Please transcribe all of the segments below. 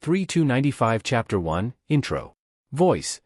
3295 Chapter 1, Intro. Voice,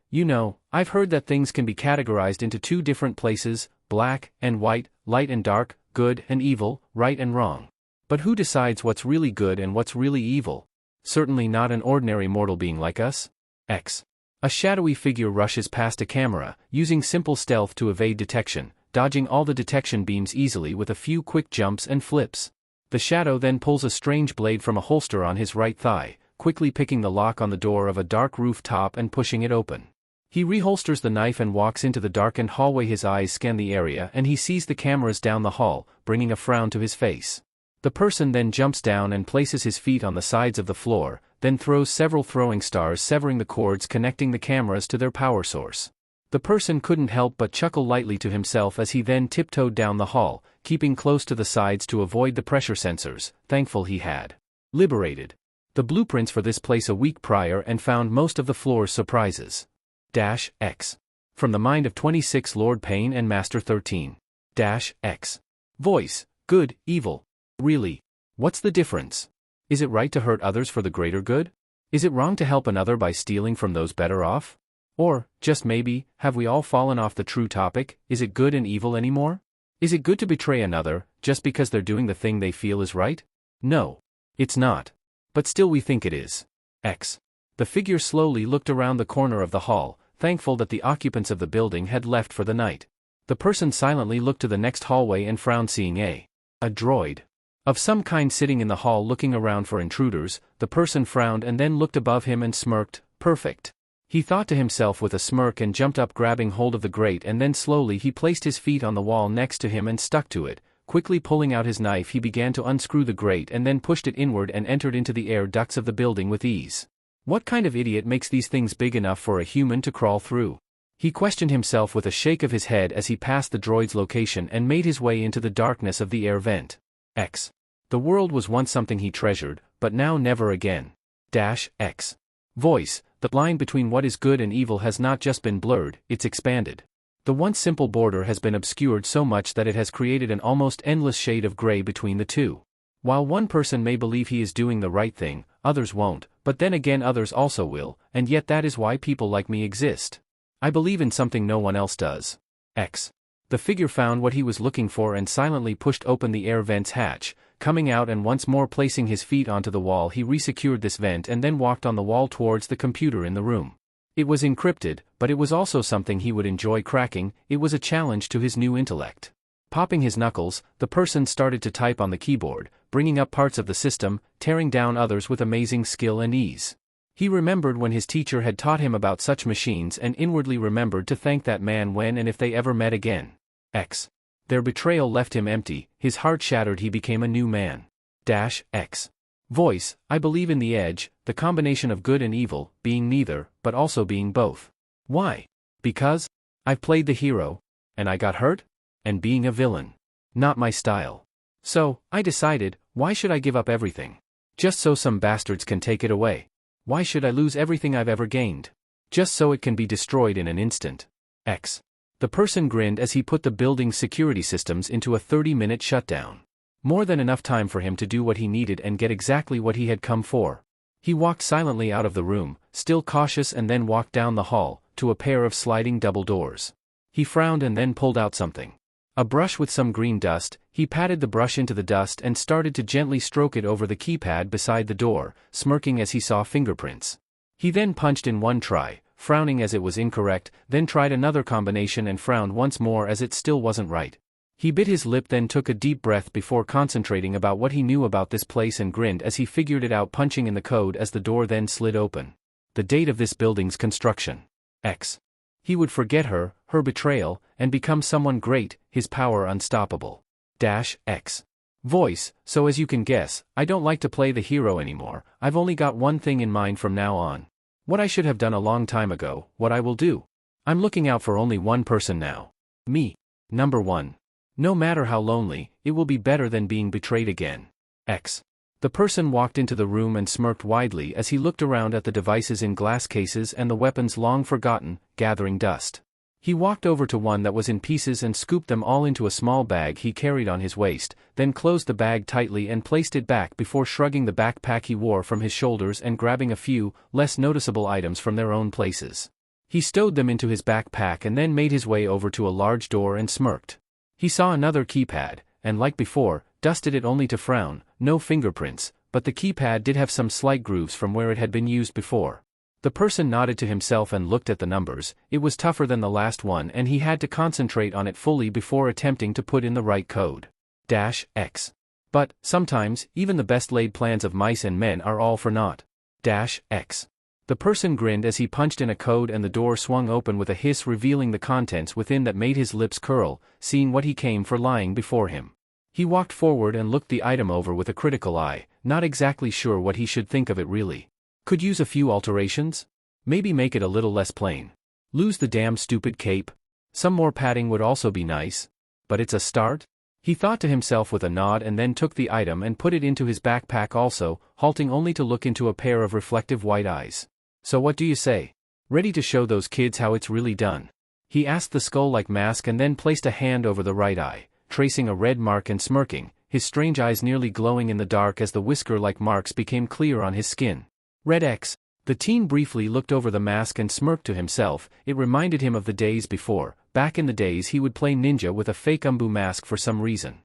I've heard that things can be categorized into two different places, black and white, light and dark, good and evil, right and wrong. But who decides what's really good and what's really evil? Certainly not an ordinary mortal being like us. X. A shadowy figure rushes past a camera, using simple stealth to evade detection, dodging all the detection beams easily with a few quick jumps and flips. The shadow then pulls a strange blade from a holster on his right thigh, quickly picking the lock on the door of a dark rooftop and pushing it open. He reholsters the knife and walks into the darkened hallway. His eyes scan the area and he sees the cameras down the hall, bringing a frown to his face. The person then jumps down and places his feet on the sides of the floor, then throws several throwing stars, severing the cords connecting the cameras to their power source. The person couldn't help but chuckle lightly to himself as he then tiptoed down the hall, keeping close to the sides to avoid the pressure sensors, thankful he had liberated the blueprints for this place a week prior and found most of the floor's surprises. X. From the mind of 26 Lord Pain and Master 13. X. Voice, good, evil. Really? What's the difference? Is it right to hurt others for the greater good? Is it wrong to help another by stealing from those better off? Or, just maybe, have we all fallen off the true topic? Is it good and evil anymore? Is it good to betray another, just because they're doing the thing they feel is right? No. It's not. But still we think it is. X. The figure slowly looked around the corner of the hall, thankful that the occupants of the building had left for the night. The person silently looked to the next hallway and frowned, seeing a droid of some kind sitting in the hall looking around for intruders. The person frowned and then looked above him and smirked. Perfect. He thought to himself with a smirk and jumped up, grabbing hold of the grate, and then slowly he placed his feet on the wall next to him and stuck to it. Quickly pulling out his knife, he began to unscrew the grate and then pushed it inward and entered into the air ducts of the building with ease. What kind of idiot makes these things big enough for a human to crawl through? He questioned himself with a shake of his head as he passed the droid's location and made his way into the darkness of the air vent. X. The world was once something he treasured, but now never again. X. Voice, the line between what is good and evil has not just been blurred, it's expanded. The once simple border has been obscured so much that it has created an almost endless shade of gray between the two. While one person may believe he is doing the right thing, others won't, but then again others also will, and yet that is why people like me exist. I believe in something no one else does. X. The figure found what he was looking for and silently pushed open the air vent's hatch, coming out and once more placing his feet onto the wall. He resecured this vent and then walked on the wall towards the computer in the room. It was encrypted, but it was also something he would enjoy cracking. It was a challenge to his new intellect. Popping his knuckles, the person started to type on the keyboard, bringing up parts of the system, tearing down others with amazing skill and ease. He remembered when his teacher had taught him about such machines and inwardly remembered to thank that man when and if they ever met again. X. Their betrayal left him empty, his heart shattered. He became a new man. X. Voice, I believe in the edge, the combination of good and evil, being neither, but also being both. Why? Because I've played the hero, and I got hurt? And being a villain. Not my style. So, I decided, why should I give up everything? Just so some bastards can take it away. Why should I lose everything I've ever gained? Just so it can be destroyed in an instant. X. The person grinned as he put the building's security systems into a 30-minute shutdown. More than enough time for him to do what he needed and get exactly what he had come for. He walked silently out of the room, still cautious, and then walked down the hall, to a pair of sliding double doors. He frowned and then pulled out something. A brush with some green dust. He patted the brush into the dust and started to gently stroke it over the keypad beside the door, smirking as he saw fingerprints. He then punched in one try, frowning as it was incorrect, then tried another combination and frowned once more as it still wasn't right. He bit his lip, then took a deep breath before concentrating about what he knew about this place and grinned as he figured it out, punching in the code as the door then slid open. The date of this building's construction. X. He would forget her betrayal, and become someone great, his power unstoppable. X. Voice, so as you can guess, I don't like to play the hero anymore. I've only got one thing in mind from now on. What I should have done a long time ago, what I will do. I'm looking out for only one person now. Me. Number 1. No matter how lonely, it will be better than being betrayed again. X. The person walked into the room and smirked widely as he looked around at the devices in glass cases and the weapons long forgotten, gathering dust. He walked over to one that was in pieces and scooped them all into a small bag he carried on his waist, then closed the bag tightly and placed it back before shrugging the backpack he wore from his shoulders and grabbing a few, less noticeable items from their own places. He stowed them into his backpack and then made his way over to a large door and smirked. He saw another keypad, and like before, dusted it only to frown. No fingerprints, but the keypad did have some slight grooves from where it had been used before. The person nodded to himself and looked at the numbers. It was tougher than the last one and he had to concentrate on it fully before attempting to put in the right code. -X. But, sometimes, even the best laid plans of mice and men are all for naught. -X. The person grinned as he punched in a code and the door swung open with a hiss revealing the contents within that made his lips curl, seeing what he came for lying before him. He walked forward and looked the item over with a critical eye, not exactly sure what he should think of it really. Could use a few alterations? Maybe make it a little less plain. Lose the damn stupid cape? Some more padding would also be nice. But it's a start? He thought to himself with a nod and then took the item and put it into his backpack also, halting only to look into a pair of reflective white eyes. So what do you say? Ready to show those kids how it's really done? He asked the skull-like mask and then placed a hand over the right eye, tracing a red mark and smirking, his strange eyes nearly glowing in the dark as the whisker-like marks became clear on his skin. RedX. The teen briefly looked over the mask and smirked to himself. It reminded him of the days before. Back in the days he would play ninja with a fake umbu mask for some reason.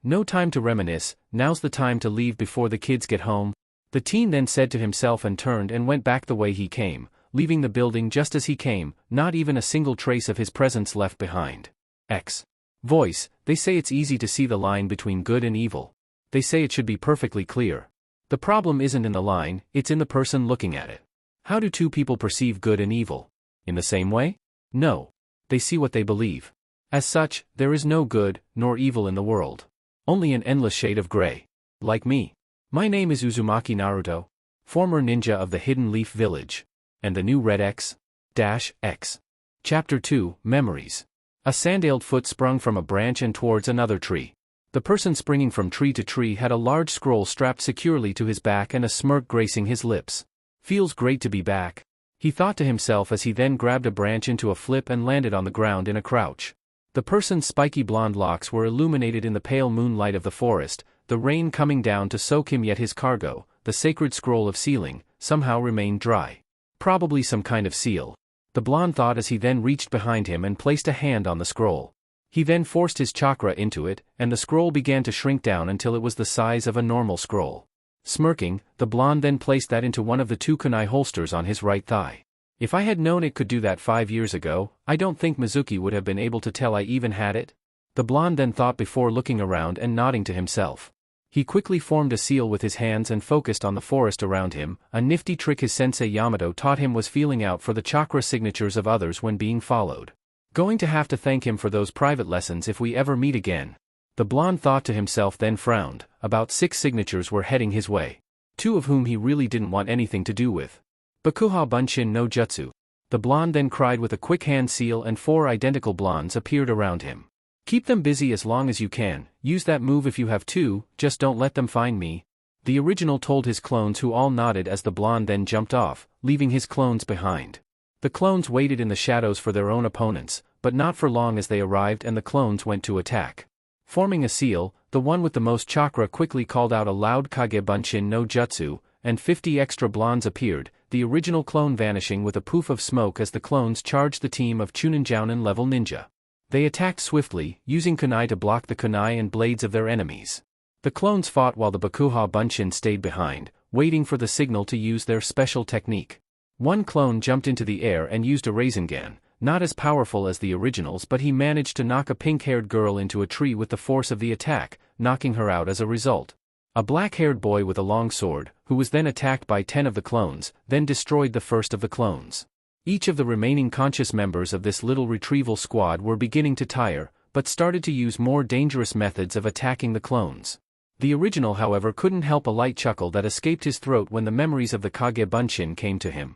No time to reminisce, now's the time to leave before the kids get home. The teen then said to himself and turned and went back the way he came, leaving the building just as he came, not even a single trace of his presence left behind. X. Voice. They say it's easy to see the line between good and evil. They say it should be perfectly clear. The problem isn't in the line, it's in the person looking at it. How do two people perceive good and evil? In the same way? No. They see what they believe. As such, there is no good, nor evil in the world. Only an endless shade of gray. Like me. My name is Uzumaki Naruto, former ninja of the Hidden Leaf Village. And the new RedX -X. Chapter 2, Memories. A sandaled foot sprung from a branch and towards another tree. The person springing from tree to tree had a large scroll strapped securely to his back and a smirk gracing his lips. Feels great to be back, he thought to himself as he then grabbed a branch into a flip and landed on the ground in a crouch. The person's spiky blonde locks were illuminated in the pale moonlight of the forest, the rain coming down to soak him, yet his cargo, the sacred scroll of sealing, somehow remained dry. Probably some kind of seal. The blonde thought as he then reached behind him and placed a hand on the scroll. He then forced his chakra into it, and the scroll began to shrink down until it was the size of a normal scroll. Smirking, the blonde then placed that into one of the two kunai holsters on his right thigh. If I had known it could do that 5 years ago, I don't think Mizuki would have been able to tell I even had it. The blonde then thought before looking around and nodding to himself. He quickly formed a seal with his hands and focused on the forest around him, a nifty trick his sensei Yamato taught him was feeling out for the chakra signatures of others when being followed. Going to have to thank him for those private lessons if we ever meet again. The blonde thought to himself then frowned. About 6 signatures were heading his way. 2 of whom he really didn't want anything to do with. Bakuha Bunshin no Jutsu. The blonde then cried with a quick hand seal and 4 identical blondes appeared around him. Keep them busy as long as you can, use that move if you have to, just don't let them find me. The original told his clones, who all nodded as the blonde then jumped off, leaving his clones behind. The clones waited in the shadows for their own opponents, but not for long as they arrived and the clones went to attack. Forming a seal, the one with the most chakra quickly called out a loud Kage Bunshin no Jutsu, and 50 extra blondes appeared, the original clone vanishing with a poof of smoke as the clones charged the team of Chuninjounen level ninja. They attacked swiftly, using kunai to block the kunai and blades of their enemies. The clones fought while the Bakuha Bunshin stayed behind, waiting for the signal to use their special technique. One clone jumped into the air and used a Rasengan, not as powerful as the originals, but he managed to knock a pink-haired girl into a tree with the force of the attack, knocking her out as a result. A black-haired boy with a long sword, who was then attacked by 10 of the clones, then destroyed the first of the clones. Each of the remaining conscious members of this little retrieval squad were beginning to tire, but started to use more dangerous methods of attacking the clones. The original, however, couldn't help a light chuckle that escaped his throat when the memories of the Kage Bunshin came to him.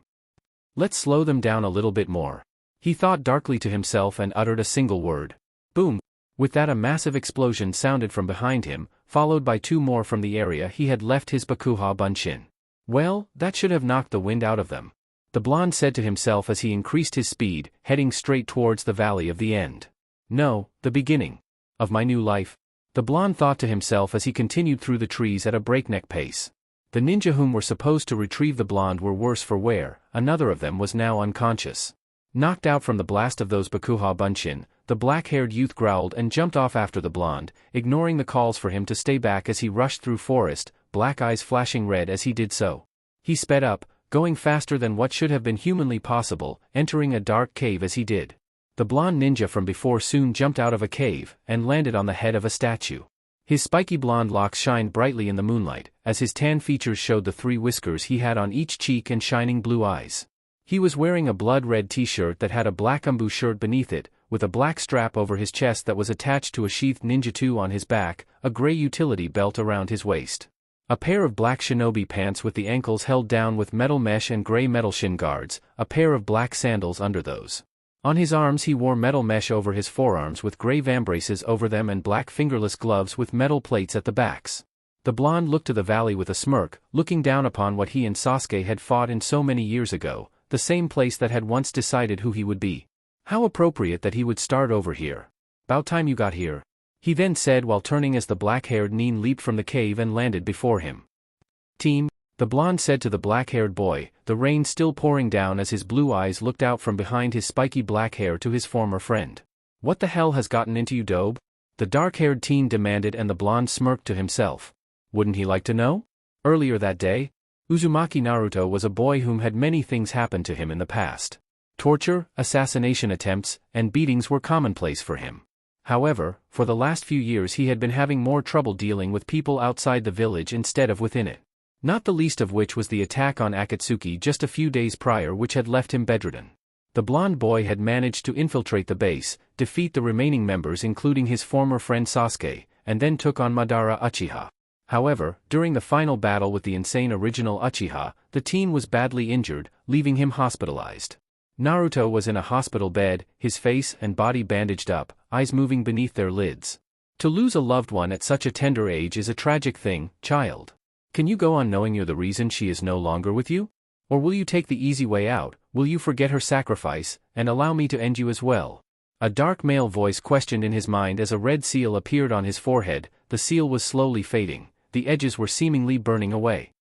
Let's slow them down a little bit more. He thought darkly to himself and uttered a single word. Boom! With that, a massive explosion sounded from behind him, followed by 2 more from the area he had left his Bakuha Bunshin. Well, that should have knocked the wind out of them. the blonde said to himself as he increased his speed, heading straight towards the valley of the end. No, the beginning of my new life, the blonde thought to himself as he continued through the trees at a breakneck pace. The ninja whom were supposed to retrieve the blonde were worse for wear, another of them was now unconscious. Knocked out from the blast of those Bakuha Bunshin, the black-haired youth growled and jumped off after the blonde, ignoring the calls for him to stay back as he rushed through forest, black eyes flashing red as he did so. He sped up, going faster than what should have been humanly possible, entering a dark cave as he did. The blonde ninja from before soon jumped out of a cave, and landed on the head of a statue. His spiky blonde locks shined brightly in the moonlight, as his tan features showed the 3 whiskers he had on each cheek and shining blue eyes. He was wearing a blood-red t-shirt that had a black umbu shirt beneath it, with a black strap over his chest that was attached to a sheathed ninjutsu on his back, a gray utility belt around his waist. A pair of black shinobi pants with the ankles held down with metal mesh and gray metal shin guards, a pair of black sandals under those. On his arms he wore metal mesh over his forearms with gray vambraces over them and black fingerless gloves with metal plates at the backs. The blonde looked to the valley with a smirk, looking down upon what he and Sasuke had fought in so many years ago, the same place that had once decided who he would be. How appropriate that he would start over here. About time you got here, he then said while turning as the black-haired Nin leaped from the cave and landed before him. Team, the blonde said to the black-haired boy, the rain still pouring down as his blue eyes looked out from behind his spiky black hair to his former friend. What the hell has gotten into you, Dobe? The dark-haired teen demanded, and the blonde smirked to himself. Wouldn't he like to know? Earlier that day, Uzumaki Naruto was a boy whom had many things happen to him in the past. Torture, assassination attempts, and beatings were commonplace for him. However, for the last few years he had been having more trouble dealing with people outside the village instead of within it. Not the least of which was the attack on Akatsuki just a few days prior, which had left him bedridden. The blonde boy had managed to infiltrate the base, defeat the remaining members including his former friend Sasuke, and then took on Madara Uchiha. However, during the final battle with the insane original Uchiha, the teen was badly injured, leaving him hospitalized. Naruto was in a hospital bed, his face and body bandaged up, eyes moving beneath their lids. To lose a loved one at such a tender age is a tragic thing, child. Can you go on knowing you're the reason she is no longer with you? Or will you take the easy way out, will you forget her sacrifice, and allow me to end you as well? A dark male voice questioned in his mind as a red seal appeared on his forehead. The seal was slowly fading, the edges were seemingly burning away.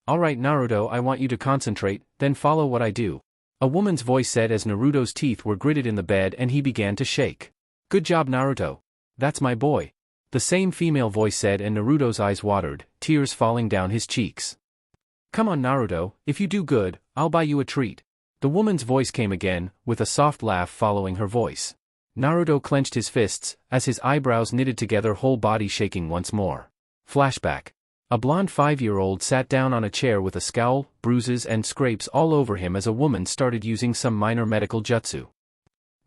Alright Naruto, I want you to concentrate, then follow what I do. A woman's voice said as Naruto's teeth were gritted in the bed and he began to shake. Good job Naruto. That's my boy. The same female voice said, and Naruto's eyes watered, tears falling down his cheeks. Come on Naruto, if you do good, I'll buy you a treat. The woman's voice came again, with a soft laugh following her voice. Naruto clenched his fists, as his eyebrows knitted together, whole body shaking once more. Flashback. A blonde 5-year-old sat down on a chair with a scowl, bruises and scrapes all over him as a woman started using some minor medical jutsu.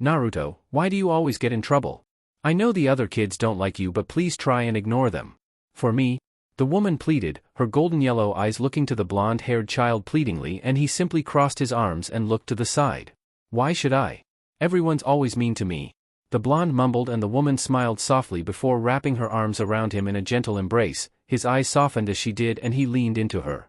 Naruto, why do you always get in trouble? I know the other kids don't like you, but please try and ignore them. For me? The woman pleaded, her golden yellow eyes looking to the blonde-haired child pleadingly, and he simply crossed his arms and looked to the side. Why should I? Everyone's always mean to me. The blonde mumbled, and the woman smiled softly before wrapping her arms around him in a gentle embrace. His eyes softened as she did and he leaned into her.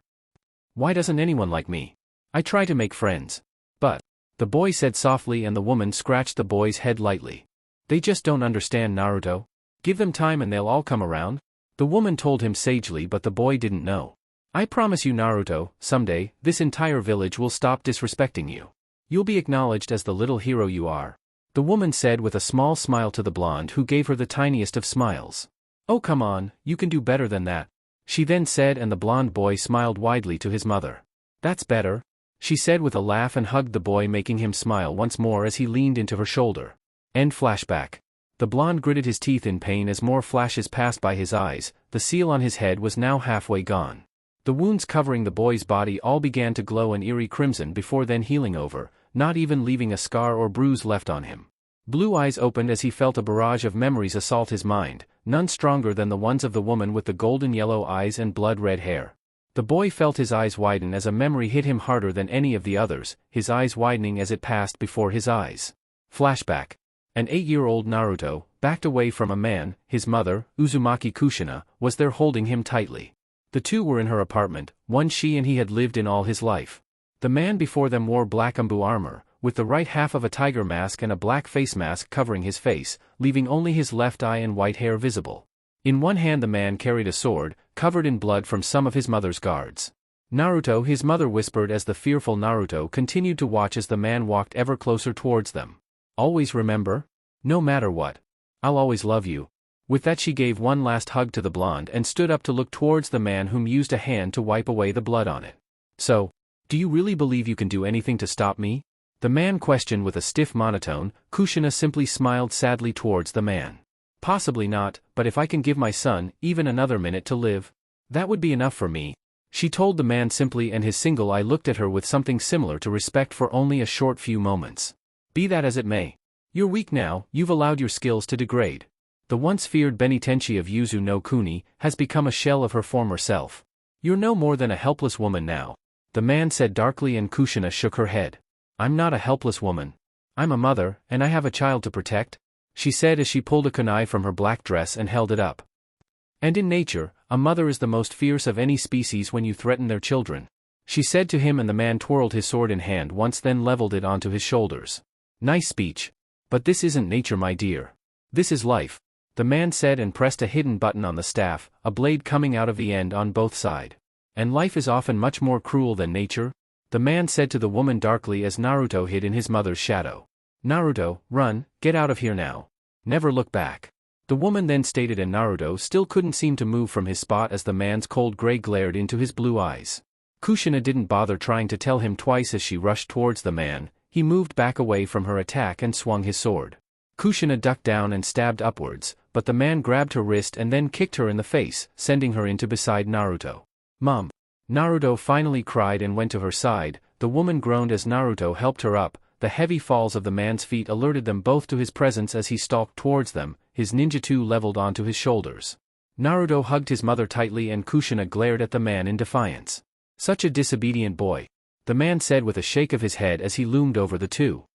Why doesn't anyone like me? I try to make friends. But, the boy said softly, and the woman scratched the boy's head lightly. They just don't understand Naruto. Give them time and they'll all come around. The woman told him sagely, but the boy didn't know. I promise you Naruto, someday, this entire village will stop disrespecting you. You'll be acknowledged as the little hero you are. The woman said with a small smile to the blonde, who gave her the tiniest of smiles. Oh come on, you can do better than that. She then said, and the blonde boy smiled widely to his mother. That's better, she said with a laugh and hugged the boy, making him smile once more as he leaned into her shoulder. End flashback. The blonde gritted his teeth in pain as more flashes passed by his eyes. The seal on his head was now halfway gone. The wounds covering the boy's body all began to glow an eerie crimson before then healing over, not even leaving a scar or bruise left on him. Blue eyes opened as he felt a barrage of memories assault his mind, none stronger than the ones of the woman with the golden yellow eyes and blood-red hair. The boy felt his eyes widen as a memory hit him harder than any of the others, his eyes widening as it passed before his eyes. Flashback. An 8-year-old Naruto, backed away from a man, his mother, Uzumaki Kushina, was there holding him tightly. The two were in her apartment, one she and he had lived in all his life. The man before them wore black umbu armor, with the right half of a tiger mask and a black face mask covering his face, leaving only his left eye and white hair visible. In one hand the man carried a sword, covered in blood from some of his mother's guards. Naruto, his mother whispered as the fearful Naruto continued to watch as the man walked ever closer towards them. Always remember? No matter what. I'll always love you. With that she gave one last hug to the blonde and stood up to look towards the man whom used a hand to wipe away the blood on it. So, do you really believe you can do anything to stop me? The man questioned with a stiff monotone. Kushina simply smiled sadly towards the man. Possibly not, but if I can give my son even another minute to live, that would be enough for me, she told the man simply, and his single eye looked at her with something similar to respect for only a short few moments. Be that as it may. You're weak now, you've allowed your skills to degrade. The once feared Benitenchi of Yuzu no Kuni has become a shell of her former self. You're no more than a helpless woman now, the man said darkly, and Kushina shook her head. I'm not a helpless woman. I'm a mother, and I have a child to protect, she said as she pulled a kunai from her black dress and held it up. And in nature, a mother is the most fierce of any species when you threaten their children, she said to him, and the man twirled his sword in hand once, then leveled it onto his shoulders. Nice speech. But this isn't nature, my dear. This is life, the man said, and pressed a hidden button on the staff, a blade coming out of the end on both sides. And life is often much more cruel than nature, the man said to the woman darkly as Naruto hid in his mother's shadow. Naruto, run, get out of here now. Never look back. The woman then stated, and Naruto still couldn't seem to move from his spot as the man's cold gray glared into his blue eyes. Kushina didn't bother trying to tell him twice as she rushed towards the man. He moved back away from her attack and swung his sword. Kushina ducked down and stabbed upwards, but the man grabbed her wrist and then kicked her in the face, sending her into beside Naruto. Mom! Naruto finally cried and went to her side. The woman groaned as Naruto helped her up. The heavy falls of the man's feet alerted them both to his presence as he stalked towards them, his ninjutsu leveled onto his shoulders. Naruto hugged his mother tightly, and Kushina glared at the man in defiance. Such a disobedient boy, the man said with a shake of his head as he loomed over the two.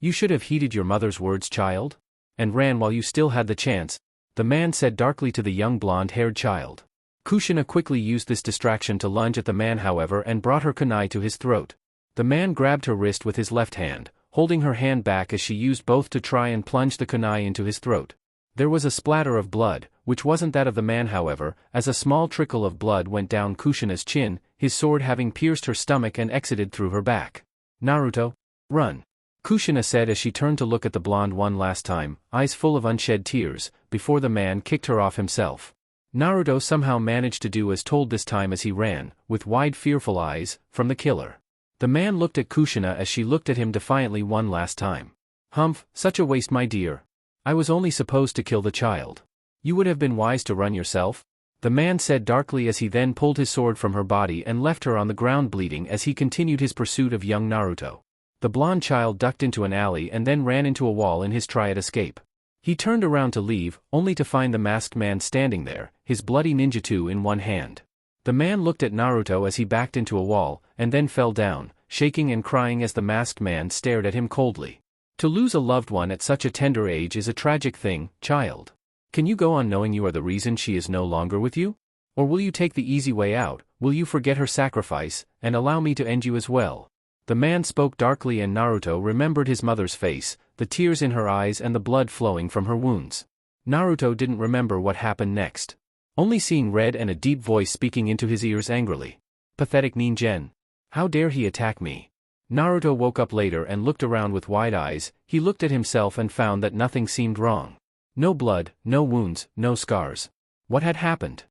You should have heeded your mother's words, child, and ran while you still had the chance, the man said darkly to the young blonde-haired child. Kushina quickly used this distraction to lunge at the man, however, and brought her kunai to his throat. The man grabbed her wrist with his left hand, holding her hand back as she used both to try and plunge the kunai into his throat. There was a splatter of blood, which wasn't that of the man, however, as a small trickle of blood went down Kushina's chin, his sword having pierced her stomach and exited through her back. Naruto, run, Kushina said as she turned to look at the blonde one last time, eyes full of unshed tears, before the man kicked her off himself. Naruto somehow managed to do as told this time as he ran, with wide fearful eyes, from the killer. The man looked at Kushina as she looked at him defiantly one last time. Humph, such a waste, my dear. I was only supposed to kill the child. You would have been wise to run yourself, the man said darkly as he then pulled his sword from her body and left her on the ground bleeding as he continued his pursuit of young Naruto. The blonde child ducked into an alley and then ran into a wall in his try at escape. He turned around to leave, only to find the masked man standing there, his bloody ninjutsu in one hand. The man looked at Naruto as he backed into a wall, and then fell down, shaking and crying as the masked man stared at him coldly. To lose a loved one at such a tender age is a tragic thing, child. Can you go on knowing you are the reason she is no longer with you? Or will you take the easy way out? Will you forget her sacrifice, and allow me to end you as well? The man spoke darkly, and Naruto remembered his mother's face, the tears in her eyes and the blood flowing from her wounds. Naruto didn't remember what happened next, only seeing red and a deep voice speaking into his ears angrily. Pathetic ninjen. How dare he attack me? Naruto woke up later and looked around with wide eyes. He looked at himself and found that nothing seemed wrong. No blood, no wounds, no scars. What had happened?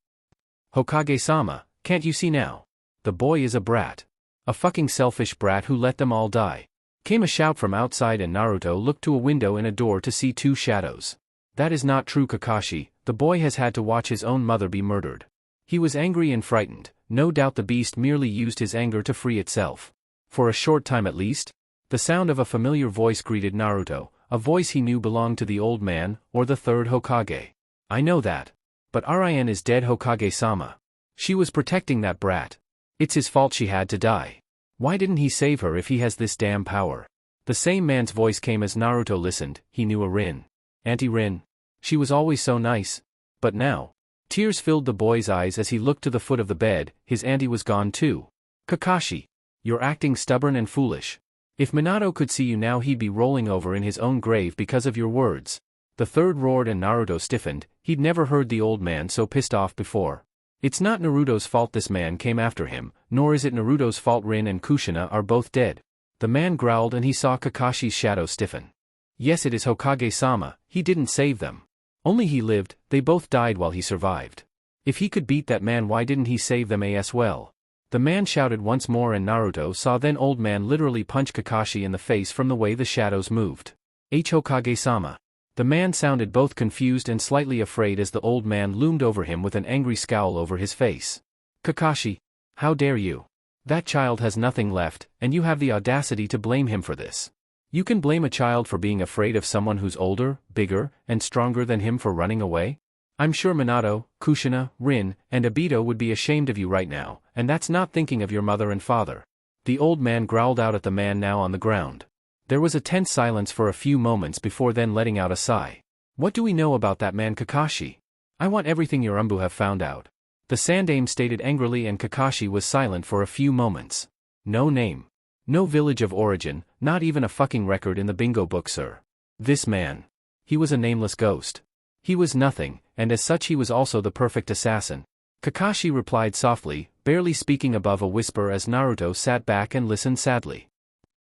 Hokage-sama, can't you see now? The boy is a brat. A fucking selfish brat who let them all die. Came a shout from outside, and Naruto looked to a window in a door to see two shadows. That is not true, Kakashi. The boy has had to watch his own mother be murdered. He was angry and frightened. No doubt the beast merely used his anger to free itself. For a short time at least. The sound of a familiar voice greeted Naruto, a voice he knew belonged to the old man, or the third Hokage. I know that. But Rin is dead, Hokage-sama. She was protecting that brat. It's his fault she had to die. Why didn't he save her if he has this damn power? The same man's voice came as Naruto listened. He knew a Rin. Auntie Rin. She was always so nice. But now. Tears filled the boy's eyes as he looked to the foot of the bed. His auntie was gone too. Kakashi. You're acting stubborn and foolish. If Minato could see you now he'd be rolling over in his own grave because of your words. The third roared and Naruto stiffened. He'd never heard the old man so pissed off before. It's not Naruto's fault this man came after him, nor is it Naruto's fault Rin and Kushina are both dead. The man growled and he saw Kakashi's shadow stiffen. Yes, it is Hokage-sama, he didn't save them. Only he lived, they both died while he survived. If he could beat that man, why didn't he save them as well? The man shouted once more and Naruto saw then old man literally punch Kakashi in the face from the way the shadows moved. Hokage-sama. The man sounded both confused and slightly afraid as the old man loomed over him with an angry scowl over his face. Kakashi, how dare you? That child has nothing left, and you have the audacity to blame him for this. You can blame a child for being afraid of someone who's older, bigger, and stronger than him for running away? I'm sure Minato, Kushina, Rin, and Obito would be ashamed of you right now, and that's not thinking of your mother and father. The old man growled out at the man now on the ground. There was a tense silence for a few moments before then letting out a sigh. What do we know about that man Kakashi? I want everything your Umbu have found out. The Sandaime stated angrily and Kakashi was silent for a few moments. No name. No village of origin, not even a fucking record in the bingo book, sir. This man. He was a nameless ghost. He was nothing, and as such he was also the perfect assassin. Kakashi replied softly, barely speaking above a whisper as Naruto sat back and listened sadly.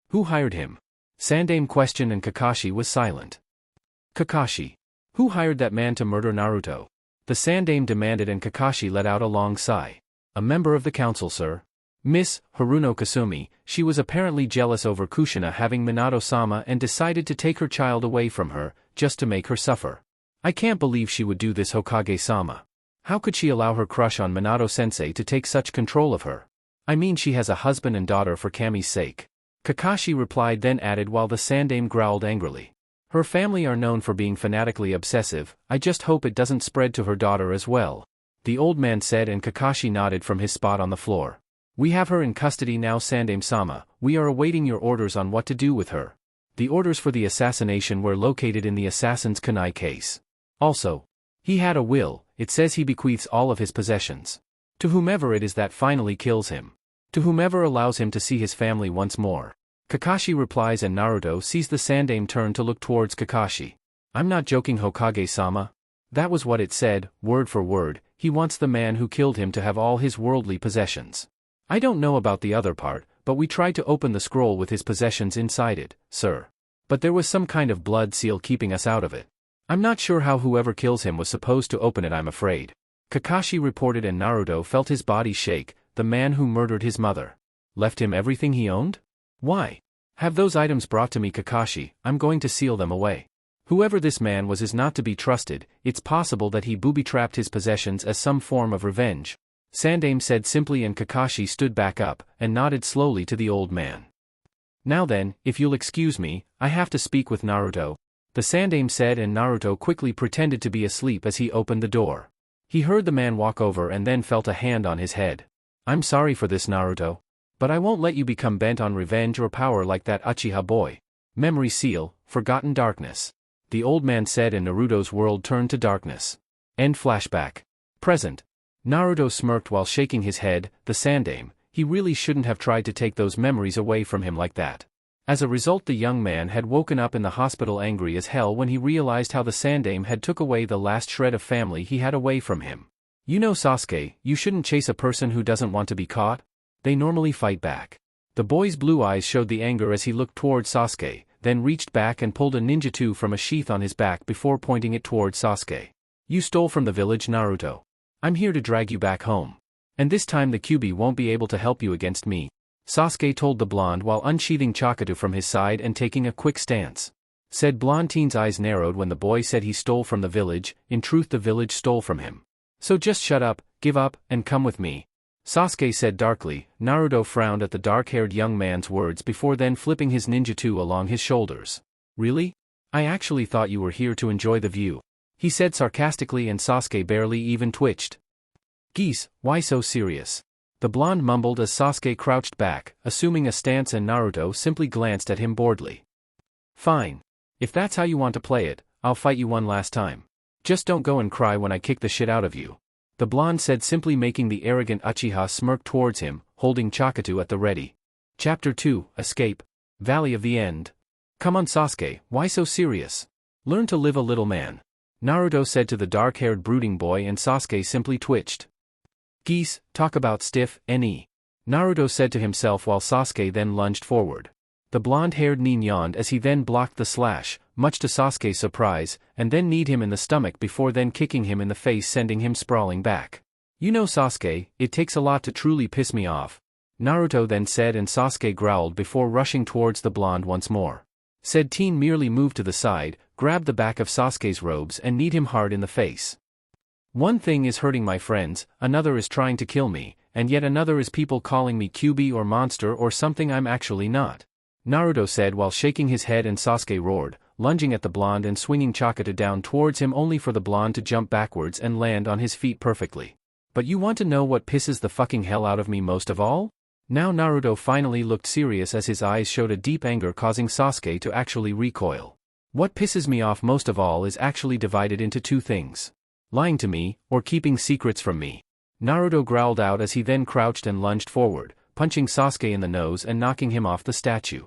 Who hired him? Sandaime questioned and Kakashi was silent. Kakashi. Who hired that man to murder Naruto? The Sandaime demanded and Kakashi let out a long sigh. A member of the council, sir. Miss Haruno Kasumi. She was apparently jealous over Kushina having Minato-sama and decided to take her child away from her, just to make her suffer. I can't believe she would do this, Hokage-sama. How could she allow her crush on Minato-sensei to take such control of her? I mean, she has a husband and daughter for Kami's sake. Kakashi replied then added while the Sandaime growled angrily. Her family are known for being fanatically obsessive, I just hope it doesn't spread to her daughter as well. The old man said and Kakashi nodded from his spot on the floor. We have her in custody now, Sandaime-sama, we are awaiting your orders on what to do with her. The orders for the assassination were located in the assassin's kunai case. Also, he had a will, it says he bequeaths all of his possessions. To whomever it is that finally kills him. To whomever allows him to see his family once more. Kakashi replies and Naruto sees the Sandaime turn to look towards Kakashi. I'm not joking, Hokage-sama. That was what it said, word for word, he wants the man who killed him to have all his worldly possessions. I don't know about the other part, but we tried to open the scroll with his possessions inside it, sir. But there was some kind of blood seal keeping us out of it. I'm not sure how whoever kills him was supposed to open it, I'm afraid. Kakashi reported and Naruto felt his body shake. The man who murdered his mother. Left him everything he owned? Why? Have those items brought to me, Kakashi, I'm going to seal them away. Whoever this man was is not to be trusted, it's possible that he booby-trapped his possessions as some form of revenge. Sandaime said simply and Kakashi stood back up, and nodded slowly to the old man. Now then, if you'll excuse me, I have to speak with Naruto. The Sandaime said and Naruto quickly pretended to be asleep as he opened the door. He heard the man walk over and then felt a hand on his head. I'm sorry for this, Naruto. But I won't let you become bent on revenge or power like that Uchiha boy. Memory seal, forgotten darkness. The old man said and Naruto's world turned to darkness. End flashback. Present. Naruto smirked while shaking his head. The Sandaime, he really shouldn't have tried to take those memories away from him like that. As a result, the young man had woken up in the hospital angry as hell when he realized how the Sandaime had took away the last shred of family he had away from him. You know, Sasuke, you shouldn't chase a person who doesn't want to be caught. They normally fight back. The boy's blue eyes showed the anger as he looked toward Sasuke, then reached back and pulled a ninjutsu from a sheath on his back before pointing it toward Sasuke. You stole from the village, Naruto. I'm here to drag you back home. And this time the Kyuubi won't be able to help you against me. Sasuke told the blonde while unsheathing Chakatu from his side and taking a quick stance. Said blonde teen's eyes narrowed when the boy said he stole from the village. In truth, the village stole from him. So just shut up, give up, and come with me. Sasuke said darkly. Naruto frowned at the dark-haired young man's words before then flipping his ninjutsu along his shoulders. Really? I actually thought you were here to enjoy the view. He said sarcastically and Sasuke barely even twitched. Geese, why so serious? The blonde mumbled as Sasuke crouched back, assuming a stance and Naruto simply glanced at him boredly. Fine. If that's how you want to play it, I'll fight you one last time. Just don't go and cry when I kick the shit out of you. The blonde said simply making the arrogant Uchiha smirk towards him, holding Chakatu at the ready. Chapter 2, Escape. Valley of the End. Come on Sasuke, why so serious? Learn to live a little man. Naruto said to the dark-haired brooding boy and Sasuke simply twitched. Geese, talk about stiff, ne. Naruto said to himself while Sasuke then lunged forward. The blonde-haired nin yawned as he then blocked the slash, much to Sasuke's surprise, and then kneed him in the stomach before then kicking him in the face sending him sprawling back. You know Sasuke, it takes a lot to truly piss me off. Naruto then said and Sasuke growled before rushing towards the blonde once more. Said teen merely moved to the side, grabbed the back of Sasuke's robes and kneed him hard in the face. One thing is hurting my friends, another is trying to kill me, and yet another is people calling me QB or monster or something I'm actually not. Naruto said while shaking his head and Sasuke roared, lunging at the blonde and swinging Chakata down towards him only for the blonde to jump backwards and land on his feet perfectly. But you want to know what pisses the fucking hell out of me most of all? Now Naruto finally looked serious as his eyes showed a deep anger causing Sasuke to actually recoil. What pisses me off most of all is actually divided into two things. Lying to me, or keeping secrets from me. Naruto growled out as he then crouched and lunged forward, punching Sasuke in the nose and knocking him off the statue.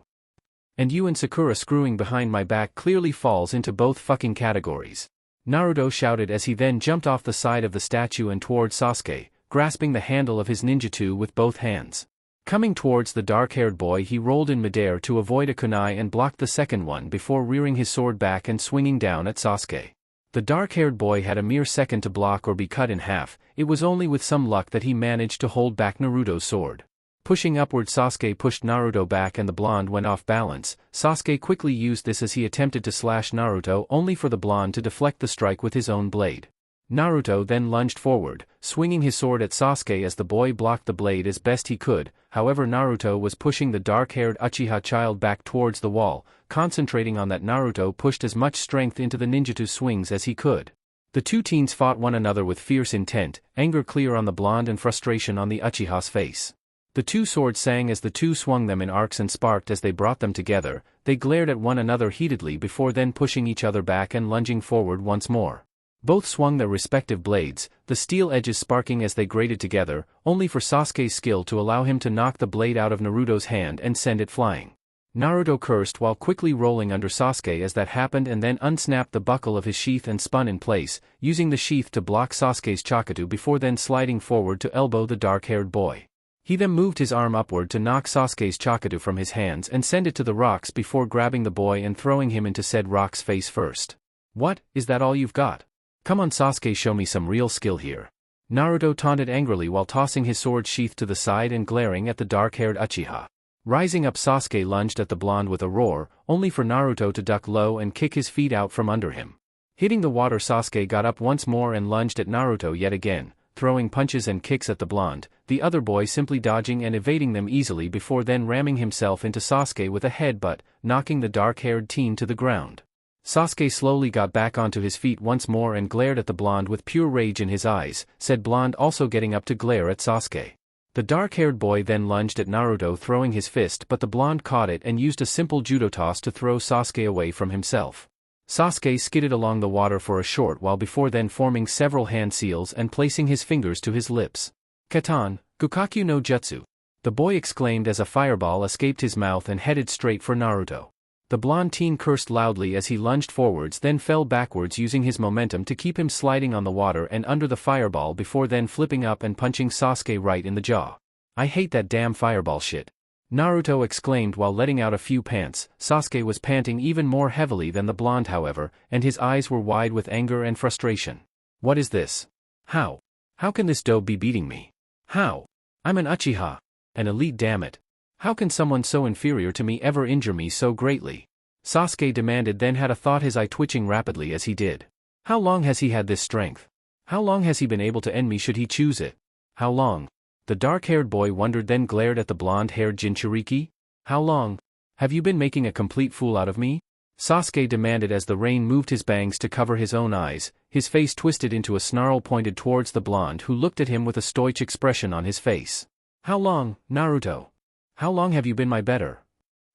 And you and Sakura screwing behind my back clearly falls into both fucking categories. Naruto shouted as he then jumped off the side of the statue and towards Sasuke, grasping the handle of his ninjutsu with both hands. Coming towards the dark-haired boy he rolled in midair to avoid a kunai and blocked the second one before rearing his sword back and swinging down at Sasuke. The dark-haired boy had a mere second to block or be cut in half, it was only with some luck that he managed to hold back Naruto's sword. Pushing upward Sasuke pushed Naruto back and the blonde went off balance. Sasuke quickly used this as he attempted to slash Naruto only for the blonde to deflect the strike with his own blade. Naruto then lunged forward, swinging his sword at Sasuke as the boy blocked the blade as best he could, however Naruto was pushing the dark-haired Uchiha child back towards the wall, concentrating on that Naruto pushed as much strength into the ninjutsu swings as he could. The two teens fought one another with fierce intent, anger clear on the blonde and frustration on the Uchiha's face. The two swords sang as the two swung them in arcs and sparked as they brought them together, they glared at one another heatedly before then pushing each other back and lunging forward once more. Both swung their respective blades, the steel edges sparking as they grated together, only for Sasuke's skill to allow him to knock the blade out of Naruto's hand and send it flying. Naruto cursed while quickly rolling under Sasuke as that happened and then unsnapped the buckle of his sheath and spun in place, using the sheath to block Sasuke's Chakatu before then sliding forward to elbow the dark-haired boy. He then moved his arm upward to knock Sasuke's Chakatu from his hands and send it to the rocks before grabbing the boy and throwing him into said rock's face first. What, is that all you've got? Come on Sasuke, show me some real skill here. Naruto taunted angrily while tossing his sword sheath to the side and glaring at the dark-haired Uchiha. Rising up Sasuke lunged at the blonde with a roar, only for Naruto to duck low and kick his feet out from under him. Hitting the water Sasuke got up once more and lunged at Naruto yet again, throwing punches and kicks at the blonde, the other boy simply dodging and evading them easily before then ramming himself into Sasuke with a headbutt, knocking the dark-haired teen to the ground. Sasuke slowly got back onto his feet once more and glared at the blonde with pure rage in his eyes, said blonde also getting up to glare at Sasuke. The dark-haired boy then lunged at Naruto throwing his fist but the blonde caught it and used a simple judo toss to throw Sasuke away from himself. Sasuke skidded along the water for a short while before then forming several hand seals and placing his fingers to his lips. Katan, Gukaku no Jutsu. The boy exclaimed as a fireball escaped his mouth and headed straight for Naruto. The blonde teen cursed loudly as he lunged forwards then fell backwards using his momentum to keep him sliding on the water and under the fireball before then flipping up and punching Sasuke right in the jaw. I hate that damn fireball shit. Naruto exclaimed while letting out a few pants. Sasuke was panting even more heavily than the blonde however, and his eyes were wide with anger and frustration. What is this? How? How can this dope be beating me? How? I'm an Uchiha. An elite, damn it. How can someone so inferior to me ever injure me so greatly? Sasuke demanded then had a thought his eye twitching rapidly as he did. How long has he had this strength? How long has he been able to end me should he choose it? How long? The dark-haired boy wondered then glared at the blonde-haired Jinchuriki. How long? Have you been making a complete fool out of me? Sasuke demanded as the rain moved his bangs to cover his own eyes, his face twisted into a snarl pointed towards the blonde who looked at him with a stoic expression on his face. How long, Naruto? How long have you been my better?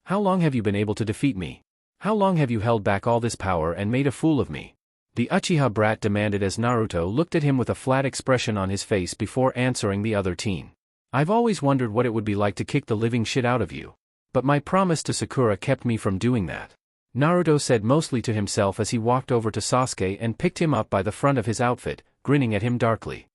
How long have you been able to defeat me? How long have you held back all this power and made a fool of me? The Uchiha brat demanded as Naruto looked at him with a flat expression on his face before answering the other teen. I've always wondered what it would be like to kick the living shit out of you. But my promise to Sakura kept me from doing that. Naruto said mostly to himself as he walked over to Sasuke and picked him up by the front of his outfit, grinning at him darkly.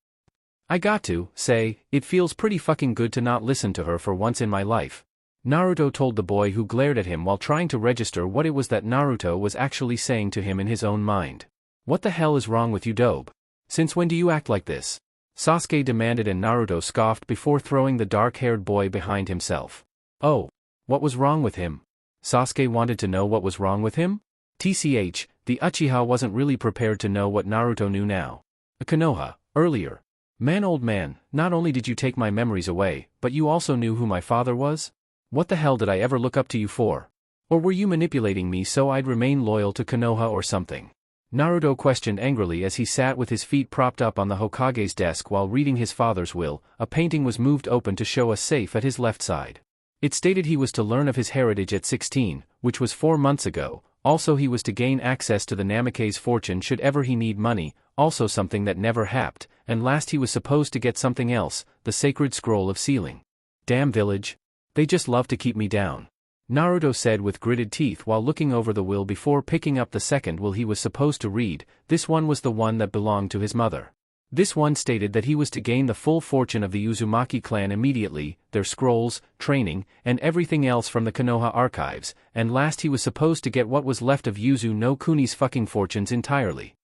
I got to say, it feels pretty fucking good to not listen to her for once in my life. Naruto told the boy who glared at him while trying to register what it was that Naruto was actually saying to him in his own mind. What the hell is wrong with you, dope? Since when do you act like this? Sasuke demanded, and Naruto scoffed before throwing the dark-haired boy behind himself. Oh. What was wrong with him? Sasuke wanted to know what was wrong with him? TCH, the Uchiha wasn't really prepared to know what Naruto knew now. Konoha, earlier. Man, old man, not only did you take my memories away, but you also knew who my father was? What the hell did I ever look up to you for? Or were you manipulating me so I'd remain loyal to Konoha or something? Naruto questioned angrily as he sat with his feet propped up on the Hokage's desk while reading his father's will. A painting was moved open to show a safe at his left side. It stated he was to learn of his heritage at 16, which was 4 months ago. Also he was to gain access to the Namake's fortune should ever he need money, also something that never happened, and last he was supposed to get something else, the sacred scroll of sealing. Damn village. They just love to keep me down. Naruto said with gritted teeth while looking over the will before picking up the second will he was supposed to read. This one was the one that belonged to his mother. This one stated that he was to gain the full fortune of the Uzumaki clan immediately, their scrolls, training, and everything else from the Konoha archives, and last he was supposed to get what was left of Yuzu no Kuni's fucking fortunes entirely.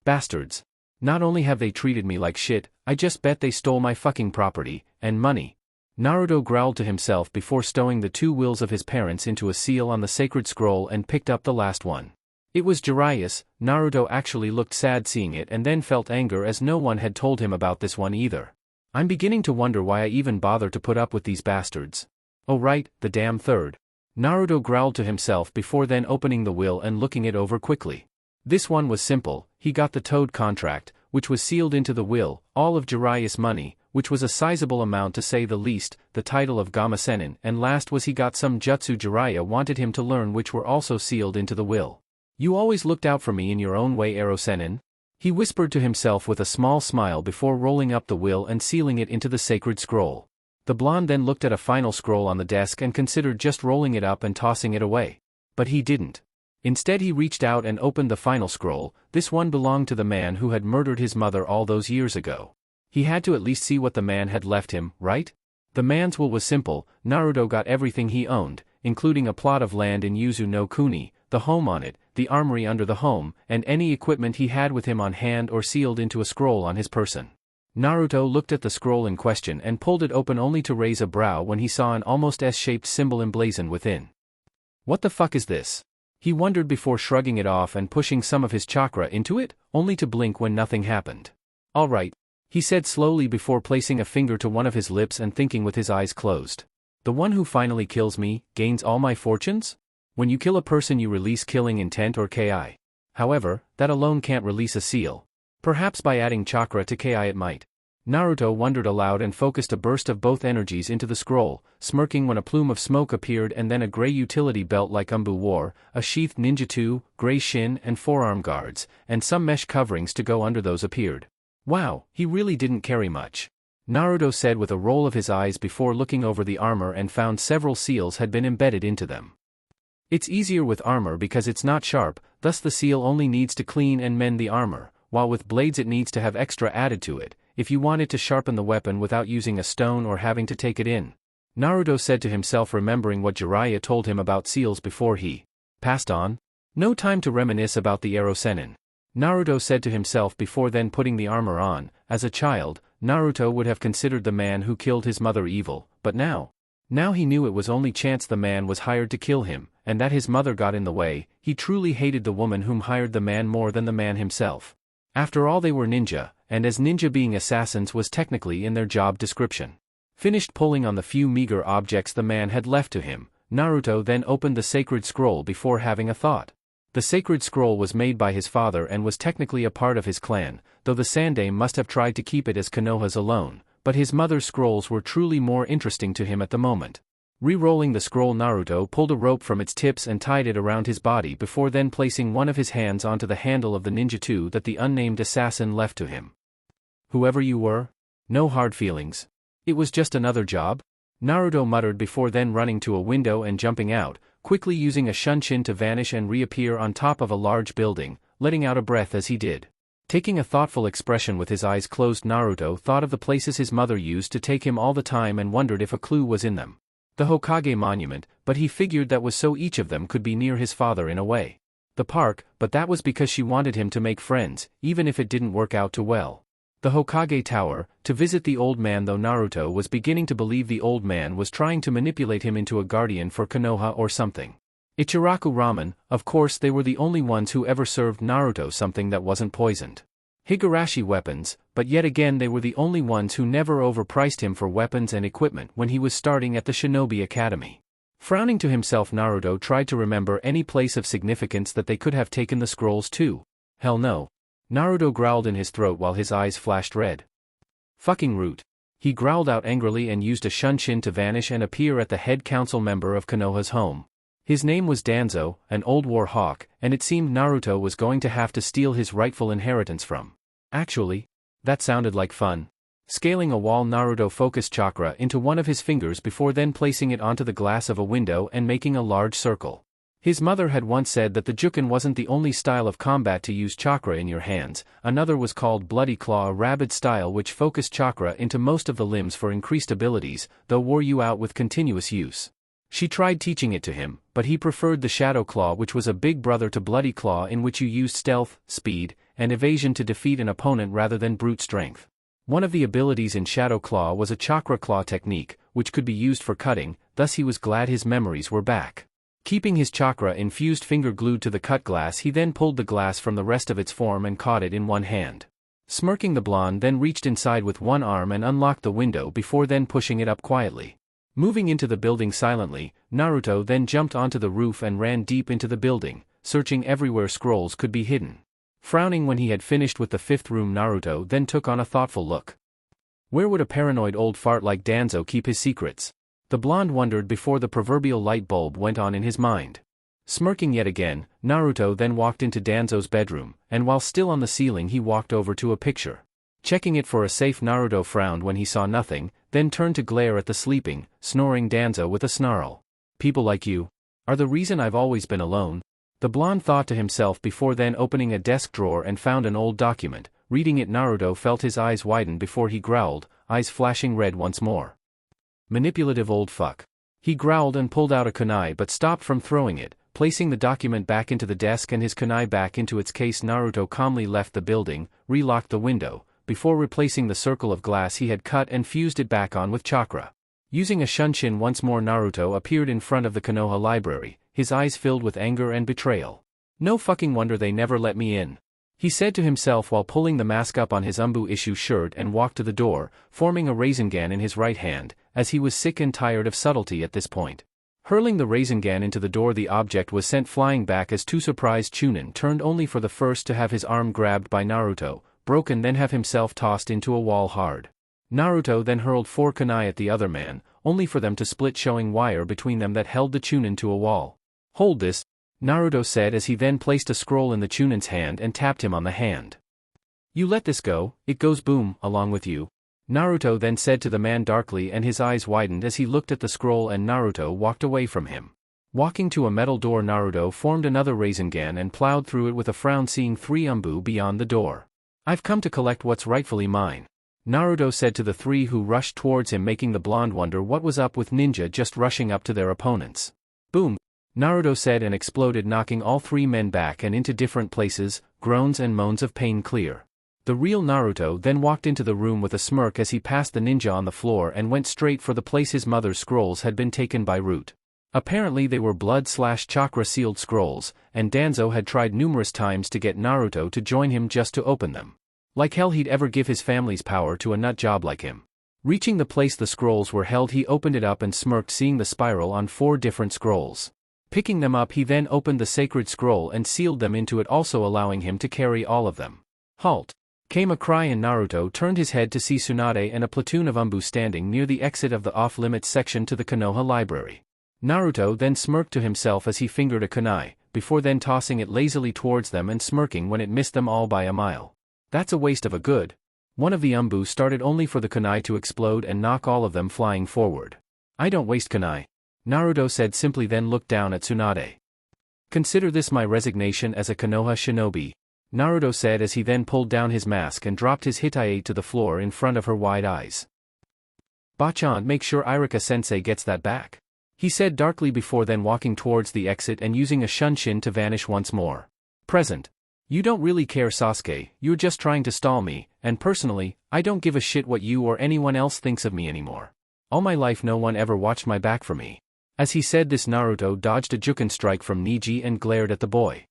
Bastards. Not only have they treated me like shit, I just bet they stole my fucking property, and money. Naruto growled to himself before stowing the 2 wills of his parents into a seal on the sacred scroll and picked up the last one. It was Jiraiya's. Naruto actually looked sad seeing it and then felt anger as no one had told him about this one either. I'm beginning to wonder why I even bother to put up with these bastards. Oh right, the damn third. Naruto growled to himself before then opening the will and looking it over quickly. This one was simple. He got the Toad contract, which was sealed into the will, all of Jiraiya's money, which was a sizable amount to say the least, the title of Gama-Sennin, and last was he got some jutsu Jiraiya wanted him to learn which were also sealed into the will. You always looked out for me in your own way, Ero-Sennin. He whispered to himself with a small smile before rolling up the will and sealing it into the sacred scroll. The blonde then looked at a final scroll on the desk and considered just rolling it up and tossing it away. But he didn't. Instead he reached out and opened the final scroll. This one belonged to the man who had murdered his mother all those years ago. He had to at least see what the man had left him, right? The man's will was simple. Naruto got everything he owned, including a plot of land in Yuzu no Kuni, the home on it, the armory under the home, and any equipment he had with him on hand or sealed into a scroll on his person. Naruto looked at the scroll in question and pulled it open only to raise a brow when he saw an almost S-shaped symbol emblazoned within. What the fuck is this? He wondered before shrugging it off and pushing some of his chakra into it, only to blink when nothing happened. Alright, he said slowly before placing a finger to one of his lips and thinking with his eyes closed. The one who finally kills me, gains all my fortunes? When you kill a person you release killing intent or Ki. However, that alone can't release a seal. Perhaps by adding chakra to Ki it might. Naruto wondered aloud and focused a burst of both energies into the scroll, smirking when a plume of smoke appeared and then a gray utility belt like Umbu wore, a sheathed ninjutsu, gray shin and forearm guards, and some mesh coverings to go under those appeared. Wow, he really didn't carry much. Naruto said with a roll of his eyes before looking over the armor and found several seals had been embedded into them. It's easier with armor because it's not sharp, thus the seal only needs to clean and mend the armor, while with blades it needs to have extra added to it, if you wanted to sharpen the weapon without using a stone or having to take it in. Naruto said to himself remembering what Jiraiya told him about seals before he passed on. No time to reminisce about the Ero-Sennin. Naruto said to himself before then putting the armor on. As a child, Naruto would have considered the man who killed his mother evil, but now he knew it was only chance the man was hired to kill him, and that his mother got in the way. He truly hated the woman whom hired the man more than the man himself. After all, they were ninja, and as ninja being assassins was technically in their job description. Finished pulling on the few meager objects the man had left to him, Naruto then opened the sacred scroll before having a thought. The sacred scroll was made by his father and was technically a part of his clan, though the Sandaime must have tried to keep it as Konoha's alone, but his mother's scrolls were truly more interesting to him at the moment. Re-rolling the scroll, Naruto pulled a rope from its tips and tied it around his body before then placing one of his hands onto the handle of the ninjutsu that the unnamed assassin left to him. Whoever you were? No hard feelings. It was just another job? Naruto muttered before then running to a window and jumping out, quickly using a shunshin to vanish and reappear on top of a large building, letting out a breath as he did. Taking a thoughtful expression with his eyes closed, Naruto thought of the places his mother used to take him all the time and wondered if a clue was in them. The Hokage monument, but he figured that was so each of them could be near his father in a way. The park, but that was because she wanted him to make friends, even if it didn't work out too well. The Hokage tower, to visit the old man, though Naruto was beginning to believe the old man was trying to manipulate him into a guardian for Konoha or something. Ichiraku ramen, of course they were the only ones who ever served Naruto something that wasn't poisoned. Higurashi weapons, but yet again they were the only ones who never overpriced him for weapons and equipment when he was starting at the Shinobi Academy. Frowning to himself, Naruto tried to remember any place of significance that they could have taken the scrolls to. Hell no. Naruto growled in his throat while his eyes flashed red. Fucking root. He growled out angrily and used a shunshin to vanish and appear at the head council member of Konoha's home. His name was Danzo, an old war hawk, and it seemed Naruto was going to have to steal his rightful inheritance from. Actually, that sounded like fun. Scaling a wall, Naruto focused chakra into one of his fingers before then placing it onto the glass of a window and making a large circle. His mother had once said that the Juken wasn't the only style of combat to use chakra in your hands, another was called Bloody Claw, a rabid style which focused chakra into most of the limbs for increased abilities, though wore you out with continuous use. She tried teaching it to him, but he preferred the Shadow Claw, which was a big brother to Bloody Claw, in which you used stealth, speed, and evasion to defeat an opponent rather than brute strength. One of the abilities in Shadow Claw was a chakra claw technique, which could be used for cutting, thus he was glad his memories were back. Keeping his chakra-infused finger glued to the cut glass, he then pulled the glass from the rest of its form and caught it in one hand. Smirking, the blonde then reached inside with one arm and unlocked the window before then pushing it up quietly. Moving into the building silently, Naruto then jumped onto the roof and ran deep into the building, searching everywhere scrolls could be hidden. Frowning when he had finished with the fifth room, Naruto then took on a thoughtful look. Where would a paranoid old fart like Danzo keep his secrets? The blonde wondered before the proverbial light bulb went on in his mind. Smirking yet again, Naruto then walked into Danzo's bedroom, and while still on the ceiling he walked over to a picture. Checking it for a safe, Naruto frowned when he saw nothing, then turned to glare at the sleeping, snoring Danzo with a snarl. People like you are the reason I've always been alone. The blonde thought to himself before then opening a desk drawer and found an old document. Reading it, Naruto felt his eyes widen before he growled, eyes flashing red once more. Manipulative old fuck. He growled and pulled out a kunai but stopped from throwing it, placing the document back into the desk and his kunai back into its case. Naruto calmly left the building, relocked the window, before replacing the circle of glass he had cut and fused it back on with chakra. Using a shunshin once more, Naruto appeared in front of the Konoha library, his eyes filled with anger and betrayal. No fucking wonder they never let me in, he said to himself while pulling the mask up on his Umbu issue shirt and walked to the door, forming a Rasengan in his right hand, as he was sick and tired of subtlety at this point. Hurling the Rasengan into the door, the object was sent flying back as two surprised Chunin turned, only for the first to have his arm grabbed by Naruto, broken, then have himself tossed into a wall hard. Naruto then hurled 4 kunai at the other man, only for them to split, showing wire between them that held the Chunin to a wall. Hold this, Naruto said as he then placed a scroll in the Chunin's hand and tapped him on the hand. You let this go, it goes boom, along with you. Naruto then said to the man darkly, and his eyes widened as he looked at the scroll, and Naruto walked away from him. Walking to a metal door, Naruto formed another Rasengan and plowed through it with a frown, seeing 3 Umbu beyond the door. I've come to collect what's rightfully mine, Naruto said to the 3 who rushed towards him, making the blonde wonder what was up with ninja just rushing up to their opponents. Boom, Naruto said and exploded, knocking all 3 men back and into different places, groans and moans of pain clear. The real Naruto then walked into the room with a smirk as he passed the ninja on the floor and went straight for the place his mother's scrolls had been taken by Root. Apparently they were blood/chakra sealed scrolls, and Danzo had tried numerous times to get Naruto to join him just to open them. Like hell he'd ever give his family's power to a nut job like him. Reaching the place the scrolls were held, he opened it up and smirked, seeing the spiral on 4 different scrolls. Picking them up, he then opened the sacred scroll and sealed them into it, also allowing him to carry all of them. Halt! Came a cry, and Naruto turned his head to see Tsunade and a platoon of Umbu standing near the exit of the off-limits section to the Konoha library. Naruto then smirked to himself as he fingered a kunai, before then tossing it lazily towards them and smirking when it missed them all by a mile. That's a waste of a good One of the umbu started only for the kunai to explode and knock all of them flying forward. I don't waste kunai. Naruto said simply, then looked down at Tsunade. Consider this my resignation as a Konoha shinobi, Naruto said as he then pulled down his mask and dropped his hitai to the floor in front of her wide eyes. Bachan, make sure Irika-sensei gets that back, he said darkly before then walking towards the exit and using a shunshin to vanish once more. Present. You don't really care, Sasuke, you're just trying to stall me, and personally, I don't give a shit what you or anyone else thinks of me anymore. All my life no one ever watched my back for me. As he said this, Naruto dodged a Juken strike from Neji and glared at the boy.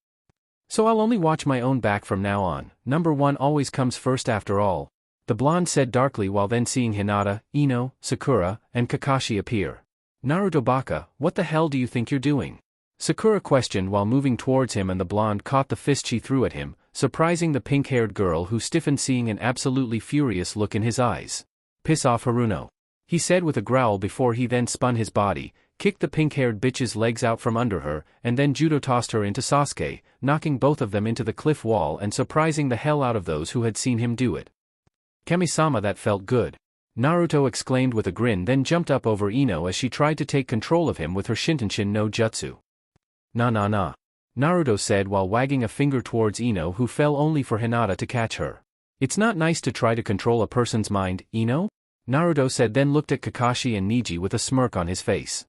So I'll only watch my own back from now on, number one always comes first after all, the blonde said darkly while then seeing Hinata, Ino, Sakura, and Kakashi appear. Naruto Baka, what the hell do you think you're doing? Sakura questioned while moving towards him, and the blonde caught the fist she threw at him, surprising the pink-haired girl who stiffened seeing an absolutely furious look in his eyes. Piss off Haruno, he said with a growl before he then spun his body, kicked the pink-haired bitch's legs out from under her, and then judo tossed her into Sasuke, knocking both of them into the cliff wall and surprising the hell out of those who had seen him do it. Kami-sama, that felt good, Naruto exclaimed with a grin, then jumped up over Ino as she tried to take control of him with her Shintenshin no Jutsu. Nah, Naruto said while wagging a finger towards Ino, who fell only for Hinata to catch her. It's not nice to try to control a person's mind, Ino? Naruto said, then looked at Kakashi and Neji with a smirk on his face.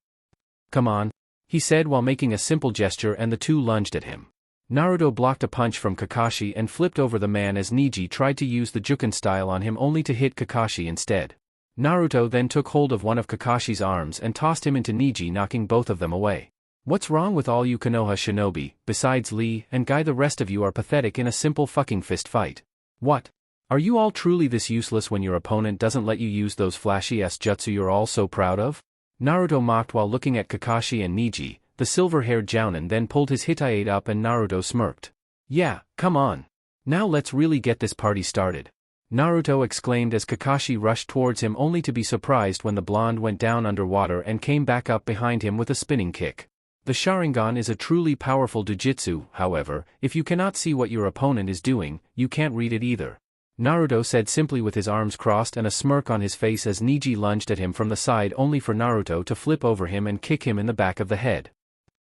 Come on, he said while making a simple gesture, and the two lunged at him. Naruto blocked a punch from Kakashi and flipped over the man as Neji tried to use the Juken style on him only to hit Kakashi instead. Naruto then took hold of one of Kakashi's arms and tossed him into Neji, knocking both of them away. What's wrong with all you Konoha shinobi, besides Lee and Guy? The rest of you are pathetic in a simple fucking fist fight. What? Are you all truly this useless when your opponent doesn't let you use those flashy-ass jutsu you're all so proud of? Naruto mocked while looking at Kakashi and Neji. The silver-haired jounin then pulled his hitai up and Naruto smirked. Yeah, come on. Now let's really get this party started, Naruto exclaimed as Kakashi rushed towards him only to be surprised when the blonde went down underwater and came back up behind him with a spinning kick. The Sharingan is a truly powerful jujitsu, however, if you cannot see what your opponent is doing, you can't read it either, Naruto said simply with his arms crossed and a smirk on his face as Neji lunged at him from the side only for Naruto to flip over him and kick him in the back of the head.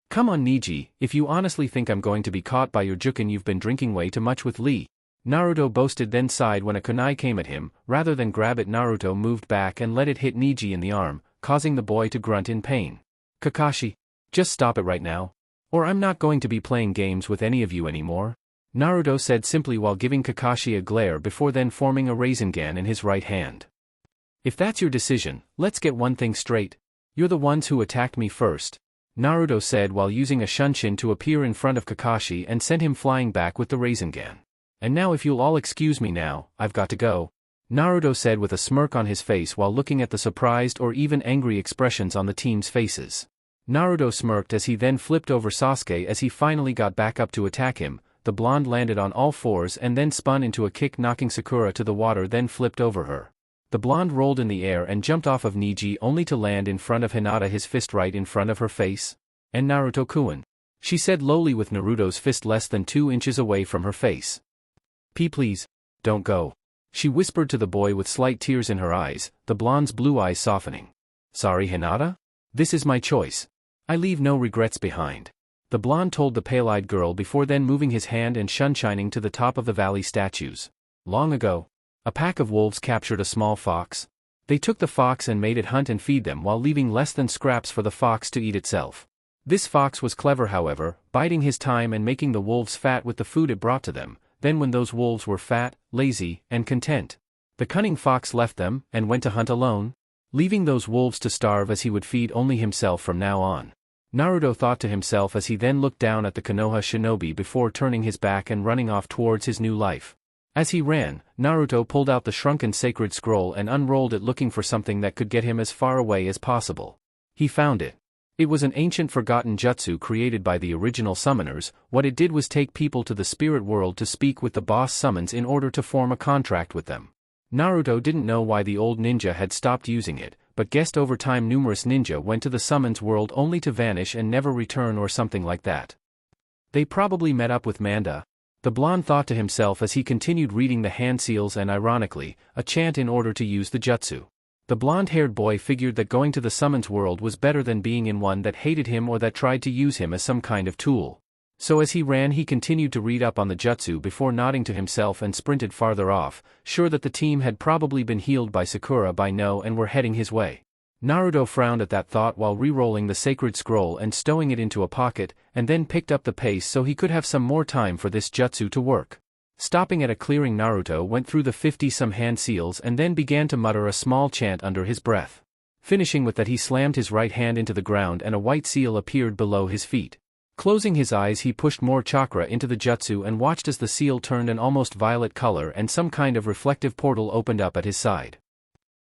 Come on Neji, if you honestly think I'm going to be caught by your Juken, you've been drinking way too much with Lee, Naruto boasted, then sighed when a kunai came at him. Rather than grab it, Naruto moved back and let it hit Neji in the arm, causing the boy to grunt in pain. Kakashi, just stop it right now, or I'm not going to be playing games with any of you anymore, Naruto said simply while giving Kakashi a glare before then forming a Rasengan in his right hand. If that's your decision, let's get one thing straight. You're the ones who attacked me first, Naruto said while using a shunshin to appear in front of Kakashi and sent him flying back with the Rasengan. And now if you'll all excuse me now, I've got to go, Naruto said with a smirk on his face while looking at the surprised or even angry expressions on the team's faces. Naruto smirked as he then flipped over Sasuke as he finally got back up to attack him. The blonde landed on all fours and then spun into a kick, knocking Sakura to the water, then flipped over her. The blonde rolled in the air and jumped off of Neji only to land in front of Hinata, his fist right in front of her face. And Naruto-kun, she said lowly with Naruto's fist less than 2 inches away from her face. Please, don't go, she whispered to the boy with slight tears in her eyes, the blonde's blue eyes softening. Sorry Hinata? This is my choice. I leave no regrets behind, the blonde told the pale-eyed girl before then moving his hand and sunshining to the top of the valley statues. Long ago, a pack of wolves captured a small fox. They took the fox and made it hunt and feed them while leaving less than scraps for the fox to eat itself. This fox was clever, however, biding his time and making the wolves fat with the food it brought to them. Then when those wolves were fat, lazy, and content, the cunning fox left them and went to hunt alone, leaving those wolves to starve as he would feed only himself from now on. Naruto thought to himself as he then looked down at the Konoha shinobi before turning his back and running off towards his new life. As he ran, Naruto pulled out the shrunken sacred scroll and unrolled it, looking for something that could get him as far away as possible. He found it. It was an ancient forgotten jutsu created by the original summoners. What it did was take people to the spirit world to speak with the boss summons in order to form a contract with them. Naruto didn't know why the old ninja had stopped using it, but guessed over time numerous ninja went to the summons world only to vanish and never return or something like that. They probably met up with Manda, The blonde thought to himself as he continued reading the hand seals and ironically, a chant in order to use the jutsu. The blonde-haired boy figured that going to the summons world was better than being in one that hated him or that tried to use him as some kind of tool. So as he ran he continued to read up on the jutsu before nodding to himself and sprinted farther off, sure that the team had probably been healed by Sakura by now and were heading his way. Naruto frowned at that thought while re-rolling the sacred scroll and stowing it into a pocket, and then picked up the pace so he could have some more time for this jutsu to work. Stopping at a clearing, Naruto went through the 50-some hand seals and then began to mutter a small chant under his breath. Finishing with that he slammed his right hand into the ground and a white seal appeared below his feet. Closing his eyes he pushed more chakra into the jutsu and watched as the seal turned an almost violet color and some kind of reflective portal opened up at his side.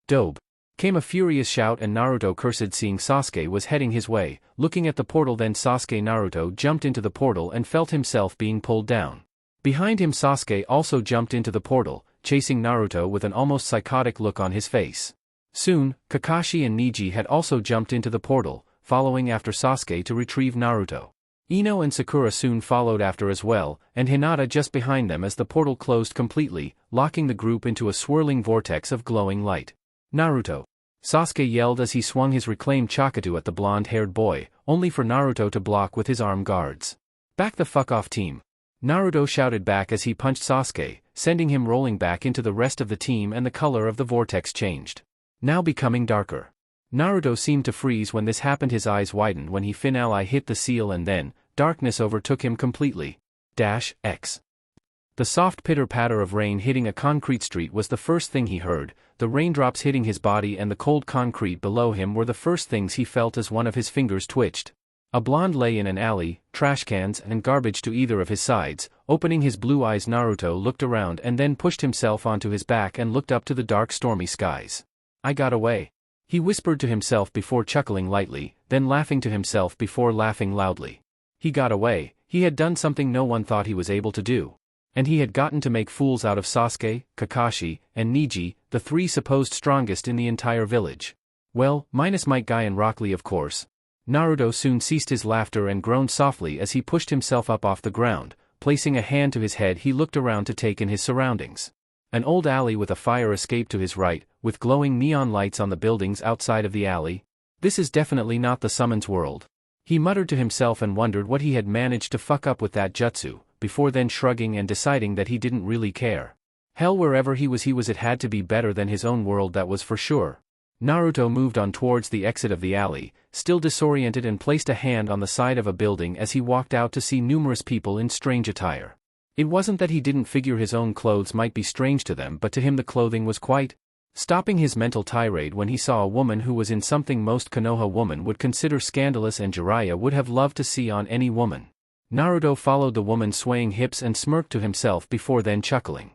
Dobe! Came a furious shout and Naruto cursed seeing Sasuke was heading his way, looking at the portal. Then Naruto jumped into the portal and felt himself being pulled down. Behind him Sasuke also jumped into the portal, chasing Naruto with an almost psychotic look on his face. Soon, Kakashi and Neji had also jumped into the portal, following after Sasuke to retrieve Naruto. Ino and Sakura soon followed after as well, and Hinata just behind them as the portal closed completely, locking the group into a swirling vortex of glowing light. Naruto! Sasuke yelled as he swung his reclaimed Chakatu at the blonde-haired boy, only for Naruto to block with his arm guards. Back the fuck off, team! Naruto shouted back as he punched Sasuke, sending him rolling back into the rest of the team, and the color of the vortex changed, now becoming darker. Naruto seemed to freeze when this happened. His eyes widened when he finally hit the seal and then, darkness overtook him completely. X. The soft pitter-patter of rain hitting a concrete street was the first thing he heard. The raindrops hitting his body and the cold concrete below him were the first things he felt as one of his fingers twitched. A blonde lay in an alley, trash cans and garbage to either of his sides. Opening his blue eyes, Naruto looked around and then pushed himself onto his back and looked up to the dark stormy skies. I got away. He whispered to himself before chuckling lightly, then laughing to himself before laughing loudly. He got away. He had done something no one thought he was able to do. And he had gotten to make fools out of Sasuke, Kakashi, and Neji, the three supposed strongest in the entire village. Well, minus Might Guy and Rock Lee of course. Naruto soon ceased his laughter and groaned softly as he pushed himself up off the ground. Placing a hand to his head he looked around to take in his surroundings. An old alley with a fire escape to his right, with glowing neon lights on the buildings outside of the alley. This is definitely not the summons world. He muttered to himself and wondered what he had managed to fuck up with that jutsu, before then shrugging and deciding that he didn't really care. Hell, wherever he was it had to be better than his own world, that was for sure. Naruto moved on towards the exit of the alley, still disoriented, and placed a hand on the side of a building as he walked out to see numerous people in strange attire. It wasn't that he didn't figure his own clothes might be strange to them, but to him the clothing was quite. Stopping his mental tirade when he saw a woman who was in something most Konoha woman would consider scandalous and Jiraiya would have loved to see on any woman. Naruto followed the woman's swaying hips and smirked to himself before then chuckling.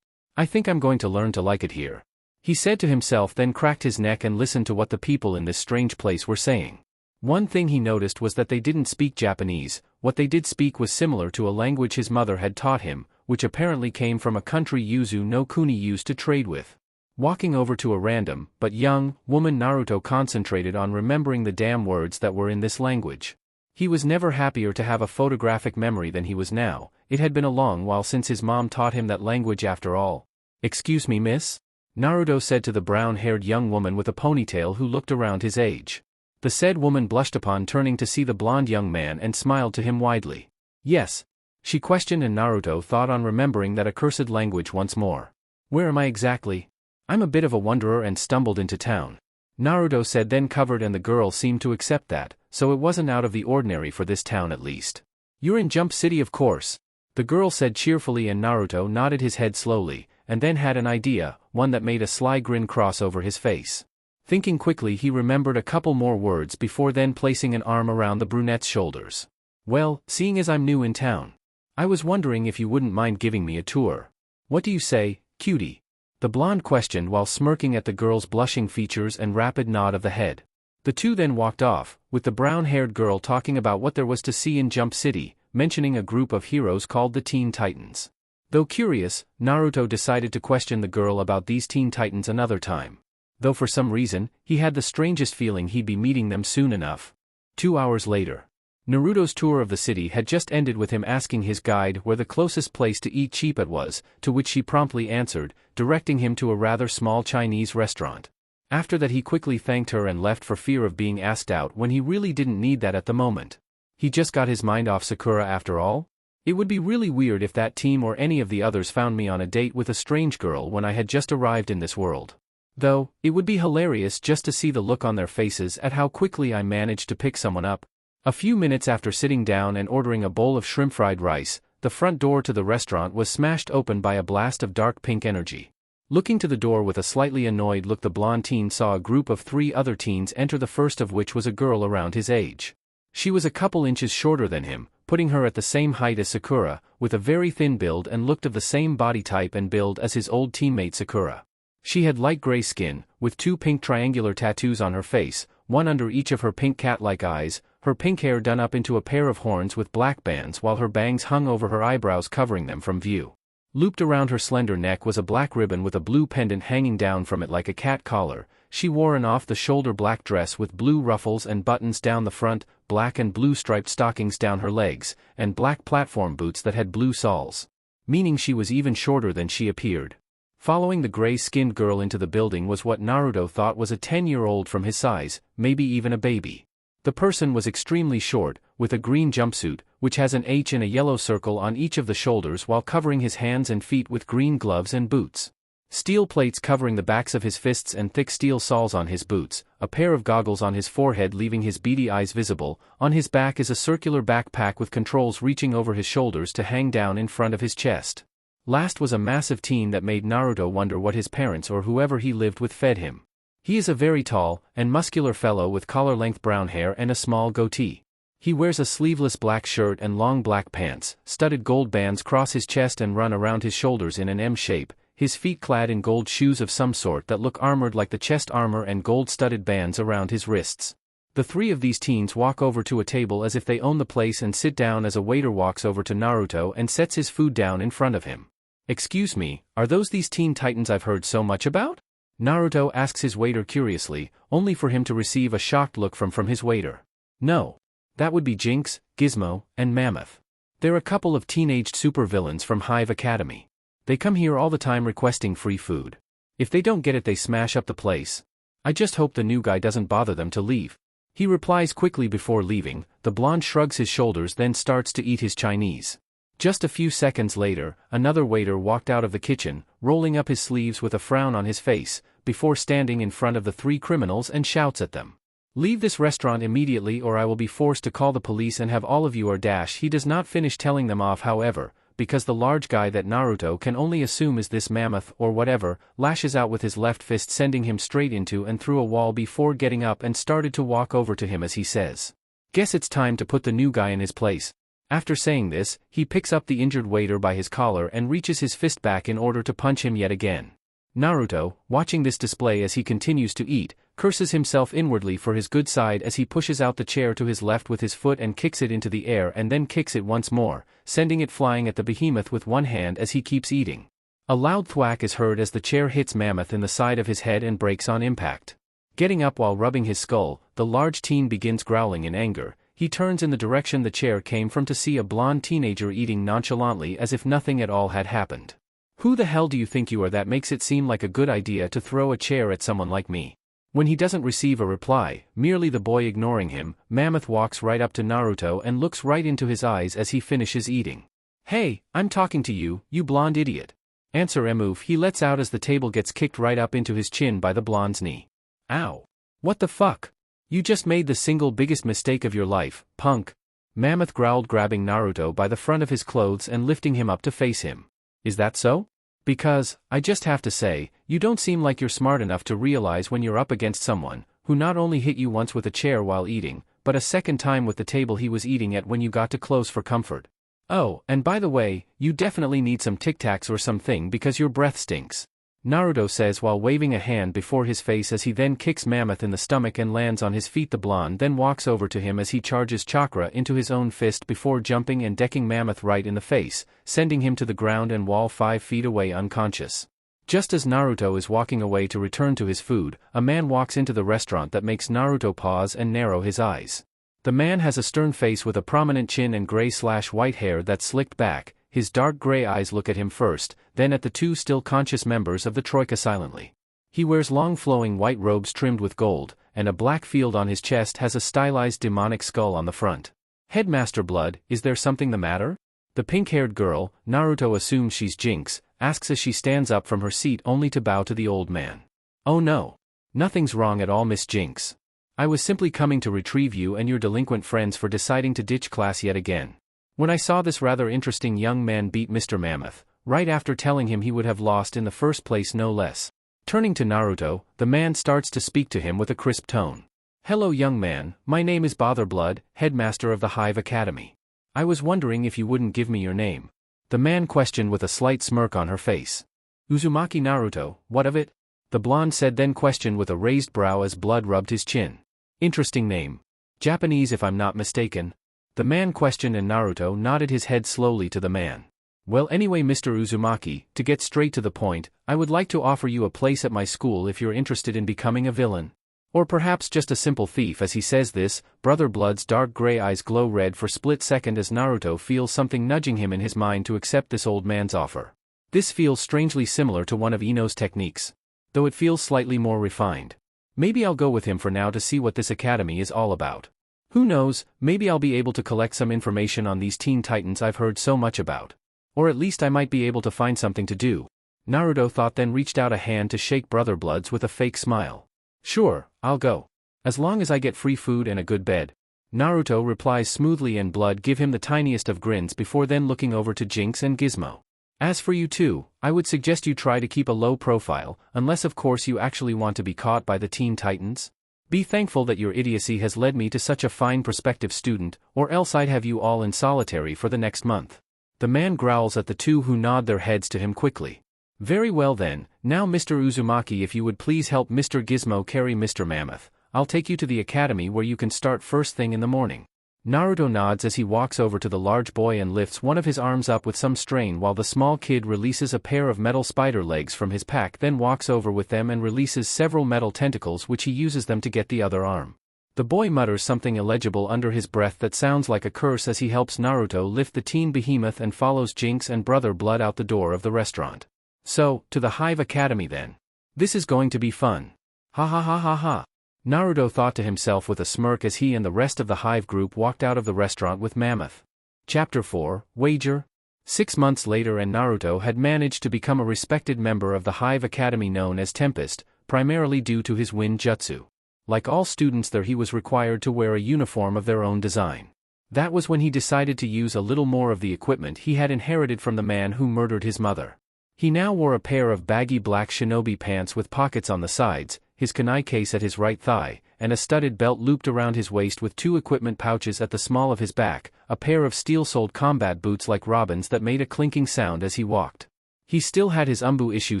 I think I'm going to learn to like it here, he said to himself, then cracked his neck and listened to what the people in this strange place were saying. One thing he noticed was that they didn't speak Japanese. What they did speak was similar to a language his mother had taught him, which apparently came from a country Yuzu no Kuni used to trade with. Walking over to a random, but young, woman, Naruto concentrated on remembering the damn words that were in this language. He was never happier to have a photographic memory than he was now. It had been a long while since his mom taught him that language after all. Excuse me, miss? Naruto said to the brown-haired young woman with a ponytail who looked around his age. The said woman blushed upon turning to see the blonde young man and smiled to him widely. Yes? She questioned, and Naruto thought on remembering that accursed language once more. Where am I exactly? I'm a bit of a wanderer and stumbled into town, Naruto said, then covered, and the girl seemed to accept that, so it wasn't out of the ordinary for this town at least. You're in Jump City, of course, the girl said cheerfully, and Naruto nodded his head slowly, and then had an idea, one that made a sly grin cross over his face. Thinking quickly, he remembered a couple more words before then placing an arm around the brunette's shoulders. Well, seeing as I'm new in town, I was wondering if you wouldn't mind giving me a tour. What do you say, cutie? The blonde questioned while smirking at the girl's blushing features and rapid nod of the head. The two then walked off, with the brown-haired girl talking about what there was to see in Jump City, mentioning a group of heroes called the Teen Titans. Though curious, Naruto decided to question the girl about these Teen Titans another time. Though for some reason, he had the strangest feeling he'd be meeting them soon enough. 2 hours later. Naruto's tour of the city had just ended with him asking his guide where the closest place to eat cheap at was, to which she promptly answered, directing him to a rather small Chinese restaurant. After that he quickly thanked her and left for fear of being asked out when he really didn't need that at the moment. He just got his mind off Sakura after all? It would be really weird if that team or any of the others found me on a date with a strange girl when I had just arrived in this world. Though, it would be hilarious just to see the look on their faces at how quickly I managed to pick someone up. A few minutes after sitting down and ordering a bowl of shrimp fried rice, the front door to the restaurant was smashed open by a blast of dark pink energy. Looking to the door with a slightly annoyed look, the blonde teen saw a group of 3 other teens enter, the first of which was a girl around his age. She was a couple inches shorter than him, putting her at the same height as Sakura, with a very thin build and looked of the same body type and build as his old teammate Sakura. She had light gray skin, with 2 pink triangular tattoos on her face, one under each of her pink cat-like eyes, her pink hair done up into a pair of horns with black bands while her bangs hung over her eyebrows covering them from view. Looped around her slender neck was a black ribbon with a blue pendant hanging down from it like a cat collar. She wore an off-the-shoulder black dress with blue ruffles and buttons down the front, black and blue striped stockings down her legs, and black platform boots that had blue soles. Meaning she was even shorter than she appeared. Following the gray-skinned girl into the building was what Naruto thought was a 10-year-old from his size, maybe even a baby. The person was extremely short, with a green jumpsuit, which has an H and a yellow circle on each of the shoulders while covering his hands and feet with green gloves and boots. Steel plates covering the backs of his fists and thick steel soles on his boots, a pair of goggles on his forehead leaving his beady eyes visible. On his back is a circular backpack with controls reaching over his shoulders to hang down in front of his chest. Last was a massive teen that made Naruto wonder what his parents or whoever he lived with fed him. He is a very tall and muscular fellow with collar-length brown hair and a small goatee. He wears a sleeveless black shirt and long black pants. Studded gold bands cross his chest and run around his shoulders in an M shape, his feet clad in gold shoes of some sort that look armored like the chest armor, and gold-studded bands around his wrists. The 3 of these teens walk over to a table as if they own the place and sit down as a waiter walks over to Naruto and sets his food down in front of him. "Excuse me, are those these teen titans I've heard so much about?" Naruto asks his waiter curiously, only for him to receive a shocked look from his waiter. "No. That would be Jinx, Gizmo, and Mammoth. They're a couple of teenaged supervillains from Hive Academy. They come here all the time requesting free food. If they don't get it they smash up the place. I just hope the new guy doesn't bother them to leave." He replies quickly before leaving. The blonde shrugs his shoulders then starts to eat his Chinese. Just a few seconds later, another waiter walked out of the kitchen, rolling up his sleeves with a frown on his face, before standing in front of the 3 criminals and shouts at them, "Leave this restaurant immediately or I will be forced to call the police and have all of you or dash." He does not finish telling them off, however, because the large guy that Naruto can only assume is this Mammoth or whatever, lashes out with his left fist sending him straight into and through a wall before getting up and started to walk over to him as he says, "Guess it's time to put the new guy in his place." After saying this, he picks up the injured waiter by his collar and reaches his fist back in order to punch him yet again. Naruto, watching this display as he continues to eat, curses himself inwardly for his good side as he pushes out the chair to his left with his foot and kicks it into the air and then kicks it once more, sending it flying at the behemoth with one hand as he keeps eating. A loud thwack is heard as the chair hits Mammoth in the side of his head and breaks on impact. Getting up while rubbing his skull, the large teen begins growling in anger. He turns in the direction the chair came from to see a blonde teenager eating nonchalantly as if nothing at all had happened. "Who the hell do you think you are that makes it seem like a good idea to throw a chair at someone like me?" When he doesn't receive a reply, merely the boy ignoring him, Mammoth walks right up to Naruto and looks right into his eyes as he finishes eating. "Hey, I'm talking to you, you blonde idiot." Answer move he lets out as the table gets kicked right up into his chin by the blonde's knee. "Ow. What the fuck? You just made the single biggest mistake of your life, punk." Mammoth growled, grabbing Naruto by the front of his clothes and lifting him up to face him. "Is that so? Because, I just have to say, you don't seem like you're smart enough to realize when you're up against someone who not only hit you once with a chair while eating, but a second time with the table he was eating at when you got too close for comfort. Oh, and by the way, you definitely need some Tic Tacs or something because your breath stinks," Naruto says while waving a hand before his face as he then kicks Mammoth in the stomach and lands on his feet. The blonde then walks over to him as he charges chakra into his own fist before jumping and decking Mammoth right in the face, sending him to the ground and wall 5 feet away unconscious. Just as Naruto is walking away to return to his food, a man walks into the restaurant that makes Naruto pause and narrow his eyes. The man has a stern face with a prominent chin and gray/white hair that's slicked back. His dark gray eyes look at him first, then at the two still conscious members of the troika silently. He wears long flowing white robes trimmed with gold, and a black field on his chest has a stylized demonic skull on the front. Headmaster Blood, is there something the matter? The pink-haired girl, Naruto assumes she's Jinx, asks as she stands up from her seat only to bow to the old man. Oh no. Nothing's wrong at all, Miss Jinx. I was simply coming to retrieve you and your delinquent friends for deciding to ditch class yet again. When I saw this rather interesting young man beat Mr. Mammoth, right after telling him he would have lost in the first place no less. Turning to Naruto, the man starts to speak to him with a crisp tone. Hello young man, my name is Botherblood, headmaster of the Hive Academy. I was wondering if you wouldn't give me your name. The man questioned with a slight smirk on her face. Uzumaki Naruto, what of it? The blonde said then questioned with a raised brow as Blood rubbed his chin. Interesting name. Japanese if I'm not mistaken. The man questioned and Naruto nodded his head slowly to the man. Well anyway Mr. Uzumaki, to get straight to the point, I would like to offer you a place at my school if you're interested in becoming a villain. Or perhaps just a simple thief. As he says this, Brother Blood's dark gray eyes glow red for a split second as Naruto feels something nudging him in his mind to accept this old man's offer. This feels strangely similar to one of Ino's techniques, though it feels slightly more refined. Maybe I'll go with him for now to see what this academy is all about. Who knows, maybe I'll be able to collect some information on these teen titans I've heard so much about. Or at least I might be able to find something to do. Naruto thought then reached out a hand to shake Brother Blood's with a fake smile. Sure, I'll go. As long as I get free food and a good bed. Naruto replies smoothly and Blood give him the tiniest of grins before then looking over to Jinx and Gizmo. As for you two, I would suggest you try to keep a low profile, unless of course you actually want to be caught by the Teen Titans. Be thankful that your idiocy has led me to such a fine prospective student, or else I'd have you all in solitary for the next month. The man growls at the two who nod their heads to him quickly. Very well then, now Mr. Uzumaki if you would please help Mr. Gizmo carry Mr. Mammoth, I'll take you to the academy where you can start first thing in the morning. Naruto nods as he walks over to the large boy and lifts one of his arms up with some strain while the small kid releases a pair of metal spider legs from his pack then walks over with them and releases several metal tentacles which he uses them to get the other arm. The boy mutters something illegible under his breath that sounds like a curse as he helps Naruto lift the teen behemoth and follows Jinx and Brother Blood out the door of the restaurant. So, to the Hive Academy then. This is going to be fun. Ha ha ha ha ha. Naruto thought to himself with a smirk as he and the rest of the Hive group walked out of the restaurant with Mammoth. Chapter 4, Wager. 6 months later and Naruto had managed to become a respected member of the Hive Academy known as Tempest, primarily due to his wind jutsu. Like all students there he was required to wear a uniform of their own design. That was when he decided to use a little more of the equipment he had inherited from the man who murdered his mother. He now wore a pair of baggy black shinobi pants with pockets on the sides, his kunai case at his right thigh, and a studded belt looped around his waist with 2 equipment pouches at the small of his back, a pair of steel-soled combat boots like robins that made a clinking sound as he walked. He still had his Umbu-issue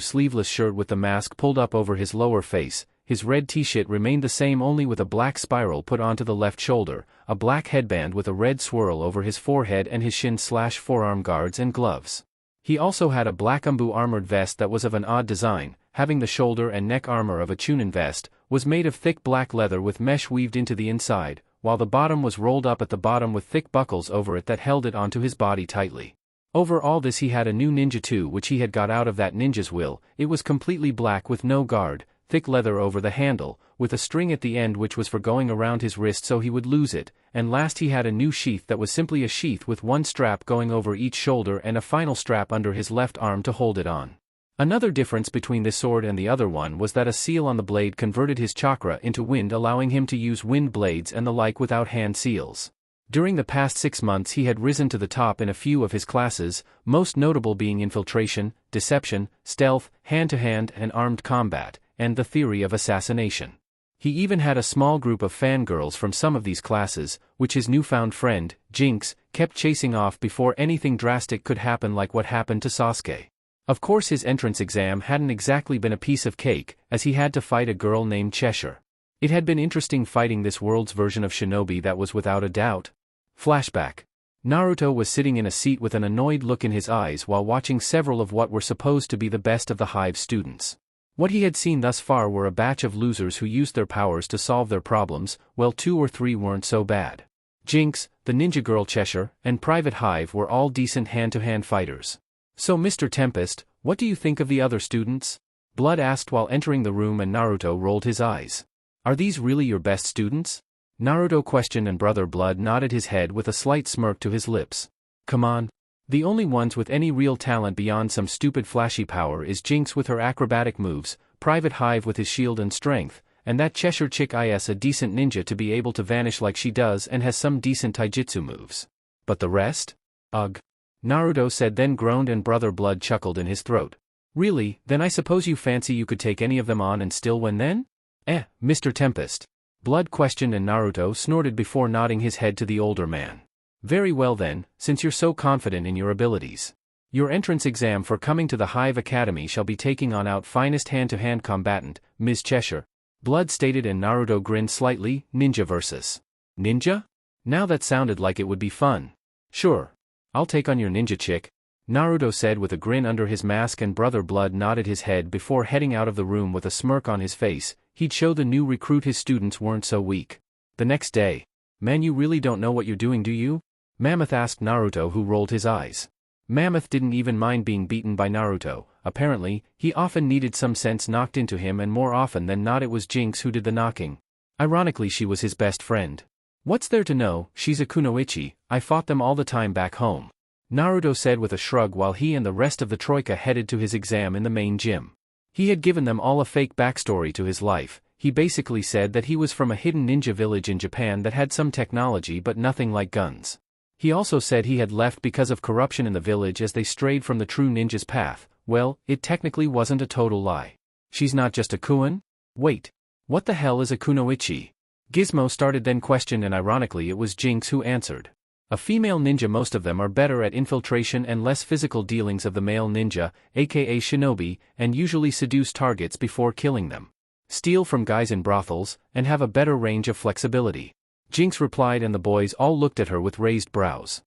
sleeveless shirt with the mask pulled up over his lower face, his red t-shirt remained the same only with a black spiral put onto the left shoulder, a black headband with a red swirl over his forehead and his shin/forearm guards and gloves. He also had a black Umbu armored vest that was of an odd design, having the shoulder and neck armor of a Chunin vest, was made of thick black leather with mesh weaved into the inside, while the bottom was rolled up at the bottom with thick buckles over it that held it onto his body tightly. Over all this he had a new ninja 2 which he had got out of that ninja's will. It was completely black with no guard, thick leather over the handle, with a string at the end which was for going around his wrist so he would lose it, and last he had a new sheath that was simply a sheath with one strap going over each shoulder and a final strap under his left arm to hold it on. Another difference between this sword and the other one was that a seal on the blade converted his chakra into wind allowing him to use wind blades and the like without hand seals. During the past 6 months he had risen to the top in a few of his classes, most notable being Infiltration, Deception, Stealth, Hand-to-Hand and Armed Combat, and the Theory of Assassination. He even had a small group of fangirls from some of these classes, which his newfound friend, Jinx, kept chasing off before anything drastic could happen like what happened to Sasuke. Of course his entrance exam hadn't exactly been a piece of cake, as he had to fight a girl named Cheshire. It had been interesting fighting this world's version of Shinobi, that was without a doubt. Flashback. Naruto was sitting in a seat with an annoyed look in his eyes while watching several of what were supposed to be the best of the Hive students. What he had seen thus far were a batch of losers who used their powers to solve their problems, well 2 or 3 weren't so bad. Jinx, the ninja girl Cheshire, and Private Hive were all decent hand-to-hand fighters. So Mr. Tempest, what do you think of the other students? Blood asked while entering the room, and Naruto rolled his eyes. Are these really your best students? Naruto questioned, and Brother Blood nodded his head with a slight smirk to his lips. Come on. The only ones with any real talent beyond some stupid flashy power is Jinx with her acrobatic moves, Private Hive with his shield and strength, and that Cheshire chick is a decent ninja to be able to vanish like she does and has some decent taijutsu moves. But the rest? Ugh. Naruto said, then groaned, and Brother Blood chuckled in his throat. Really, then I suppose you fancy you could take any of them on and still win then? Mr. Tempest. Blood questioned, and Naruto snorted before nodding his head to the older man. Very well then, since you're so confident in your abilities. Your entrance exam for coming to the Hive Academy shall be taking on out finest hand-to-hand combatant, Ms. Cheshire. Blood stated, and Naruto grinned slightly. Ninja versus ninja? Now that sounded like it would be fun. Sure. I'll take on your ninja chick, Naruto said with a grin under his mask, and Brother Blood nodded his head before heading out of the room with a smirk on his face. He'd show the new recruit his students weren't so weak. The next day. Man, you really don't know what you're doing, do you? Mammoth asked Naruto, who rolled his eyes. Mammoth didn't even mind being beaten by Naruto. Apparently, he often needed some sense knocked into him, and more often than not it was Jinx who did the knocking. Ironically, she was his best friend. What's there to know? She's a kunoichi. I fought them all the time back home, Naruto said with a shrug while he and the rest of the troika headed to his exam in the main gym. He had given them all a fake backstory to his life. He basically said that he was from a hidden ninja village in Japan that had some technology but nothing like guns. He also said he had left because of corruption in the village as they strayed from the true ninja's path. Well, it technically wasn't a total lie. She's not just a kuin? Wait. What the hell is a kunoichi? Gizmo started, then questioned, and ironically it was Jinx who answered. A female ninja. Most of them are better at infiltration and less physical dealings of the male ninja, aka shinobi, and usually seduce targets before killing them. Steal from guys in brothels, and have a better range of flexibility. Jinx replied, and the boys all looked at her with raised brows.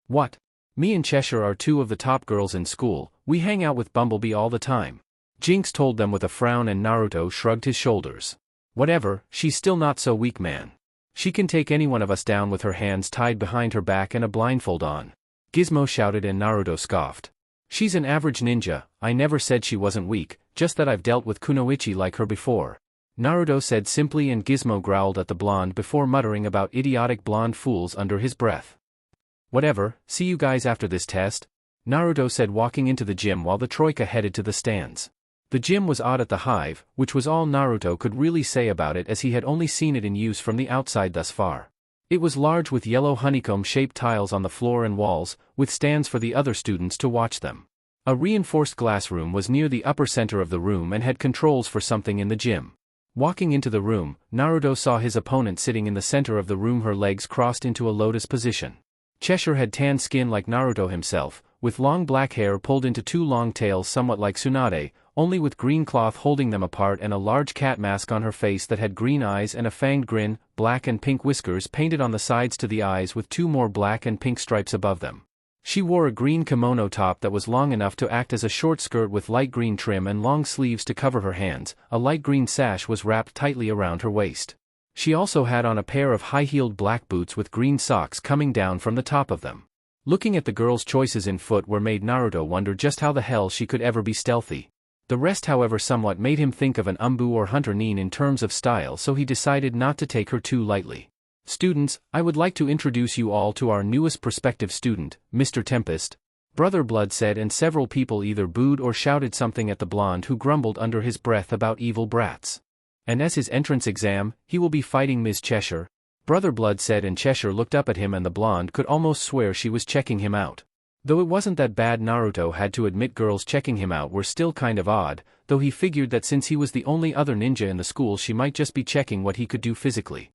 What? Me and Cheshire are two of the top girls in school. We hang out with Bumblebee all the time, Jinx told them with a frown, and Naruto shrugged his shoulders. Whatever, she's still not so weak, man. She can take any one of us down with her hands tied behind her back and a blindfold on, Gizmo shouted, and Naruto scoffed. She's an average ninja. I never said she wasn't weak, just that I've dealt with kunoichi like her before, Naruto said simply, and Gizmo growled at the blonde before muttering about idiotic blonde fools under his breath. Whatever, see you guys after this test, Naruto said, walking into the gym while the troika headed to the stands. The gym was odd at the Hive, which was all Naruto could really say about it as he had only seen it in use from the outside thus far. It was large with yellow honeycomb-shaped tiles on the floor and walls, with stands for the other students to watch them. A reinforced glass room was near the upper center of the room and had controls for something in the gym. Walking into the room, Naruto saw his opponent sitting in the center of the room, her legs crossed into a lotus position. Cheshire had tan skin like Naruto himself, with long black hair pulled into two long tails somewhat like Tsunade, only with green cloth holding them apart, and a large cat mask on her face that had green eyes and a fanged grin, black and pink whiskers painted on the sides to the eyes with two more black and pink stripes above them. She wore a green kimono top that was long enough to act as a short skirt with light green trim and long sleeves to cover her hands. A light green sash was wrapped tightly around her waist. She also had on a pair of high-heeled black boots with green socks coming down from the top of them. Looking at the girl's choices in footwear made Naruto wonder just how the hell she could ever be stealthy. The rest, however, somewhat made him think of an Umbu or Hunter Nin in terms of style, so he decided not to take her too lightly. Students, I would like to introduce you all to our newest prospective student, Mr. Tempest, Brother Blood said, and several people either booed or shouted something at the blonde, who grumbled under his breath about evil brats. And as his entrance exam, he will be fighting Ms. Cheshire, Brother Blood said, and Cheshire looked up at him, and the blonde could almost swear she was checking him out. Though it wasn't that bad, Naruto had to admit girls checking him out were still kind of odd, though he figured that since he was the only other ninja in the school, she might just be checking what he could do physically.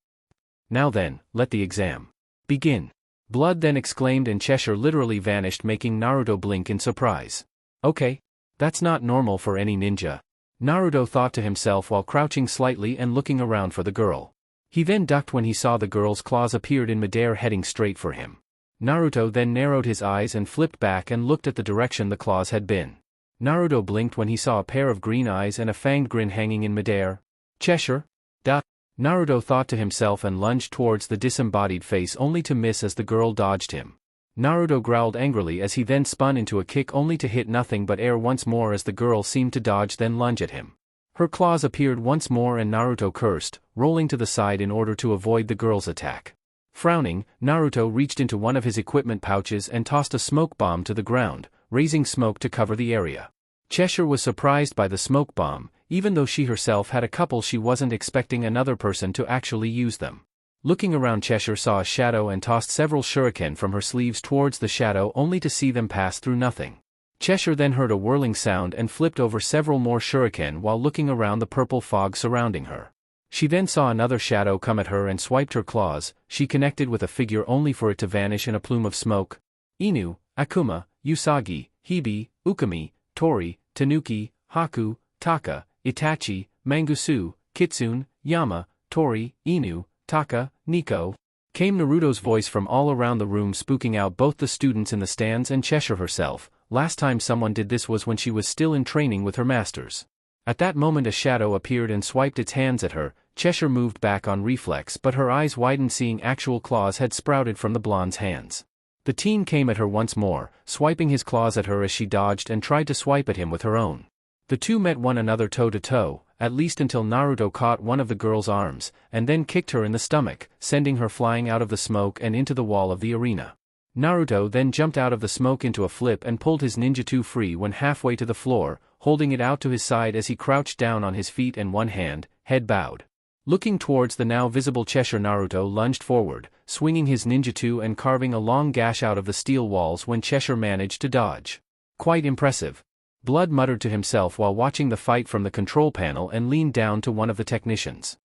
Now then, let the exam begin, Blood then exclaimed, and Cheshire literally vanished, making Naruto blink in surprise. Okay. That's not normal for any ninja, Naruto thought to himself while crouching slightly and looking around for the girl. He then ducked when he saw the girl's claws appeared in midair heading straight for him. Naruto then narrowed his eyes and flipped back and looked at the direction the claws had been. Naruto blinked when he saw a pair of green eyes and a fanged grin hanging in midair. Cheshire? Duh. Naruto thought to himself and lunged towards the disembodied face only to miss as the girl dodged him. Naruto growled angrily as he then spun into a kick only to hit nothing but air once more as the girl seemed to dodge then lunge at him. Her claws appeared once more and Naruto cursed, rolling to the side in order to avoid the girl's attack. Frowning, Naruto reached into one of his equipment pouches and tossed a smoke bomb to the ground, raising smoke to cover the area. Cheshire was surprised by the smoke bomb, even though she herself had a couple. She wasn't expecting another person to actually use them. Looking around, Cheshire saw a shadow and tossed several shuriken from her sleeves towards the shadow only to see them pass through nothing. Cheshire then heard a whirling sound and flipped over several more shuriken while looking around the purple fog surrounding her. She then saw another shadow come at her and swiped her claws. She connected with a figure only for it to vanish in a plume of smoke. Inu, Akuma, Usagi, Hibe, Ukami, Tori, Tanuki, Haku, Taka, Itachi, Mangusu, Kitsune, Yama, Tori, Inu, Taka, Nico. Came Naruto's voice from all around the room, spooking out both the students in the stands and Cheshire herself. Last time someone did this was when she was still in training with her masters. At that moment a shadow appeared and swiped its hands at her. Cheshire moved back on reflex, but her eyes widened seeing actual claws had sprouted from the blonde's hands. The teen came at her once more, swiping his claws at her as she dodged and tried to swipe at him with her own. The two met one another toe to toe, at least until Naruto caught one of the girl's arms, and then kicked her in the stomach, sending her flying out of the smoke and into the wall of the arena. Naruto then jumped out of the smoke into a flip and pulled his ninjutsu free when halfway to the floor, holding it out to his side as he crouched down on his feet and one hand, head bowed. Looking towards the now visible Cheshire, Naruto lunged forward, swinging his ninjutsu and carving a long gash out of the steel walls when Cheshire managed to dodge. Quite impressive. Blood muttered to himself while watching the fight from the control panel and leaned down to one of the technicians.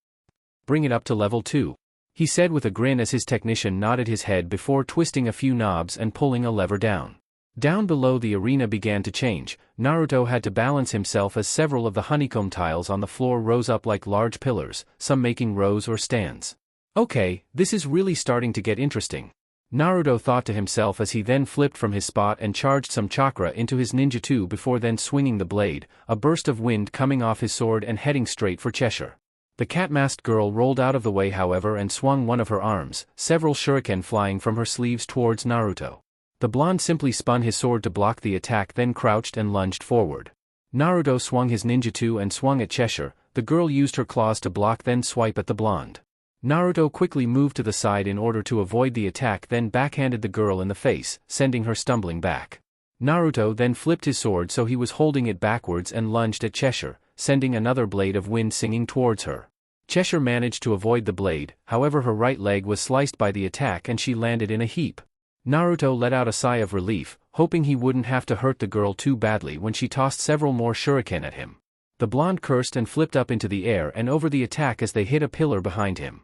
"Bring it up to level 2. He said with a grin as his technician nodded his head before twisting a few knobs and pulling a lever down. Down below the arena began to change. Naruto had to balance himself as several of the honeycomb tiles on the floor rose up like large pillars, some making rows or stands. Okay, this is really starting to get interesting. Naruto thought to himself as he then flipped from his spot and charged some chakra into his ninjutsu before then swinging the blade, a burst of wind coming off his sword and heading straight for Cheshire. The cat-masked girl rolled out of the way however and swung one of her arms, several shuriken flying from her sleeves towards Naruto. The blonde simply spun his sword to block the attack then crouched and lunged forward. Naruto swung his ninjutsu and swung at Cheshire. The girl used her claws to block then swipe at the blonde. Naruto quickly moved to the side in order to avoid the attack then backhanded the girl in the face, sending her stumbling back. Naruto then flipped his sword so he was holding it backwards and lunged at Cheshire, sending another blade of wind singing towards her. Cheshire managed to avoid the blade, however her right leg was sliced by the attack and she landed in a heap. Naruto let out a sigh of relief, hoping he wouldn't have to hurt the girl too badly when she tossed several more shuriken at him. The blonde cursed and flipped up into the air and over the attack as they hit a pillar behind him.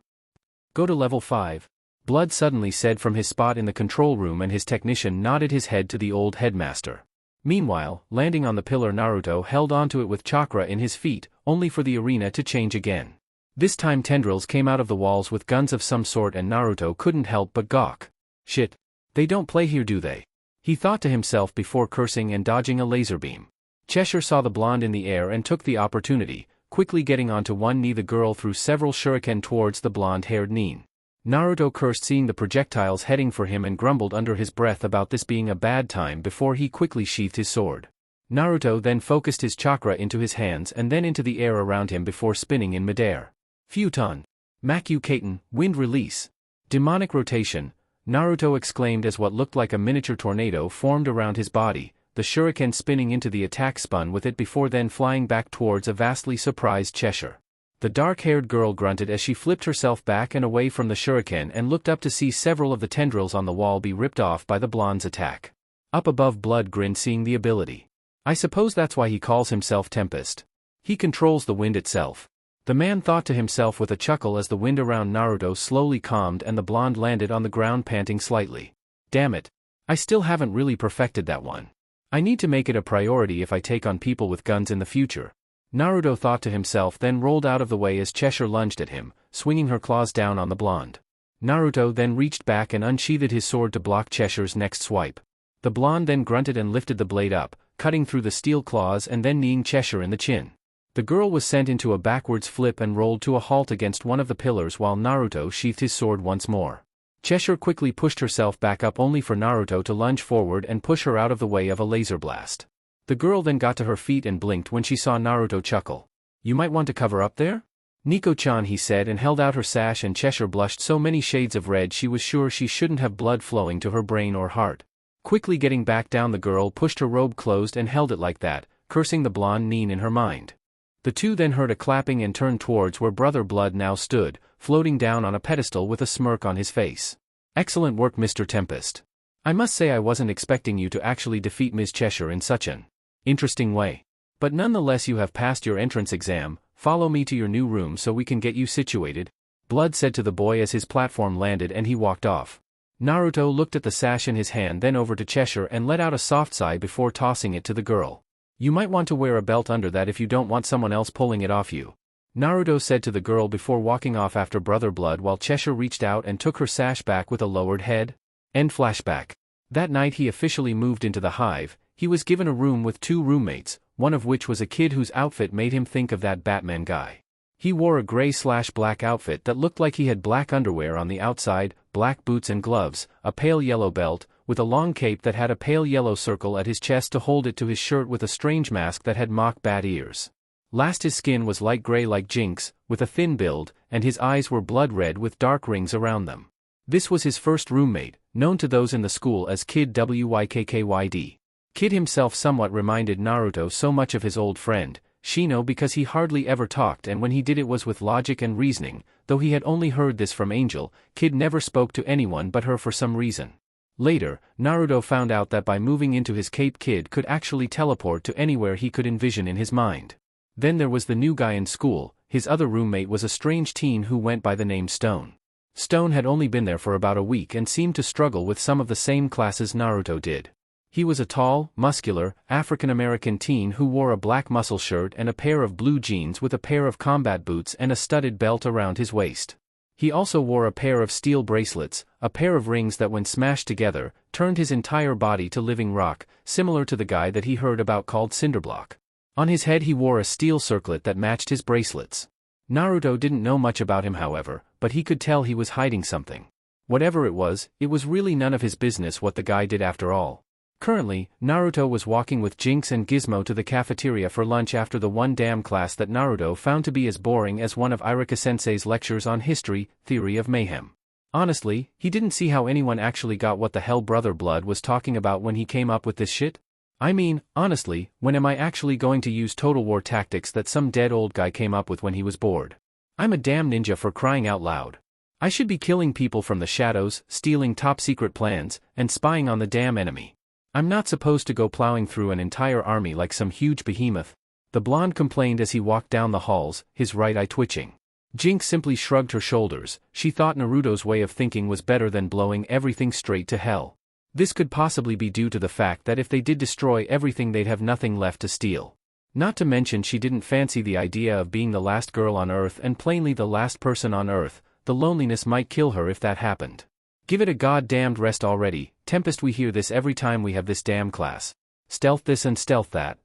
"Go to level 5. Blood suddenly said from his spot in the control room and his technician nodded his head to the old headmaster. Meanwhile, landing on the pillar, Naruto held onto it with chakra in his feet, only for the arena to change again. This time tendrils came out of the walls with guns of some sort and Naruto couldn't help but gawk. Shit. They don't play here, do they? He thought to himself before cursing and dodging a laser beam. Cheshire saw the blonde in the air and took the opportunity, quickly getting onto one knee. The girl threw several shuriken towards the blonde-haired nin. Naruto cursed seeing the projectiles heading for him and grumbled under his breath about this being a bad time before he quickly sheathed his sword. Naruto then focused his chakra into his hands and then into the air around him before spinning in midair. Futon. Maku Katen, wind release. Demonic rotation. Naruto exclaimed as what looked like a miniature tornado formed around his body. The shuriken spinning into the attack spun with it before then flying back towards a vastly surprised Cheshire. The dark-haired girl grunted as she flipped herself back and away from the shuriken and looked up to see several of the tendrils on the wall be ripped off by the blonde's attack. Up above, Blood grinned seeing the ability. I suppose that's why he calls himself Tempest. He controls the wind itself. The man thought to himself with a chuckle as the wind around Naruto slowly calmed and the blonde landed on the ground panting slightly. Damn it. I still haven't really perfected that one. I need to make it a priority if I take on people with guns in the future. Naruto thought to himself then rolled out of the way as Cheshire lunged at him, swinging her claws down on the blonde. Naruto then reached back and unsheathed his sword to block Cheshire's next swipe. The blonde then grunted and lifted the blade up, cutting through the steel claws and then kneeing Cheshire in the chin. The girl was sent into a backwards flip and rolled to a halt against one of the pillars while Naruto sheathed his sword once more. Cheshire quickly pushed herself back up only for Naruto to lunge forward and push her out of the way of a laser blast. The girl then got to her feet and blinked when she saw Naruto chuckle. "You might want to cover up there?" "Nico-chan," he said, and held out her sash, and Cheshire blushed so many shades of red she was sure she shouldn't have blood flowing to her brain or heart. Quickly getting back down, the girl pushed her robe closed and held it like that, cursing the blonde Neen in her mind. The two then heard a clapping and turned towards where Brother Blood now stood, floating down on a pedestal with a smirk on his face. "Excellent work, Mr. Tempest. I must say I wasn't expecting you to actually defeat Ms. Cheshire in such an interesting way. But nonetheless you have passed your entrance exam. Follow me to your new room so we can get you situated," Blood said to the boy as his platform landed and he walked off. Naruto looked at the sash in his hand, then over to Cheshire and let out a soft sigh before tossing it to the girl. "You might want to wear a belt under that if you don't want someone else pulling it off you," Naruto said to the girl before walking off after Brother Blood while Cheshire reached out and took her sash back with a lowered head. End flashback. That night he officially moved into the Hive. He was given a room with 2 roommates, one of which was a kid whose outfit made him think of that Batman guy. He wore a gray/black outfit that looked like he had black underwear on the outside, black boots and gloves, a pale yellow belt, with a long cape that had a pale yellow circle at his chest to hold it to his shirt, with a strange mask that had mock bat ears. Last, his skin was light gray like Jinx, with a thin build, and his eyes were blood red with dark rings around them. This was his first roommate, known to those in the school as Kid Wykkyd. Kid himself somewhat reminded Naruto so much of his old friend, Shino, because he hardly ever talked, and when he did it was with logic and reasoning. Though he had only heard this from Angel, Kid never spoke to anyone but her for some reason. Later, Naruto found out that by moving into his cape, Kid could actually teleport to anywhere he could envision in his mind. Then there was the new guy in school. His other roommate was a strange teen who went by the name Stone. Stone had only been there for about a week and seemed to struggle with some of the same classes Naruto did. He was a tall, muscular, African-American teen who wore a black muscle shirt and a pair of blue jeans with a pair of combat boots and a studded belt around his waist. He also wore a pair of steel bracelets, a pair of rings that when smashed together, turned his entire body to living rock, similar to the guy that he heard about called Cinderblock. On his head he wore a steel circlet that matched his bracelets. Naruto didn't know much about him, however, but he could tell he was hiding something. Whatever it was really none of his business what the guy did after all. Currently, Naruto was walking with Jinx and Gizmo to the cafeteria for lunch after the one damn class that Naruto found to be as boring as one of Irika-sensei's lectures on history, theory of mayhem. Honestly, he didn't see how anyone actually got what the hell Brother Blood was talking about when he came up with this shit. I mean, honestly, when am I actually going to use Total War tactics that some dead old guy came up with when he was bored? I'm a damn ninja, for crying out loud. I should be killing people from the shadows, stealing top-secret plans, and spying on the damn enemy. I'm not supposed to go plowing through an entire army like some huge behemoth, the blonde complained as he walked down the halls, his right eye twitching. Jinx simply shrugged her shoulders. She thought Naruto's way of thinking was better than blowing everything straight to hell. This could possibly be due to the fact that if they did destroy everything they'd have nothing left to steal. Not to mention she didn't fancy the idea of being the last girl on Earth and plainly the last person on Earth. The loneliness might kill her if that happened. Give it a goddamned rest already, Tempest. We hear this every time we have this damn class. Stealth this and stealth that.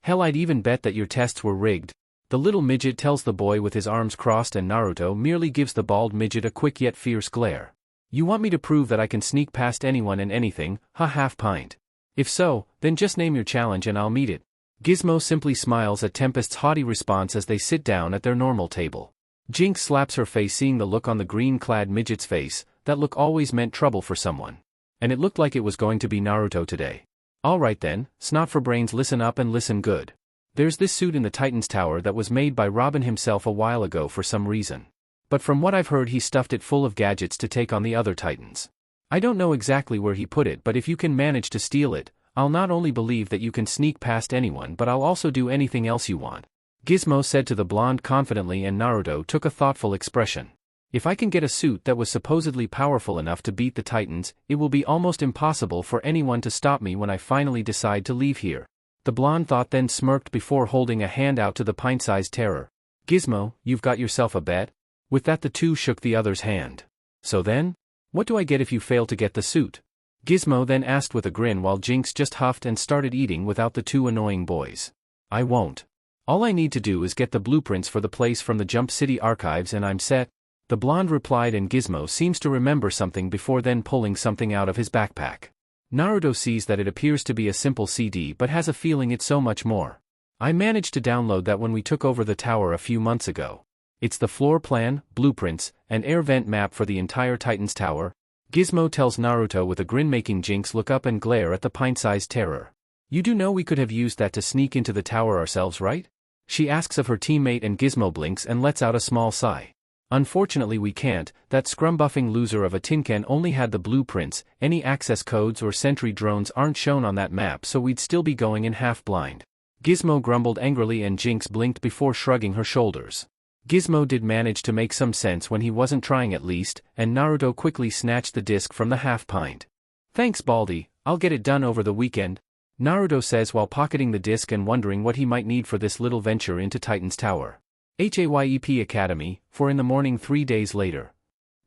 Hell, I'd even bet that your tests were rigged. The little midget tells the boy with his arms crossed, and Naruto merely gives the bald midget a quick yet fierce glare. You want me to prove that I can sneak past anyone and anything, ha, half pint? If so, then just name your challenge and I'll meet it. Gizmo simply smiles at Tempest's haughty response as they sit down at their normal table. Jinx slaps her face seeing the look on the green-clad midget's face. That look always meant trouble for someone. And it looked like it was going to be Naruto today. Alright then, snot for brains, listen up and listen good. There's this suit in the Titan's Tower that was made by Robin himself a while ago for some reason. But from what I've heard, he stuffed it full of gadgets to take on the other Titans. I don't know exactly where he put it, but if you can manage to steal it, I'll not only believe that you can sneak past anyone, but I'll also do anything else you want. Gizmo said to the blonde confidently, and Naruto took a thoughtful expression. If I can get a suit that was supposedly powerful enough to beat the Titans, it will be almost impossible for anyone to stop me when I finally decide to leave here. The blonde thought, then smirked before holding a hand out to the pint-sized terror. Gizmo, you've got yourself a bet? With that the two shook the other's hand. So then? What do I get if you fail to get the suit? Gizmo then asked with a grin while Jinx just huffed and started eating without the two annoying boys. I won't. All I need to do is get the blueprints for the place from the Jump City archives and I'm set, the blonde replied, and Gizmo seems to remember something before then pulling something out of his backpack. Naruto sees that it appears to be a simple CD but has a feeling it's so much more. I managed to download that when we took over the tower a few months ago. It's the floor plan, blueprints, and air vent map for the entire Titan's tower. Gizmo tells Naruto with a grin, making Jinx look up and glare at the pint-sized terror. You do know we could have used that to sneak into the tower ourselves, right? She asks of her teammate and Gizmo blinks and lets out a small sigh. Unfortunately we can't, that scrum-buffing loser of a Tinken only had the blueprints, any access codes or sentry drones aren't shown on that map, so we'd still be going in half-blind. Gizmo grumbled angrily and Jinx blinked before shrugging her shoulders. Gizmo did manage to make some sense when he wasn't trying at least, and Naruto quickly snatched the disc from the half-pint. Thanks Baldy, I'll get it done over the weekend, Naruto says while pocketing the disc and wondering what he might need for this little venture into Titan's tower. Hyep Academy, for in the morning 3 days later.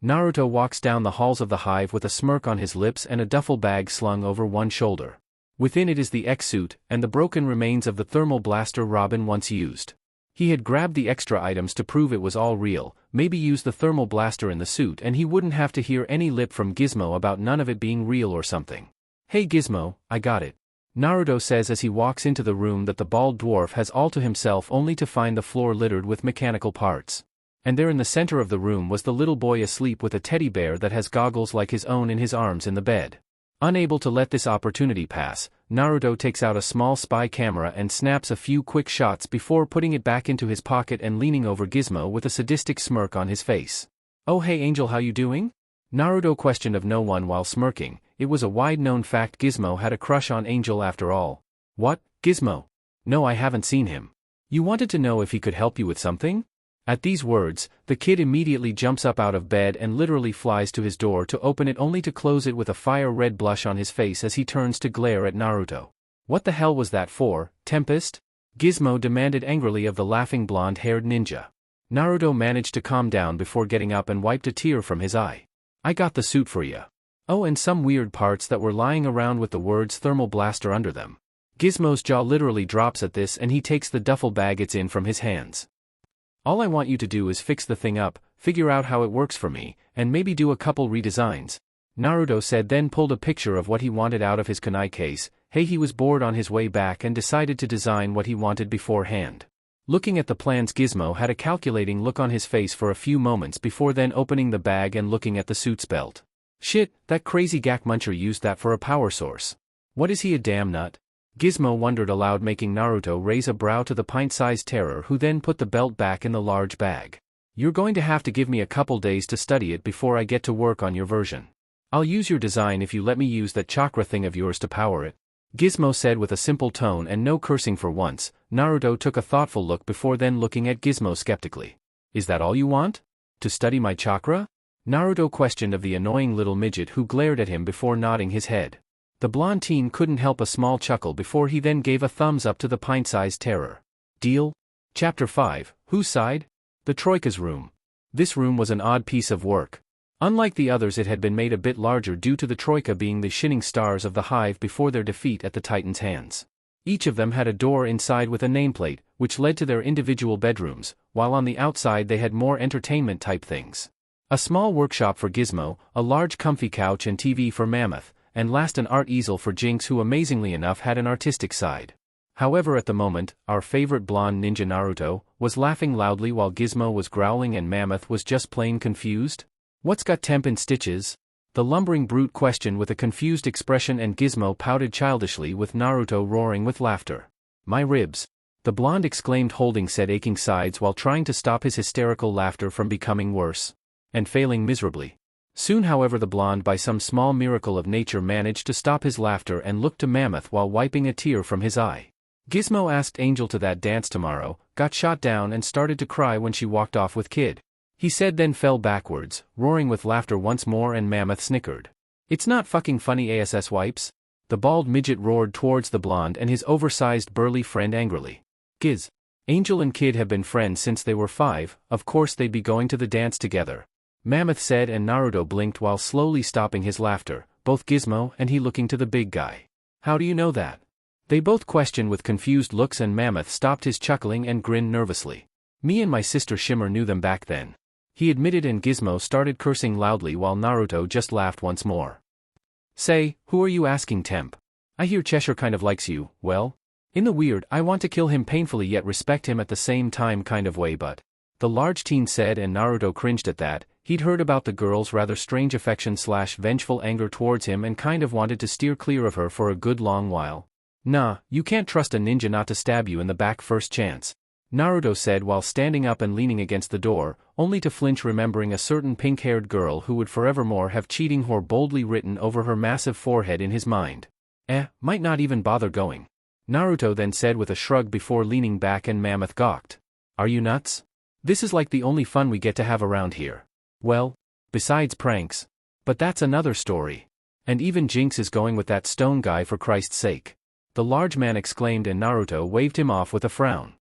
Naruto walks down the halls of the Hive with a smirk on his lips and a duffel bag slung over one shoulder. Within it is the X-suit, and the broken remains of the thermal blaster Robin once used. He had grabbed the extra items to prove it was all real, maybe use the thermal blaster in the suit and he wouldn't have to hear any lip from Gizmo about none of it being real or something. Hey Gizmo, I got it, Naruto says as he walks into the room that the bald dwarf has all to himself, only to find the floor littered with mechanical parts. And there in the center of the room was the little boy asleep with a teddy bear that has goggles like his own in his arms in the bed. Unable to let this opportunity pass, Naruto takes out a small spy camera and snaps a few quick shots before putting it back into his pocket and leaning over Gizmo with a sadistic smirk on his face. Oh hey Angel, how you doing? Naruto questioned of no one while smirking. It was a wide-known fact Gizmo had a crush on Angel after all. What, Gizmo? No, I haven't seen him. You wanted to know if he could help you with something? At these words, the kid immediately jumps up out of bed and literally flies to his door to open it, only to close it with a fire-red blush on his face as he turns to glare at Naruto. What the hell was that for, Tempest? Gizmo demanded angrily of the laughing blonde-haired ninja. Naruto managed to calm down before getting up and wiped a tear from his eye. I got the suit for ya. Oh, and some weird parts that were lying around with the words thermal blaster under them. Gizmo's jaw literally drops at this and he takes the duffel bag it's in from his hands. All I want you to do is fix the thing up, figure out how it works for me, and maybe do a couple redesigns, Naruto said, then pulled a picture of what he wanted out of his kunai case. Hey, he was bored on his way back and decided to design what he wanted beforehand. Looking at the plans, Gizmo had a calculating look on his face for a few moments before then opening the bag and looking at the suit's belt. Shit, that crazy Gak Muncher used that for a power source. What is he, a damn nut? Gizmo wondered aloud, making Naruto raise a brow to the pint-sized terror, who then put the belt back in the large bag. You're going to have to give me a couple days to study it before I get to work on your version. I'll use your design if you let me use that chakra thing of yours to power it, Gizmo said with a simple tone and no cursing for once. Naruto took a thoughtful look before then looking at Gizmo skeptically. Is that all you want? To study my chakra? Naruto questioned of the annoying little midget who glared at him before nodding his head. The blonde teen couldn't help a small chuckle before he then gave a thumbs up to the pint-sized terror. Deal? Chapter 5, Whose Side? The Troika's room. This room was an odd piece of work. Unlike the others, it had been made a bit larger due to the Troika being the shining stars of the Hive before their defeat at the Titan's hands. Each of them had a door inside with a nameplate, which led to their individual bedrooms, while on the outside they had more entertainment-type things. A small workshop for Gizmo, a large comfy couch and TV for Mammoth, and last an art easel for Jinx, who amazingly enough had an artistic side. However, at the moment, our favorite blonde ninja Naruto was laughing loudly while Gizmo was growling and Mammoth was just plain confused. What's got temp in stitches? The lumbering brute questioned with a confused expression, and Gizmo pouted childishly with Naruto roaring with laughter. My ribs! The blonde exclaimed, holding said aching sides while trying to stop his hysterical laughter from becoming worse. And failing miserably. Soon, however, the blonde by some small miracle of nature managed to stop his laughter and looked to Mammoth while wiping a tear from his eye. Gizmo asked Angel to that dance tomorrow, got shot down and started to cry when she walked off with Kid. He said, then fell backwards, roaring with laughter once more, and Mammoth snickered. It's not fucking funny, ass wipes? The bald midget roared towards the blonde and his oversized burly friend angrily. Giz. Angel and Kid have been friends since they were 5, of course they'd be going to the dance together, Mammoth said, and Naruto blinked while slowly stopping his laughter, both Gizmo and he looking to the big guy. How do you know that? They both questioned with confused looks and Mammoth stopped his chuckling and grinned nervously. Me and my sister Shimmer knew them back then. He admitted and Gizmo started cursing loudly while Naruto just laughed once more. Say, who are you asking Temp? I hear Cheshire kind of likes you, well? In the weird, I want to kill him painfully yet respect him at the same time kind of way but. The large teen said and Naruto cringed at that. He'd heard about the girl's rather strange affection/vengeful anger towards him and kind of wanted to steer clear of her for a good long while. Nah, you can't trust a ninja not to stab you in the back first chance, Naruto said while standing up and leaning against the door, only to flinch remembering a certain pink-haired girl who would forevermore have cheating whore boldly written over her massive forehead in his mind. Might not even bother going, Naruto then said with a shrug before leaning back and Mammoth gawked. Are you nuts? This is like the only fun we get to have around here. Well, besides pranks. But that's another story. And even Jinx is going with that stone guy for Christ's sake. The large man exclaimed and Naruto waved him off with a frown.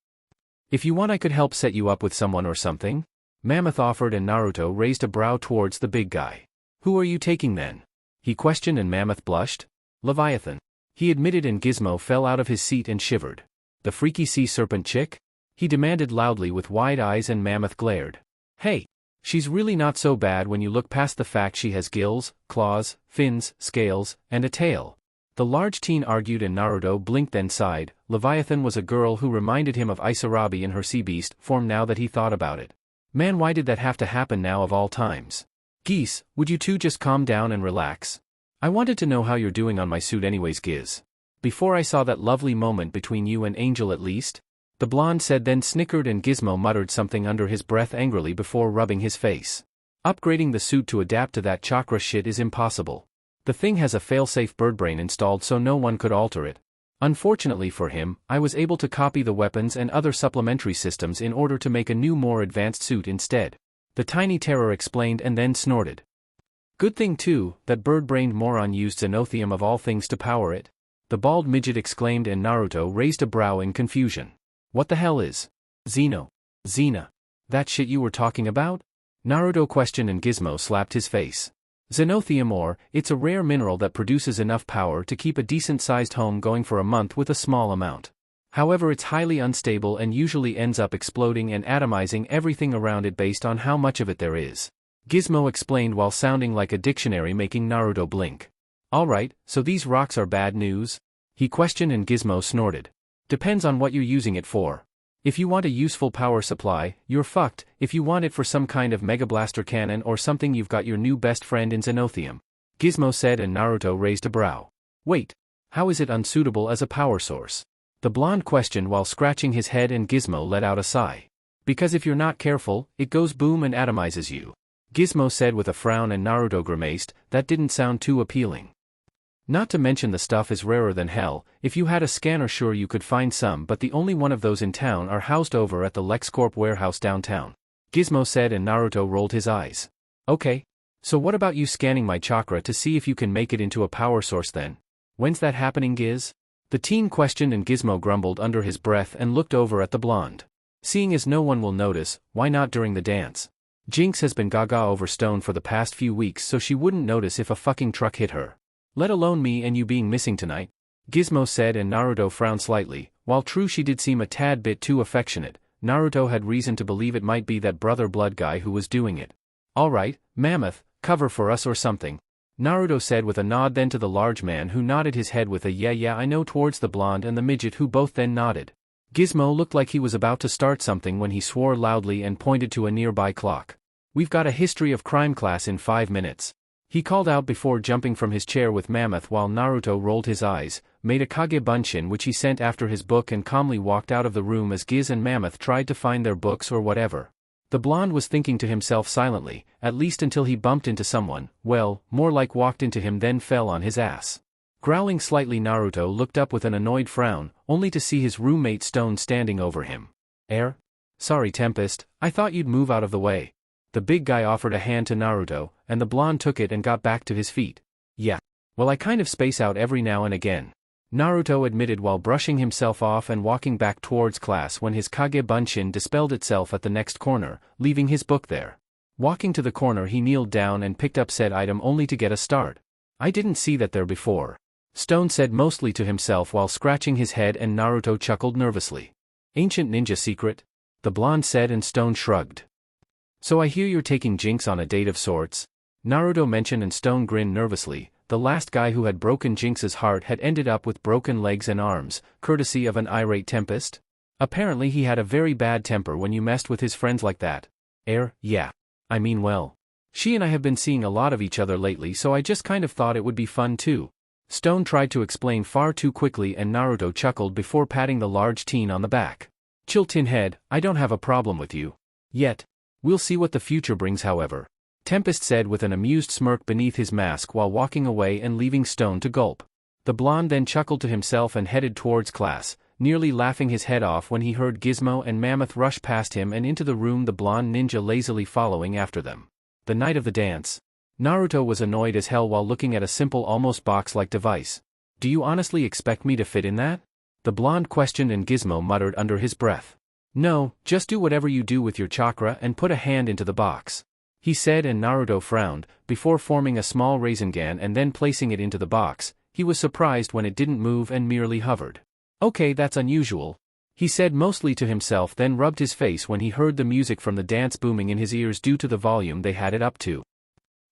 If you want I could help set you up with someone or something? Mammoth offered and Naruto raised a brow towards the big guy. Who are you taking then? He questioned and Mammoth blushed. Leviathan. He admitted and Gizmo fell out of his seat and shivered. The freaky sea serpent chick? He demanded loudly with wide eyes and Mammoth glared. Hey, she's really not so bad when you look past the fact she has gills, claws, fins, scales, and a tail. The large teen argued and Naruto blinked then sighed. Leviathan was a girl who reminded him of Isarabi in her sea beast form now that he thought about it. Man, why did that have to happen now of all times? Geese, would you two just calm down and relax? I wanted to know how you're doing on my suit anyways, Giz. Before I saw that lovely moment between you and Angel at least? The blonde said then snickered and Gizmo muttered something under his breath angrily before rubbing his face. Upgrading the suit to adapt to that chakra shit is impossible. The thing has a failsafe birdbrain installed so no one could alter it. Unfortunately for him, I was able to copy the weapons and other supplementary systems in order to make a new more advanced suit instead. The tiny terror explained and then snorted. Good thing too, that bird-brained moron used Xenothium of all things to power it. The bald midget exclaimed and Naruto raised a brow in confusion. What the hell is Xena? That shit you were talking about? Naruto questioned and Gizmo slapped his face. Xenothium ore, it's a rare mineral that produces enough power to keep a decent-sized home going for a month with a small amount. However, it's highly unstable and usually ends up exploding and atomizing everything around it based on how much of it there is. Gizmo explained while sounding like a dictionary making Naruto blink. Alright, so these rocks are bad news? He questioned and Gizmo snorted. Depends on what you're using it for. If you want a useful power supply, you're fucked. If you want it for some kind of Mega Blaster cannon or something, you've got your new best friend in Xenothium, Gizmo said and Naruto raised a brow. Wait, how is it unsuitable as a power source? The blonde questioned while scratching his head and Gizmo let out a sigh. Because if you're not careful, it goes boom and atomizes you, Gizmo said with a frown and Naruto grimaced. That didn't sound too appealing. Not to mention the stuff is rarer than hell. If you had a scanner sure you could find some, but the only one of those in town are housed over at the LexCorp warehouse downtown, Gizmo said and Naruto rolled his eyes. Okay. So what about you scanning my chakra to see if you can make it into a power source then? When's that happening, Giz? The teen questioned and Gizmo grumbled under his breath and looked over at the blonde. Seeing as no one will notice, why not during the dance? Jinx has been gaga over stone for the past few weeks so she wouldn't notice if a fucking truck hit her. Let alone me and you being missing tonight, Gizmo said and Naruto frowned slightly. While true she did seem a tad bit too affectionate, Naruto had reason to believe it might be that brother blood guy who was doing it. Alright, Mammoth, cover for us or something, Naruto said with a nod then to the large man who nodded his head with a yeah I know towards the blonde and the midget who both then nodded. Gizmo looked like he was about to start something when he swore loudly and pointed to a nearby clock. We've got a history of crime class in 5 minutes. He called out before jumping from his chair with Mammoth while Naruto rolled his eyes, made a Kage Bunshin which he sent after his book and calmly walked out of the room as Giz and Mammoth tried to find their books or whatever. The blonde was thinking to himself silently, at least until he bumped into someone, well, more like walked into him then fell on his ass. Growling slightly, Naruto looked up with an annoyed frown, only to see his roommate Stone standing over him. Sorry Tempest, I thought you'd move out of the way. The big guy offered a hand to Naruto, and the blonde took it and got back to his feet. Yeah. Well, I kind of space out every now and again, Naruto admitted while brushing himself off and walking back towards class when his Kage Bunshin dispelled itself at the next corner, leaving his book there. Walking to the corner he kneeled down and picked up said item only to get a start. I didn't see that there before. Stone said mostly to himself while scratching his head, and Naruto chuckled nervously. Ancient ninja secret? The blonde said, and Stone shrugged. So I hear you're taking Jinx on a date of sorts? Naruto mentioned, and Stone grinned nervously. The last guy who had broken Jinx's heart had ended up with broken legs and arms, courtesy of an irate Tempest? Apparently he had a very bad temper when you messed with his friends like that. Yeah. I mean, well. She and I have been seeing a lot of each other lately, so I just kind of thought it would be fun too. Stone tried to explain far too quickly, and Naruto chuckled before patting the large teen on the back. Chill, Tinhead, I don't have a problem with you. Yet. We'll see what the future brings, however. Tempest said with an amused smirk beneath his mask while walking away and leaving Stone to gulp. The blonde then chuckled to himself and headed towards class, nearly laughing his head off when he heard Gizmo and Mammoth rush past him and into the room, the blonde ninja lazily following after them. The night of the dance. Naruto was annoyed as hell while looking at a simple, almost box-like device. Do you honestly expect me to fit in that? The blonde questioned, and Gizmo muttered under his breath. No, just do whatever you do with your chakra and put a hand into the box. He said, and Naruto frowned, before forming a small Rasengan and then placing it into the box. He was surprised when it didn't move and merely hovered. Okay, that's unusual. He said mostly to himself, then rubbed his face when he heard the music from the dance booming in his ears due to the volume they had it up to.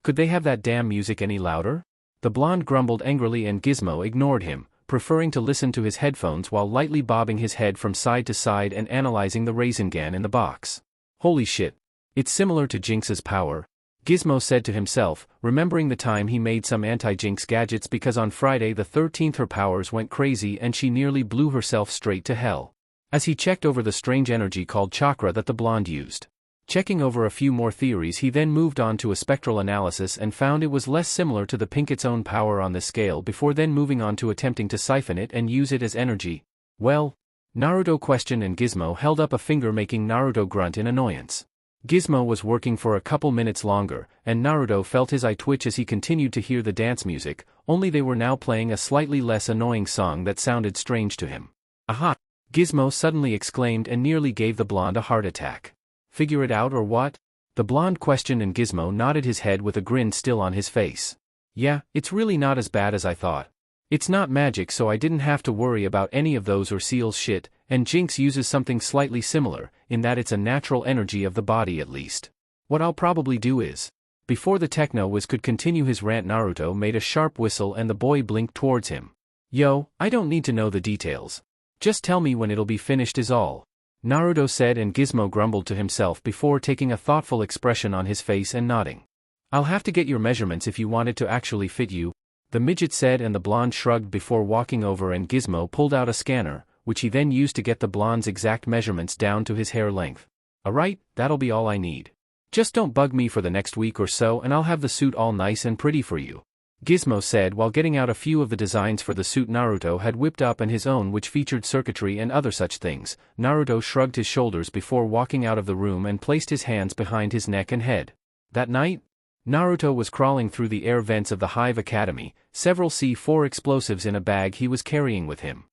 Could they have that damn music any louder? The blonde grumbled angrily, and Gizmo ignored him, preferring to listen to his headphones while lightly bobbing his head from side to side and analyzing the Rasengan in the box. Holy shit. It's similar to Jinx's power, Gizmo said to himself, remembering the time he made some anti-Jinx gadgets because on Friday the 13th her powers went crazy and she nearly blew herself straight to hell. As he checked over the strange energy called chakra that the blonde used. Checking over a few more theories, he then moved on to a spectral analysis and found it was less similar to the Pinket's own power on this scale, before then moving on to attempting to siphon it and use it as energy. Well? Naruto questioned, and Gizmo held up a finger, making Naruto grunt in annoyance. Gizmo was working for a couple minutes longer, and Naruto felt his eye twitch as he continued to hear the dance music, only they were now playing a slightly less annoying song that sounded strange to him. Aha! Gizmo suddenly exclaimed and nearly gave the blonde a heart attack. Figure it out or what? The blonde questioned, and Gizmo nodded his head with a grin still on his face. Yeah, it's really not as bad as I thought. It's not magic, so I didn't have to worry about any of those or seals shit, and Jinx uses something slightly similar, in that it's a natural energy of the body at least. What I'll probably do is... Before the techno-whiz could continue his rant, Naruto made a sharp whistle and the boy blinked towards him. Yo, I don't need to know the details. Just tell me when it'll be finished is all. Naruto said, and Gizmo grumbled to himself before taking a thoughtful expression on his face and nodding. I'll have to get your measurements if you want it to actually fit you, the midget said, and the blonde shrugged before walking over, and Gizmo pulled out a scanner, which he then used to get the blonde's exact measurements down to his hair length. Alright, that'll be all I need. Just don't bug me for the next week or so and I'll have the suit all nice and pretty for you, Gizmo said while getting out a few of the designs for the suit Naruto had whipped up and his own, which featured circuitry and other such things. Naruto shrugged his shoulders before walking out of the room and placed his hands behind his neck and head. That night, Naruto was crawling through the air vents of the Hive Academy, several C4 explosives in a bag he was carrying with him.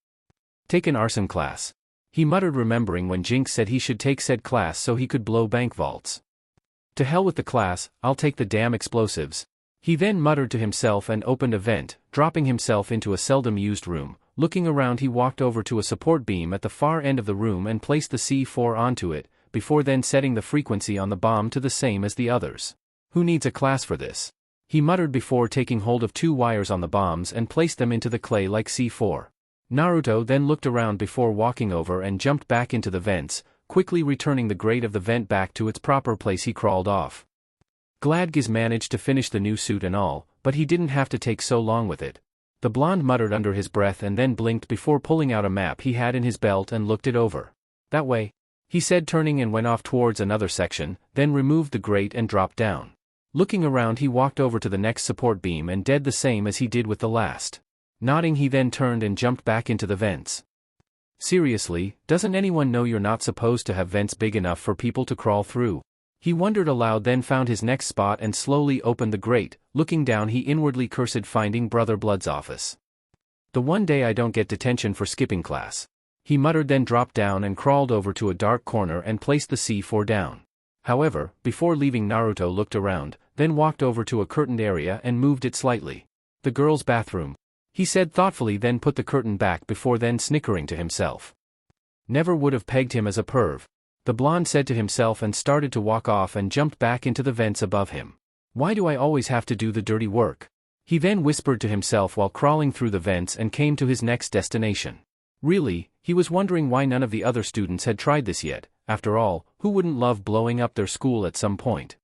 Take an arson class, he muttered, remembering when Jinx said he should take said class so he could blow bank vaults. To hell with the class, I'll take the damn explosives. He then muttered to himself and opened a vent, dropping himself into a seldom used room. Looking around, he walked over to a support beam at the far end of the room and placed the C4 onto it, before then setting the frequency on the bomb to the same as the others. Who needs a class for this? He muttered before taking hold of 2 wires on the bombs and placed them into the clay like C4. Naruto then looked around before walking over and jumped back into the vents, quickly returning the grate of the vent back to its proper place. He crawled off. Glad Giz managed to finish the new suit and all, but he didn't have to take so long with it. The blonde muttered under his breath and then blinked before pulling out a map he had in his belt and looked it over. That way, he said, turning, and went off towards another section, then removed the grate and dropped down. Looking around, he walked over to the next support beam and did the same as he did with the last. Nodding, he then turned and jumped back into the vents. Seriously, doesn't anyone know you're not supposed to have vents big enough for people to crawl through? He wondered aloud, then found his next spot and slowly opened the grate. Looking down, he inwardly cursed, finding Brother Blood's office. The one day I don't get detention for skipping class, he muttered, then dropped down and crawled over to a dark corner and placed the C4 down. However, before leaving, Naruto looked around, then walked over to a curtained area and moved it slightly. The girls' bathroom. he said thoughtfully, then put the curtain back before then snickering to himself. Never would have pegged him as a perv, the blonde said to himself and started to walk off and jumped back into the vents above him. Why do I always have to do the dirty work? He then whispered to himself while crawling through the vents and came to his next destination. Really, he was wondering why none of the other students had tried this yet. After all, who wouldn't love blowing up their school at some point?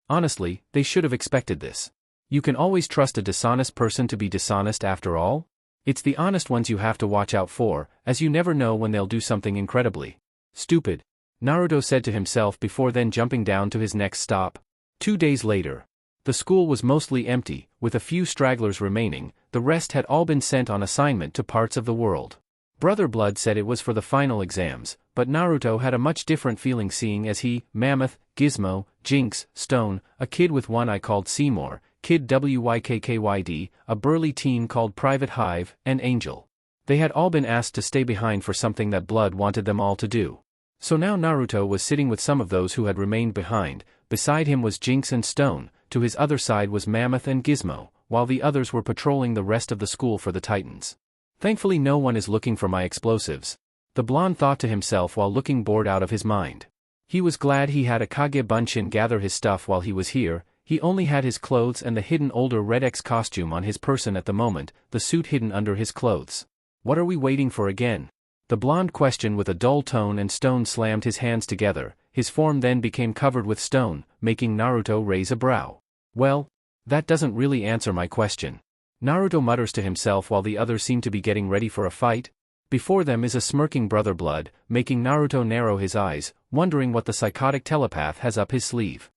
Honestly, they should have expected this. You can always trust a dishonest person to be dishonest after all? It's the honest ones you have to watch out for, as you never know when they'll do something incredibly stupid, Naruto said to himself before then jumping down to his next stop. 2 days later. The school was mostly empty, with a few stragglers remaining. The rest had all been sent on assignment to parts of the world. Brother Blood said it was for the final exams, but Naruto had a much different feeling seeing as he, Mammoth, Gizmo, Jinx, Stone, a kid with one eye called Seymour, Kid WYKKYD, a burly teen called Private Hive, and Angel. They had all been asked to stay behind for something that Blood wanted them all to do. So now Naruto was sitting with some of those who had remained behind. Beside him was Jinx and Stone, to his other side was Mammoth and Gizmo, while the others were patrolling the rest of the school for the Titans. Thankfully no one is looking for my explosives, the blonde thought to himself while looking bored out of his mind. He was glad he had a Kage Bunshin gather his stuff while he was here. He only had his clothes and the hidden older RedX costume on his person at the moment, the suit hidden under his clothes. What are we waiting for again? The blonde questioned with a dull tone, and Stone slammed his hands together. His form then became covered with stone, making Naruto raise a brow. Well, that doesn't really answer my question, Naruto mutters to himself while the others seem to be getting ready for a fight. Before them is a smirking Brother Blood, making Naruto narrow his eyes, wondering what the psychotic telepath has up his sleeve.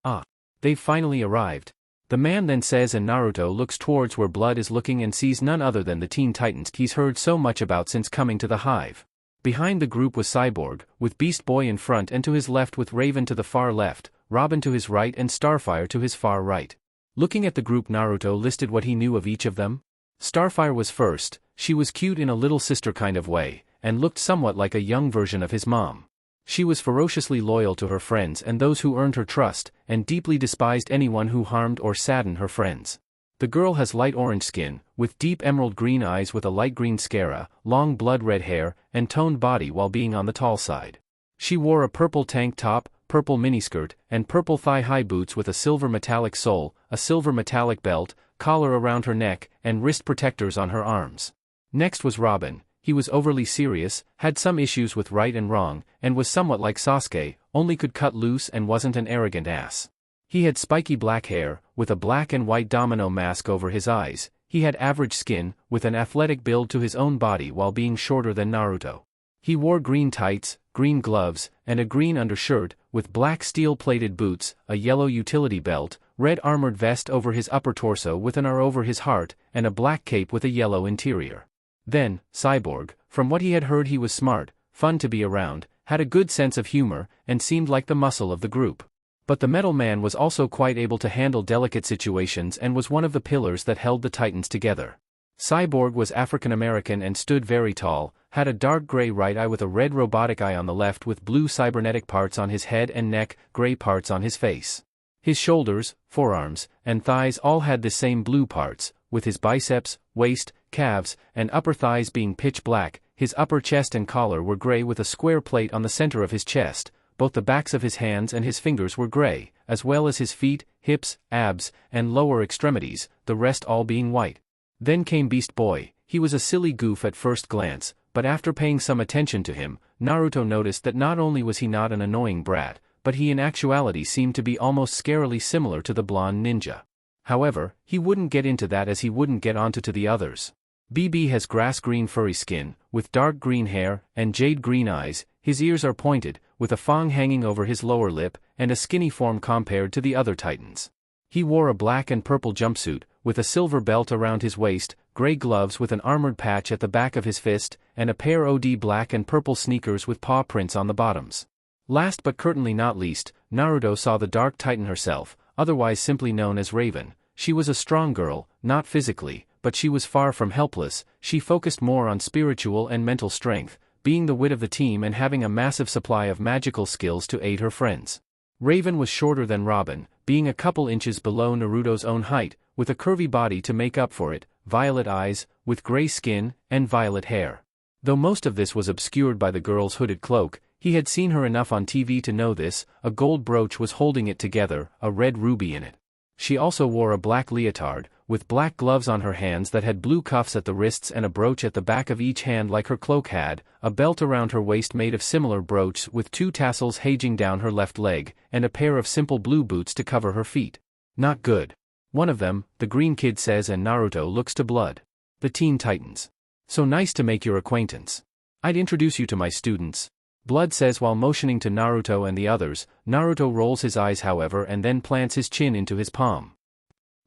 Ah, they've finally arrived, the man then says, and Naruto looks towards where Blood is looking and sees none other than the Teen Titans he's heard so much about since coming to the Hive. Behind the group was Cyborg, with Beast Boy in front, and to his left with Raven to the far left, Robin to his right and Starfire to his far right. Looking at the group, Naruto listed what he knew of each of them. Starfire was first. She was cute in a little sister kind of way, and looked somewhat like a young version of his mom. She was ferociously loyal to her friends and those who earned her trust, and deeply despised anyone who harmed or saddened her friends. The girl has light orange skin, with deep emerald green eyes with a light green scara, long blood red hair, and toned body while being on the tall side. She wore a purple tank top, purple miniskirt, and purple thigh-high boots with a silver metallic sole, a silver metallic belt, collar around her neck, and wrist protectors on her arms. Next was Robin. He was overly serious, had some issues with right and wrong, and was somewhat like Sasuke, only could cut loose and wasn't an arrogant ass. He had spiky black hair, with a black and white domino mask over his eyes. He had average skin, with an athletic build to his own body while being shorter than Naruto. He wore green tights, green gloves, and a green undershirt, with black steel-plated boots, a yellow utility belt, red armored vest over his upper torso with an R over his heart, and a black cape with a yellow interior. Then, Cyborg, from what he had heard, he was smart, fun to be around, had a good sense of humor, and seemed like the muscle of the group. But the Metal Man was also quite able to handle delicate situations and was one of the pillars that held the Titans together. Cyborg was African American and stood very tall, had a dark gray right eye with a red robotic eye on the left with blue cybernetic parts on his head and neck, gray parts on his face. His shoulders, forearms, and thighs all had the same blue parts, with his biceps, waist, calves, and upper thighs being pitch black. His upper chest and collar were gray with a square plate on the center of his chest. Both the backs of his hands and his fingers were gray, as well as his feet, hips, abs, and lower extremities, the rest all being white. Then came Beast Boy. He was a silly goof at first glance, but after paying some attention to him, Naruto noticed that not only was he not an annoying brat, but he in actuality seemed to be almost scarily similar to the blonde ninja. However, he wouldn't get into that as he wouldn't get onto to the others. BB has grass-green furry skin, with dark green hair, and jade-green eyes. His ears are pointed, with a fang hanging over his lower lip, and a skinny form compared to the other Titans. He wore a black and purple jumpsuit, with a silver belt around his waist, gray gloves with an armored patch at the back of his fist, and a pair of black and purple sneakers with paw prints on the bottoms. Last but certainly not least, Naruto saw the Dark Titan herself, otherwise simply known as Raven. She was a strong girl, not physically, but she was far from helpless. She focused more on spiritual and mental strength, being the wit of the team and having a massive supply of magical skills to aid her friends. Raven was shorter than Robin, being a couple inches below Naruto's own height, with a curvy body to make up for it. violet eyes, with gray skin, and violet hair. Though most of this was obscured by the girl's hooded cloak, he had seen her enough on TV to know this. A gold brooch was holding it together, a red ruby in it. She also wore a black leotard, with black gloves on her hands that had blue cuffs at the wrists and a brooch at the back of each hand like her cloak had, a belt around her waist made of similar brooch with 2 tassels hanging down her left leg, and a pair of simple blue boots to cover her feet. Not good. One of them, the green kid says, and Naruto looks to Blood. The Teen Titans. So nice to make your acquaintance. I'd introduce you to my students. Blood says while motioning to Naruto and the others. Naruto rolls his eyes however and then plants his chin into his palm.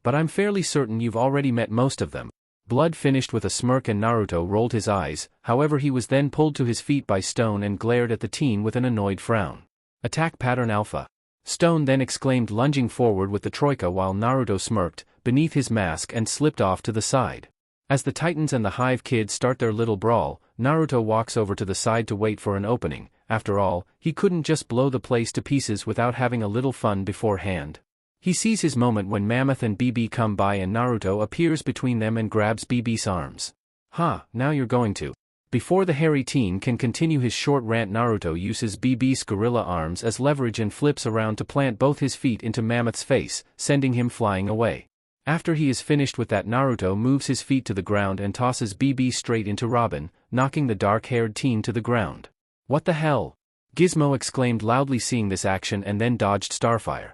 But I'm fairly certain you've already met most of them. Blood finished with a smirk and Naruto rolled his eyes, however he was then pulled to his feet by Stone and glared at the teen with an annoyed frown. Attack pattern alpha. Stone then exclaimed, lunging forward with the troika while Naruto smirked beneath his mask and slipped off to the side. As the Titans and the Hive kids start their little brawl, Naruto walks over to the side to wait for an opening. After all, he couldn't just blow the place to pieces without having a little fun beforehand. He sees his moment when Mammoth and BB come by and Naruto appears between them and grabs BB's arms. "Ha, now you're going to." Before the hairy teen can continue his short rant, Naruto uses BB's gorilla arms as leverage and flips around to plant both his feet into Mammoth's face, sending him flying away. After he is finished with that, Naruto moves his feet to the ground and tosses BB straight into Robin, knocking the dark-haired teen to the ground. "What the hell?" Gizmo exclaimed loudly seeing this action and then dodged Starfire.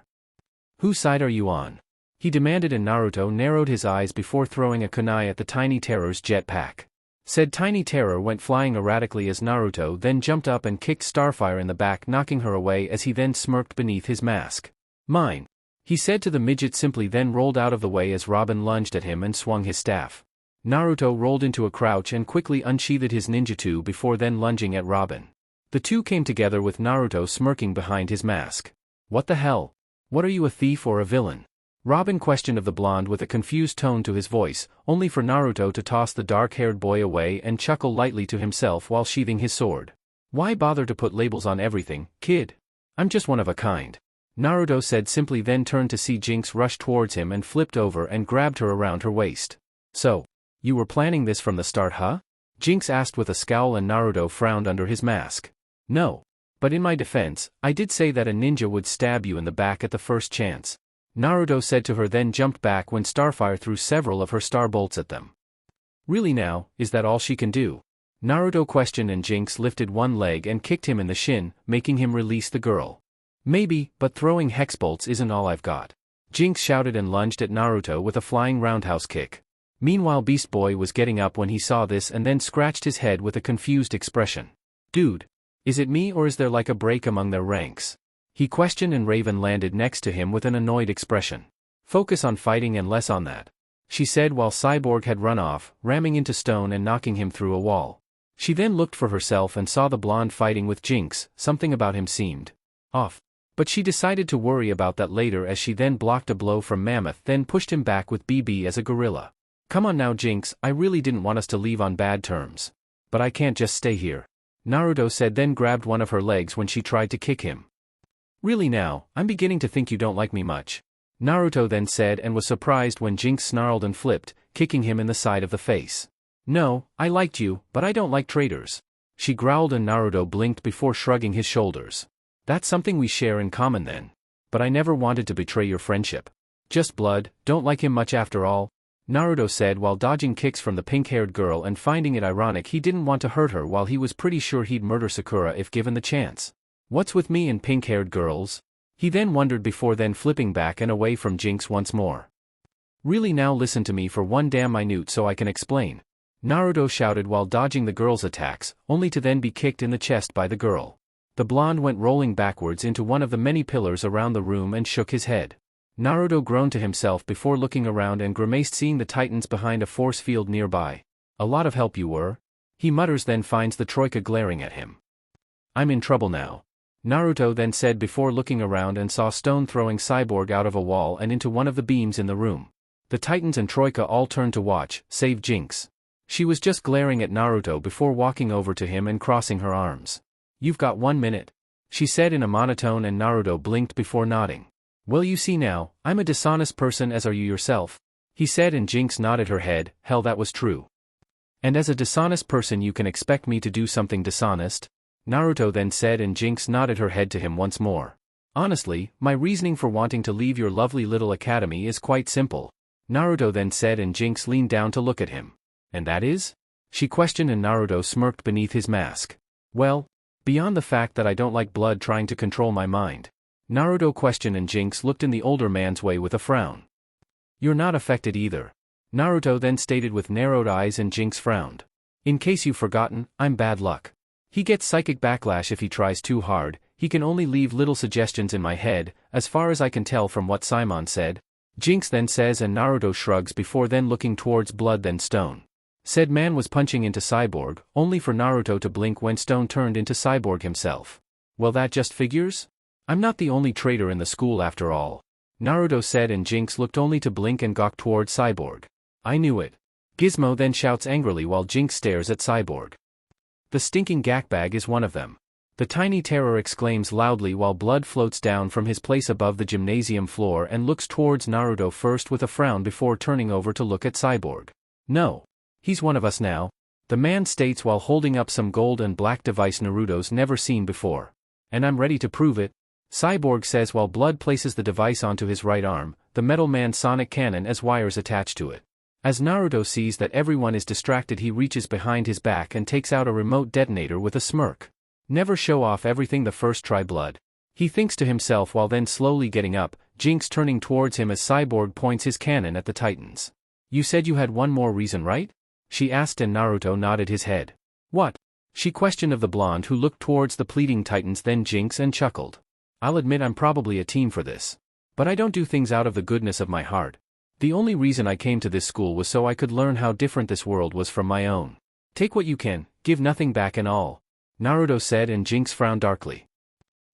"Whose side are you on?" he demanded, and Naruto narrowed his eyes before throwing a kunai at the Tiny Terror's jetpack. Said Tiny Terror went flying erratically as Naruto then jumped up and kicked Starfire in the back, knocking her away as he then smirked beneath his mask. "Mine," he said to the midget, simply then rolled out of the way as Robin lunged at him and swung his staff. Naruto rolled into a crouch and quickly unsheathed his ninjutsu before then lunging at Robin. The two came together with Naruto smirking behind his mask. "What the hell? What are you, a thief or a villain?" Robin questioned of the blonde with a confused tone to his voice, only for Naruto to toss the dark-haired boy away and chuckle lightly to himself while sheathing his sword. "Why bother to put labels on everything, kid? I'm just one of a kind," Naruto said simply, then turned to see Jinx rush towards him and flipped over and grabbed her around her waist. "So, you were planning this from the start, huh?" Jinx asked with a scowl, and Naruto frowned under his mask. "No. But in my defense, I did say that a ninja would stab you in the back at the first chance," Naruto said to her, then jumped back when Starfire threw several of her star bolts at them. "Really now, is that all she can do?" Naruto questioned, and Jinx lifted one leg and kicked him in the shin, making him release the girl. "Maybe, but throwing hex bolts isn't all I've got," Jinx shouted and lunged at Naruto with a flying roundhouse kick. Meanwhile, Beast Boy was getting up when he saw this and then scratched his head with a confused expression. "Dude, is it me or is there like a break among their ranks?" he questioned, and Raven landed next to him with an annoyed expression. "Focus on fighting and less on that," she said while Cyborg had run off, ramming into Stone and knocking him through a wall. She then looked for herself and saw the blonde fighting with Jinx. Something about him seemed off. But she decided to worry about that later as she then blocked a blow from Mammoth, then pushed him back with BB as a gorilla. "Come on now, Jinx, I really didn't want us to leave on bad terms. But I can't just stay here," Naruto said, then grabbed one of her legs when she tried to kick him. "Really now, I'm beginning to think you don't like me much," Naruto then said, and was surprised when Jinx snarled and flipped, kicking him in the side of the face. "No, I liked you, but I don't like traitors," she growled, and Naruto blinked before shrugging his shoulders. "That's something we share in common then. But I never wanted to betray your friendship. Just Blood, don't like him much after all," Naruto said while dodging kicks from the pink-haired girl and finding it ironic he didn't want to hurt her while he was pretty sure he'd murder Sakura if given the chance. "What's with me and pink-haired girls?" he then wondered before then flipping back and away from Jinx once more. "Really now, listen to me for one damn minute so I can explain," Naruto shouted while dodging the girl's attacks, only to then be kicked in the chest by the girl. The blonde went rolling backwards into one of the many pillars around the room and shook his head. Naruto groaned to himself before looking around and grimaced seeing the Titans behind a force field nearby. "A lot of help you were," he mutters, then finds the troika glaring at him. "I'm in trouble now," Naruto then said before looking around and saw Stone throwing Cyborg out of a wall and into one of the beams in the room. The Titans and troika all turned to watch, save Jinx. She was just glaring at Naruto before walking over to him and crossing her arms. "You've got 1 minute," she said in a monotone, and Naruto blinked before nodding. "Well, you see now, I'm a dishonest person, as are you yourself," he said, and Jinx nodded her head. Hell, that was true. And as a dishonest person you can expect me to do something dishonest? Naruto then said, and Jinx nodded her head to him once more. Honestly, my reasoning for wanting to leave your lovely little academy is quite simple. Naruto then said, and Jinx leaned down to look at him. And that is? She questioned, and Naruto smirked beneath his mask. Well, beyond the fact that I don't like blood trying to control my mind. Naruto questioned, and Jinx looked in the older man's way with a frown. You're not affected either. Naruto then stated with narrowed eyes, and Jinx frowned. In case you've forgotten, I'm bad luck. He gets psychic backlash if he tries too hard. He can only leave little suggestions in my head, as far as I can tell from what Simon said. Jinx then says, and Naruto shrugs before then looking towards Blood then Stone. Said man was punching into Cyborg, only for Naruto to blink when Stone turned into Cyborg himself. Well, that just figures? I'm not the only traitor in the school after all. Naruto said, and Jinx looked only to blink and gawk towards Cyborg. I knew it. Gizmo then shouts angrily while Jinx stares at Cyborg. The stinking gackbag is one of them. The tiny terror exclaims loudly while Blood floats down from his place above the gymnasium floor and looks towards Naruto first with a frown before turning over to look at Cyborg. No. He's one of us now, the man states while holding up some gold and black device Naruto's never seen before. And I'm ready to prove it. Cyborg says while Blood places the device onto his right arm, the Metal Man sonic cannon as wires attached to it. As Naruto sees that everyone is distracted, he reaches behind his back and takes out a remote detonator with a smirk. Never show off everything the first try, Blood. He thinks to himself while then slowly getting up, Jinx turning towards him as Cyborg points his cannon at the Titans. You said you had one more reason, right? She asked, and Naruto nodded his head. What? She questioned of the blonde who looked towards the pleading Titans, then Jinx, and chuckled. I'll admit I'm probably a team for this. But I don't do things out of the goodness of my heart. The only reason I came to this school was so I could learn how different this world was from my own. Take what you can, give nothing back and all. Naruto said, and Jinx frowned darkly.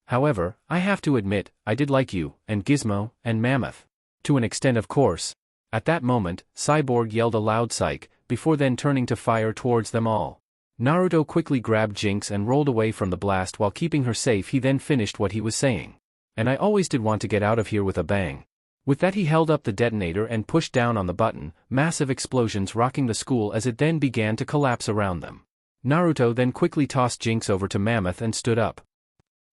However, I have to admit, I did like you, and Gizmo, and Mammoth. To an extent, of course. At that moment, Cyborg yelled a loud psych, before then turning to fire towards them all. Naruto quickly grabbed Jinx and rolled away from the blast while keeping her safe. He then finished what he was saying. And I always did want to get out of here with a bang. With that he held up the detonator and pushed down on the button, massive explosions rocking the school as it then began to collapse around them. Naruto then quickly tossed Jinx over to Mammoth and stood up.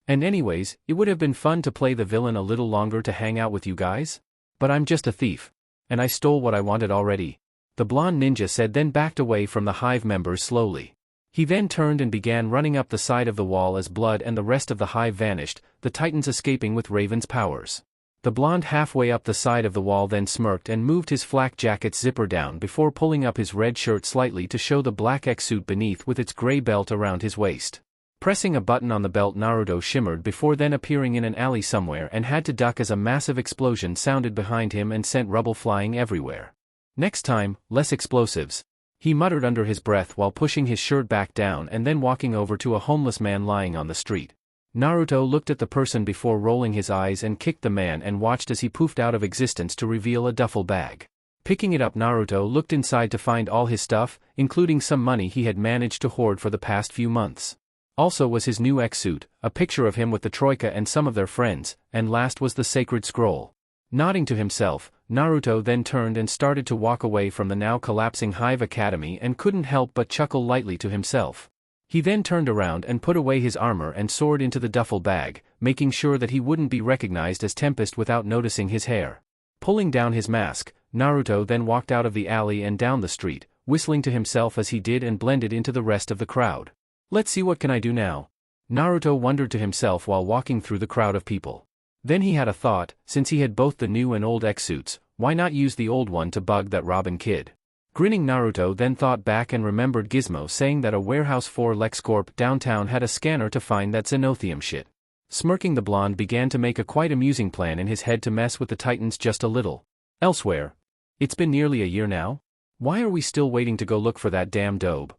And anyways, it would have been fun to play the villain a little longer to hang out with you guys? But I'm just a thief. And I stole what I wanted already. The blonde ninja said, then backed away from the Hive members slowly. He then turned and began running up the side of the wall as Blood and the rest of the Hive vanished, the Titans escaping with Raven's powers. The blonde halfway up the side of the wall then smirked and moved his flak jacket's zipper down before pulling up his red shirt slightly to show the black X-suit beneath with its gray belt around his waist. Pressing a button on the belt, Naruto shimmered before then appearing in an alley somewhere and had to duck as a massive explosion sounded behind him and sent rubble flying everywhere. Next time, less explosives. He muttered under his breath while pushing his shirt back down and then walking over to a homeless man lying on the street. Naruto looked at the person before rolling his eyes and kicked the man and watched as he poofed out of existence to reveal a duffel bag. Picking it up, Naruto looked inside to find all his stuff, including some money he had managed to hoard for the past few months. Also was his new X-suit, a picture of him with the Troika and some of their friends, and last was the sacred scroll. Nodding to himself, Naruto then turned and started to walk away from the now collapsing Hive Academy and couldn't help but chuckle lightly to himself. He then turned around and put away his armor and sword into the duffel bag, making sure that he wouldn't be recognized as Tempest without noticing his hair. Pulling down his mask, Naruto then walked out of the alley and down the street, whistling to himself as he did and blended into the rest of the crowd. Let's see, what can I do now? Naruto wondered to himself while walking through the crowd of people. Then he had a thought, since he had both the new and old X-suits, why not use the old one to bug that Robin kid? Grinning, Naruto then thought back and remembered Gizmo saying that a warehouse for LexCorp downtown had a scanner to find that Xenothium shit. Smirking, the blonde began to make a quite amusing plan in his head to mess with the Titans just a little. Elsewhere. It's been nearly a year now? Why are we still waiting to go look for that damn dobe?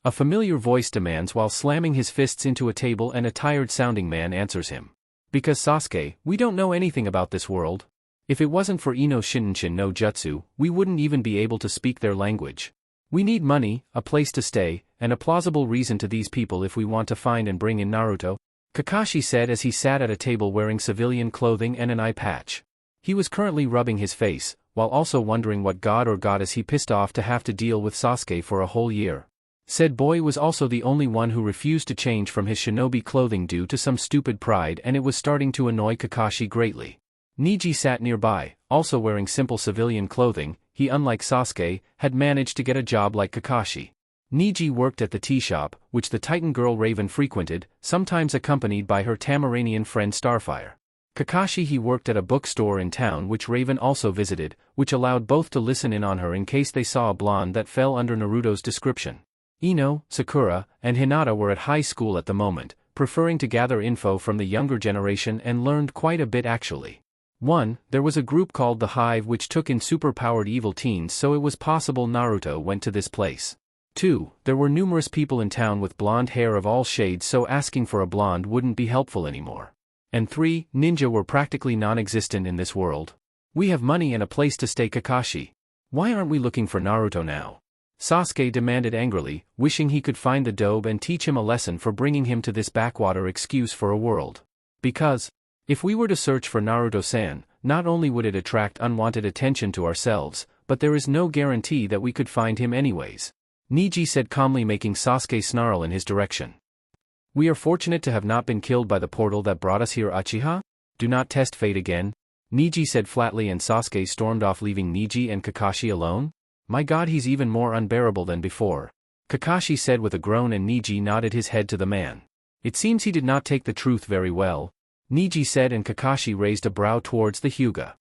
A familiar voice demands while slamming his fists into a table, and a tired-sounding man answers him. Because Sasuke, we don't know anything about this world. If it wasn't for Ino Shinshin no Jutsu, we wouldn't even be able to speak their language. We need money, a place to stay, and a plausible reason to these people if we want to find and bring in Naruto, Kakashi said as he sat at a table wearing civilian clothing and an eye patch. He was currently rubbing his face, while also wondering what god or goddess he pissed off to have to deal with Sasuke for a whole year. Said boy was also the only one who refused to change from his shinobi clothing due to some stupid pride, and it was starting to annoy Kakashi greatly. Neji sat nearby, also wearing simple civilian clothing. He, unlike Sasuke, had managed to get a job like Kakashi. Neji worked at the tea shop, which the Titan girl Raven frequented, sometimes accompanied by her Tamaranian friend Starfire. Kakashi, he worked at a bookstore in town which Raven also visited, which allowed both to listen in on her in case they saw a blonde that fell under Naruto's description. Ino, Sakura, and Hinata were at high school at the moment, preferring to gather info from the younger generation, and learned quite a bit actually. 1. There was a group called the Hive which took in super-powered evil teens, so it was possible Naruto went to this place. 2. There were numerous people in town with blonde hair of all shades, so asking for a blonde wouldn't be helpful anymore. And 3. Ninja were practically non-existent in this world. We have money and a place to stay, Kakashi. Why aren't we looking for Naruto now? Sasuke demanded angrily, wishing he could find the dobe and teach him a lesson for bringing him to this backwater excuse for a world. Because, if we were to search for Naruto-san, not only would it attract unwanted attention to ourselves, but there is no guarantee that we could find him anyways. Neji said calmly, making Sasuke snarl in his direction. We are fortunate to have not been killed by the portal that brought us here, Uchiha? Do not test fate again, Neji said flatly, and Sasuke stormed off, leaving Neji and Kakashi alone. My god, he's even more unbearable than before, Kakashi said with a groan, and Neji nodded his head to the man. It seems he did not take the truth very well, Neji said, and Kakashi raised a brow towards the Hyuga.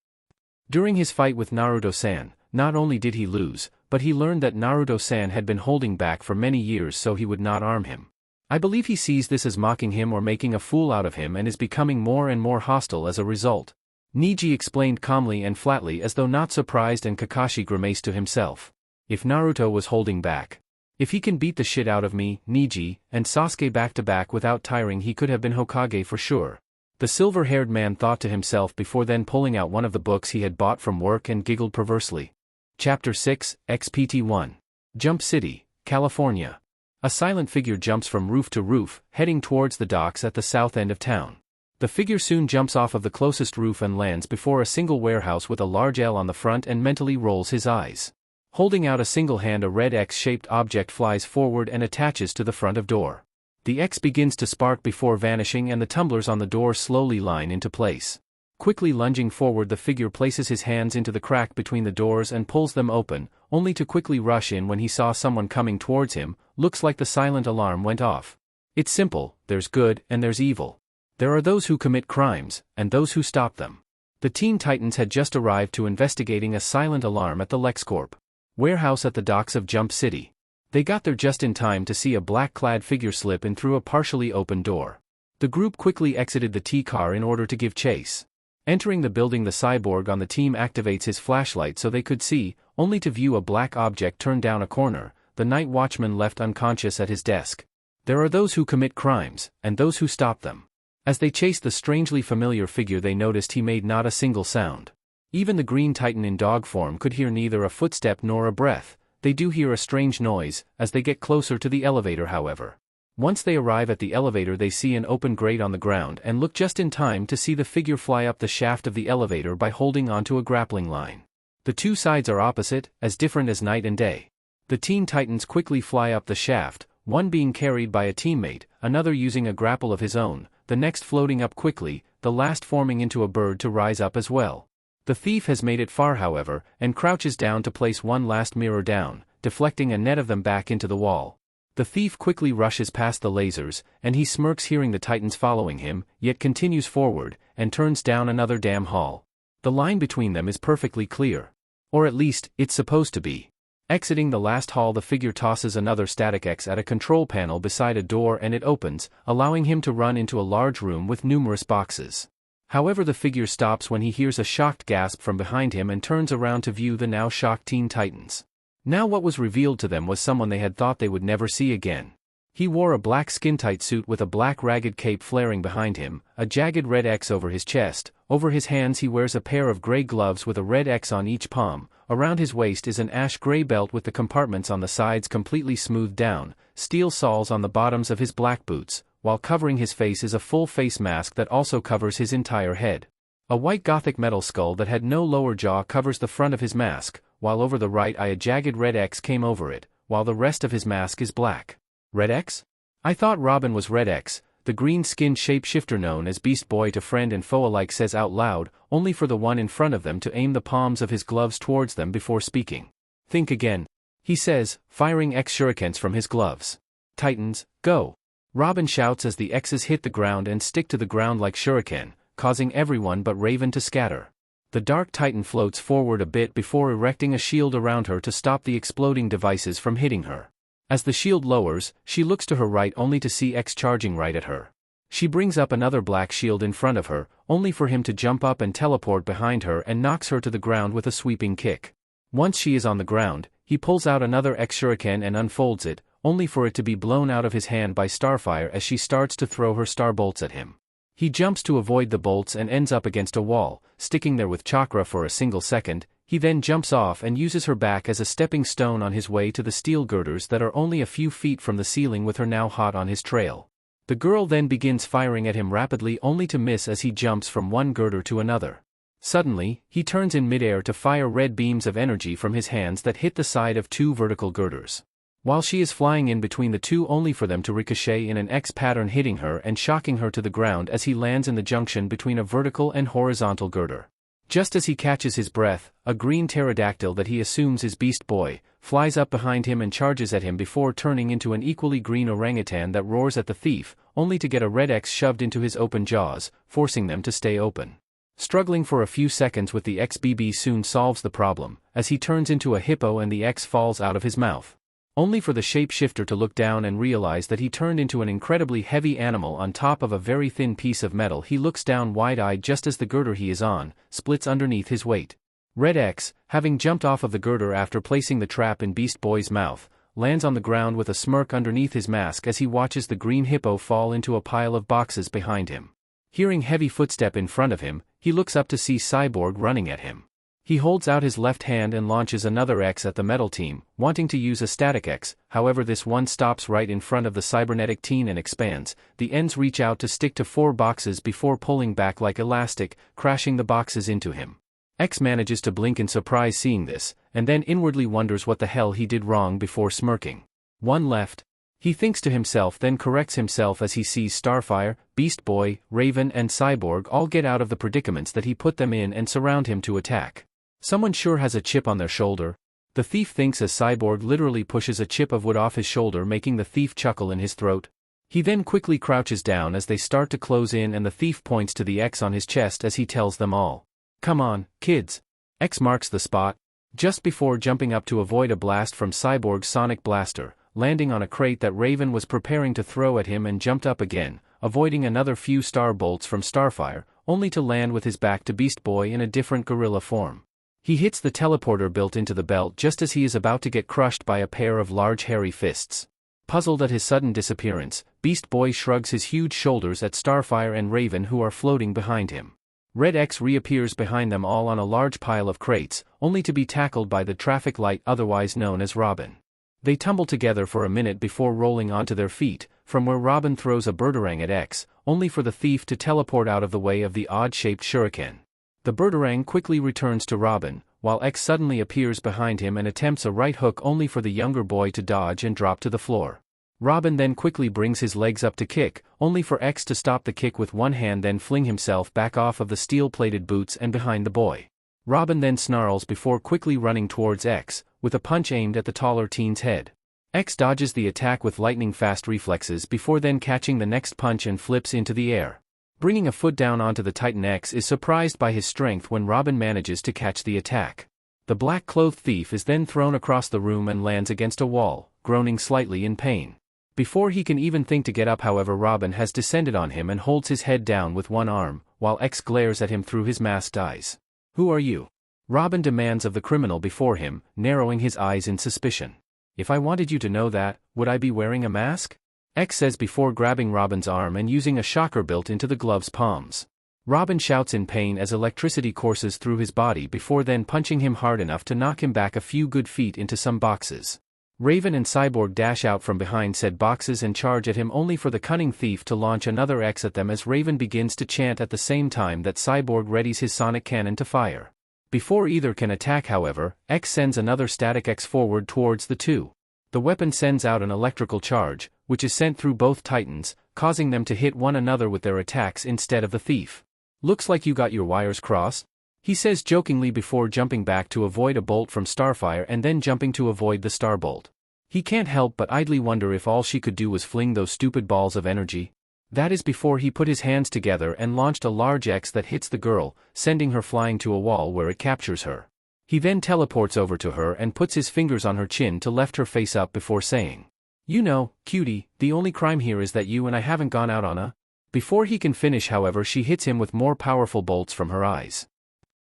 During his fight with Naruto-san, not only did he lose, but he learned that Naruto-san had been holding back for many years so he would not arm him. I believe he sees this as mocking him or making a fool out of him, and is becoming more and more hostile as a result, Neji explained calmly and flatly, as though not surprised, and Kakashi grimaced to himself. If Naruto was holding back, if he can beat the shit out of me, Neji, and Sasuke back to back without tiring, he could have been Hokage for sure. The silver-haired man thought to himself before then pulling out one of the books he had bought from work and giggled perversely. Chapter 6, XPT-1. Jump City, California. A silent figure jumps from roof to roof, heading towards the docks at the south end of town. The figure soon jumps off of the closest roof and lands before a single warehouse with a large L on the front, and mentally rolls his eyes. Holding out a single hand, a red X-shaped object flies forward and attaches to the front of door. The X begins to spark before vanishing, and the tumblers on the door slowly line into place. Quickly lunging forward, the figure places his hands into the crack between the doors and pulls them open, only to quickly rush in when he saw someone coming towards him. Looks like the silent alarm went off. It's simple, there's good and there's evil. There are those who commit crimes, and those who stop them. The Teen Titans had just arrived to investigating a silent alarm at the LexCorp warehouse at the docks of Jump City. They got there just in time to see a black-clad figure slip in through a partially open door. The group quickly exited the T-car in order to give chase. Entering the building, the cyborg on the team activates his flashlight so they could see, only to view a black object turn down a corner, the night watchman left unconscious at his desk. There are those who commit crimes, and those who stop them. As they chased the strangely familiar figure, they noticed he made not a single sound. Even the Green Titan in dog form could hear neither a footstep nor a breath. They do hear a strange noise as they get closer to the elevator, however. Once they arrive at the elevator, they see an open grate on the ground and look just in time to see the figure fly up the shaft of the elevator by holding onto a grappling line. The two sides are opposite, as different as night and day. The Teen Titans quickly fly up the shaft, one being carried by a teammate, another using a grapple of his own, the next floating up quickly, the last forming into a bird to rise up as well. The thief has made it far, however, and crouches down to place one last mirror down, deflecting a net of them back into the wall. The thief quickly rushes past the lasers, and he smirks hearing the Titans following him, yet continues forward, and turns down another damn hall. The line between them is perfectly clear. Or at least, it's supposed to be. Exiting the last hall, the figure tosses another static X at a control panel beside a door, and it opens, allowing him to run into a large room with numerous boxes. However, the figure stops when he hears a shocked gasp from behind him and turns around to view the now shocked Teen Titans. Now what was revealed to them was someone they had thought they would never see again. He wore a black skin-tight suit with a black ragged cape flaring behind him, a jagged red X over his chest. Over his hands he wears a pair of gray gloves with a red X on each palm. Around his waist is an ash-gray belt with the compartments on the sides completely smoothed down, steel soles on the bottoms of his black boots, while covering his face is a full face mask that also covers his entire head. A white gothic metal skull that had no lower jaw covers the front of his mask, while over the right eye a jagged red X came over it, while the rest of his mask is black. Red X? I thought Robin was Red X, the green-skinned shapeshifter known as Beast Boy to friend and foe alike says out loud, only for the one in front of them to aim the palms of his gloves towards them before speaking. Think again. He says, firing X shurikens from his gloves. Titans, go! Robin shouts as the X's hit the ground and stick to the ground like shuriken, causing everyone but Raven to scatter. The Dark Titan floats forward a bit before erecting a shield around her to stop the exploding devices from hitting her. As the shield lowers, she looks to her right only to see X charging right at her. She brings up another black shield in front of her, only for him to jump up and teleport behind her and knocks her to the ground with a sweeping kick. Once she is on the ground, he pulls out another X shuriken and unfolds it, only for it to be blown out of his hand by Starfire as she starts to throw her star bolts at him. He jumps to avoid the bolts and ends up against a wall, sticking there with Chakra for a single second. He then jumps off and uses her back as a stepping stone on his way to the steel girders that are only a few feet from the ceiling with her now hot on his trail. The girl then begins firing at him rapidly only to miss as he jumps from one girder to another. Suddenly, he turns in midair to fire red beams of energy from his hands that hit the side of two vertical girders. While she is flying in between the two only for them to ricochet in an X pattern hitting her and shocking her to the ground as he lands in the junction between a vertical and horizontal girder. Just as he catches his breath, a green pterodactyl that he assumes is Beast Boy, flies up behind him and charges at him before turning into an equally green orangutan that roars at the thief, only to get a red X shoved into his open jaws, forcing them to stay open. Struggling for a few seconds with the XBB soon solves the problem, as he turns into a hippo and the X falls out of his mouth. Only for the shapeshifter to look down and realize that he turned into an incredibly heavy animal on top of a very thin piece of metal. He looks down wide-eyed just as the girder he is on splits underneath his weight. Red X, having jumped off of the girder after placing the trap in Beast Boy's mouth, lands on the ground with a smirk underneath his mask as he watches the green hippo fall into a pile of boxes behind him. Hearing heavy footstep in front of him, he looks up to see Cyborg running at him. He holds out his left hand and launches another X at the metal team, wanting to use a static X, however this one stops right in front of the cybernetic teen and expands. The ends reach out to stick to 4 boxes before pulling back like elastic, crashing the boxes into him. X manages to blink in surprise seeing this, and then inwardly wonders what the hell he did wrong before smirking. One left. He thinks to himself then corrects himself as he sees Starfire, Beast Boy, Raven and Cyborg all get out of the predicaments that he put them in and surround him to attack. Someone sure has a chip on their shoulder. The thief thinks as Cyborg literally pushes a chip of wood off his shoulder making the thief chuckle in his throat. He then quickly crouches down as they start to close in and the thief points to the X on his chest as he tells them all. Come on, kids. X marks the spot. Just before jumping up to avoid a blast from Cyborg's sonic blaster, landing on a crate that Raven was preparing to throw at him and jumped up again, avoiding another few star bolts from Starfire, only to land with his back to Beast Boy in a different gorilla form. He hits the teleporter built into the belt just as he is about to get crushed by a pair of large hairy fists. Puzzled at his sudden disappearance, Beast Boy shrugs his huge shoulders at Starfire and Raven who are floating behind him. Red X reappears behind them all on a large pile of crates, only to be tackled by the traffic light otherwise known as Robin. They tumble together for a minute before rolling onto their feet, from where Robin throws a birdarang at X, only for the thief to teleport out of the way of the odd-shaped shuriken. The birdarang quickly returns to Robin, while X suddenly appears behind him and attempts a right hook only for the younger boy to dodge and drop to the floor. Robin then quickly brings his legs up to kick, only for X to stop the kick with one hand then fling himself back off of the steel-plated boots and behind the boy. Robin then snarls before quickly running towards X, with a punch aimed at the taller teen's head. X dodges the attack with lightning-fast reflexes before then catching the next punch and flips into the air. Bringing a foot down onto the Titan, X is surprised by his strength when Robin manages to catch the attack. The black-clothed thief is then thrown across the room and lands against a wall, groaning slightly in pain. Before he can even think to get up, however, Robin has descended on him and holds his head down with one arm, while X glares at him through his masked eyes. Who are you? Robin demands of the criminal before him, narrowing his eyes in suspicion. If I wanted you to know that, would I be wearing a mask? X says before grabbing Robin's arm and using a shocker built into the glove's palms. Robin shouts in pain as electricity courses through his body before then punching him hard enough to knock him back a few good feet into some boxes. Raven and Cyborg dash out from behind said boxes and charge at him, only for the cunning thief to launch another X at them as Raven begins to chant at the same time that Cyborg readies his sonic cannon to fire. Before either can attack, however, X sends another static X forward towards the two. The weapon sends out an electrical charge, which is sent through both titans, causing them to hit one another with their attacks instead of the thief. "Looks like you got your wires crossed," he says jokingly before jumping back to avoid a bolt from Starfire and then jumping to avoid the starbolt. He can't help but idly wonder if all she could do was fling those stupid balls of energy. That is before he put his hands together and launched a large X that hits the girl, sending her flying to a wall where it captures her. He then teleports over to her and puts his fingers on her chin to lift her face up before saying, "You know, cutie, the only crime here is that you and I haven't gone out on a..." Before he can finish, however, she hits him with more powerful bolts from her eyes.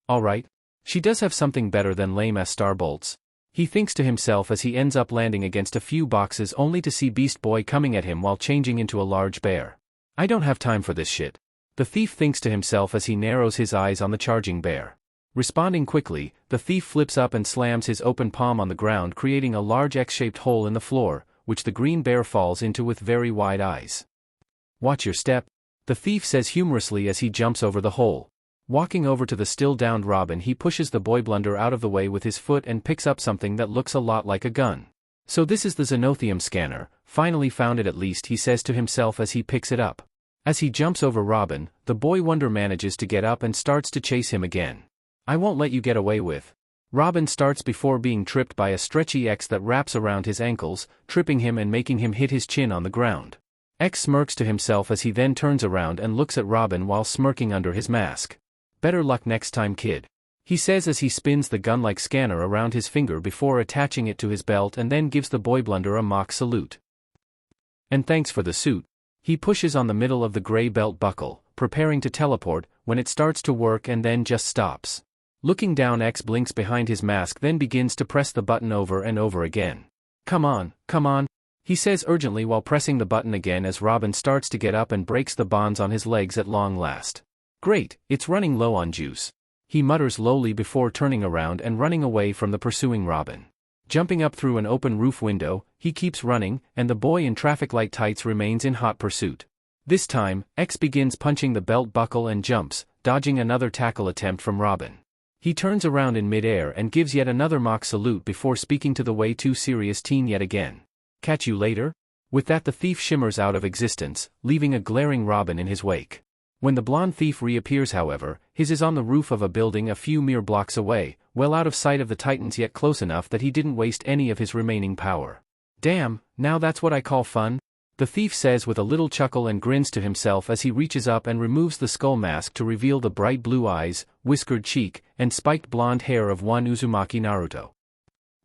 Alright. She does have something better than lame-ass star bolts. He thinks to himself as he ends up landing against a few boxes only to see Beast Boy coming at him while changing into a large bear. "I don't have time for this shit," the thief thinks to himself as he narrows his eyes on the charging bear. Responding quickly, the thief flips up and slams his open palm on the ground, creating a large X-shaped hole in the floor, which the green bear falls into with very wide eyes. "Watch your step," the thief says humorously as he jumps over the hole. Walking over to the still-downed Robin, he pushes the boy blunder out of the way with his foot and picks up something that looks a lot like a gun. "So this is the Xenothium scanner, finally found it at least," he says to himself as he picks it up. As he jumps over Robin, the boy wonder manages to get up and starts to chase him again. "I won't let you get away with..." Robin starts before being tripped by a stretchy X that wraps around his ankles, tripping him and making him hit his chin on the ground. X smirks to himself as he then turns around and looks at Robin while smirking under his mask. "Better luck next time, kid," he says as he spins the gun-like scanner around his finger before attaching it to his belt and then gives the boy blunder a mock salute. "And thanks for the suit." He pushes on the middle of the gray belt buckle, preparing to teleport, when it starts to work and then just stops. Looking down, X blinks behind his mask, then begins to press the button over and over again. Come on," he says urgently while pressing the button again as Robin starts to get up and breaks the bonds on his legs at long last. "Great, it's running low on juice," he mutters lowly before turning around and running away from the pursuing Robin. Jumping up through an open roof window, he keeps running, and the boy in traffic light tights remains in hot pursuit. This time, X begins punching the belt buckle and jumps, dodging another tackle attempt from Robin. He turns around in midair and gives yet another mock salute before speaking to the way too serious teen yet again. "Catch you later?" With that, the thief shimmers out of existence, leaving a glaring Robin in his wake. When the blonde thief reappears, however, his is on the roof of a building a few mere blocks away, well out of sight of the Titans yet close enough that he didn't waste any of his remaining power. "Damn, now that's what I call fun," the thief says with a little chuckle and grins to himself as he reaches up and removes the skull mask to reveal the bright blue eyes, whiskered cheek, and spiked blonde hair of one Uzumaki Naruto.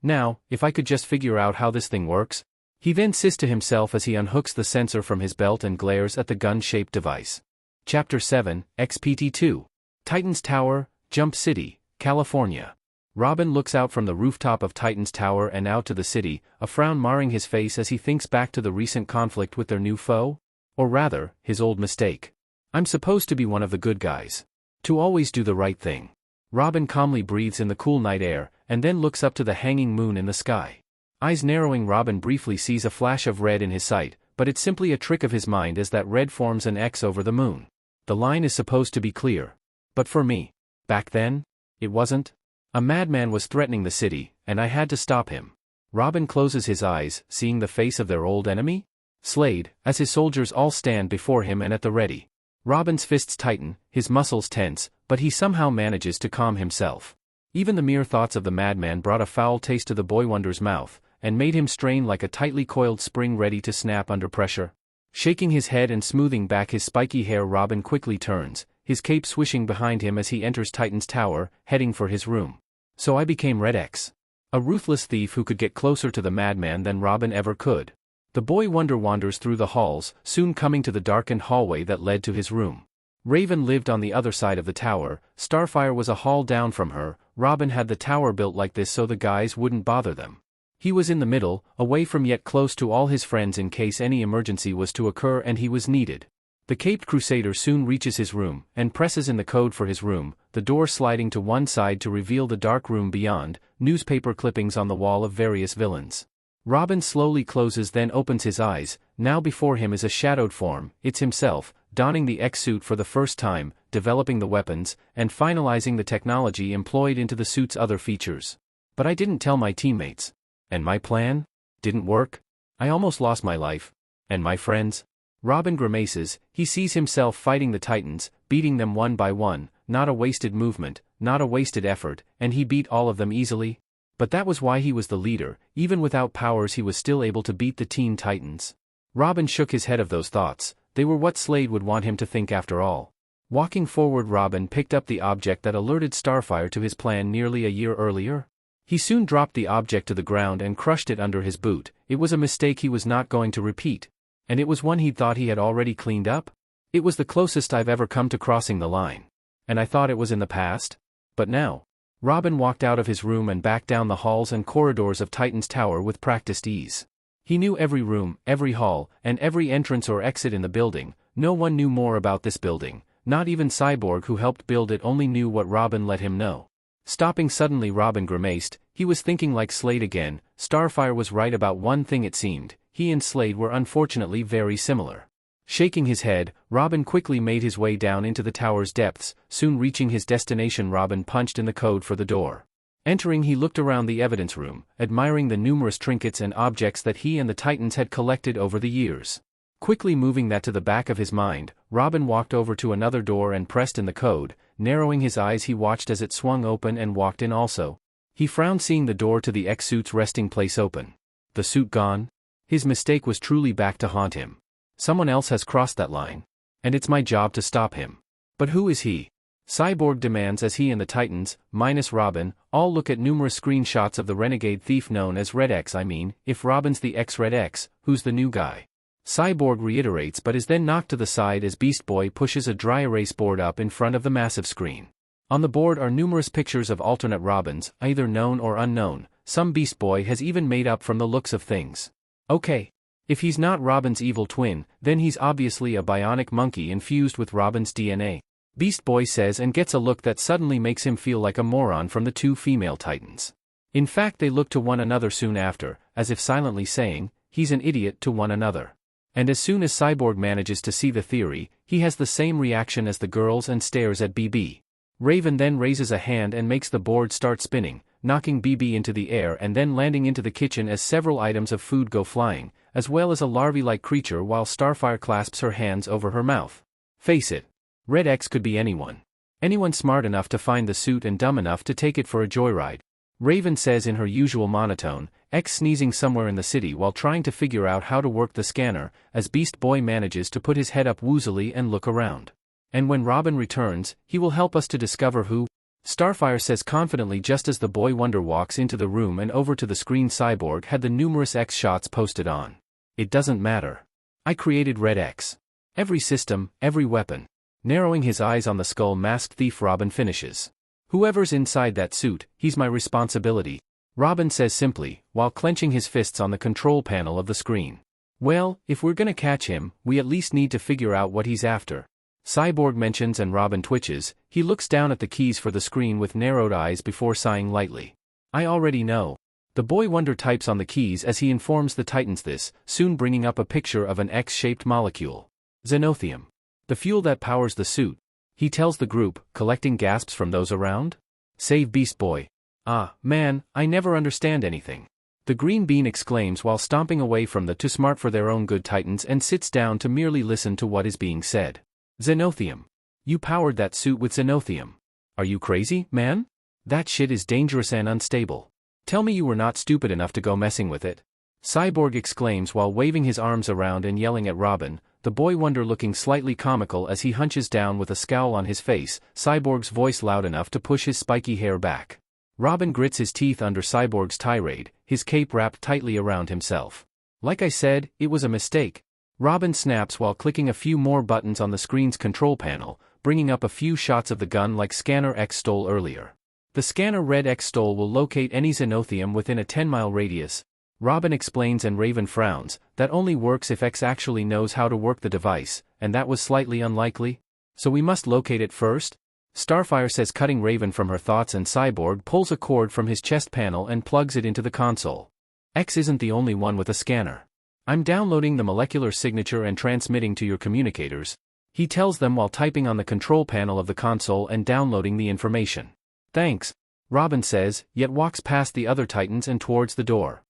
"Now, if I could just figure out how this thing works," he then says to himself as he unhooks the sensor from his belt and glares at the gun-shaped device. Chapter 7, XPT2. Titan's Tower, Jump City, California. Robin looks out from the rooftop of Titan's Tower and out to the city, a frown marring his face as he thinks back to the recent conflict with their new foe? Or rather, his old mistake. "I'm supposed to be one of the good guys. To always do the right thing." Robin calmly breathes in the cool night air, and then looks up to the hanging moon in the sky. Eyes narrowing, Robin briefly sees a flash of red in his sight, but it's simply a trick of his mind as that red forms an X over the moon. The line is supposed to be clear. But for me, back then, it wasn't. A madman was threatening the city, and I had to stop him. Robin closes his eyes, seeing the face of their old enemy? Slade, as his soldiers all stand before him and at the ready. Robin's fists tighten, his muscles tense, but he somehow manages to calm himself. Even the mere thoughts of the madman brought a foul taste to the boy wonder's mouth, and made him strain like a tightly coiled spring ready to snap under pressure. Shaking his head and smoothing back his spiky hair, Robin quickly turns, his cape swishing behind him as he enters Titan's Tower, heading for his room. So I became RedX. A ruthless thief who could get closer to the madman than Robin ever could. The boy wonder wanders through the halls, soon coming to the darkened hallway that led to his room. Raven lived on the other side of the tower, Starfire was a hall down from her. Robin had the tower built like this so the guys wouldn't bother them. He was in the middle, away from yet close to all his friends in case any emergency was to occur and he was needed. The caped crusader soon reaches his room, and presses in the code for his room, the door sliding to one side to reveal the dark room beyond, newspaper clippings on the wall of various villains. Robin slowly closes then opens his eyes. Now before him is a shadowed form, it's himself, donning the X suit for the first time, developing the weapons, and finalizing the technology employed into the suit's other features. But I didn't tell my teammates. And my plan? Didn't work? I almost lost my life. And my friends? Robin grimaces. He sees himself fighting the Titans, beating them one by one, not a wasted movement, not a wasted effort, and he beat all of them easily. But that was why he was the leader. Even without powers he was still able to beat the Teen Titans. Robin shook his head of those thoughts. They were what Slade would want him to think after all. Walking forward, Robin picked up the object that alerted Starfire to his plan nearly a year earlier. He soon dropped the object to the ground and crushed it under his boot. It was a mistake he was not going to repeat. And it was one he thought he had already cleaned up. It was the closest I've ever come to crossing the line. And I thought it was in the past. But now. Robin walked out of his room and back down the halls and corridors of Titan's Tower with practiced ease. He knew every room, every hall, and every entrance or exit in the building. No one knew more about this building. Not even Cyborg, who helped build it, only knew what Robin let him know. Stopping suddenly, Robin grimaced. He was thinking like Slade again. Starfire was right about one thing, it seemed. He and Slade were unfortunately very similar. Shaking his head, Robin quickly made his way down into the tower's depths. Soon reaching his destination, Robin punched in the code for the door. Entering, he looked around the evidence room, admiring the numerous trinkets and objects that he and the Titans had collected over the years. Quickly moving that to the back of his mind, Robin walked over to another door and pressed in the code. Narrowing his eyes, he watched as it swung open and walked in also. He frowned seeing the door to the X-suit's resting place open. The suit gone? His mistake was truly back to haunt him. Someone else has crossed that line. And it's my job to stop him. But who is he? Cyborg demands as he and the Titans, minus Robin, all look at numerous screenshots of the renegade thief known as RedX. I mean, if Robin's the ex-RedX, who's the new guy? Cyborg reiterates but is then knocked to the side as Beast Boy pushes a dry erase board up in front of the massive screen. On the board are numerous pictures of alternate Robins, either known or unknown. Some Beast Boy has even made up from the looks of things. Okay. If he's not Robin's evil twin, then he's obviously a bionic monkey infused with Robin's DNA. Beast Boy says and gets a look that suddenly makes him feel like a moron from the two female Titans. In fact, they look to one another soon after, as if silently saying, he's an idiot, to one another. And as soon as Cyborg manages to see the theory, he has the same reaction as the girls and stares at BB. Raven then raises a hand and makes the board start spinning, knocking BB into the air and then landing into the kitchen as several items of food go flying, as well as a larvae-like creature, while Starfire clasps her hands over her mouth. Face it. RedX could be anyone. Anyone smart enough to find the suit and dumb enough to take it for a joyride. Raven says in her usual monotone, X sneezing somewhere in the city while trying to figure out how to work the scanner, as Beast Boy manages to put his head up woozily and look around. And when Robin returns, he will help us to discover who. Starfire says confidently just as the Boy Wonder walks into the room and over to the screen. Cyborg had the numerous X shots posted on. It doesn't matter. I created RedX. Every system, every weapon. Narrowing his eyes on the skull-masked thief, Robin finishes. Whoever's inside that suit, he's my responsibility. Robin says simply, while clenching his fists on the control panel of the screen. Well, if we're gonna catch him, we at least need to figure out what he's after. Cyborg mentions and Robin twitches. He looks down at the keys for the screen with narrowed eyes before sighing lightly. I already know. The Boy Wonder types on the keys as he informs the Titans this, soon bringing up a picture of an X-shaped molecule. Xenothium. The fuel that powers the suit. He tells the group, collecting gasps from those around. Save Beast Boy. Ah, man, I never understand anything. The Green Bean exclaims while stomping away from the too smart for their own good Titans and sits down to merely listen to what is being said. Xenothium. You powered that suit with Xenothium. Are you crazy, man? That shit is dangerous and unstable. Tell me you were not stupid enough to go messing with it. Cyborg exclaims while waving his arms around and yelling at Robin, the Boy Wonder looking slightly comical as he hunches down with a scowl on his face, Cyborg's voice loud enough to push his spiky hair back. Robin grits his teeth under Cyborg's tirade, his cape wrapped tightly around himself. Like I said, it was a mistake. Robin snaps while clicking a few more buttons on the screen's control panel, bringing up a few shots of the gun like Scanner X stole earlier. The scanner RedX stole will locate any Xenothium within a 10-mile radius. Robin explains and Raven frowns. That only works if X actually knows how to work the device, and that was slightly unlikely. So we must locate it first? Starfire says, cutting Raven from her thoughts, and Cyborg pulls a cord from his chest panel and plugs it into the console. X isn't the only one with a scanner. I'm downloading the molecular signature and transmitting to your communicators, he tells them while typing on the control panel of the console and downloading the information. Thanks, Robin says, yet walks past the other Titans and towards the door.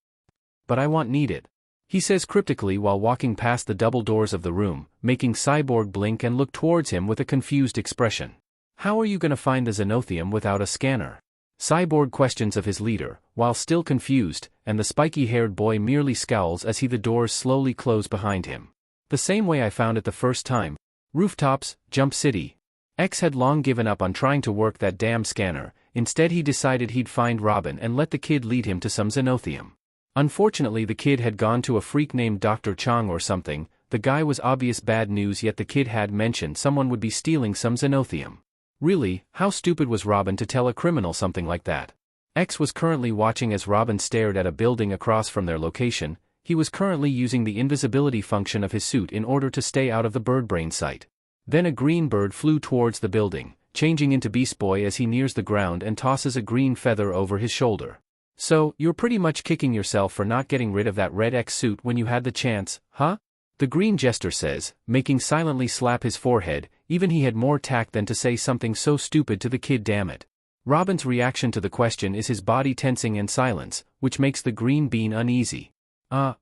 But I need it, he says cryptically while walking past the double doors of the room, making Cyborg blink and look towards him with a confused expression. How are you gonna find the Xenothium without a scanner? Cyborg questions of his leader, while still confused, and the spiky-haired boy merely scowls as the doors slowly close behind him. The same way I found it the first time. Rooftops, Jump City. X had long given up on trying to work that damn scanner. Instead he decided he'd find Robin and let the kid lead him to some Xenothium. Unfortunately the kid had gone to a freak named Dr. Chong or something. The guy was obvious bad news, yet the kid had mentioned someone would be stealing some Xenothium. Really, how stupid was Robin to tell a criminal something like that? X was currently watching as Robin stared at a building across from their location. He was currently using the invisibility function of his suit in order to stay out of the birdbrain sight. Then a green bird flew towards the building, changing into Beast Boy as he nears the ground and tosses a green feather over his shoulder. So, you're pretty much kicking yourself for not getting rid of that RedX suit when you had the chance, huh? The green jester says, making silently slap his forehead. Even he had more tact than to say something so stupid to the kid, damn it. Robin's reaction to the question is his body tensing and silence, which makes the green bean uneasy.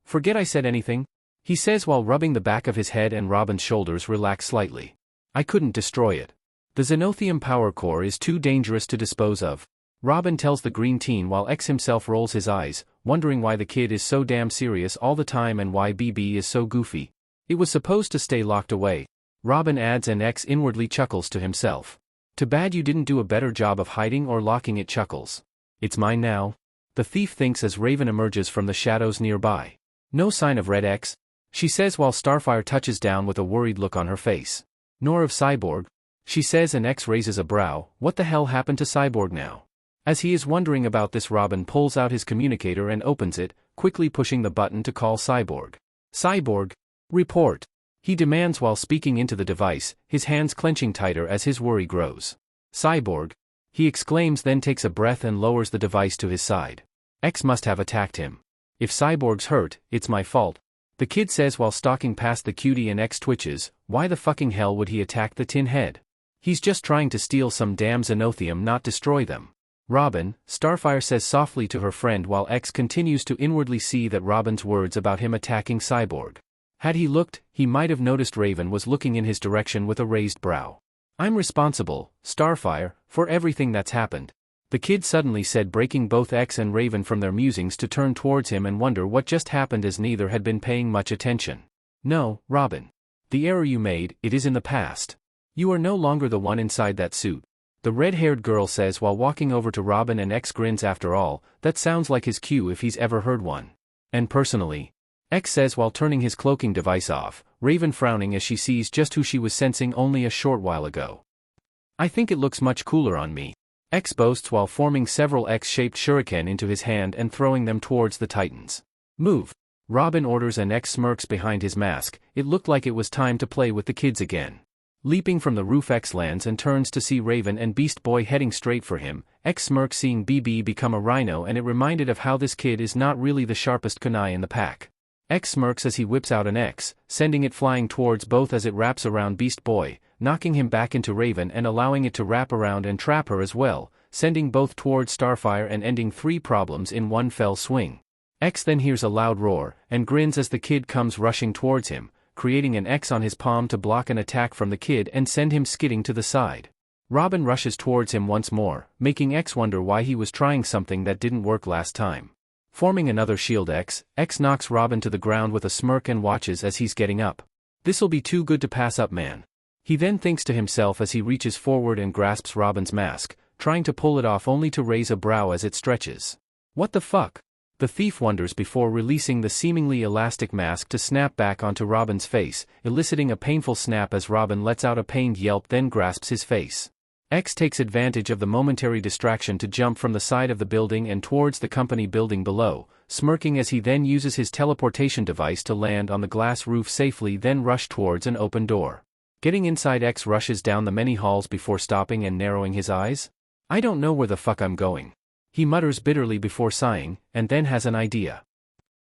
Forget I said anything, he says while rubbing the back of his head and Robin's shoulders relax slightly. I couldn't destroy it. The Xenothium power core is too dangerous to dispose of, Robin tells the green teen while X himself rolls his eyes, wondering why the kid is so damn serious all the time and why BB is so goofy. It was supposed to stay locked away, Robin adds, and X inwardly chuckles to himself. Too bad you didn't do a better job of hiding or locking it, chuckles. It's mine now, the thief thinks as Raven emerges from the shadows nearby. No sign of RedX, she says while Starfire touches down with a worried look on her face. Nor of Cyborg, she says, and X raises a brow. What the hell happened to Cyborg now? As he is wondering about this, Robin pulls out his communicator and opens it, quickly pushing the button to call Cyborg. Cyborg, report, he demands while speaking into the device, his hands clenching tighter as his worry grows. Cyborg, he exclaims, then takes a breath and lowers the device to his side. X must have attacked him. If Cyborg's hurt, it's my fault, the kid says while stalking past the cutie, and X twitches. Why the fucking hell would he attack the tin head? He's just trying to steal some damn Xenothium, not destroy them. Robin, Starfire says softly to her friend while X continues to inwardly see that Robin's words about him attacking Cyborg. Had he looked, he might have noticed Raven was looking in his direction with a raised brow. I'm responsible, Starfire, for everything that's happened, the kid suddenly said, breaking both X and Raven from their musings to turn towards him and wonder what just happened, as neither had been paying much attention. No, Robin. The error you made, it is in the past. You are no longer the one inside that suit, the red-haired girl says while walking over to Robin, and X grins. After all, that sounds like his cue if he's ever heard one. And personally, X says while turning his cloaking device off, Raven frowning as she sees just who she was sensing only a short while ago. I think it looks much cooler on me, X boasts while forming several X-shaped shuriken into his hand and throwing them towards the Titans. Move, Robin orders, and X smirks behind his mask. It looked like it was time to play with the kids again. Leaping from the roof, X lands and turns to see Raven and Beast Boy heading straight for him. X smirks seeing BB become a rhino, and it reminded of how this kid is not really the sharpest kunai in the pack. X smirks as he whips out an X, sending it flying towards both as it wraps around Beast Boy, knocking him back into Raven and allowing it to wrap around and trap her as well, sending both towards Starfire and ending 3 problems in one fell swing. X then hears a loud roar, and grins as the kid comes rushing towards him, creating an X on his palm to block an attack from the kid and send him skidding to the side. Robin rushes towards him once more, making X wonder why he was trying something that didn't work last time. Forming another shield, X knocks Robin to the ground with a smirk and watches as he's getting up. This'll be too good to pass up, man. He then thinks to himself as he reaches forward and grasps Robin's mask, trying to pull it off only to raise a brow as it stretches. What the fuck? The thief wonders before releasing the seemingly elastic mask to snap back onto Robin's face, eliciting a painful snap as Robin lets out a pained yelp, then grasps his face. X takes advantage of the momentary distraction to jump from the side of the building and towards the company building below, smirking as he then uses his teleportation device to land on the glass roof safely, then rush towards an open door. Getting inside, X rushes down the many halls before stopping and narrowing his eyes. I don't know where the fuck I'm going, he mutters bitterly before sighing, and then has an idea.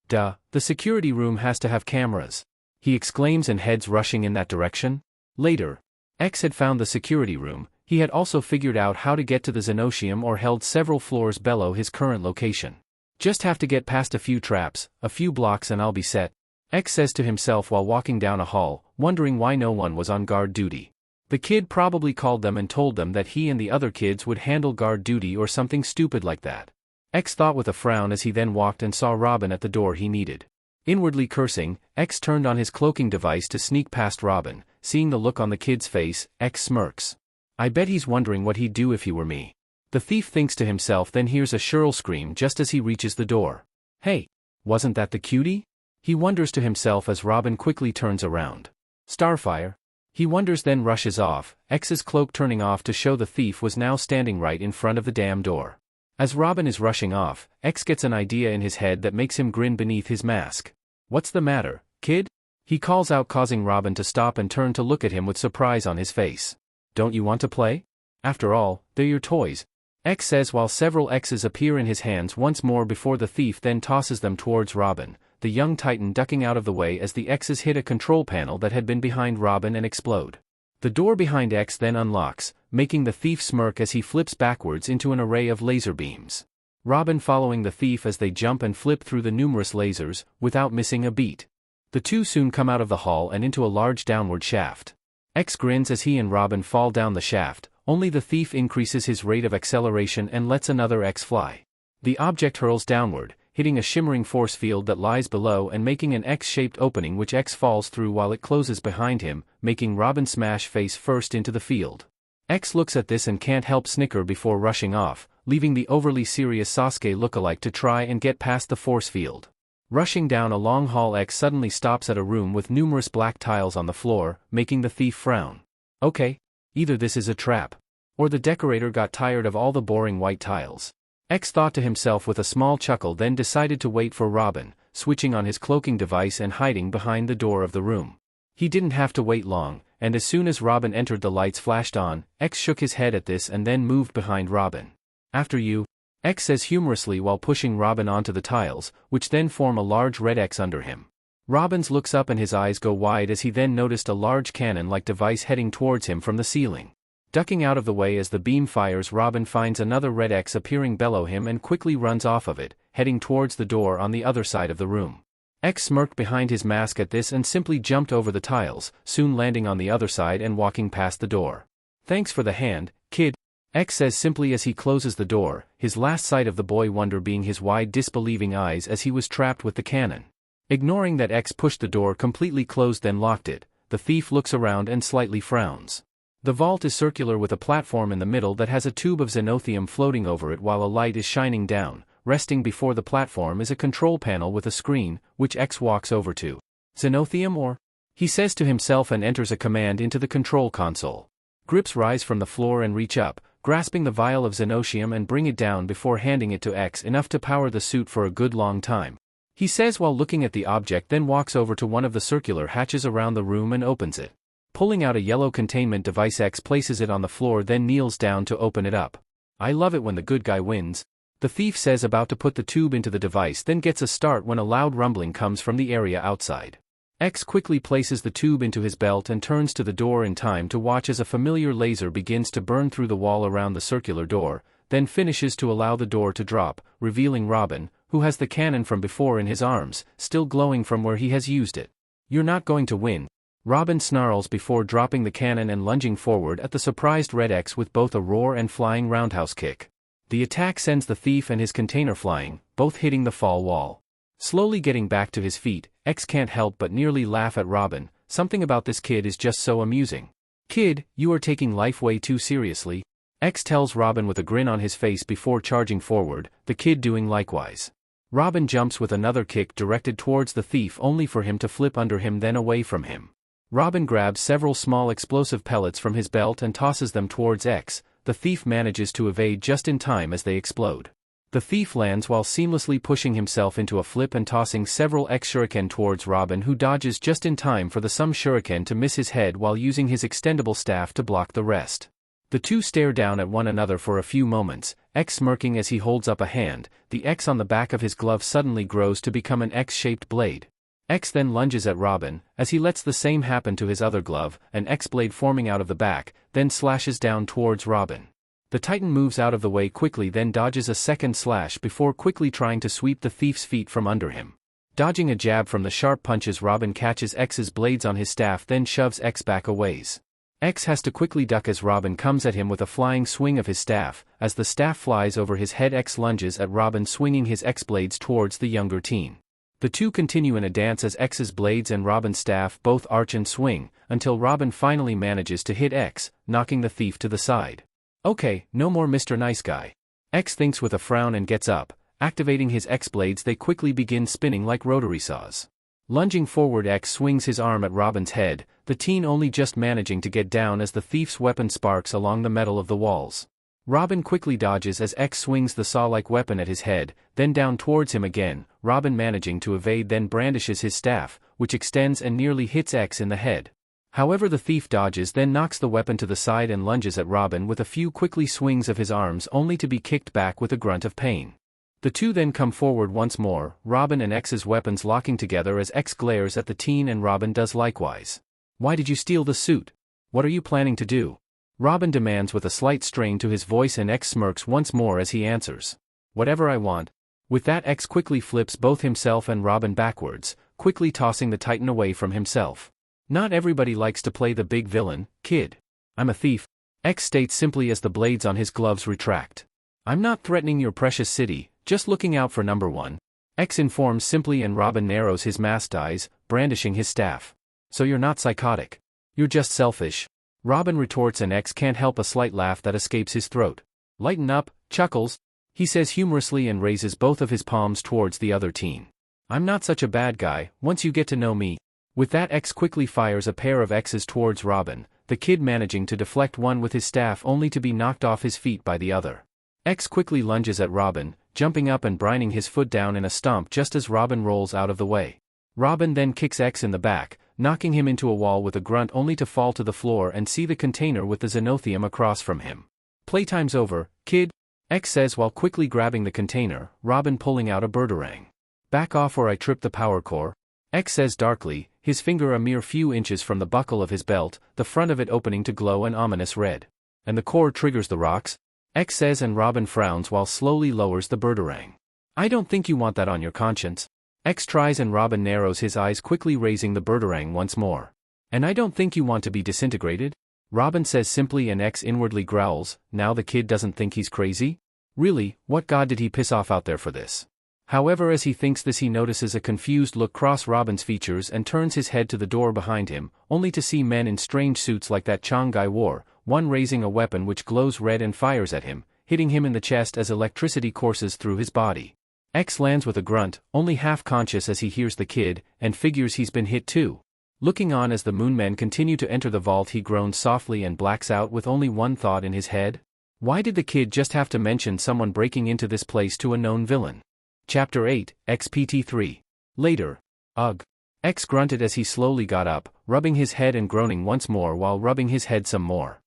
Duh, the security room has to have cameras. He exclaims and heads rushing in that direction. Later, X had found the security room. He had also figured out how to get to the Xenocium or held several floors below his current location. Just have to get past a few traps, a few blocks and I'll be set, X says to himself while walking down a hall, wondering why no one was on guard duty. The kid probably called them and told them that he and the other kids would handle guard duty or something stupid like that. X thought with a frown as he then walked and saw Robin at the door he needed. Inwardly cursing, X turned on his cloaking device to sneak past Robin. Seeing the look on the kid's face, X smirks. I bet he's wondering what he'd do if he were me. The thief thinks to himself, then hears a shrill scream just as he reaches the door. Hey, wasn't that the cutie? He wonders to himself as Robin quickly turns around. Starfire. He wonders then rushes off, X's cloak turning off to show the thief was now standing right in front of the damn door. As Robin is rushing off, X gets an idea in his head that makes him grin beneath his mask. What's the matter, kid? He calls out, causing Robin to stop and turn to look at him with surprise on his face. Don't you want to play? After all, they're your toys, X says while several X's appear in his hands once more before the thief then tosses them towards Robin, the young titan ducking out of the way as the X's hit a control panel that had been behind Robin and explode. The door behind X then unlocks, making the thief smirk as he flips backwards into an array of laser beams. Robin following the thief as they jump and flip through the numerous lasers, without missing a beat. The two soon come out of the hall and into a large downward shaft. X grins as he and Robin fall down the shaft, only the thief increases his rate of acceleration and lets another X fly. The object hurls downward, hitting a shimmering force field that lies below and making an X-shaped opening which X falls through while it closes behind him, making Robin smash face first into the field. X looks at this and can't help snicker before rushing off, leaving the overly serious Sasuke lookalike to try and get past the force field. Rushing down a long hall, X suddenly stops at a room with numerous black tiles on the floor, making the thief frown. Okay. Either this is a trap, or the decorator got tired of all the boring white tiles. X thought to himself with a small chuckle, then decided to wait for Robin, switching on his cloaking device and hiding behind the door of the room. He didn't have to wait long, and as soon as Robin entered the lights flashed on, X shook his head at this and then moved behind Robin. After you, X says humorously while pushing Robin onto the tiles, which then form a large red X under him. Robin's looks up and his eyes go wide as he then noticed a large cannon-like device heading towards him from the ceiling. Ducking out of the way as the beam fires, Robin finds another red X appearing below him and quickly runs off of it, heading towards the door on the other side of the room. X smirked behind his mask at this and simply jumped over the tiles, soon landing on the other side and walking past the door. Thanks for the hand, kid, X says simply as he closes the door, his last sight of the boy wonder being his wide disbelieving eyes as he was trapped with the cannon. Ignoring that X pushed the door completely closed then locked it, the thief looks around and slightly frowns. The vault is circular with a platform in the middle that has a tube of xenothium floating over it while a light is shining down. Resting before the platform is a control panel with a screen, which X walks over to. Xenothium or? He says to himself and enters a command into the control console. Grips rise from the floor and reach up, grasping the vial of xenocium and bring it down before handing it to X, enough to power the suit for a good long time. He says while looking at the object, then walks over to one of the circular hatches around the room and opens it. Pulling out a yellow containment device, X places it on the floor then kneels down to open it up. I love it when the good guy wins, the thief says, about to put the tube into the device, then gets a start when a loud rumbling comes from the area outside. X quickly places the tube into his belt and turns to the door in time to watch as a familiar laser begins to burn through the wall around the circular door, then finishes to allow the door to drop, revealing Robin, who has the cannon from before in his arms, still glowing from where he has used it. You're not going to win, Robin snarls before dropping the cannon and lunging forward at the surprised Red X with both a roar and flying roundhouse kick. The attack sends the thief and his container flying, both hitting the fall wall. Slowly getting back to his feet, X can't help but nearly laugh at Robin. Something about this kid is just so amusing. Kid, you are taking life way too seriously, X tells Robin with a grin on his face before charging forward, the kid doing likewise. Robin jumps with another kick directed towards the thief only for him to flip under him then away from him. Robin grabs several small explosive pellets from his belt and tosses them towards X. The thief manages to evade just in time as they explode. The thief lands while seamlessly pushing himself into a flip and tossing several X shuriken towards Robin, who dodges just in time for the some shuriken to miss his head while using his extendable staff to block the rest. The two stare down at one another for a few moments, X smirking as he holds up a hand. The X on the back of his glove suddenly grows to become an X-shaped blade. X then lunges at Robin, as he lets the same happen to his other glove, an X-blade forming out of the back, then slashes down towards Robin. The Titan moves out of the way quickly, then dodges a second slash before quickly trying to sweep the thief's feet from under him. Dodging a jab from the sharp punches, Robin catches X's blades on his staff, then shoves X back a ways. X has to quickly duck as Robin comes at him with a flying swing of his staff. As the staff flies over his head, X lunges at Robin, swinging his X-blades towards the younger teen. The two continue in a dance as X's blades and Robin's staff both arch and swing, until Robin finally manages to hit X, knocking the thief to the side. Okay, no more Mr. Nice Guy. X thinks with a frown and gets up. Activating his X-blades, they quickly begin spinning like rotary saws. Lunging forward, X swings his arm at Robin's head, the teen only just managing to get down as the thief's weapon sparks along the metal of the walls. Robin quickly dodges as X swings the saw-like weapon at his head, then down towards him again, Robin managing to evade, then brandishes his staff, which extends and nearly hits X in the head. However, the thief dodges, then knocks the weapon to the side and lunges at Robin with a few quickly swings of his arms, only to be kicked back with a grunt of pain. The two then come forward once more, Robin and X's weapons locking together as X glares at the teen and Robin does likewise. Why did you steal the suit? What are you planning to do? Robin demands with a slight strain to his voice, and X smirks once more as he answers. Whatever I want. With that, X quickly flips both himself and Robin backwards, quickly tossing the Titan away from himself. Not everybody likes to play the big villain, kid. I'm a thief, X states simply as the blades on his gloves retract. I'm not threatening your precious city, just looking out for number one. X informs simply, and Robin narrows his masked eyes, brandishing his staff. So you're not psychotic. You're just selfish. Robin retorts, and X can't help a slight laugh that escapes his throat. Lighten up, chuckles, he says humorously and raises both of his palms towards the other teen. I'm not such a bad guy, once you get to know me. With that, X quickly fires a pair of X's towards Robin, the kid managing to deflect one with his staff only to be knocked off his feet by the other. X quickly lunges at Robin, jumping up and brining his foot down in a stomp just as Robin rolls out of the way. Robin then kicks X in the back, knocking him into a wall with a grunt only to fall to the floor and see the container with the xenothium across from him. Playtime's over, kid, X says while quickly grabbing the container, Robin pulling out a birdarang. Back off or I trip the power core, X says darkly, his finger a mere few inches from the buckle of his belt, the front of it opening to glow an ominous red. And the core triggers the rocks? X says, and Robin frowns while slowly lowers the birdarang. I don't think you want that on your conscience. X tries, and Robin narrows his eyes, quickly raising the birdarang once more. And I don't think you want to be disintegrated? Robin says simply, and X inwardly growls, now the kid doesn't think he's crazy? Really, what god did he piss off out there for this? However, as he thinks this, he notices a confused look cross Robin's features and turns his head to the door behind him, only to see men in strange suits like that Chang guy wore, one raising a weapon which glows red and fires at him, hitting him in the chest as electricity courses through his body. X lands with a grunt, only half conscious as he hears the kid, and figures he's been hit too. Looking on as the moon men continue to enter the vault, he groans softly and blacks out with only one thought in his head. Why did the kid just have to mention someone breaking into this place to a known villain? Chapter 8, XPT3. Later. Ugh. X grunted as he slowly got up, rubbing his head and groaning once more while rubbing his head some more.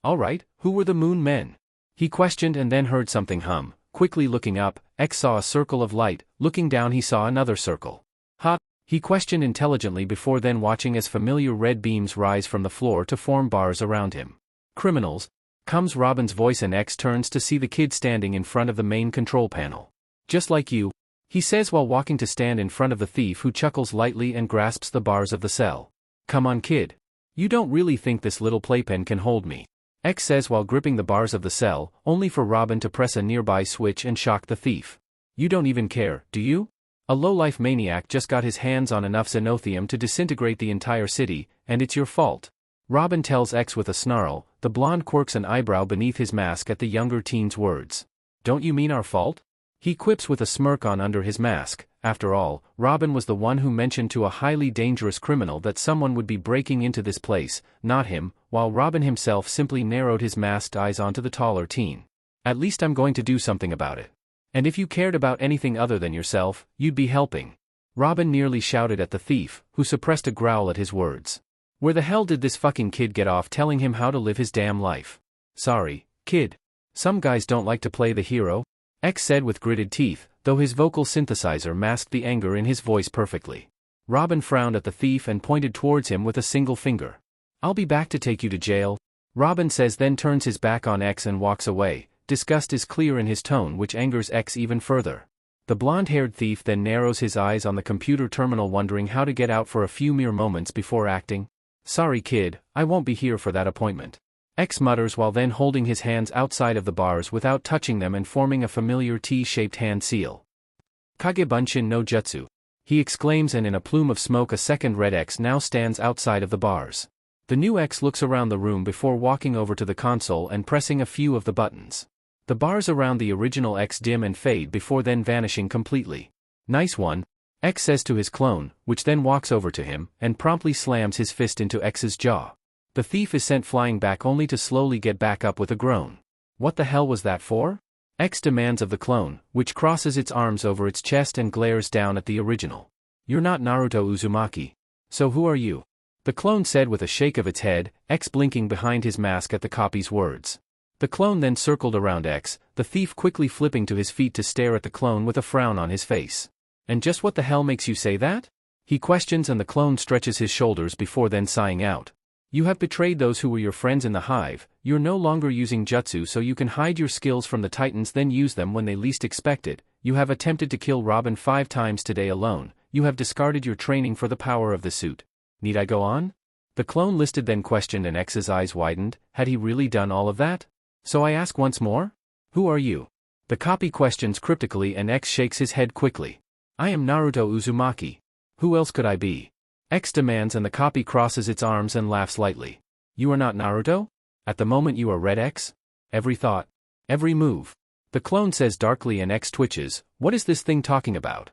Alright, who were the moon men? He questioned, and then heard something hum. Quickly looking up, X saw a circle of light. Looking down, he saw another circle. Huh? He questioned intelligently before then watching as familiar red beams rise from the floor to form bars around him. Criminals. Comes Robin's voice, and X turns to see the kid standing in front of the main control panel. Just like you, he says while walking to stand in front of the thief, who chuckles lightly and grasps the bars of the cell. Come on, kid. You don't really think this little playpen can hold me? X says while gripping the bars of the cell, only for Robin to press a nearby switch and shock the thief. You don't even care, do you? A low-life maniac just got his hands on enough xenothium to disintegrate the entire city, and it's your fault. Robin tells X with a snarl, the blonde quirks an eyebrow beneath his mask at the younger teen's words. Don't you mean our fault? He quips with a smirk on under his mask. After all, Robin was the one who mentioned to a highly dangerous criminal that someone would be breaking into this place, not him, while Robin himself simply narrowed his masked eyes onto the taller teen. At least I'm going to do something about it. And if you cared about anything other than yourself, you'd be helping. Robin nearly shouted at the thief, who suppressed a growl at his words. Where the hell did this fucking kid get off telling him how to live his damn life? Sorry, kid. Some guys don't like to play the hero, X said with gritted teeth, though his vocal synthesizer masked the anger in his voice perfectly. Robin frowned at the thief and pointed towards him with a single finger. I'll be back to take you to jail, Robin says, then turns his back on X and walks away. Disgust is clear in his tone, which angers X even further. The blonde-haired thief then narrows his eyes on the computer terminal, wondering how to get out for a few mere moments before acting. Sorry kid, I won't be here for that appointment, X mutters while then holding his hands outside of the bars without touching them and forming a familiar T-shaped hand seal. Kage Bunshin no Jutsu, he exclaims, and in a plume of smoke a second Red X now stands outside of the bars. The new X looks around the room before walking over to the console and pressing a few of the buttons. The bars around the original X dim and fade before then vanishing completely. Nice one, X says to his clone, which then walks over to him and promptly slams his fist into X's jaw. The thief is sent flying back only to slowly get back up with a groan. What the hell was that for? X demands of the clone, which crosses its arms over its chest and glares down at the original. You're not Naruto Uzumaki. So who are you? The clone said with a shake of its head, X blinking behind his mask at the copy's words. The clone then circled around X, the thief quickly flipping to his feet to stare at the clone with a frown on his face. And just what the hell makes you say that? He questions, and the clone stretches his shoulders before then sighing out. You have betrayed those who were your friends in the Hive. You're no longer using jutsu so you can hide your skills from the Titans, then use them when they least expect it. You have attempted to kill Robin 5 times today alone. You have discarded your training for the power of the suit. Need I go on? The clone listed then questioned, and X's eyes widened. Had he really done all of that? So I ask once more? Who are you? The copy questions cryptically, and X shakes his head quickly. I am Naruto Uzumaki. Who else could I be? X demands, and the copy crosses its arms and laughs lightly. You are not Naruto? At the moment you are Red X? Every thought, every move. The clone says darkly, and X twitches. What is this thing talking about?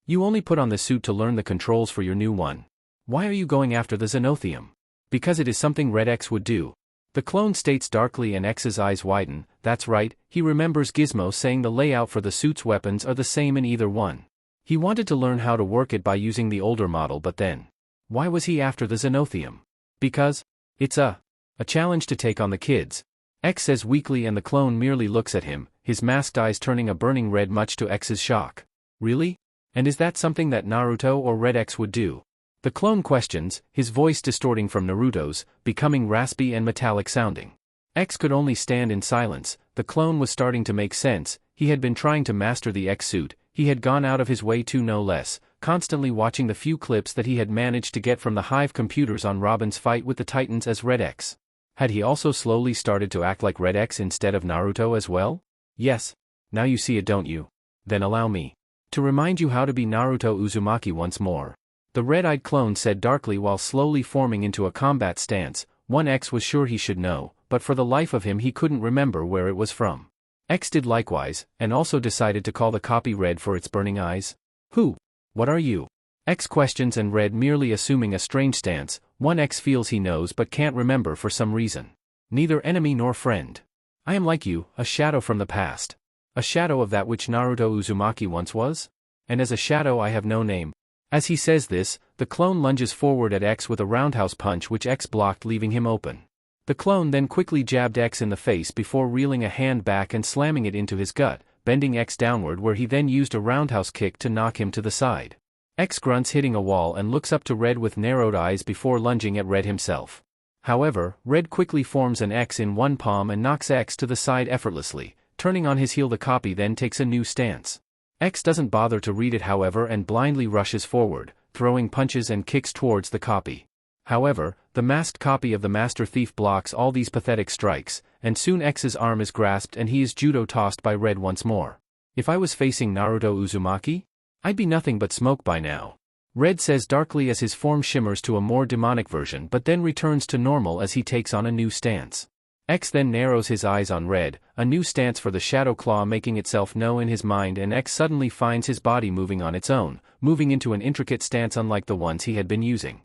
You only put on the suit to learn the controls for your new one. Why are you going after the Xenothium? Because it is something Red X would do. The clone states darkly, and X's eyes widen. That's right, he remembers Gizmo saying the layout for the suit's weapons are the same in either one. He wanted to learn how to work it by using the older model, but then, why was he after the Xenothium? Because it's a challenge to take on the kids, X says weakly, and the clone merely looks at him, his masked eyes turning a burning red much to X's shock. Really? And is that something that Naruto or Red X would do? The clone questions, his voice distorting from Naruto's, becoming raspy and metallic sounding. X could only stand in silence. The clone was starting to make sense. He had been trying to master the X suit. He had gone out of his way to, no less, constantly watching the few clips that he had managed to get from the Hive computers on Robin's fight with the Titans as Red X. Had he also slowly started to act like Red X instead of Naruto as well? Yes. Now you see it, don't you? Then allow me to remind you how to be Naruto Uzumaki once more. The red-eyed clone said darkly while slowly forming into a combat stance. 1X was sure he should know, but for the life of him he couldn't remember where it was from. X did likewise, and also decided to call the copy Red for its burning eyes. Who? What are you? X questions, and Red merely assuming a strange stance. 1X feels he knows but can't remember for some reason. Neither enemy nor friend. I am like you, a shadow from the past. A shadow of that which Naruto Uzumaki once was? And as a shadow I have no name. As he says this, the clone lunges forward at X with a roundhouse punch which X blocked, leaving him open. The clone then quickly jabbed X in the face before reeling a hand back and slamming it into his gut, bending X downward, where he then used a roundhouse kick to knock him to the side. X grunts, hitting a wall, and looks up to Red with narrowed eyes before lunging at Red himself. However, Red quickly forms an X in one palm and knocks X to the side effortlessly. Turning on his heel, the copy then takes a new stance. X doesn't bother to read it, however, and blindly rushes forward, throwing punches and kicks towards the copy. However, the masked copy of the Master Thief blocks all these pathetic strikes, and soon X's arm is grasped and he is judo-tossed by Red once more. If I was facing Naruto Uzumaki, I'd be nothing but smoke by now. Red says darkly as his form shimmers to a more demonic version but then returns to normal as he takes on a new stance. X then narrows his eyes on Red, a new stance for the Shadow Claw making itself known in his mind, and X suddenly finds his body moving on its own, moving into an intricate stance unlike the ones he had been using.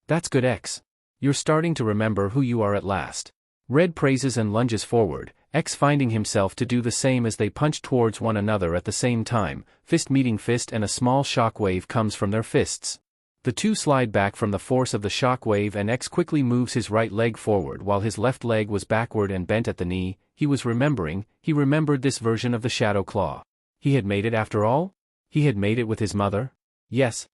That's good, X. You're starting to remember who you are at last. Red praises and lunges forward, X finding himself to do the same as they punch towards one another at the same time, fist meeting fist, and a small shock wave comes from their fists. The two slide back from the force of the shock wave and X quickly moves his right leg forward while his left leg was backward and bent at the knee. He remembered this version of the Shadow Claw. He had made it after all? He had made it with his mother? Yes.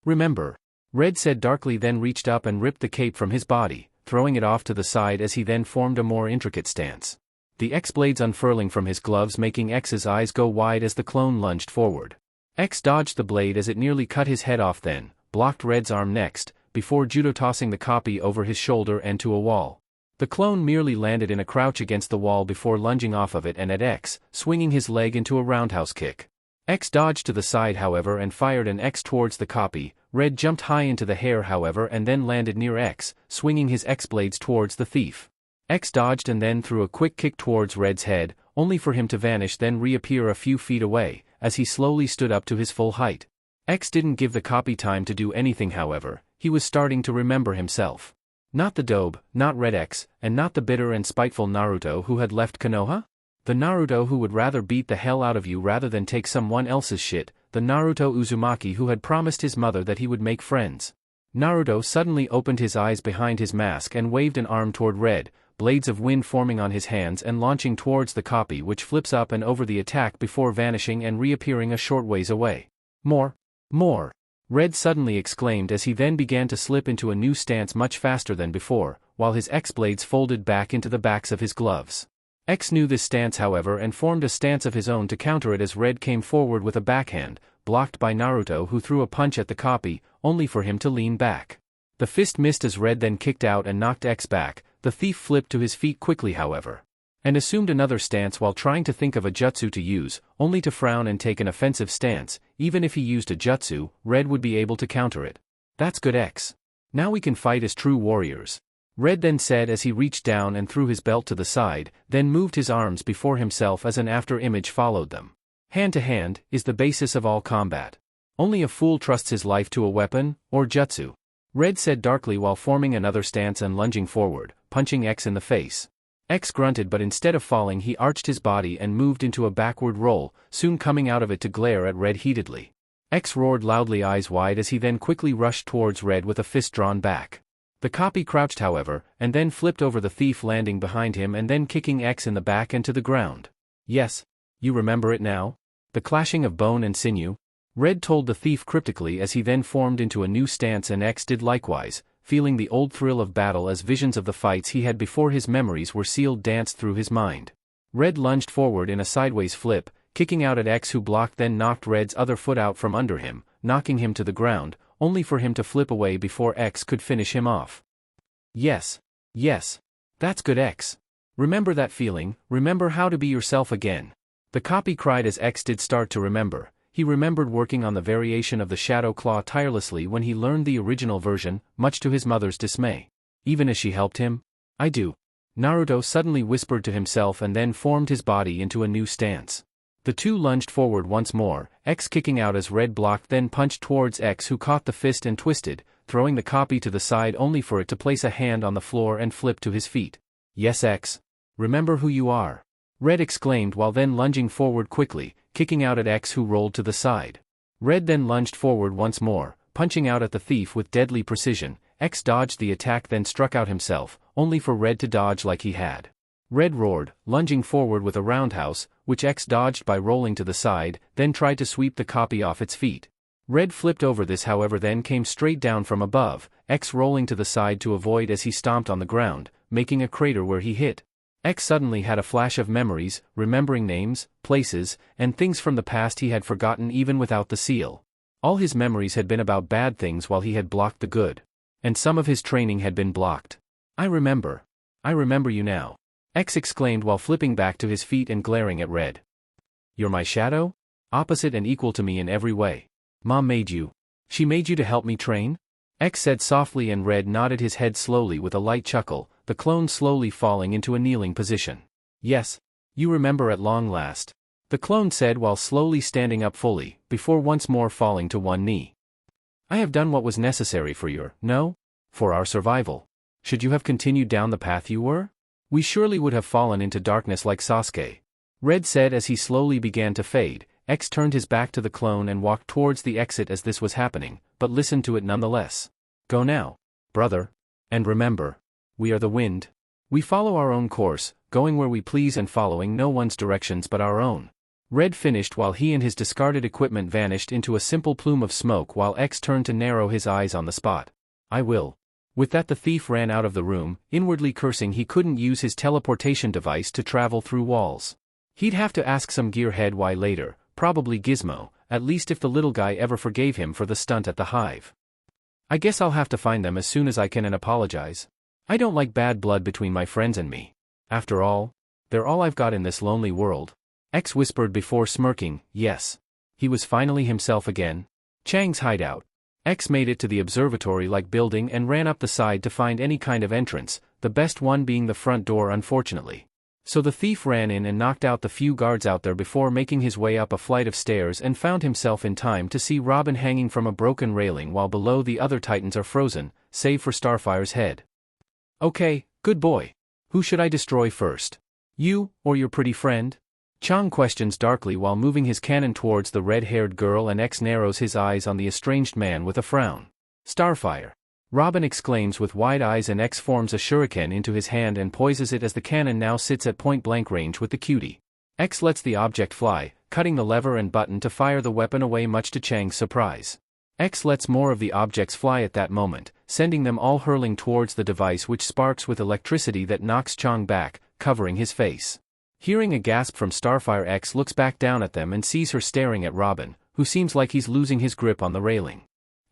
Remember. Red said darkly, then reached up and ripped the cape from his body, throwing it off to the side as he then formed a more intricate stance. The X blades unfurling from his gloves making X's eyes go wide as the clone lunged forward. X dodged the blade as it nearly cut his head off, then blocked Red's arm next, before judo tossing the copy over his shoulder and to a wall. The clone merely landed in a crouch against the wall before lunging off of it and at X, swinging his leg into a roundhouse kick. X dodged to the side however and fired an X towards the copy. Red jumped high into the hair however and then landed near X, swinging his X blades towards the thief. X dodged and then threw a quick kick towards Red's head, only for him to vanish then reappear a few feet away, as he slowly stood up to his full height. X didn't give the copy time to do anything however, he was starting to remember himself. Not the Dobe, not RedX, and not the bitter and spiteful Naruto who had left Konoha? The Naruto who would rather beat the hell out of you rather than take someone else's shit, the Naruto Uzumaki who had promised his mother that he would make friends. Naruto suddenly opened his eyes behind his mask and waved an arm toward Red, blades of wind forming on his hands and launching towards the copy, which flips up and over the attack before vanishing and reappearing a short ways away. More! Red suddenly exclaimed as he then began to slip into a new stance much faster than before, while his X blades folded back into the backs of his gloves. X knew this stance however and formed a stance of his own to counter it as Red came forward with a backhand, blocked by Naruto who threw a punch at the copy, only for him to lean back. The fist missed as Red then kicked out and knocked X back. The thief flipped to his feet quickly however, and assumed another stance while trying to think of a jutsu to use, only to frown and take an offensive stance. Even if he used a jutsu, Red would be able to counter it. That's good X. Now we can fight as true warriors. Red then said as he reached down and threw his belt to the side, then moved his arms before himself as an after image followed them. Hand to hand is the basis of all combat. Only a fool trusts his life to a weapon, or jutsu. Red said darkly while forming another stance and lunging forward, punching X in the face. X grunted but instead of falling he arched his body and moved into a backward roll, soon coming out of it to glare at Red heatedly. X roared loudly eyes wide as he then quickly rushed towards Red with a fist drawn back. The copy crouched however, and then flipped over the thief landing behind him and then kicking X in the back and to the ground. Yes. You remember it now? The clashing of bone and sinew? Red told the thief cryptically as he then formed into a new stance and X did likewise, feeling the old thrill of battle as visions of the fights he had before his memories were sealed danced through his mind. Red lunged forward in a sideways flip, kicking out at X who blocked then knocked Red's other foot out from under him, knocking him to the ground, only for him to flip away before X could finish him off. Yes. That's good X. Remember that feeling, remember how to be yourself again. The copy cried as X did start to remember. He remembered working on the variation of the Shadow Claw tirelessly when he learned the original version, much to his mother's dismay. Even as she helped him? I do. Naruto suddenly whispered to himself and then formed his body into a new stance. The two lunged forward once more, X kicking out as Red blocked then punched towards X who caught the fist and twisted, throwing the copy to the side only for it to place a hand on the floor and flip to his feet. Yes X. Remember who you are. Red exclaimed while then lunging forward quickly, kicking out at X who rolled to the side. Red then lunged forward once more, punching out at the thief with deadly precision. X dodged the attack then struck out himself, only for Red to dodge like he had. Red roared, lunging forward with a roundhouse, which X dodged by rolling to the side, then tried to sweep the copy off its feet. Red flipped over this however then came straight down from above, X rolling to the side to avoid as he stomped on the ground, making a crater where he hit. X suddenly had a flash of memories, remembering names, places, and things from the past he had forgotten even without the seal. All his memories had been about bad things while he had blocked the good. And some of his training had been blocked. I remember you now. X exclaimed while flipping back to his feet and glaring at Red. You're my shadow? Opposite and equal to me in every way. Mom made you. She made you to help me train? X said softly and Red nodded his head slowly with a light chuckle, the clone slowly falling into a kneeling position. Yes. You remember at long last. The clone said while slowly standing up fully, before once more falling to one knee. I have done what was necessary for our survival. Should you have continued down the path you were? We surely would have fallen into darkness like Sasuke. Red said as he slowly began to fade, X turned his back to the clone and walked towards the exit as this was happening, but listened to it nonetheless. Go now, brother. And remember, we are the wind. We follow our own course, going where we please and following no one's directions but our own. Red finished while he and his discarded equipment vanished into a simple plume of smoke while X turned to narrow his eyes on the spot. I will. With that the thief ran out of the room, inwardly cursing he couldn't use his teleportation device to travel through walls. He'd have to ask some gearhead why later, probably Gizmo, at least if the little guy ever forgave him for the stunt at the Hive. I guess I'll have to find them as soon as I can and apologize. I don't like bad blood between my friends and me. After all, they're all I've got in this lonely world. X whispered before smirking, yes. He was finally himself again. Chang's hideout. X made it to the observatory-like building and ran up the side to find any kind of entrance, the best one being the front door unfortunately. So the thief ran in and knocked out the few guards out there before making his way up a flight of stairs and found himself in time to see Robin hanging from a broken railing while below the other titans are frozen, save for Starfire's head. Okay, good boy. Who should I destroy first? You, or your pretty friend? Chang questions darkly while moving his cannon towards the red-haired girl and X narrows his eyes on the estranged man with a frown. Starfire. Robin exclaims with wide eyes and X forms a shuriken into his hand and poises it as the cannon now sits at point-blank range with the cutie. X lets the object fly, cutting the lever and button to fire the weapon away much to Chang's surprise. X lets more of the objects fly at that moment, sending them all hurling towards the device which sparks with electricity that knocks Chang back, covering his face. Hearing a gasp from Starfire, X looks back down at them and sees her staring at Robin, who seems like he's losing his grip on the railing.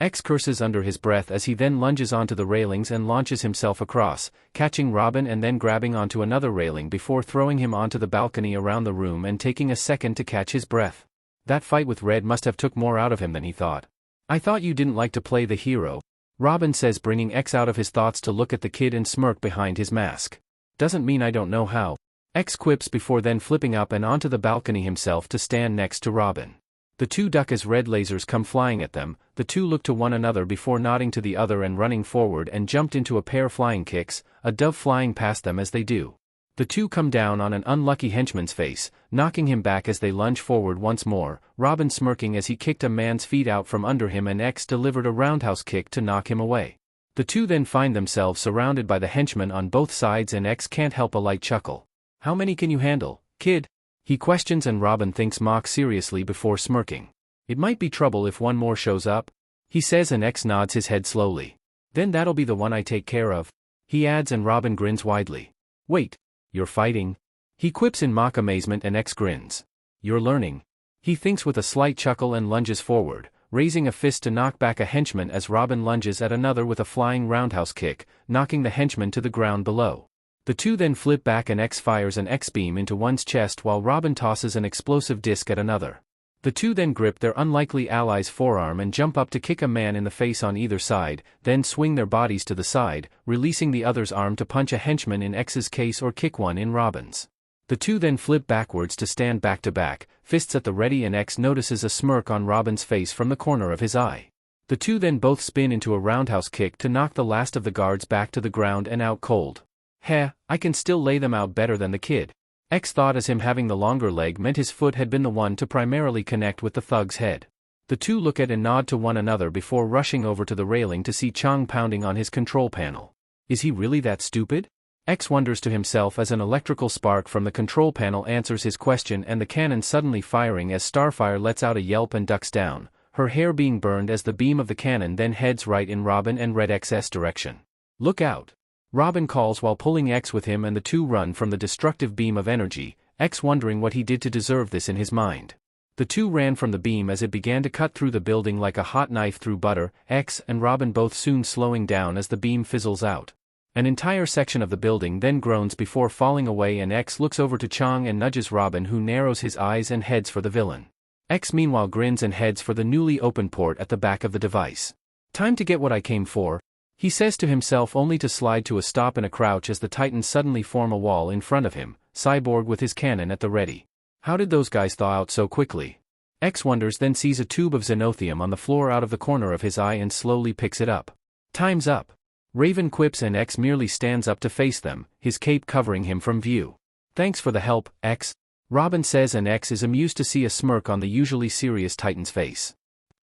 X curses under his breath as he then lunges onto the railings and launches himself across, catching Robin and then grabbing onto another railing before throwing him onto the balcony around the room and taking a second to catch his breath. That fight with Red must have took more out of him than he thought. I thought you didn't like to play the hero, Robin says, bringing X out of his thoughts to look at the kid and smirk behind his mask. Doesn't mean I don't know how. X quips before then flipping up and onto the balcony himself to stand next to Robin. The two duck as red lasers come flying at them. The two look to one another before nodding to the other and running forward and jumped into a pair flying kicks, a dove flying past them as they do. The two come down on an unlucky henchman's face, knocking him back as they lunge forward once more, Robin smirking as he kicked a man's feet out from under him and X delivered a roundhouse kick to knock him away. The two then find themselves surrounded by the henchmen on both sides and X can't help a light chuckle. How many can you handle, kid? He questions and Robin thinks mock seriously before smirking. It might be trouble if one more shows up, he says, and X nods his head slowly. Then that'll be the one I take care of, he adds, and Robin grins widely. Wait, you're fighting? He quips in mock amazement and X grins. You're learning, he thinks with a slight chuckle and lunges forward, raising a fist to knock back a henchman as Robin lunges at another with a flying roundhouse kick, knocking the henchman to the ground below. The two then flip back and X fires an X-beam into one's chest while Robin tosses an explosive disc at another. The two then grip their unlikely ally's forearm and jump up to kick a man in the face on either side, then swing their bodies to the side, releasing the other's arm to punch a henchman in X's case or kick one in Robin's. The two then flip backwards to stand back to back, fists at the ready, and X notices a smirk on Robin's face from the corner of his eye. The two then both spin into a roundhouse kick to knock the last of the guards back to the ground and out cold. Heh, I can still lay them out better than the kid, X thought, as him having the longer leg meant his foot had been the one to primarily connect with the thug's head. The two look at and nod to one another before rushing over to the railing to see Chang pounding on his control panel. Is he really that stupid? X wonders to himself as an electrical spark from the control panel answers his question and the cannon suddenly firing as Starfire lets out a yelp and ducks down, her hair being burned as the beam of the cannon then heads right in Robin and RedX's direction. Look out! Robin calls while pulling X with him, and the two run from the destructive beam of energy, X wondering what he did to deserve this in his mind. The two ran from the beam as it began to cut through the building like a hot knife through butter, X and Robin both soon slowing down as the beam fizzles out. An entire section of the building then groans before falling away, and X looks over to Chang and nudges Robin, who narrows his eyes and heads for the villain. X meanwhile grins and heads for the newly opened port at the back of the device. Time to get what I came for, he says to himself, only to slide to a stop and a crouch as the Titans suddenly form a wall in front of him, Cyborg with his cannon at the ready. How did those guys thaw out so quickly? X wonders, then sees a tube of xenothium on the floor out of the corner of his eye and slowly picks it up. Time's up. Raven quips and X merely stands up to face them, his cape covering him from view. Thanks for the help, X. Robin says, and X is amused to see a smirk on the usually serious Titan's face.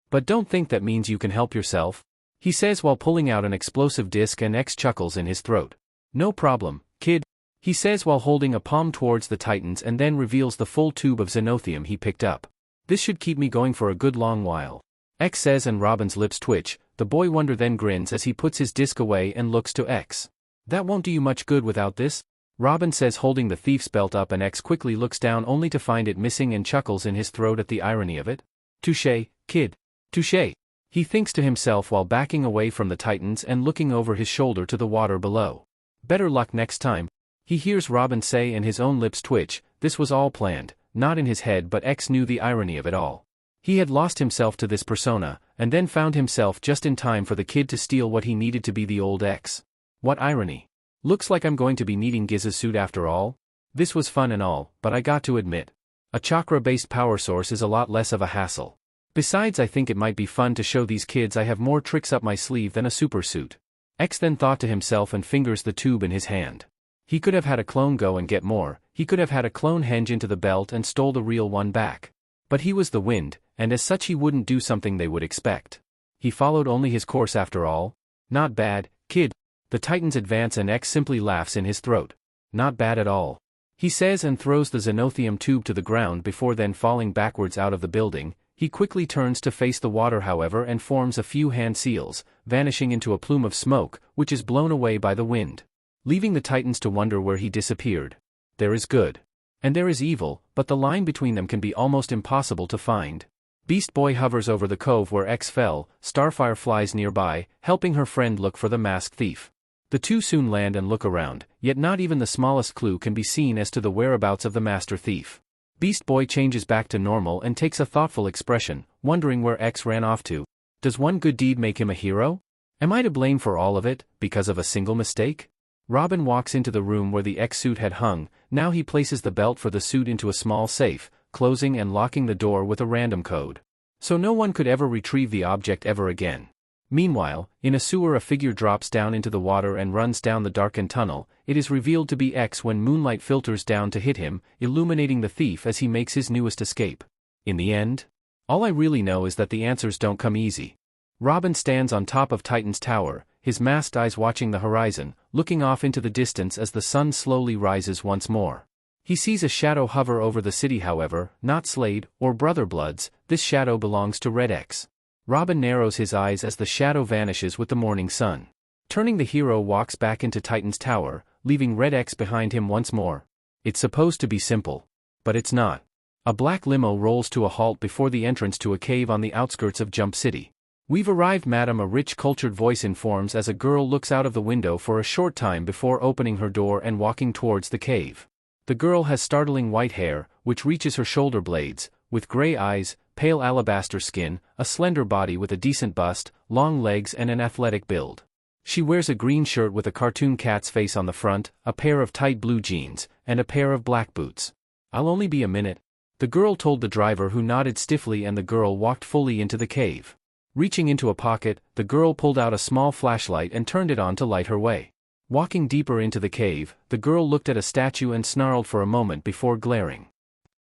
But don't think that means you can help yourself, he says while pulling out an explosive disc, and X chuckles in his throat. No problem, kid, he says while holding a palm towards the Titans, and then reveals the full tube of xenothium he picked up. This should keep me going for a good long while, X says, and Robin's lips twitch. The boy wonder then grins as he puts his disc away and looks to X. That won't do you much good without this, Robin says, holding the thief's belt up, and X quickly looks down only to find it missing and chuckles in his throat at the irony of it. Touché, kid. Touché, he thinks to himself while backing away from the Titans and looking over his shoulder to the water below. Better luck next time, he hears Robin say, and his own lips twitch. This was all planned, not in his head, but X knew the irony of it all. He had lost himself to this persona, and then found himself just in time for the kid to steal what he needed to be the old X. What irony. Looks like I'm going to be needing Giz's suit after all. This was fun and all, but I got to admit, a chakra-based power source is a lot less of a hassle. Besides, I think it might be fun to show these kids I have more tricks up my sleeve than a super suit. X then thought to himself and fingers the tube in his hand. He could have had a clone go and get more, he could have had a clone henge into the belt and stole the real one back. But he was the wind, and as such he wouldn't do something they would expect. He followed only his course after all. Not bad, kid. The Titans advance, and X simply laughs in his throat. Not bad at all, he says, and throws the xenothium tube to the ground before then falling backwards out of the building. He quickly turns to face the water, however, and forms a few hand seals, vanishing into a plume of smoke, which is blown away by the wind, leaving the Titans to wonder where he disappeared. There is good, and there is evil, but the line between them can be almost impossible to find. Beast Boy hovers over the cove where X fell. Starfire flies nearby, helping her friend look for the masked thief. The two soon land and look around, yet not even the smallest clue can be seen as to the whereabouts of the master thief. Beast Boy changes back to normal and takes a thoughtful expression, wondering where X ran off to. Does one good deed make him a hero? Am I to blame for all of it, because of a single mistake? Robin walks into the room where the X suit had hung. Now he places the belt for the suit into a small safe, closing and locking the door with a random code, so no one could ever retrieve the object ever again. Meanwhile, in a sewer, a figure drops down into the water and runs down the darkened tunnel. It is revealed to be X when moonlight filters down to hit him, illuminating the thief as he makes his newest escape. In the end, all I really know is that the answers don't come easy. Robin stands on top of Titan's tower, his masked eyes watching the horizon, looking off into the distance as the sun slowly rises once more. He sees a shadow hover over the city, however, not Slade or Brother Bloods. This shadow belongs to RedX. Robin narrows his eyes as the shadow vanishes with the morning sun. Turning, the hero walks back into Titan's tower, leaving RedX behind him once more. It's supposed to be simple, but it's not. A black limo rolls to a halt before the entrance to a cave on the outskirts of Jump City. We've arrived, madam, a rich cultured voice informs as a girl looks out of the window for a short time before opening her door and walking towards the cave. The girl has startling white hair, which reaches her shoulder blades, with gray eyes, pale alabaster skin, a slender body with a decent bust, long legs and an athletic build. She wears a green shirt with a cartoon cat's face on the front, a pair of tight blue jeans, and a pair of black boots. I'll only be a minute, the girl told the driver, who nodded stiffly, and the girl walked fully into the cave. Reaching into a pocket, the girl pulled out a small flashlight and turned it on to light her way. Walking deeper into the cave, the girl looked at a statue and snarled for a moment before glaring.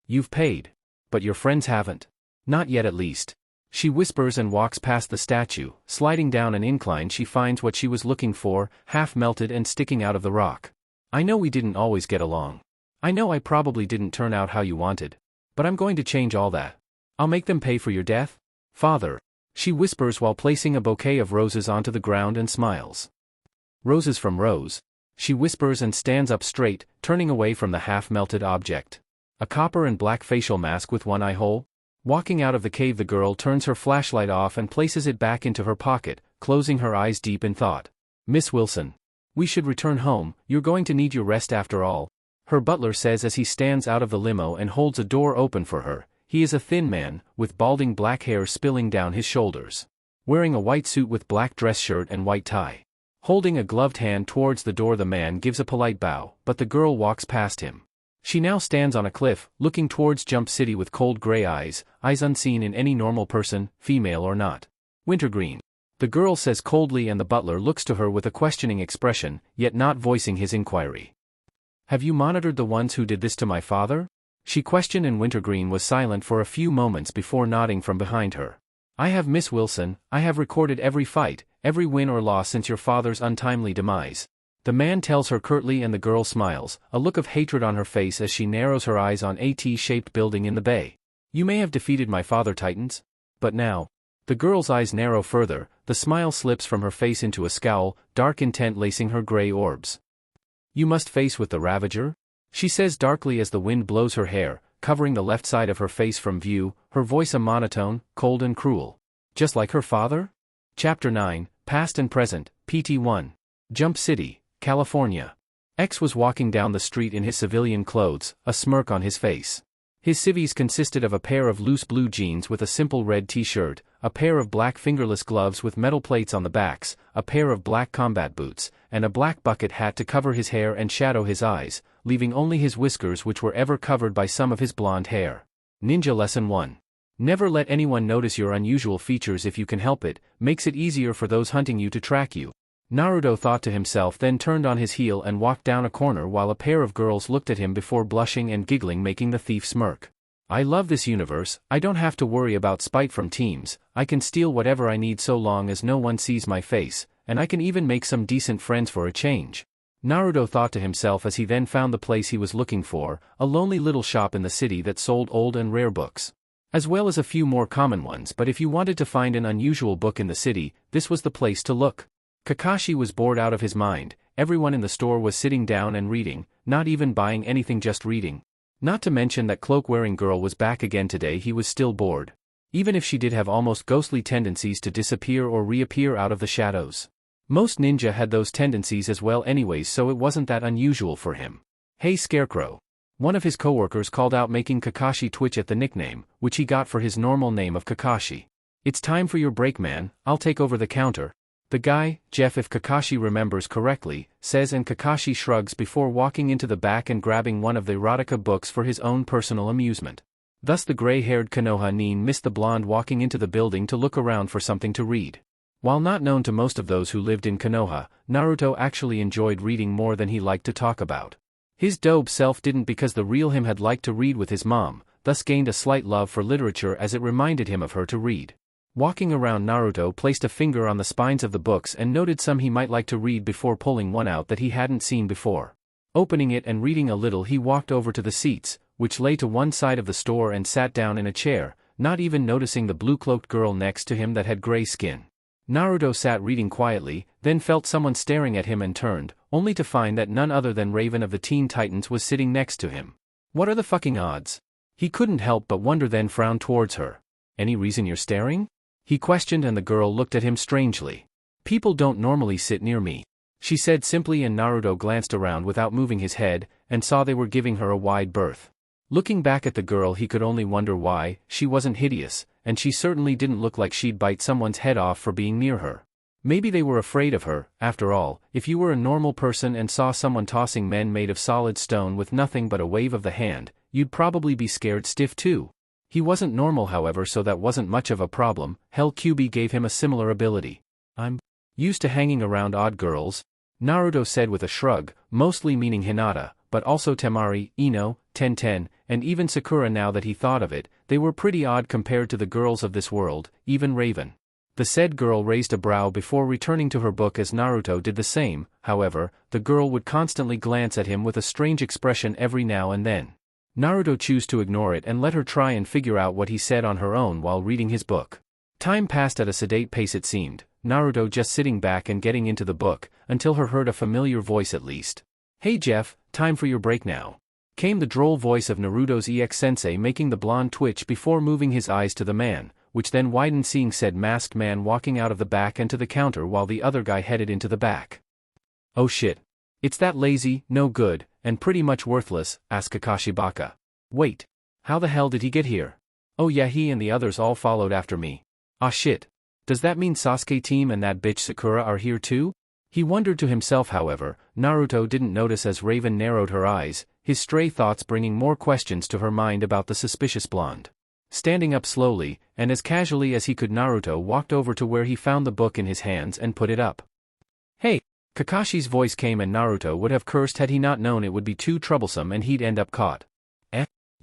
You've paid. But your friends haven't. Not yet, at least. She whispers and walks past the statue. Sliding down an incline, she finds what she was looking for, half melted and sticking out of the rock. I know we didn't always get along. I know I probably didn't turn out how you wanted. But I'm going to change all that. I'll make them pay for your death, Father. She whispers while placing a bouquet of roses onto the ground and smiles. Roses from Rose. She whispers and stands up straight, turning away from the half-melted object. A copper and black facial mask with one eye hole? Walking out of the cave, the girl turns her flashlight off and places it back into her pocket, closing her eyes deep in thought. Miss Wilson. We should return home, you're going to need your rest after all, her butler says as he stands out of the limo and holds a door open for her. He is a thin man, with balding black hair spilling down his shoulders. Wearing a white suit with black dress shirt and white tie. Holding a gloved hand towards the door, the man gives a polite bow, but the girl walks past him. She now stands on a cliff, looking towards Jump City with cold gray eyes, eyes unseen in any normal person, female or not. Wintergreen. The girl says coldly, and the butler looks to her with a questioning expression, yet not voicing his inquiry. Have you monitored the ones who did this to my father? she questioned, and Wintergreen was silent for a few moments before nodding from behind her. I have, Miss Wilson, I have recorded every fight, every win or loss since your father's untimely demise. The man tells her curtly, and the girl smiles, a look of hatred on her face as she narrows her eyes on a T-shaped building in the bay. You may have defeated my father, Titans. But now. The girl's eyes narrow further, the smile slips from her face into a scowl, dark intent lacing her gray orbs. You must face with the Ravager? She says darkly as the wind blows her hair, covering the left side of her face from view, her voice a monotone, cold and cruel. Just like her father? Chapter 9, Past and Present, PT1. Jump City, California. X was walking down the street in his civilian clothes, a smirk on his face. His civvies consisted of a pair of loose blue jeans with a simple red t-shirt, a pair of black fingerless gloves with metal plates on the backs, a pair of black combat boots, and a black bucket hat to cover his hair and shadow his eyes, leaving only his whiskers, which were ever covered by some of his blonde hair. Ninja Lesson 1. Never let anyone notice your unusual features if you can help it, makes it easier for those hunting you to track you. Naruto thought to himself, then turned on his heel and walked down a corner while a pair of girls looked at him before blushing and giggling, making the thief smirk. I love this universe. I don't have to worry about spite from teams. I can steal whatever I need so long as no one sees my face, and I can even make some decent friends for a change. Naruto thought to himself as he then found the place he was looking for, a lonely little shop in the city that sold old and rare books, as well as a few more common ones, but if you wanted to find an unusual book in the city, this was the place to look. Kakashi was bored out of his mind. Everyone in the store was sitting down and reading, not even buying anything, just reading. Not to mention that cloak-wearing girl was back again today. He was still bored. Even if she did have almost ghostly tendencies to disappear or reappear out of the shadows. Most ninja had those tendencies as well anyways, so it wasn't that unusual for him. Hey Scarecrow. One of his coworkers called out, making Kakashi twitch at the nickname, which he got for his normal name of Kakashi. It's time for your break, man. I'll take over the counter. The guy, Jeff if Kakashi remembers correctly, says, and Kakashi shrugs before walking into the back and grabbing one of the erotica books for his own personal amusement. Thus the gray-haired Konoha Nin missed the blonde walking into the building to look around for something to read. While not known to most of those who lived in Konoha, Naruto actually enjoyed reading more than he liked to talk about. His dope self didn't, because the real him had liked to read with his mom, thus gained a slight love for literature as it reminded him of her to read. Walking around, Naruto placed a finger on the spines of the books and noted some he might like to read before pulling one out that he hadn't seen before. Opening it and reading a little, he walked over to the seats, which lay to one side of the store, and sat down in a chair, not even noticing the blue-cloaked girl next to him that had gray skin. Naruto sat reading quietly, then felt someone staring at him and turned, only to find that none other than Raven of the Teen Titans was sitting next to him. What are the fucking odds? He couldn't help but wonder, then frowned towards her. Any reason you're staring? He questioned, and the girl looked at him strangely. People don't normally sit near me, she said simply, and Naruto glanced around without moving his head, and saw they were giving her a wide berth. Looking back at the girl, he could only wonder why. She wasn't hideous, and she certainly didn't look like she'd bite someone's head off for being near her. Maybe they were afraid of her. After all, if you were a normal person and saw someone tossing men made of solid stone with nothing but a wave of the hand, you'd probably be scared stiff too. He wasn't normal, however, so that wasn't much of a problem. Hell, Kyuubi gave him a similar ability. I'm used to hanging around odd girls, Naruto said with a shrug, mostly meaning Hinata, but also Temari, Ino, Tenten, and even Sakura. Now that he thought of it, they were pretty odd compared to the girls of this world, even Raven. The said girl raised a brow before returning to her book as Naruto did the same. However, the girl would constantly glance at him with a strange expression every now and then. Naruto chose to ignore it and let her try and figure out what he said on her own while reading his book. Time passed at a sedate pace, it seemed, Naruto just sitting back and getting into the book, until her heard a familiar voice at least. Hey Jeff, time for your break now. Came the droll voice of Naruto's EX-sensei, making the blonde twitch before moving his eyes to the man, which then widened, seeing said masked man walking out of the back and to the counter while the other guy headed into the back. Oh shit. It's that lazy, no good, and pretty much worthless, asked Kakashi Baka. Wait. How the hell did he get here? Oh yeah, he and the others all followed after me. Ah shit. Does that mean Sasuke team and that bitch Sakura are here too? He wondered to himself. However, Naruto didn't notice as Raven narrowed her eyes, his stray thoughts bringing more questions to her mind about the suspicious blonde. Standing up slowly, and as casually as he could, Naruto walked over to where he found the book in his hands and put it up. Hey! Kakashi's voice came, and Naruto would have cursed had he not known it would be too troublesome and he'd end up caught.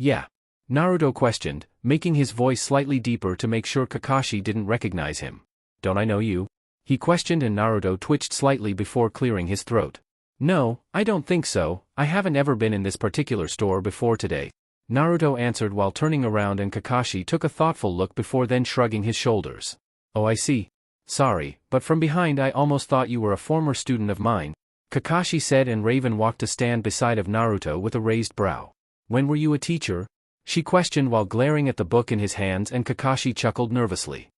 Yeah. Naruto questioned, making his voice slightly deeper to make sure Kakashi didn't recognize him. Don't I know you? He questioned and Naruto twitched slightly before clearing his throat. No, I don't think so, I haven't ever been in this particular store before today. Naruto answered while turning around and Kakashi took a thoughtful look before then shrugging his shoulders. Oh, I see. Sorry, but from behind I almost thought you were a former student of mine, Kakashi said, and Raven walked to stand beside of Naruto with a raised brow. When were you a teacher? She questioned while glaring at the book in his hands, and Kakashi chuckled nervously.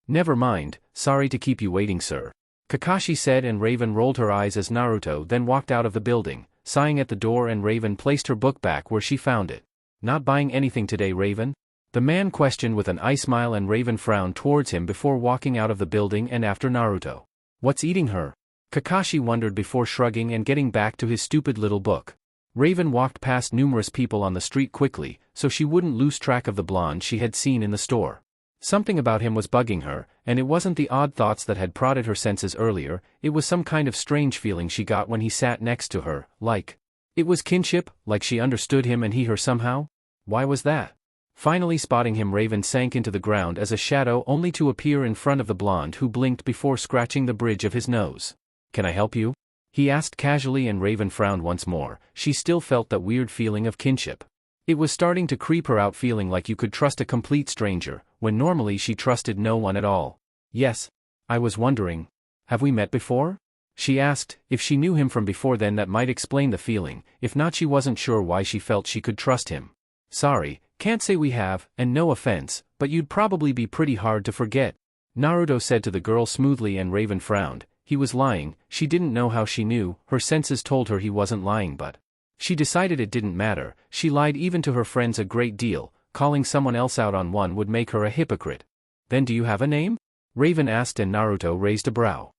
Never mind, sorry to keep you waiting, sir, Kakashi said, and Raven rolled her eyes as Naruto then walked out of the building, sighing at the door, and Raven placed her book back where she found it. Not buying anything today, Raven? The man questioned with an eye smile, and Raven frowned towards him before walking out of the building and after Naruto. What's eating her? Kakashi wondered before shrugging and getting back to his stupid little book. Raven walked past numerous people on the street quickly, so she wouldn't lose track of the blonde she had seen in the store. Something about him was bugging her, and it wasn't the odd thoughts that had prodded her senses earlier, it was some kind of strange feeling she got when he sat next to her, like it was kinship, like she understood him and he her somehow? Why was that? Finally spotting him, Raven sank into the ground as a shadow, only to appear in front of the blonde, who blinked before scratching the bridge of his nose. Can I help you? He asked casually, and Raven frowned once more. She still felt that weird feeling of kinship. It was starting to creep her out, feeling like you could trust a complete stranger, when normally she trusted no one at all. Yes. I was wondering. Have we met before? She asked. If she knew him from before, then that might explain the feeling. If not, she wasn't sure why she felt she could trust him. Sorry, can't say we have, and no offense, but you'd probably be pretty hard to forget, Naruto said to the girl smoothly, and Raven frowned. He was lying. She didn't know how she knew. Her senses told her he wasn't lying, but she decided it didn't matter. She lied even to her friends a great deal. Calling someone else out on one would make her a hypocrite. Then do you have a name? Raven asked, and Naruto raised a brow.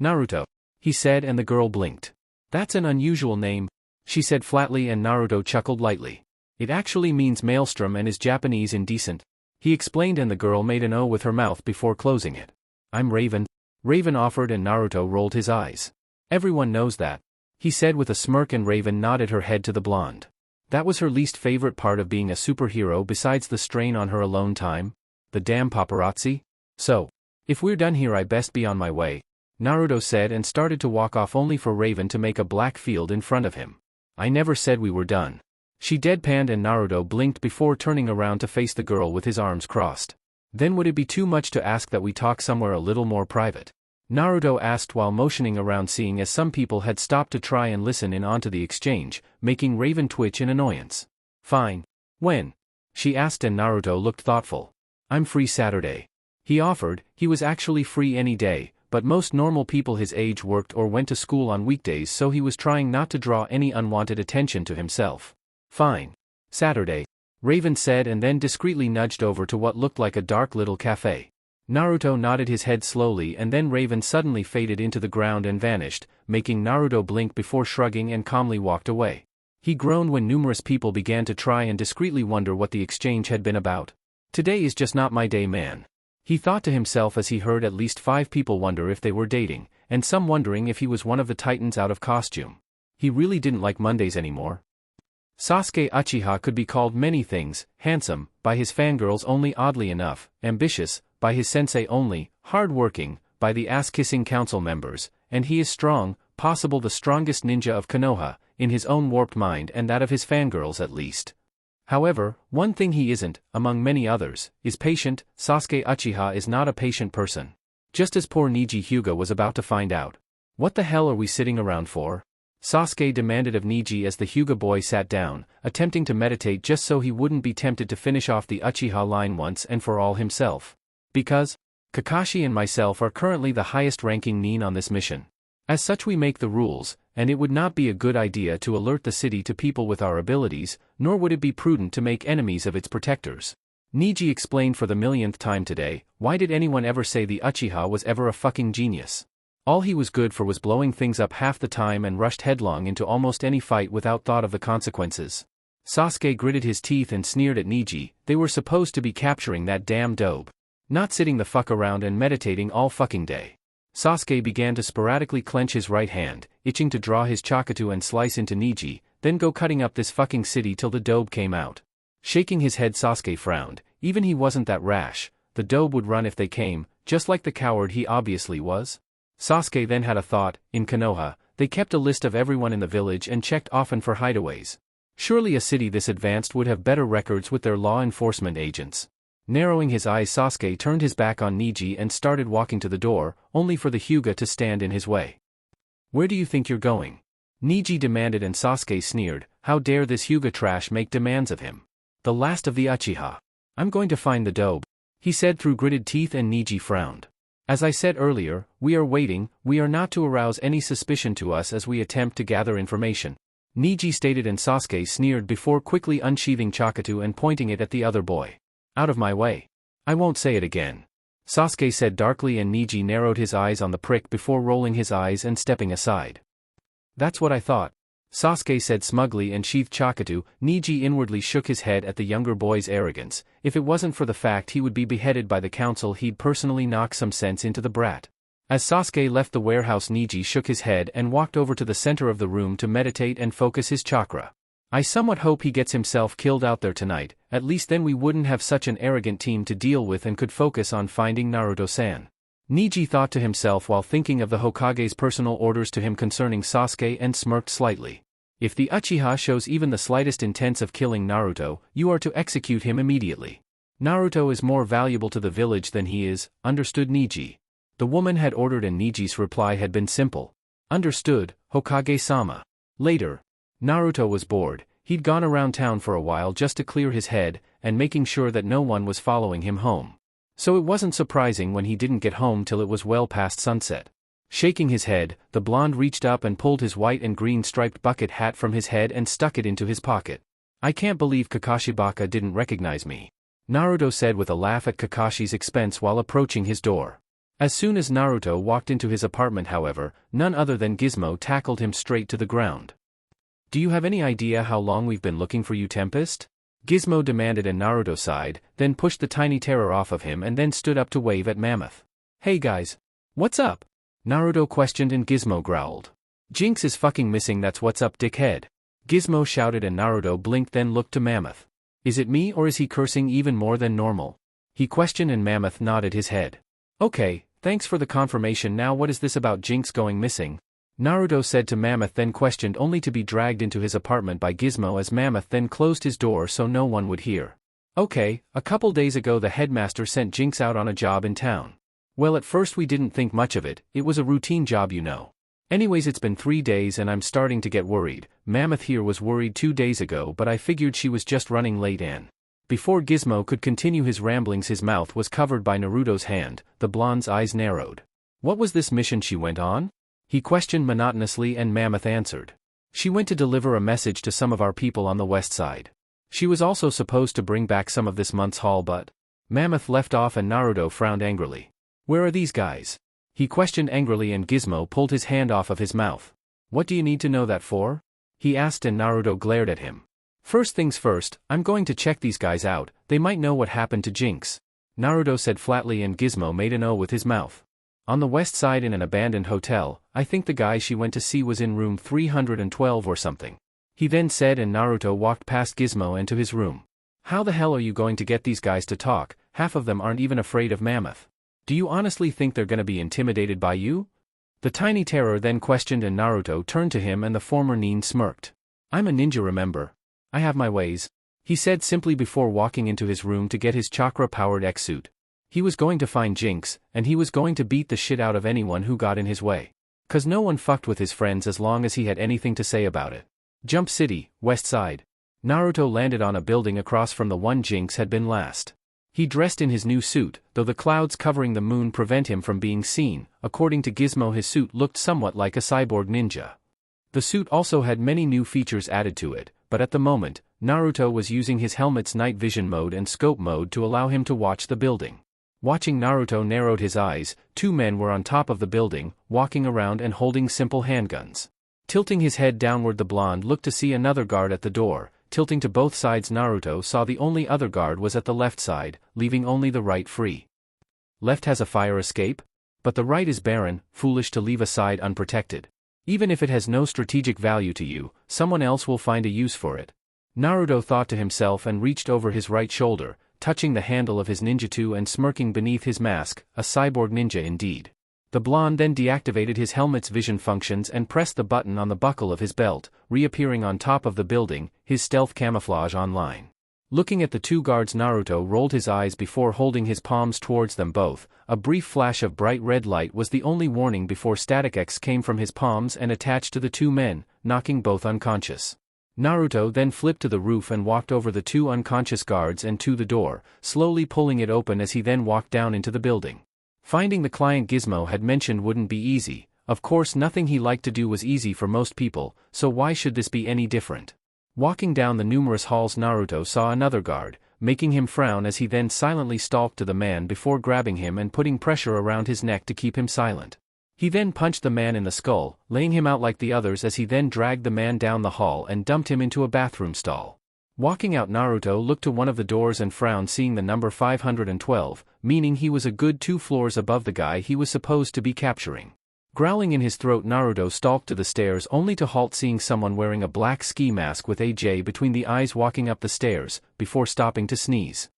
Naruto, he said, and the girl blinked. That's an unusual name, she said flatly, and Naruto chuckled lightly. It actually means maelstrom and is Japanese indecent, he explained, and the girl made an O with her mouth before closing it. I'm Raven, Raven offered, and Naruto rolled his eyes. Everyone knows that, he said with a smirk, and Raven nodded her head to the blonde. That was her least favorite part of being a superhero besides the strain on her alone time. The damn paparazzi? So, if we're done here, I best be on my way, Naruto said, and started to walk off, only for Raven to make a black field in front of him. I never said we were done, she deadpanned, and Naruto blinked before turning around to face the girl with his arms crossed. Then would it be too much to ask that we talk somewhere a little more private? Naruto asked while motioning around, seeing as some people had stopped to try and listen in onto the exchange, making Raven twitch in annoyance. Fine. When? She asked, and Naruto looked thoughtful. I'm free Saturday, he offered. He was actually free any day, but most normal people his age worked or went to school on weekdays, so he was trying not to draw any unwanted attention to himself. Fine. Saturday, Raven said, and then discreetly nudged over to what looked like a dark little cafe. Naruto nodded his head slowly, and then Raven suddenly faded into the ground and vanished, making Naruto blink before shrugging and calmly walked away. He groaned when numerous people began to try and discreetly wonder what the exchange had been about. Today is just not my day, man, he thought to himself as he heard at least 5 people wonder if they were dating, and some wondering if he was one of the titans out of costume. He really didn't like Mondays anymore. Sasuke Uchiha could be called many things: handsome, by his fangirls only, oddly enough; ambitious, by his sensei only; hard-working, by the ass-kissing council members; and he is strong, possible the strongest ninja of Konoha, in his own warped mind and that of his fangirls at least. However, one thing he isn't, among many others, is patient. Sasuke Uchiha is not a patient person. Just as poor Neji Hyuga was about to find out. What the hell are we sitting around for? Sasuke demanded of Neji as the Hyuga boy sat down, attempting to meditate just so he wouldn't be tempted to finish off the Uchiha line once and for all himself. Because Kakashi and myself are currently the highest-ranking nin on this mission. As such, we make the rules, and it would not be a good idea to alert the city to people with our abilities, nor would it be prudent to make enemies of its protectors. Neji explained for the millionth time today. Why did anyone ever say the Uchiha was ever a fucking genius? All he was good for was blowing things up half the time and rushed headlong into almost any fight without thought of the consequences. Sasuke gritted his teeth and sneered at Neji. They were supposed to be capturing that damn dobe, not sitting the fuck around and meditating all fucking day. Sasuke began to sporadically clench his right hand, itching to draw his chakatu and slice into Neji. then go cutting up this fucking city till the dobe came out. Shaking his head, Sasuke frowned. Even he wasn't that rash. The dobe would run if they came, just like the coward he obviously was. Sasuke then had a thought. In Konoha, they kept a list of everyone in the village and checked often for hideaways. Surely a city this advanced would have better records with their law enforcement agents. Narrowing his eyes, Sasuke turned his back on Neji and started walking to the door, only for the Hyuga to stand in his way. "Where do you think you're going?" Neji demanded, and Sasuke sneered. How dare this Hyuga trash make demands of him? The last of the Uchiha. "I'm going to find the dobe," he said through gritted teeth, and Neji frowned. "As I said earlier, we are waiting. We are not to arouse any suspicion to us as we attempt to gather information," Neji stated, and Sasuke sneered before quickly unsheathing Chakatu and pointing it at the other boy. "Out of my way. I won't say it again," Sasuke said darkly, and Neji narrowed his eyes on the prick before rolling his eyes and stepping aside. "That's what I thought," Sasuke said smugly and sheathed Chakatu. Neji inwardly shook his head at the younger boy's arrogance. If it wasn't for the fact he would be beheaded by the council, he'd personally knock some sense into the brat. As Sasuke left the warehouse, Neji shook his head and walked over to the center of the room to meditate and focus his chakra. "I somewhat hope he gets himself killed out there tonight, at least then we wouldn't have such an arrogant team to deal with and could focus on finding Naruto-san," Neji thought to himself while thinking of the Hokage's personal orders to him concerning Sasuke, and smirked slightly. "If the Uchiha shows even the slightest intent of killing Naruto, you are to execute him immediately. Naruto is more valuable to the village than he is, understood Neji?" The woman had ordered, and Neji's reply had been simple. "Understood, Hokage-sama." Later, Naruto was bored. He'd gone around town for a while just to clear his head, and making sure that no one was following him home. So it wasn't surprising when he didn't get home till it was well past sunset. Shaking his head, the blonde reached up and pulled his white and green striped bucket hat from his head and stuck it into his pocket. "I can't believe Kakashibaka didn't recognize me," Naruto said with a laugh at Kakashi's expense while approaching his door. As soon as Naruto walked into his apartment, however, none other than Gizmo tackled him straight to the ground. "Do you have any idea how long we've been looking for you, Tempest?" Gizmo demanded, and Naruto sighed, then pushed the tiny terror off of him and then stood up to wave at Mammoth. "Hey guys. What's up?" Naruto questioned, and Gizmo growled. "Jinx is fucking missing, that's what's up, dickhead," Gizmo shouted, and Naruto blinked then looked to Mammoth. "Is it me, or is he cursing even more than normal?" he questioned, and Mammoth nodded his head. "Okay, thanks for the confirmation. Now what is this about Jinx going missing?" Naruto said to Mammoth, then questioned, only to be dragged into his apartment by Gizmo as Mammoth then closed his door so no one would hear. "Okay, a couple days ago the headmaster sent Jinx out on a job in town. Well, at first we didn't think much of it, it was a routine job, you know. Anyways, it's been 3 days and I'm starting to get worried. Mammoth here was worried 2 days ago, but I figured she was just running late and..." Before Gizmo could continue his ramblings, his mouth was covered by Naruto's hand. The blonde's eyes narrowed. "What was this mission she went on?" he questioned monotonously, and Mammoth answered. "She went to deliver a message to some of our people on the west side. She was also supposed to bring back some of this month's haul, but..." Mammoth left off, and Naruto frowned angrily. "Where are these guys?" he questioned angrily, and Gizmo pulled his hand off of his mouth. "What do you need to know that for?" he asked, and Naruto glared at him. "First things first, I'm going to check these guys out, they might know what happened to Jinx," Naruto said flatly, and Gizmo made an O with his mouth. "On the west side in an abandoned hotel, I think the guy she went to see was in room 312 or something," he then said, and Naruto walked past Gizmo and to his room. "How the hell are you going to get these guys to talk? Half of them aren't even afraid of Mammoth. Do you honestly think they're gonna be intimidated by you?" the tiny terror then questioned, and Naruto turned to him, and the former Nin smirked. "I'm a ninja, remember? I have my ways," he said simply before walking into his room to get his chakra-powered X-suit. He was going to find Jinx, and he was going to beat the shit out of anyone who got in his way. 'Cause no one fucked with his friends as long as he had anything to say about it. Jump City, West Side. Naruto landed on a building across from the one Jinx had been last. He dressed in his new suit, though the clouds covering the moon prevent him from being seen. According to Gizmo, his suit looked somewhat like a cyborg ninja. The suit also had many new features added to it, but at the moment, Naruto was using his helmet's night vision mode and scope mode to allow him to watch the building. Watching Naruto narrowed his eyes. 2 men were on top of the building, walking around and holding simple handguns. Tilting his head downward, the blonde looked to see another guard at the door. Tilting to both sides, Naruto saw the only other guard was at the left side, leaving only the right free. Left has a fire escape? But the right is barren, foolish to leave a side unprotected. Even if it has no strategic value to you, someone else will find a use for it. Naruto thought to himself and reached over his right shoulder, touching the handle of his ninjutsu and smirking beneath his mask, a cyborg ninja indeed. The blonde then deactivated his helmet's vision functions and pressed the button on the buckle of his belt, reappearing on top of the building, his stealth camouflage online. Looking at the two guards, Naruto rolled his eyes before holding his palms towards them both. A brief flash of bright red light was the only warning before Static X came from his palms and attached to the two men, knocking both unconscious. Naruto then flipped to the roof and walked over the two unconscious guards and to the door, slowly pulling it open as he then walked down into the building. Finding the client Gizmo had mentioned wouldn't be easy. Of course, nothing he liked to do was easy for most people, so why should this be any different? Walking down the numerous halls, Naruto saw another guard, making him frown as he then silently stalked to the man before grabbing him and putting pressure around his neck to keep him silent. He then punched the man in the skull, laying him out like the others as he then dragged the man down the hall and dumped him into a bathroom stall. Walking out, Naruto looked to one of the doors and frowned, seeing the number 512, meaning he was a good 2 floors above the guy he was supposed to be capturing. Growling in his throat, Naruto stalked to the stairs only to halt seeing someone wearing a black ski mask with AJ between the eyes walking up the stairs, before stopping to sneeze.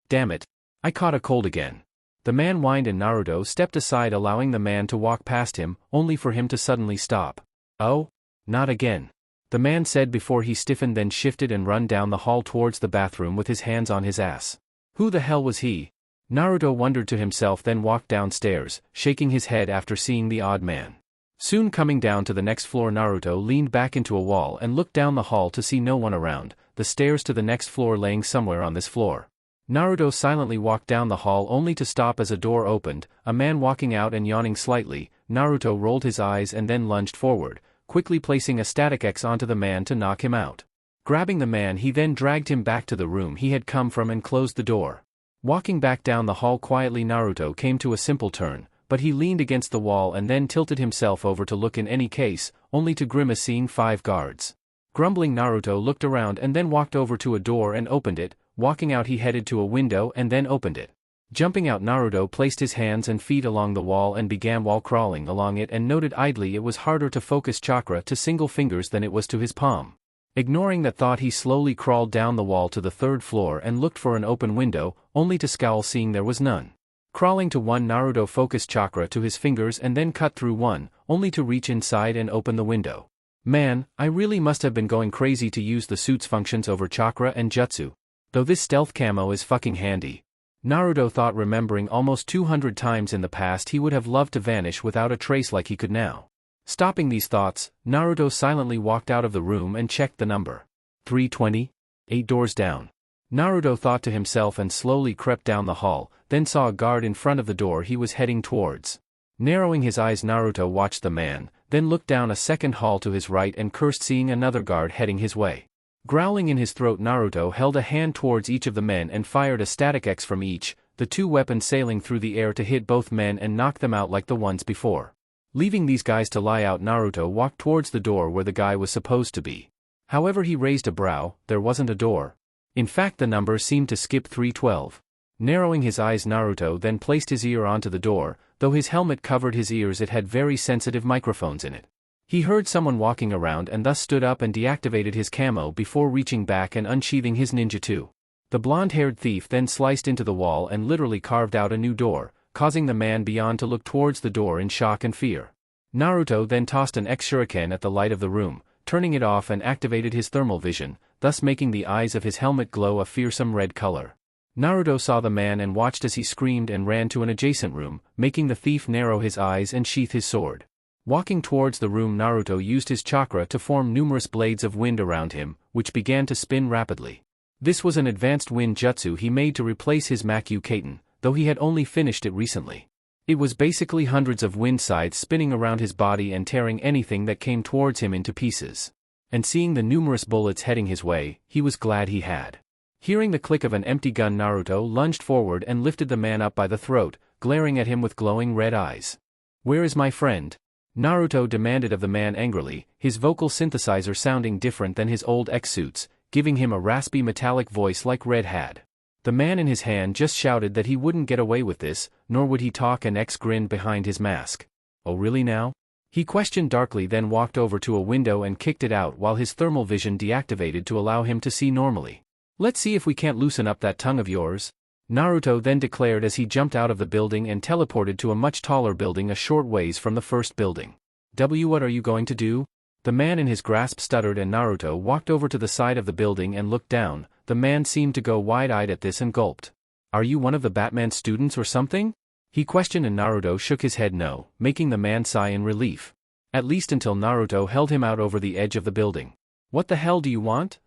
Damn it. I caught a cold again. The man whined and Naruto stepped aside, allowing the man to walk past him, only for him to suddenly stop. Oh? Not again. The man said before he stiffened, then shifted and run down the hall towards the bathroom with his hands on his ass. Who the hell was he? Naruto wondered to himself, then walked downstairs, shaking his head after seeing the odd man. Soon coming down to the next floor, Naruto leaned back into a wall and looked down the hall to see no one around, the stairs to the next floor laying somewhere on this floor. Naruto silently walked down the hall only to stop as a door opened, a man walking out and yawning slightly. Naruto rolled his eyes and then lunged forward, quickly placing a Static X onto the man to knock him out. Grabbing the man, he then dragged him back to the room he had come from and closed the door. Walking back down the hall quietly, Naruto came to a simple turn, but he leaned against the wall and then tilted himself over to look in any case, only to grimace seeing 5 guards. Grumbling, Naruto looked around and then walked over to a door and opened it. Walking out, he headed to a window and then opened it. Jumping out, Naruto placed his hands and feet along the wall and began wall crawling along it and noted idly it was harder to focus chakra to single fingers than it was to his palm. Ignoring that thought, he slowly crawled down the wall to the 3rd floor and looked for an open window, only to scowl seeing there was none. Crawling to one, Naruto focused chakra to his fingers and then cut through one, only to reach inside and open the window. Man, I really must have been going crazy to use the suit's functions over chakra and jutsu. Though this stealth camo is fucking handy. Naruto thought, remembering almost 200 times in the past he would have loved to vanish without a trace like he could now. Stopping these thoughts, Naruto silently walked out of the room and checked the number. 320? 8 doors down. Naruto thought to himself and slowly crept down the hall, then saw a guard in front of the door he was heading towards. Narrowing his eyes, Naruto watched the man, then looked down a second hall to his right and cursed seeing another guard heading his way. Growling in his throat, Naruto held a hand towards each of the men and fired a Static X from each, the 2 weapons sailing through the air to hit both men and knock them out like the ones before. Leaving these guys to lie out, Naruto walked towards the door where the guy was supposed to be. However, he raised a brow. There wasn't a door. In fact, the number seemed to skip 312. Narrowing his eyes, Naruto then placed his ear onto the door. Though his helmet covered his ears, it had very sensitive microphones in it. He heard someone walking around and thus stood up and deactivated his camo before reaching back and unsheathing his ninjutsu. The blonde-haired thief then sliced into the wall and literally carved out a new door, causing the man beyond to look towards the door in shock and fear. Naruto then tossed an X-shuriken at the light of the room, turning it off and activated his thermal vision, thus making the eyes of his helmet glow a fearsome red color. Naruto saw the man and watched as he screamed and ran to an adjacent room, making the thief narrow his eyes and sheath his sword. Walking towards the room, Naruto used his chakra to form numerous blades of wind around him, which began to spin rapidly. This was an advanced wind jutsu he made to replace his Makyu Katen, though he had only finished it recently. It was basically hundreds of wind scythes spinning around his body and tearing anything that came towards him into pieces. And seeing the numerous bullets heading his way, he was glad he had. Hearing the click of an empty gun, Naruto lunged forward and lifted the man up by the throat, glaring at him with glowing red eyes. "Where is my friend?" Naruto demanded of the man angrily, his vocal synthesizer sounding different than his old X-suits, giving him a raspy metallic voice like Red had. The man in his hand just shouted that he wouldn't get away with this, nor would he talk, and X grinned behind his mask. "Oh really now? He questioned darkly, then walked over to a window and kicked it out while his thermal vision deactivated to allow him to see normally. Let's see if we can't loosen up that tongue of yours, Naruto then declared as he jumped out of the building and teleported to a much taller building a short ways from the first building. What are you going to do? The man in his grasp stuttered and Naruto walked over to the side of the building and looked down. The man seemed to go wide-eyed at this and gulped. Are you one of the Batman students or something? He questioned and Naruto shook his head no, making the man sigh in relief. At least until Naruto held him out over the edge of the building. What the hell do you want?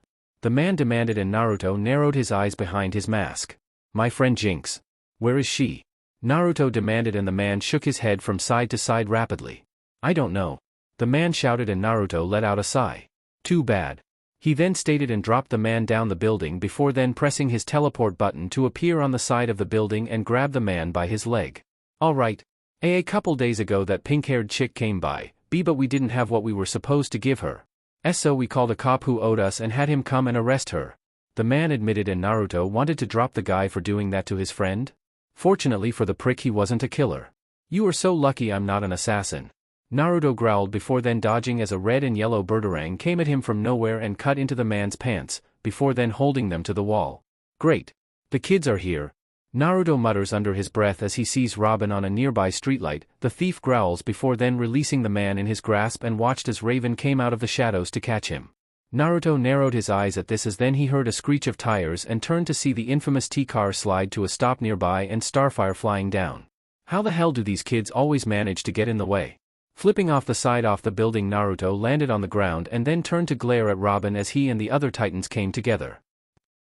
The man demanded and Naruto narrowed his eyes behind his mask. My friend Jinx. Where is she? Naruto demanded and the man shook his head from side to side rapidly. I don't know. The man shouted and Naruto let out a sigh. Too bad. He then stated and dropped the man down the building before then pressing his teleport button to appear on the side of the building and grab the man by his leg. Alright. A couple days ago that pink-haired chick came by, but we didn't have what we were supposed to give her. So we called a cop who owed us and had him come and arrest her. The man admitted and Naruto wanted to drop the guy for doing that to his friend. Fortunately for the prick he wasn't a killer. You are so lucky I'm not an assassin. Naruto growled before then dodging as a red and yellow birdarang came at him from nowhere and cut into the man's pants, before then holding them to the wall. Great. The kids are here. Naruto mutters under his breath as he sees Robin on a nearby streetlight. The thief growls before then releasing the man in his grasp and watched as Raven came out of the shadows to catch him. Naruto narrowed his eyes at this as then he heard a screech of tires and turned to see the infamous T-car slide to a stop nearby and Starfire flying down. How the hell do these kids always manage to get in the way? Flipping off the side off the building, Naruto landed on the ground and then turned to glare at Robin as he and the other Titans came together.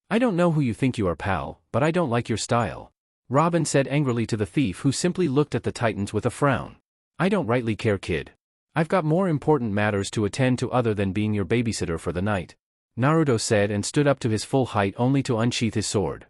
I don't know who you think you are, pal, but I don't like your style. Robin said angrily to the thief who simply looked at the Titans with a frown. I don't rightly care, kid. I've got more important matters to attend to other than being your babysitter for the night. Naruto said and stood up to his full height only to unsheath his sword.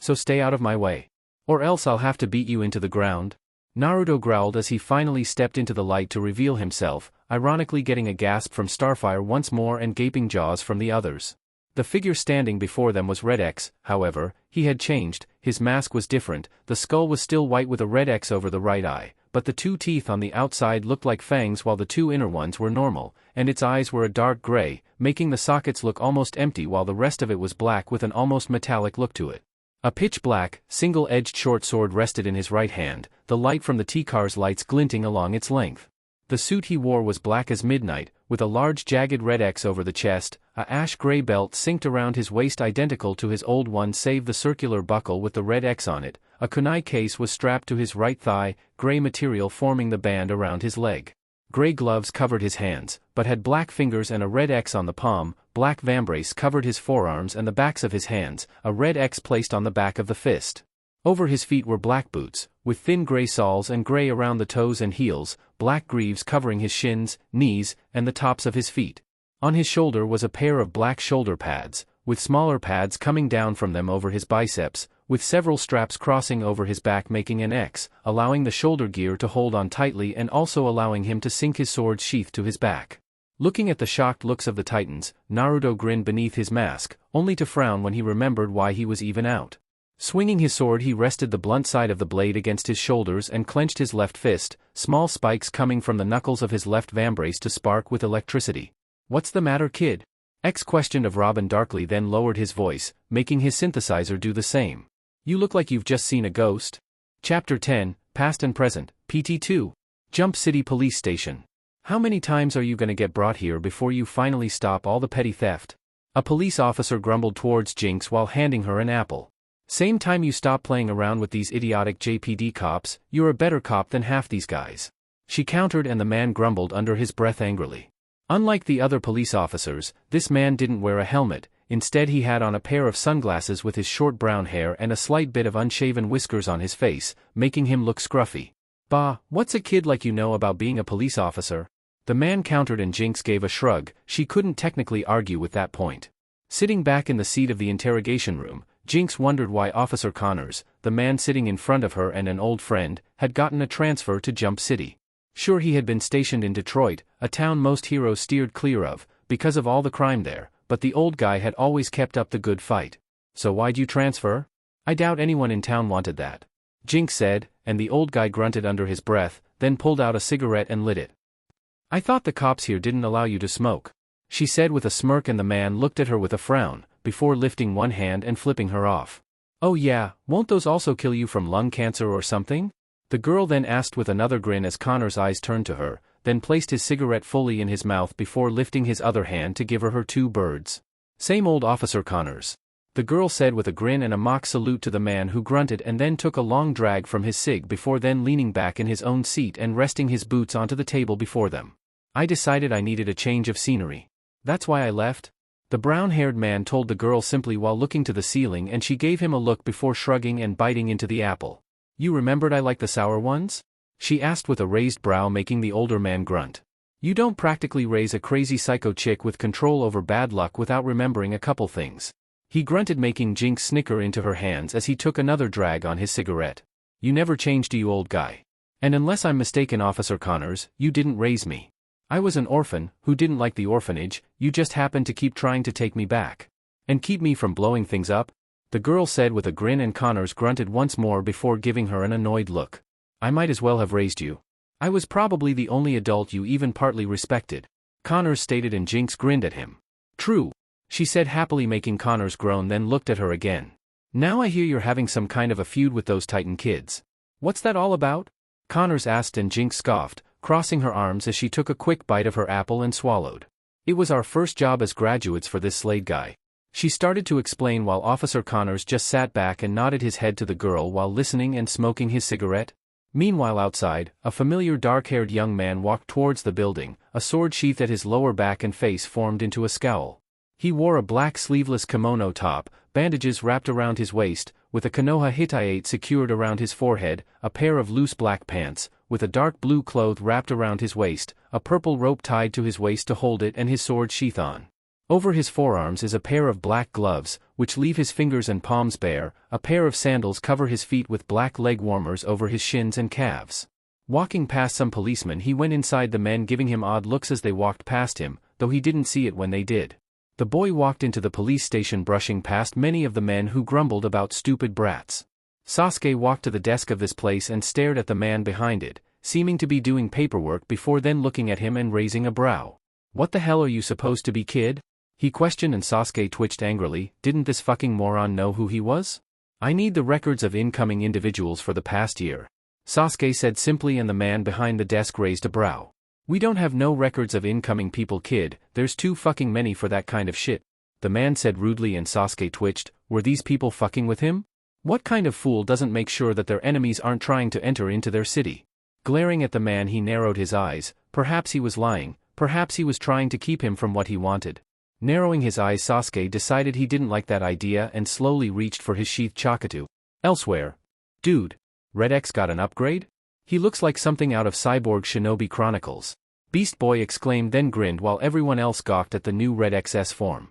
So stay out of my way. Or else I'll have to beat you into the ground. Naruto growled as he finally stepped into the light to reveal himself, ironically getting a gasp from Starfire once more and gaping jaws from the others. The figure standing before them was RedX, however, he had changed, his mask was different, the skull was still white with a red X over the right eye, but the two teeth on the outside looked like fangs while the two inner ones were normal, and its eyes were a dark gray, making the sockets look almost empty while the rest of it was black with an almost metallic look to it. A pitch-black, single-edged short sword rested in his right hand, the light from the T-car's lights glinting along its length. The suit he wore was black as midnight, with a large jagged red X over the chest, a ash-gray belt synced around his waist identical to his old one save the circular buckle with the red X on it, a kunai case was strapped to his right thigh, gray material forming the band around his leg. Gray gloves covered his hands, but had black fingers and a red X on the palm, black vambrace covered his forearms and the backs of his hands, a red X placed on the back of the fist. Over his feet were black boots, with thin gray soles and gray around the toes and heels, black greaves covering his shins, knees, and the tops of his feet. On his shoulder was a pair of black shoulder pads, with smaller pads coming down from them over his biceps, with several straps crossing over his back making an X, allowing the shoulder gear to hold on tightly and also allowing him to sink his sword's sheath to his back. Looking at the shocked looks of the Titans, Naruto grinned beneath his mask, only to frown when he remembered why he was even out. Swinging his sword, he rested the blunt side of the blade against his shoulders and clenched his left fist, small spikes coming from the knuckles of his left vambrace to spark with electricity. What's the matter, kid? X questioned of Robin darkly, then lowered his voice, making his synthesizer do the same. You look like you've just seen a ghost. Chapter 10, Past and Present, PT2. Jump City Police Station. How many times are you gonna get brought here before you finally stop all the petty theft? A police officer grumbled towards Jinx while handing her an apple. Same time you stop playing around with these idiotic JPD cops, you're a better cop than half these guys. She countered and the man grumbled under his breath angrily. Unlike the other police officers, this man didn't wear a helmet, instead he had on a pair of sunglasses with his short brown hair and a slight bit of unshaven whiskers on his face, making him look scruffy. Bah, what's a kid like you know about being a police officer? The man countered and Jinx gave a shrug, she couldn't technically argue with that point. Sitting back in the seat of the interrogation room, Jinx wondered why Officer Connors, the man sitting in front of her and an old friend, had gotten a transfer to Jump City. Sure, he had been stationed in Detroit, a town most heroes steered clear of, because of all the crime there, but the old guy had always kept up the good fight. So why'd you transfer? I doubt anyone in town wanted that. Jinx said, and the old guy grunted under his breath, then pulled out a cigarette and lit it. I thought the cops here didn't allow you to smoke, she said with a smirk, and the man looked at her with a frown, before lifting one hand and flipping her off. Oh yeah, won't those also kill you from lung cancer or something? The girl then asked with another grin as Connor's eyes turned to her, then placed his cigarette fully in his mouth before lifting his other hand to give her 2 birds. Same old Officer Connors, the girl said with a grin and a mock salute to the man, who grunted and then took a long drag from his cig before then leaning back in his own seat and resting his boots onto the table before them. I decided I needed a change of scenery. That's why I left, the brown-haired man told the girl simply while looking to the ceiling, and she gave him a look before shrugging and biting into the apple. You remembered I like the sour ones? She asked with a raised brow, making the older man grunt. You don't practically raise a crazy psycho chick with control over bad luck without remembering a couple things. He grunted, making Jinx snicker into her hands as he took another drag on his cigarette. You never changed, you old guy. And unless I'm mistaken, Officer Connors, you didn't raise me. I was an orphan, who didn't like the orphanage. You just happened to keep trying to take me back. And keep me from blowing things up? The girl said with a grin, and Connors grunted once more before giving her an annoyed look. I might as well have raised you. I was probably the only adult you even partly respected, Connors stated, and Jinx grinned at him. True, she said happily, making Connors groan, then looked at her again. Now I hear you're having some kind of a feud with those Titan kids. What's that all about? Connors asked, and Jinx scoffed, crossing her arms as she took a quick bite of her apple and swallowed. It was our first job as graduates for this Slade guy, she started to explain, while Officer Connors just sat back and nodded his head to the girl while listening and smoking his cigarette. Meanwhile outside, a familiar dark-haired young man walked towards the building, a sword sheathed at his lower back and face formed into a scowl. He wore a black sleeveless kimono top, bandages wrapped around his waist, with a Konoha Hittite secured around his forehead, a pair of loose black pants, with a dark blue cloth wrapped around his waist, a purple rope tied to his waist to hold it, and his sword sheath on. Over his forearms is a pair of black gloves, which leave his fingers and palms bare. A pair of sandals cover his feet with black leg warmers over his shins and calves. Walking past some policemen, he went inside the men, giving him odd looks as they walked past him, though he didn't see it when they did. The boy walked into the police station, brushing past many of the men who grumbled about stupid brats. Sasuke walked to the desk of this place and stared at the man behind it, seeming to be doing paperwork before then looking at him and raising a brow. What the hell are you supposed to be, kid? He questioned, and Sasuke twitched angrily. Didn't this fucking moron know who he was? I need the records of incoming individuals for the past year, Sasuke said simply, and the man behind the desk raised a brow. We don't have no records of incoming people, kid. There's too fucking many for that kind of shit, the man said rudely, and Sasuke twitched. Were these people fucking with him? What kind of fool doesn't make sure that their enemies aren't trying to enter into their city? Glaring at the man, he narrowed his eyes. Perhaps he was lying, perhaps he was trying to keep him from what he wanted. Narrowing his eyes, Sasuke decided he didn't like that idea and slowly reached for his sheath Chakatu. Elsewhere. Dude, RedX got an upgrade? He looks like something out of Cyborg Shinobi Chronicles, Beast Boy exclaimed, then grinned while everyone else gawked at the new RedX's form.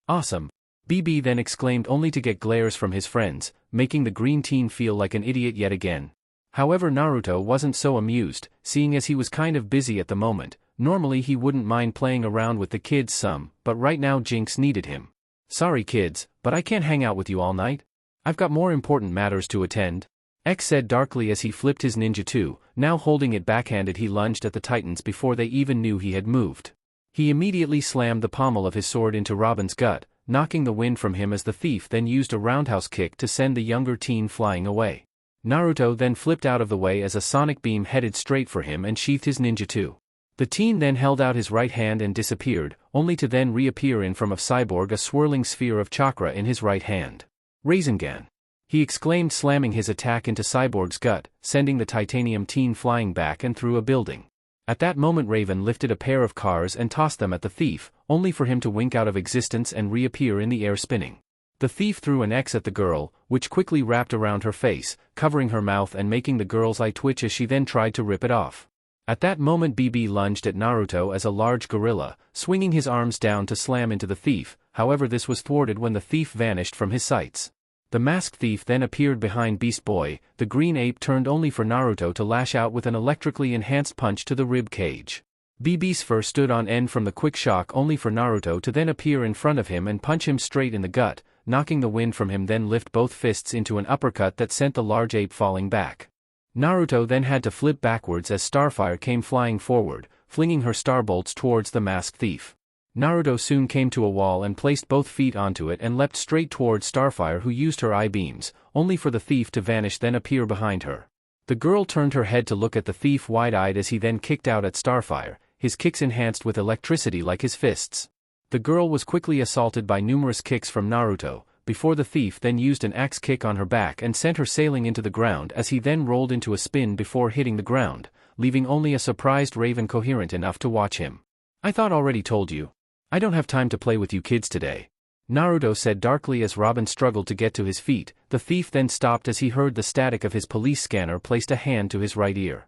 Awesome, BB then exclaimed, only to get glares from his friends, making the green teen feel like an idiot yet again. However, Naruto wasn't so amused, seeing as he was kind of busy at the moment. Normally he wouldn't mind playing around with the kids some, but right now Jinx needed him. Sorry kids, but I can't hang out with you all night. I've got more important matters to attend, X said darkly as he flipped his ninjutsu. Now holding it backhanded, he lunged at the Titans before they even knew he had moved. He immediately slammed the pommel of his sword into Robin's gut, knocking the wind from him as the thief then used a roundhouse kick to send the younger teen flying away. Naruto then flipped out of the way as a sonic beam headed straight for him and sheathed his ninjutsu. The teen then held out his right hand and disappeared, only to then reappear in front of Cyborg, a swirling sphere of chakra in his right hand. Rasengan, he exclaimed, slamming his attack into Cyborg's gut, sending the titanium teen flying back and through a building. At that moment Raven lifted a pair of cars and tossed them at the thief, only for him to wink out of existence and reappear in the air spinning. The thief threw an X at the girl, which quickly wrapped around her face, covering her mouth and making the girl's eye twitch as she then tried to rip it off. At that moment BB lunged at Naruto as a large gorilla, swinging his arms down to slam into the thief. However, this was thwarted when the thief vanished from his sights. The masked thief then appeared behind Beast Boy. The green ape turned only for Naruto to lash out with an electrically enhanced punch to the rib cage. BB's fur stood on end from the quick shock, only for Naruto to then appear in front of him and punch him straight in the gut, knocking the wind from him, then lift both fists into an uppercut that sent the large ape falling back. Naruto then had to flip backwards as Starfire came flying forward, flinging her star bolts towards the masked thief. Naruto soon came to a wall and placed both feet onto it and leapt straight towards Starfire, who used her eye beams, only for the thief to vanish then appear behind her. The girl turned her head to look at the thief wide-eyed as he then kicked out at Starfire, his kicks enhanced with electricity like his fists. The girl was quickly assaulted by numerous kicks from Naruto, before the thief then used an axe kick on her back and sent her sailing into the ground as he then rolled into a spin before hitting the ground, leaving only a surprised Raven coherent enough to watch him. "I thought already told you. I don't have time to play with you kids today," Naruto said darkly as Robin struggled to get to his feet. The thief then stopped as he heard the static of his police scanner placed a hand to his right ear.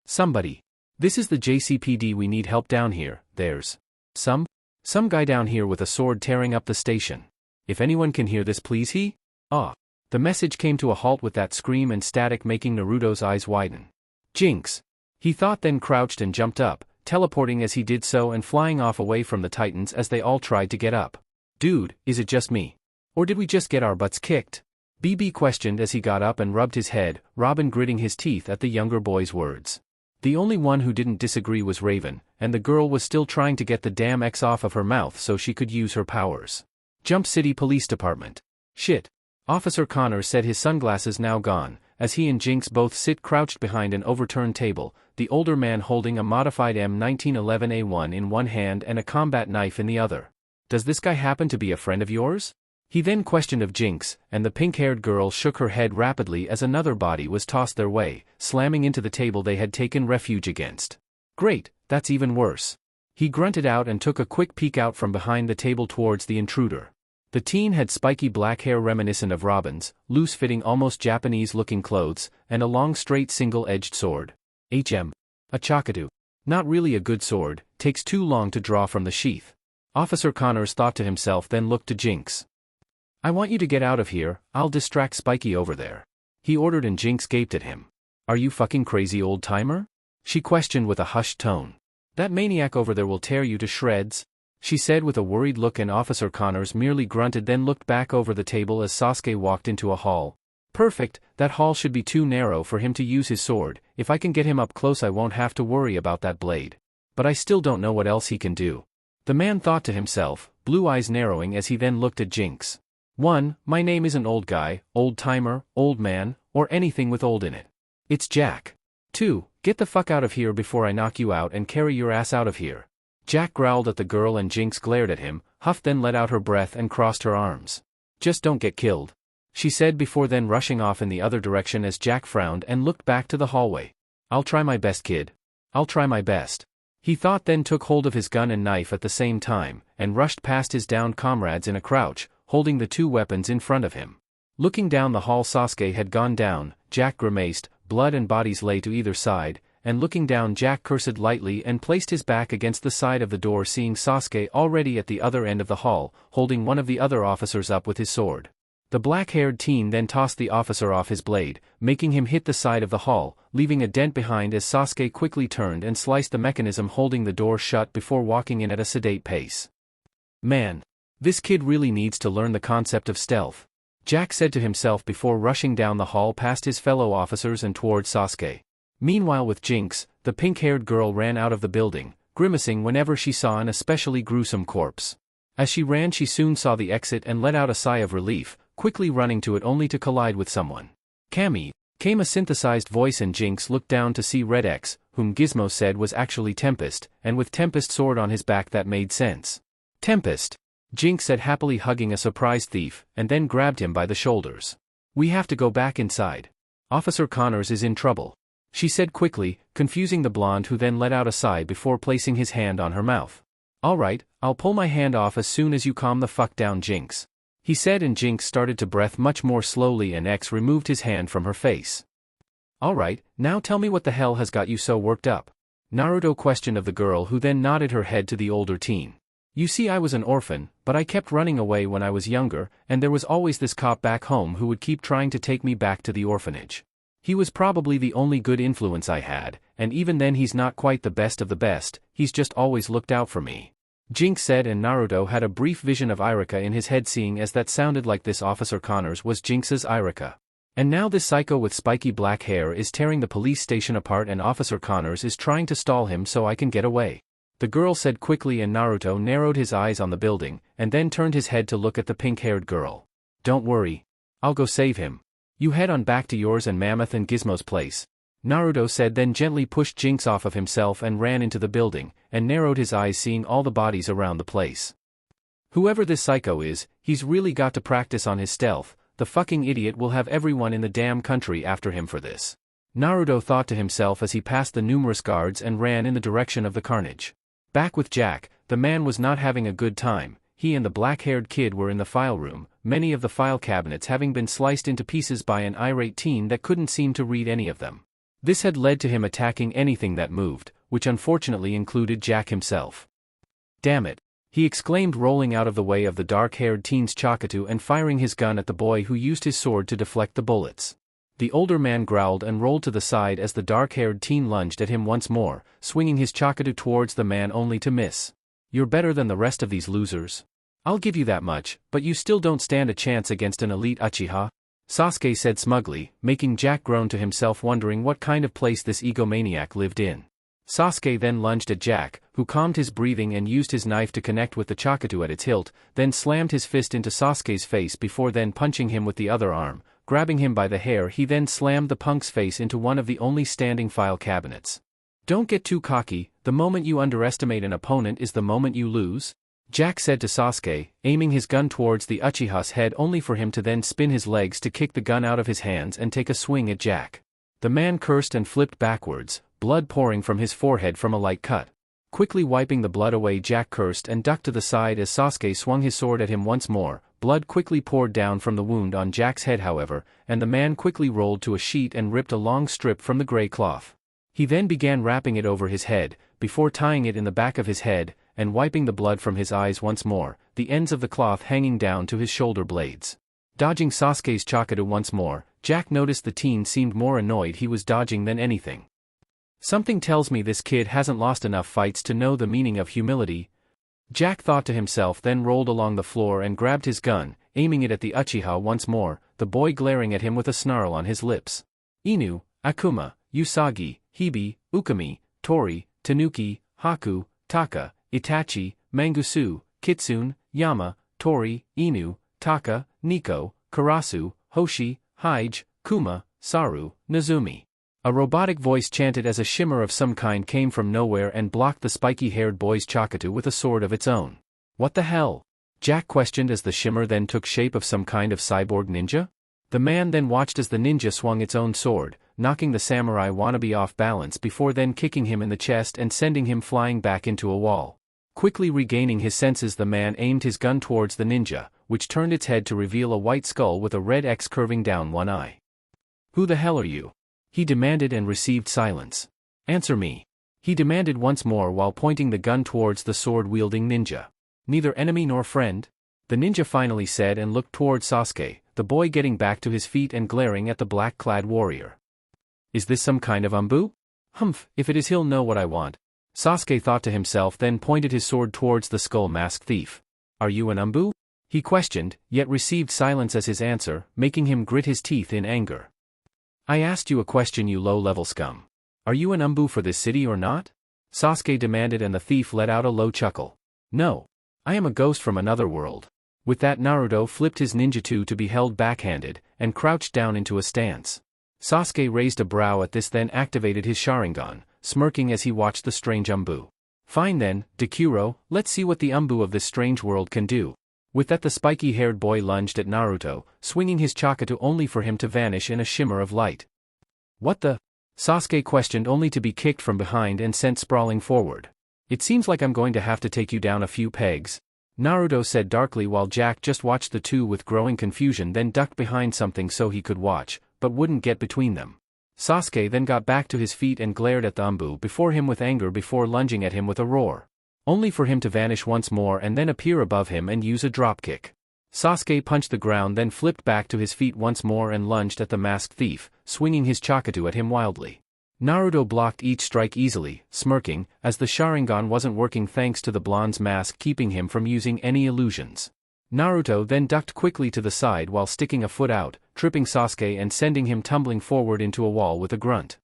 "Somebody. This is the JCPD, we need help down here. There's some guy down here with a sword tearing up the station. If anyone can hear this, please he?" The message came to a halt with that scream and static, making Naruto's eyes widen. "Jinx," he thought, then crouched and jumped up, teleporting as he did so and flying off away from the Titans as they all tried to get up. "Dude, is it just me? Or did we just get our butts kicked?" BB questioned as he got up and rubbed his head, Robin gritting his teeth at the younger boy's words. The only one who didn't disagree was Raven, and the girl was still trying to get the damn X off of her mouth so she could use her powers. Jump City Police Department. "Shit." Officer Connor said, his sunglasses now gone, as he and Jinx both sit crouched behind an overturned table, the older man holding a modified M1911A1 in one hand and a combat knife in the other. "Does this guy happen to be a friend of yours?" he then questioned of Jinx, and the pink-haired girl shook her head rapidly as another body was tossed their way, slamming into the table they had taken refuge against. "Great, that's even worse." He grunted out and took a quick peek out from behind the table towards the intruder. The teen had spiky black hair reminiscent of Robin's, loose-fitting almost Japanese-looking clothes, and a long straight single-edged sword. A chakadu. Not really a good sword, takes too long to draw from the sheath. Officer Connors thought to himself, then looked to Jinx. "I want you to get out of here, I'll distract Spiky over there," he ordered, and Jinx gaped at him. "Are you fucking crazy, old-timer?" she questioned with a hushed tone. "That maniac over there will tear you to shreds," she said with a worried look, and Officer Connors merely grunted then looked back over the table as Sasuke walked into a hall. "Perfect, that hall should be too narrow for him to use his sword. If I can get him up close I won't have to worry about that blade. But I still don't know what else he can do," the man thought to himself, blue eyes narrowing as he then looked at Jinx. "1, my name isn't old guy, old-timer, old man, or anything with old in it. It's Jack. 2, get the fuck out of here before I knock you out and carry your ass out of here." Jack growled at the girl and Jinx glared at him, huffed then let out her breath and crossed her arms. "Just don't get killed," she said before then rushing off in the other direction as Jack frowned and looked back to the hallway. "I'll try my best, kid. I'll try my best," he thought, then took hold of his gun and knife at the same time, and rushed past his downed comrades in a crouch, holding the two weapons in front of him. Looking down the hall, Sasuke had gone down, Jack grimaced, blood and bodies lay to either side, and looking down Jack cursed lightly and placed his back against the side of the door, seeing Sasuke already at the other end of the hall, holding one of the other officers up with his sword. The black-haired teen then tossed the officer off his blade, making him hit the side of the hall, leaving a dent behind as Sasuke quickly turned and sliced the mechanism holding the door shut before walking in at a sedate pace. "Man, this kid really needs to learn the concept of stealth," Jack said to himself before rushing down the hall past his fellow officers and towards Sasuke. Meanwhile with Jinx, the pink-haired girl ran out of the building, grimacing whenever she saw an especially gruesome corpse. As she ran she soon saw the exit and let out a sigh of relief, quickly running to it only to collide with someone. "Cammy," came a synthesized voice, and Jinx looked down to see RedX, whom Gizmo said was actually Tempest, and with Tempest's sword on his back that made sense. "Tempest," Jinx said happily, hugging a surprised thief, and then grabbed him by the shoulders. "We have to go back inside. Officer Connors is in trouble," she said quickly, confusing the blonde, who then let out a sigh before placing his hand on her mouth. "Alright, I'll pull my hand off as soon as you calm the fuck down, Jinx," he said, and Jinx started to breath much more slowly and X removed his hand from her face. "Alright, now tell me what the hell has got you so worked up?" Naruto questioned of the girl, who then nodded her head to the older teen. "You see, I was an orphan, but I kept running away when I was younger, and there was always this cop back home who would keep trying to take me back to the orphanage. He was probably the only good influence I had, and even then he's not quite the best of the best, he's just always looked out for me," Jinx said, and Naruto had a brief vision of Irika in his head, seeing as that sounded like this Officer Connors was Jinx's Irika. And now this psycho with spiky black hair is tearing the police station apart and Officer Connors is trying to stall him so I can get away. The girl said quickly and Naruto narrowed his eyes on the building, and then turned his head to look at the pink-haired girl. Don't worry. I'll go save him. You head on back to yours and Mammoth and Gizmo's place. Naruto said, then gently pushed Jinx off of himself and ran into the building, and narrowed his eyes seeing all the bodies around the place. Whoever this psycho is, he's really got to practice on his stealth. The fucking idiot will have everyone in the damn country after him for this. Naruto thought to himself as he passed the numerous guards and ran in the direction of the carnage. Back with Jack, the man was not having a good time. He and the black-haired kid were in the file room, many of the file cabinets having been sliced into pieces by an irate teen that couldn't seem to read any of them. This had led to him attacking anything that moved, which unfortunately included Jack himself. Damn it! He exclaimed, rolling out of the way of the dark-haired teen's Chakatu and firing his gun at the boy who used his sword to deflect the bullets. The older man growled and rolled to the side as the dark-haired teen lunged at him once more, swinging his Chakatu towards the man only to miss. You're better than the rest of these losers. I'll give you that much, but you still don't stand a chance against an elite Uchiha, Sasuke said smugly, making Jack groan to himself, wondering what kind of place this egomaniac lived in. Sasuke then lunged at Jack, who calmed his breathing and used his knife to connect with the Chakatu at its hilt, then slammed his fist into Sasuke's face before then punching him with the other arm. Grabbing him by the hair, he then slammed the punk's face into one of the only standing file cabinets. Don't get too cocky, the moment you underestimate an opponent is the moment you lose, Jack said to Sasuke, aiming his gun towards the Uchiha's head only for him to then spin his legs to kick the gun out of his hands and take a swing at Jack. The man cursed and flipped backwards, blood pouring from his forehead from a light cut. Quickly wiping the blood away, Jack cursed and ducked to the side as Sasuke swung his sword at him once more. Blood quickly poured down from the wound on Jack's head however, and the man quickly rolled to a sheet and ripped a long strip from the gray cloth. He then began wrapping it over his head, before tying it in the back of his head, and wiping the blood from his eyes once more, the ends of the cloth hanging down to his shoulder blades. Dodging Sasuke's Chakatu once more, Jack noticed the teen seemed more annoyed he was dodging than anything. Something tells me this kid hasn't lost enough fights to know the meaning of humility, Jack thought to himself, then rolled along the floor and grabbed his gun, aiming it at the Uchiha once more, the boy glaring at him with a snarl on his lips. Inu, Akuma, Usagi, Hibi, Ukami, Tori, Tanuki, Haku, Taka, Itachi, Mangusu, Kitsune, Yama, Tori, Inu, Taka, Nico, Karasu, Hoshi, Hige, Kuma, Saru, Nezumi. A robotic voice chanted as a shimmer of some kind came from nowhere and blocked the spiky-haired boy's Chakatu with a sword of its own. What the hell? Jack questioned as the shimmer then took shape of some kind of cyborg ninja? The man then watched as the ninja swung its own sword, knocking the samurai wannabe off balance before then kicking him in the chest and sending him flying back into a wall. Quickly regaining his senses, the man aimed his gun towards the ninja, which turned its head to reveal a white skull with a red X curving down one eye. Who the hell are you? He demanded and received silence. Answer me. He demanded once more while pointing the gun towards the sword-wielding ninja. Neither enemy nor friend? The ninja finally said and looked toward Sasuke, the boy getting back to his feet and glaring at the black-clad warrior. Is this some kind of umbu? Humph, if it is he'll know what I want. Sasuke thought to himself, then pointed his sword towards the skull-masked thief. Are you an umbu? He questioned, yet received silence as his answer, making him grit his teeth in anger. I asked you a question, you low-level scum. Are you an umbu for this city or not? Sasuke demanded, and the thief let out a low chuckle. No. I am a ghost from another world. With that, Naruto flipped his ninjutsu to be held backhanded, and crouched down into a stance. Sasuke raised a brow at this, then activated his Sharingan, smirking as he watched the strange umbu. Fine then, Dekuro, let's see what the umbu of this strange world can do. With that, the spiky-haired boy lunged at Naruto, swinging his Chakatu only for him to vanish in a shimmer of light. What the? Sasuke questioned, only to be kicked from behind and sent sprawling forward. It seems like I'm going to have to take you down a few pegs, Naruto said darkly while Jack just watched the two with growing confusion, then ducked behind something so he could watch, but wouldn't get between them. Sasuke then got back to his feet and glared at the umbu before him with anger before lunging at him with a roar. Only for him to vanish once more and then appear above him and use a dropkick. Sasuke punched the ground, then flipped back to his feet once more and lunged at the masked thief, swinging his Chakatu at him wildly. Naruto blocked each strike easily, smirking, as the Sharingan wasn't working thanks to the blonde's mask keeping him from using any illusions. Naruto then ducked quickly to the side while sticking a foot out, tripping Sasuke and sending him tumbling forward into a wall with a grunt.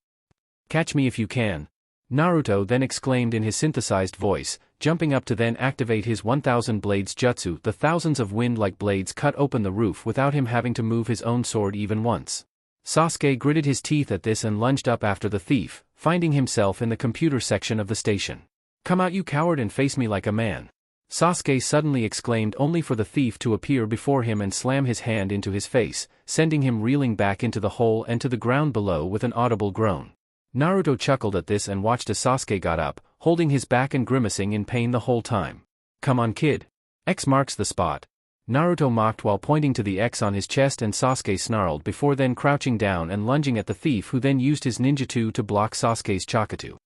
"Catch me if you can," Naruto then exclaimed in his synthesized voice, jumping up to then activate his 1000 blades jutsu. The thousands of wind-like blades cut open the roof without him having to move his own sword even once. Sasuke gritted his teeth at this and lunged up after the thief, finding himself in the computer section of the station. "Come out, you coward, and face me like a man," Sasuke suddenly exclaimed, only for the thief to appear before him and slam his hand into his face, sending him reeling back into the hole and to the ground below with an audible groan. Naruto chuckled at this and watched as Sasuke got up, holding his back and grimacing in pain the whole time. "Come on, kid. X marks the spot," Naruto mocked while pointing to the X on his chest, and Sasuke snarled before then crouching down and lunging at the thief, who then used his ninjutsu to block Sasuke's chakatu.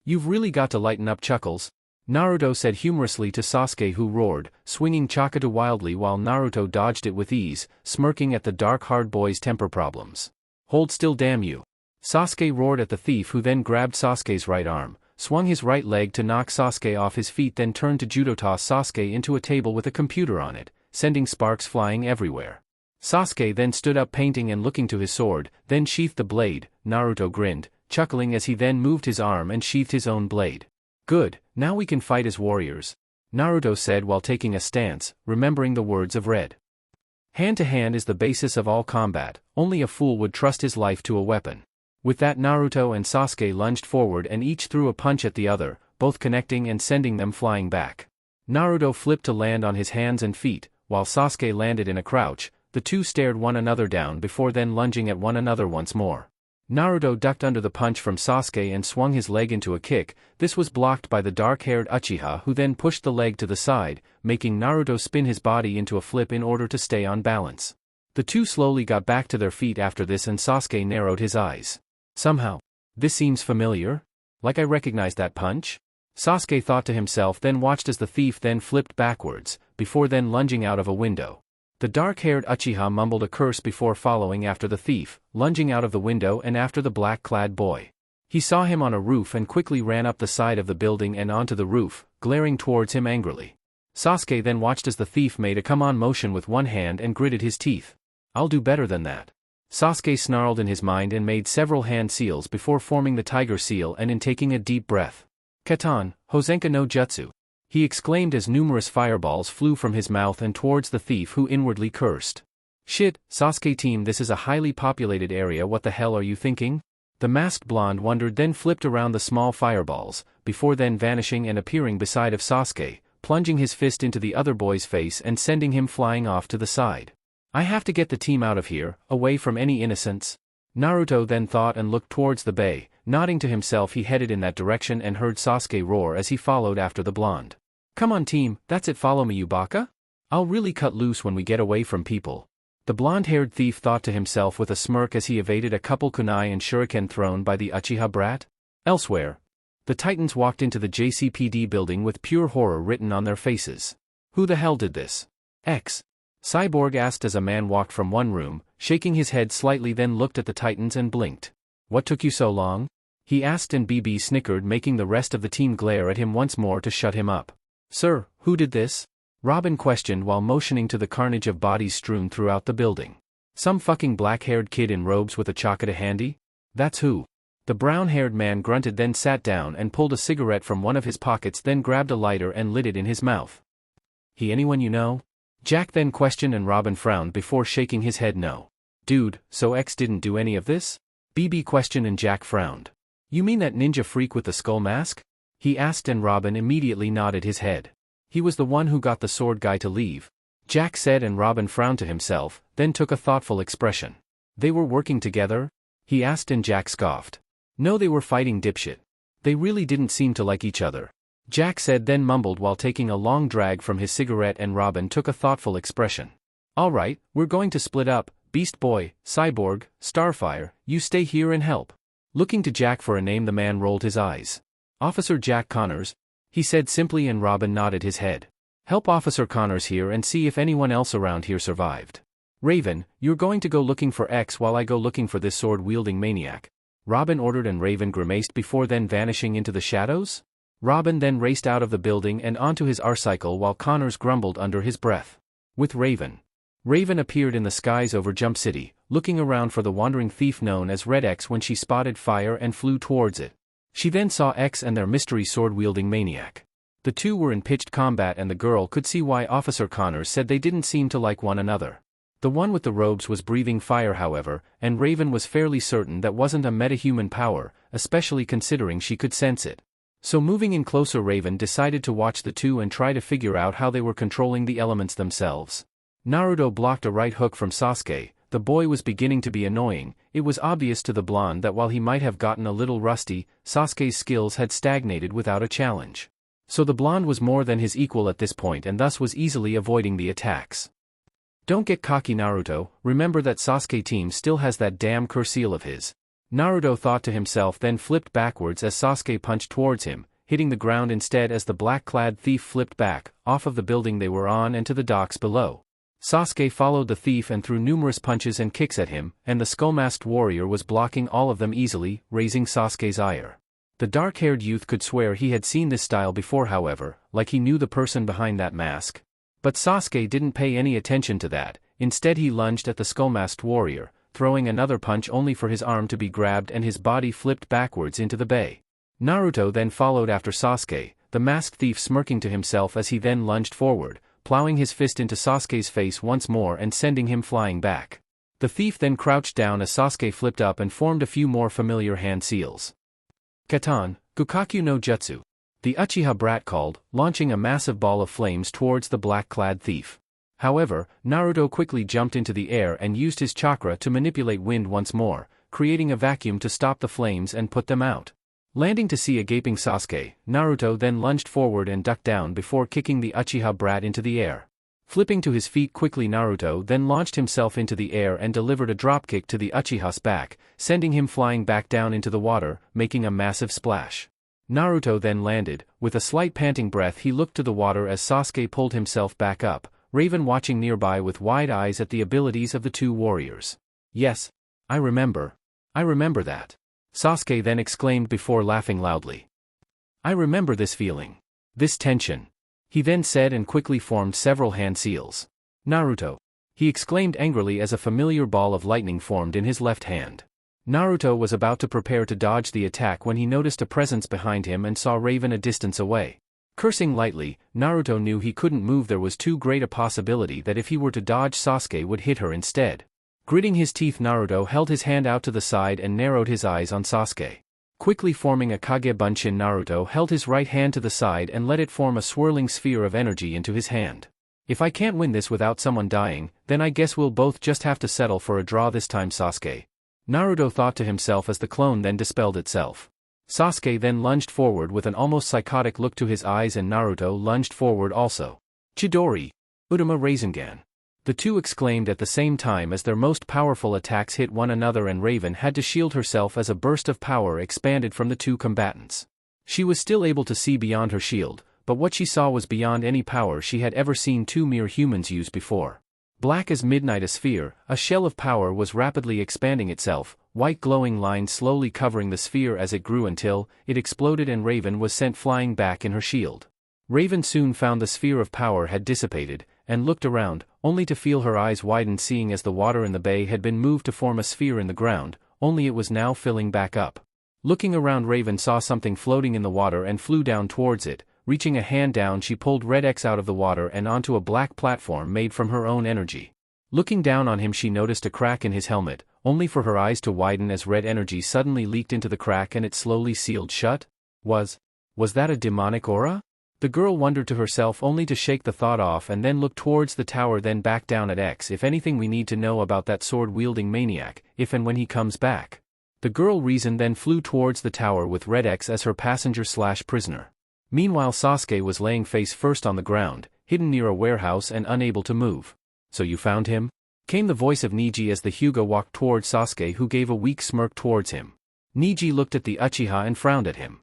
"You've really got to lighten up, Chuckles," Naruto said humorously to Sasuke, who roared, swinging chakatu wildly while Naruto dodged it with ease, smirking at the dark hard boy's temper problems. "Hold still, damn you," Sasuke roared at the thief, who then grabbed Sasuke's right arm, swung his right leg to knock Sasuke off his feet, then turned to judo toss Sasuke into a table with a computer on it, sending sparks flying everywhere. Sasuke then stood up, painting and looking to his sword, then sheathed the blade. Naruto grinned, chuckling as he then moved his arm and sheathed his own blade. "Good, now we can fight as warriors," Naruto said while taking a stance, remembering the words of Red. "Hand-to-hand is the basis of all combat, only a fool would trust his life to a weapon." With that, Naruto and Sasuke lunged forward and each threw a punch at the other, both connecting and sending them flying back. Naruto flipped to land on his hands and feet, while Sasuke landed in a crouch. The two stared one another down before then lunging at one another once more. Naruto ducked under the punch from Sasuke and swung his leg into a kick. This was blocked by the dark-haired Uchiha, who then pushed the leg to the side, making Naruto spin his body into a flip in order to stay on balance. The two slowly got back to their feet after this, and Sasuke narrowed his eyes. "Somehow, this seems familiar. Like I recognize that punch?" Sasuke thought to himself, then watched as the thief then flipped backwards, before then lunging out of a window. The dark-haired Uchiha mumbled a curse before following after the thief, lunging out of the window and after the black-clad boy. He saw him on a roof and quickly ran up the side of the building and onto the roof, glaring towards him angrily. Sasuke then watched as the thief made a come-on motion with one hand and gritted his teeth. "I'll do better than that," Sasuke snarled in his mind and made several hand seals before forming the tiger seal and in taking a deep breath. "Katan, Hosenka no Jutsu," he exclaimed as numerous fireballs flew from his mouth and towards the thief, who inwardly cursed. "Shit, Sasuke team, this is a highly populated area, what the hell are you thinking?" The masked blonde wondered, then flipped around the small fireballs, before then vanishing and appearing beside of Sasuke, plunging his fist into the other boy's face and sending him flying off to the side. "I have to get the team out of here, away from any innocents," Naruto then thought and looked towards the bay. Nodding to himself, he headed in that direction and heard Sasuke roar as he followed after the blonde. "Come on team, that's it, follow me you baka? I'll really cut loose when we get away from people," the blonde-haired thief thought to himself with a smirk as he evaded a couple kunai and shuriken thrown by the Uchiha brat. Elsewhere, the Titans walked into the JCPD building with pure horror written on their faces. "Who the hell did this? X?" Cyborg asked as a man walked from one room, shaking his head slightly, then looked at the Titans and blinked. "What took you so long?" he asked, and BB snickered, making the rest of the team glare at him once more to shut him up. "Sir, who did this?" Robin questioned while motioning to the carnage of bodies strewn throughout the building. "Some fucking black-haired kid in robes with a chakata handy? That's who." The brown-haired man grunted, then sat down and pulled a cigarette from one of his pockets, then grabbed a lighter and lit it in his mouth. "He anyone you know?" Jack then questioned, and Robin frowned before shaking his head no. "Dude, so X didn't do any of this?" BB questioned, and Jack frowned. "You mean that ninja freak with the skull mask?" he asked, and Robin immediately nodded his head. "He was the one who got the sword guy to leave," Jack said, and Robin frowned to himself, then took a thoughtful expression. "They were working together?" he asked, and Jack scoffed. "No, they were fighting, dipshit. They really didn't seem to like each other," Jack said, then mumbled while taking a long drag from his cigarette, and Robin took a thoughtful expression. "All right, we're going to split up. Beast Boy, Cyborg, Starfire, you stay here and help." Looking to Jack for a name, the man rolled his eyes. "Officer Jack Connors," he said simply, and Robin nodded his head. "Help Officer Connors here and see if anyone else around here survived. Raven, you're going to go looking for X while I go looking for this sword-wielding maniac," Robin ordered, and Raven grimaced before then vanishing into the shadows. Robin then raced out of the building and onto his R-cycle while Connors grumbled under his breath. With Raven appeared in the skies over Jump City, looking around for the wandering thief known as RedX when she spotted fire and flew towards it. She then saw X and their mystery sword-wielding maniac. The two were in pitched combat and the girl could see why Officer Connors said they didn't seem to like one another. The one with the robes was breathing fire however, and Raven was fairly certain that wasn't a metahuman power, especially considering she could sense it. So moving in closer, Raven decided to watch the two and try to figure out how they were controlling the elements themselves. Naruto blocked a right hook from Sasuke. The boy was beginning to be annoying. It was obvious to the blonde that while he might have gotten a little rusty, Sasuke's skills had stagnated without a challenge. So the blonde was more than his equal at this point and thus was easily avoiding the attacks. Don't get cocky, Naruto, remember that Sasuke team still has that damn curseal of his. Naruto thought to himself, then flipped backwards as Sasuke punched towards him, hitting the ground instead as the black-clad thief flipped back, off of the building they were on and to the docks below. Sasuke followed the thief and threw numerous punches and kicks at him, and the skull-masked warrior was blocking all of them easily, raising Sasuke's ire. The dark-haired youth could swear he had seen this style before however, like he knew the person behind that mask. But Sasuke didn't pay any attention to that. Instead he lunged at the skull-masked warrior, throwing another punch only for his arm to be grabbed and his body flipped backwards into the bay. Naruto then followed after Sasuke, the masked thief smirking to himself as he then lunged forward, plowing his fist into Sasuke's face once more and sending him flying back. The thief then crouched down as Sasuke flipped up and formed a few more familiar hand seals. Katan, Gukaku no Jutsu. The Uchiha brat called, launching a massive ball of flames towards the black-clad thief. However, Naruto quickly jumped into the air and used his chakra to manipulate wind once more, creating a vacuum to stop the flames and put them out. Landing to see a gaping Sasuke, Naruto then lunged forward and ducked down before kicking the Uchiha brat into the air. Flipping to his feet quickly, Naruto then launched himself into the air and delivered a dropkick to the Uchiha's back, sending him flying back down into the water, making a massive splash. Naruto then landed. With a slight panting breath he looked to the water as Sasuke pulled himself back up, Raven watching nearby with wide eyes at the abilities of the two warriors. Yes. I remember that. Sasuke then exclaimed before laughing loudly. I remember this feeling. This tension. He then said and quickly formed several hand seals. Naruto. He exclaimed angrily as a familiar ball of lightning formed in his left hand. Naruto was about to prepare to dodge the attack when he noticed a presence behind him and saw Raven a distance away. Cursing lightly, Naruto knew he couldn't move. There was too great a possibility that if he were to dodge, Sasuke would hit her instead. Gritting his teeth, Naruto held his hand out to the side and narrowed his eyes on Sasuke. Quickly forming a Kage Bunshin, Naruto held his right hand to the side and let it form a swirling sphere of energy into his hand. If I can't win this without someone dying, then I guess we'll both just have to settle for a draw this time, Sasuke. Naruto thought to himself as the clone then dispelled itself. Sasuke then lunged forward with an almost psychotic look to his eyes and Naruto lunged forward also. Chidori! Udama Rasengan! The two exclaimed at the same time as their most powerful attacks hit one another and Raven had to shield herself as a burst of power expanded from the two combatants. She was still able to see beyond her shield, but what she saw was beyond any power she had ever seen two mere humans use before. Black as midnight, a sphere, a shell of power was rapidly expanding itself, white glowing lines slowly covering the sphere as it grew until it exploded and Raven was sent flying back in her shield. Raven soon found the sphere of power had dissipated, and looked around, only to feel her eyes widen seeing as the water in the bay had been moved to form a sphere in the ground, only it was now filling back up. Looking around, Raven saw something floating in the water and flew down towards it. Reaching a hand down, she pulled RedX out of the water and onto a black platform made from her own energy. Looking down on him, she noticed a crack in his helmet, only for her eyes to widen as red energy suddenly leaked into the crack and it slowly sealed shut. Was that a demonic aura? The girl wondered to herself only to shake the thought off and then look towards the tower, then back down at X. If anything we need to know about that sword-wielding maniac, if and when he comes back. The girl reasoned, then flew towards the tower with RedX as her passenger/prisoner. Meanwhile, Sasuke was laying face first on the ground, hidden near a warehouse and unable to move. So you found him? Came the voice of Neji as the Hyuga walked towards Sasuke, who gave a weak smirk towards him. Neji looked at the Uchiha and frowned at him.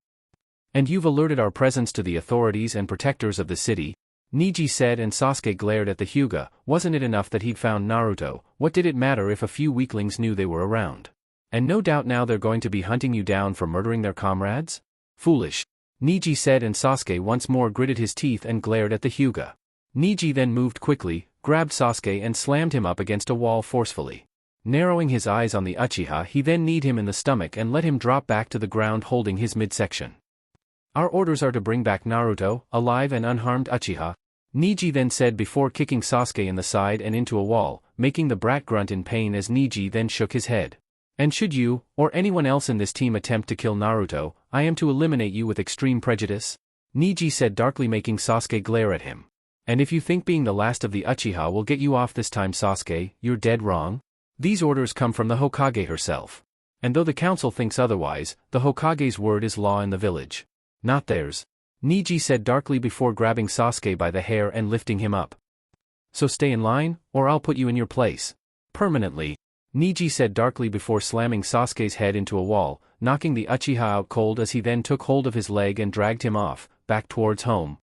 And you've alerted our presence to the authorities and protectors of the city? Neji said, and Sasuke glared at the Hyuga. Wasn't it enough that he'd found Naruto? What did it matter if a few weaklings knew they were around? And no doubt now they're going to be hunting you down for murdering their comrades? Foolish. Neji said, and Sasuke once more gritted his teeth and glared at the Hyuga. Neji then moved quickly, grabbed Sasuke and slammed him up against a wall forcefully. Narrowing his eyes on the Uchiha, he then kneed him in the stomach and let him drop back to the ground holding his midsection. Our orders are to bring back Naruto, alive and unharmed Uchiha, Neji then said before kicking Sasuke in the side and into a wall, making the brat grunt in pain as Neji then shook his head. And should you, or anyone else in this team attempt to kill Naruto, I am to eliminate you with extreme prejudice? Neji said darkly, making Sasuke glare at him. And if you think being the last of the Uchiha will get you off this time, Sasuke, you're dead wrong. These orders come from the Hokage herself. And though the council thinks otherwise, the Hokage's word is law in the village. Not theirs. Neji said darkly before grabbing Sasuke by the hair and lifting him up. So stay in line, or I'll put you in your place. Permanently. Neji said darkly before slamming Sasuke's head into a wall, knocking the Uchiha out cold as he then took hold of his leg and dragged him off, back towards home.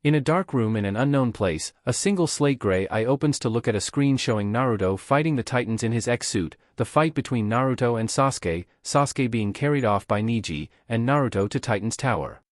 In a dark room in an unknown place, a single slate gray eye opens to look at a screen showing Naruto fighting the Titans in his X-suit, the fight between Naruto and Sasuke, Sasuke being carried off by Neji, and Naruto to Titan's tower.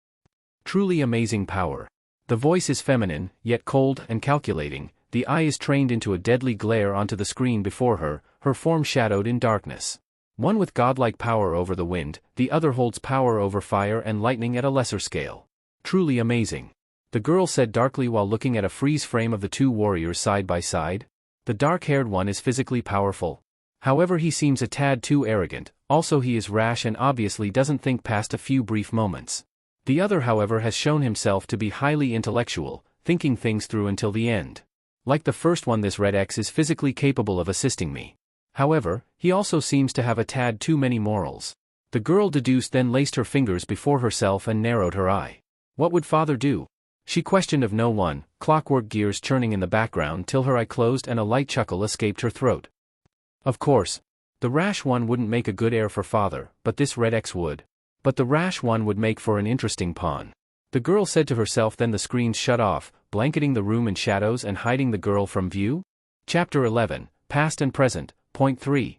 Truly amazing power. The voice is feminine, yet cold and calculating, the eye is trained into a deadly glare onto the screen before her, her form shadowed in darkness. One with godlike power over the wind, the other holds power over fire and lightning at a lesser scale. Truly amazing. The girl said darkly while looking at a freeze frame of the two warriors side by side. The dark-haired one is physically powerful. However, he seems a tad too arrogant, also he is rash and obviously doesn't think past a few brief moments. The other, however, has shown himself to be highly intellectual, thinking things through until the end. Like the first one, this RedX is physically capable of assisting me. However, he also seems to have a tad too many morals. The girl deduced, then laced her fingers before herself and narrowed her eye. What would father do? She questioned of no one, clockwork gears churning in the background till her eye closed and a light chuckle escaped her throat. Of course. The rash one wouldn't make a good heir for father, but this RedX would. But the rash one would make for an interesting pawn. The girl said to herself, then the screens shut off, blanketing the room in shadows and hiding the girl from view. Chapter 11, Past and Present, Point 3.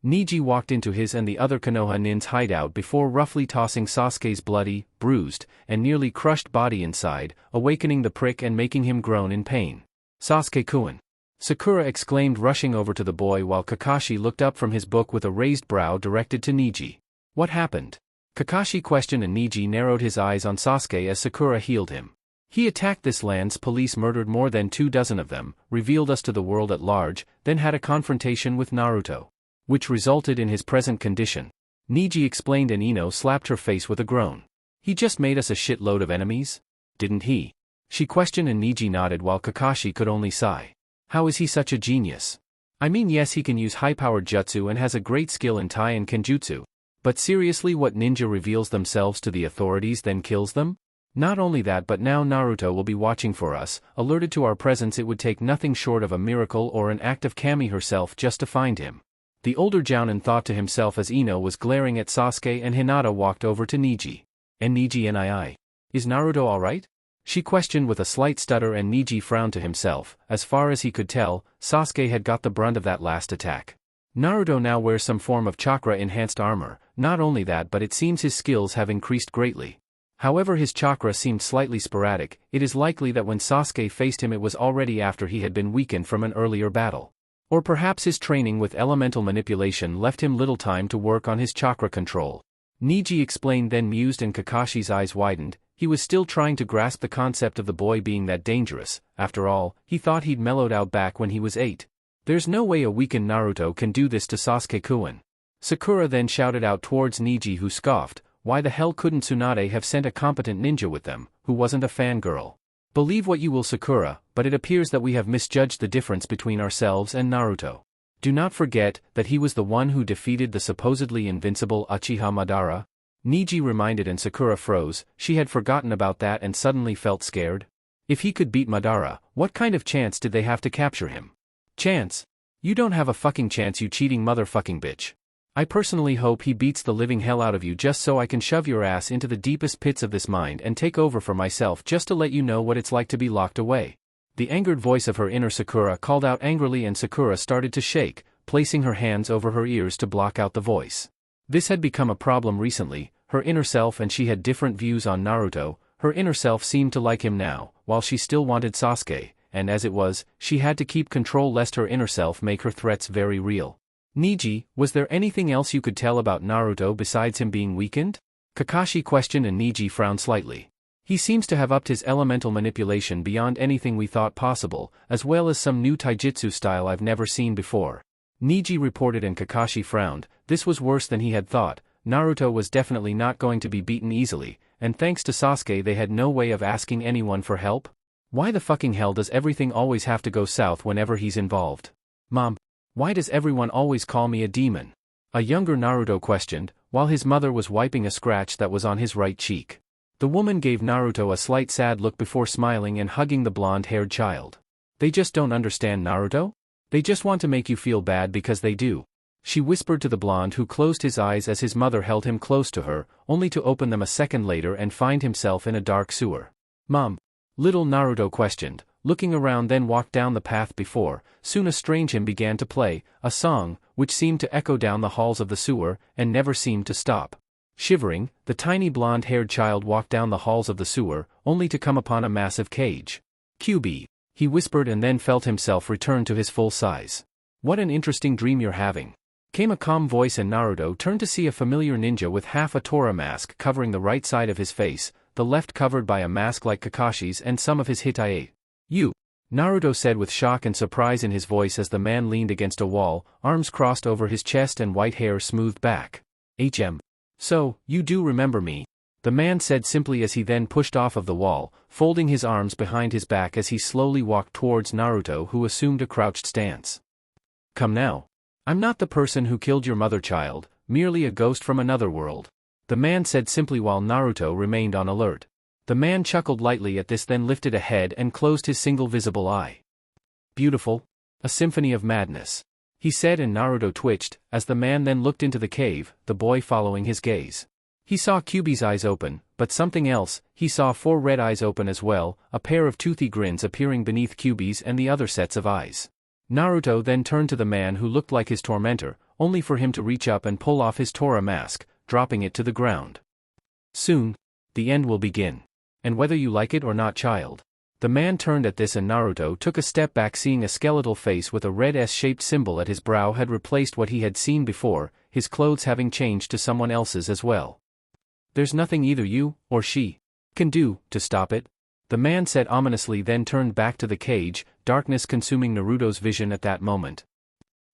Neji walked into his and the other Konoha nin's hideout before roughly tossing Sasuke's bloody, bruised, and nearly crushed body inside, awakening the prick and making him groan in pain. Sasuke-kun! Sakura exclaimed, rushing over to the boy while Kakashi looked up from his book with a raised brow directed to Neji. What happened? Kakashi questioned and Neji narrowed his eyes on Sasuke as Sakura healed him. He attacked this land's police, murdered more than 24 of them, revealed us to the world at large, then had a confrontation with Naruto, which resulted in his present condition. Neji explained and Ino slapped her face with a groan. He just made us a shitload of enemies? Didn't he? She questioned and Neji nodded while Kakashi could only sigh. How is he such a genius? I mean, yes, he can use high-powered jutsu and has a great skill in Tai and Kenjutsu. But seriously, what ninja reveals themselves to the authorities then kills them? Not only that, but now Naruto will be watching for us, alerted to our presence. It would take nothing short of a miracle or an act of Kami herself just to find him. The older Jounin thought to himself as Ino was glaring at Sasuke and Hinata walked over to Neji. And Neji, is Naruto alright? She questioned with a slight stutter and Neji frowned to himself. As far as he could tell, Sasuke had got the brunt of that last attack. Naruto now wears some form of chakra-enhanced armor. Not only that, but it seems his skills have increased greatly. However, his chakra seemed slightly sporadic. It is likely that when Sasuke faced him it was already after he had been weakened from an earlier battle. Or perhaps his training with elemental manipulation left him little time to work on his chakra control. Neji explained, then mused and Kakashi's eyes widened. He was still trying to grasp the concept of the boy being that dangerous. After all, he thought he'd mellowed out back when he was 8. There's no way a weakened Naruto can do this to Sasuke-kun. Sakura then shouted out towards Neji, who scoffed. Why the hell couldn't Tsunade have sent a competent ninja with them, who wasn't a fangirl? Believe what you will, Sakura, but it appears that we have misjudged the difference between ourselves and Naruto. Do not forget that he was the one who defeated the supposedly invincible Uchiha Madara. Neji reminded and Sakura froze. She had forgotten about that and suddenly felt scared. If he could beat Madara, what kind of chance did they have to capture him? Chance? You don't have a fucking chance, you cheating motherfucking bitch. I personally hope he beats the living hell out of you just so I can shove your ass into the deepest pits of this mind and take over for myself, just to let you know what it's like to be locked away. The angered voice of her inner Sakura called out angrily and Sakura started to shake, placing her hands over her ears to block out the voice. This had become a problem recently. Her inner self and she had different views on Naruto. Her inner self seemed to like him now, while she still wanted Sasuke, and as it was, she had to keep control lest her inner self make her threats very real. Niji, was there anything else you could tell about Naruto besides him being weakened? Kakashi questioned and Niji frowned slightly. He seems to have upped his elemental manipulation beyond anything we thought possible, as well as some new taijutsu style I've never seen before. Niji reported and Kakashi frowned. This was worse than he had thought. Naruto was definitely not going to be beaten easily, and thanks to Sasuke they had no way of asking anyone for help. Why the fucking hell does everything always have to go south whenever he's involved? Mom, why does everyone always call me a demon? A younger Naruto questioned, while his mother was wiping a scratch that was on his right cheek. The woman gave Naruto a slight sad look before smiling and hugging the blonde-haired child. They just don't understand Naruto? They just want to make you feel bad because they do. She whispered to the blonde who closed his eyes as his mother held him close to her, only to open them a second later and find himself in a dark sewer. Mom? Little Naruto questioned, looking around then walked down the path before. Soon a strange hymn began to play, a song, which seemed to echo down the halls of the sewer, and never seemed to stop. Shivering, the tiny blonde-haired child walked down the halls of the sewer, only to come upon a massive cage. QB, he whispered and then felt himself return to his full size. What an interesting dream you're having. Came a calm voice and Naruto turned to see a familiar ninja with half a Tora mask covering the right side of his face, the left covered by a mask like Kakashi's and some of his Hitai. You. Naruto said with shock and surprise in his voice as the man leaned against a wall, arms crossed over his chest and white hair smoothed back. So, you do remember me? The man said simply as he then pushed off of the wall, folding his arms behind his back as he slowly walked towards Naruto who assumed a crouched stance. Come now. I'm not the person who killed your mother, child, merely a ghost from another world. The man said simply while Naruto remained on alert. The man chuckled lightly at this then lifted a head and closed his single visible eye. Beautiful. A symphony of madness. He said and Naruto twitched, as the man then looked into the cave, the boy following his gaze. He saw Kyuubi's eyes open, but something else, he saw 4 red eyes open as well, a pair of toothy grins appearing beneath Kyuubi's and the other sets of eyes. Naruto then turned to the man who looked like his tormentor, only for him to reach up and pull off his Tora mask, dropping it to the ground. Soon, the end will begin. And whether you like it or not, child. The man turned at this and Naruto took a step back, seeing a skeletal face with a red S-shaped symbol at his brow had replaced what he had seen before, his clothes having changed to someone else's as well. There's nothing either you, or she, can do, to stop it, the man said ominously then turned back to the cage, darkness consuming Naruto's vision at that moment.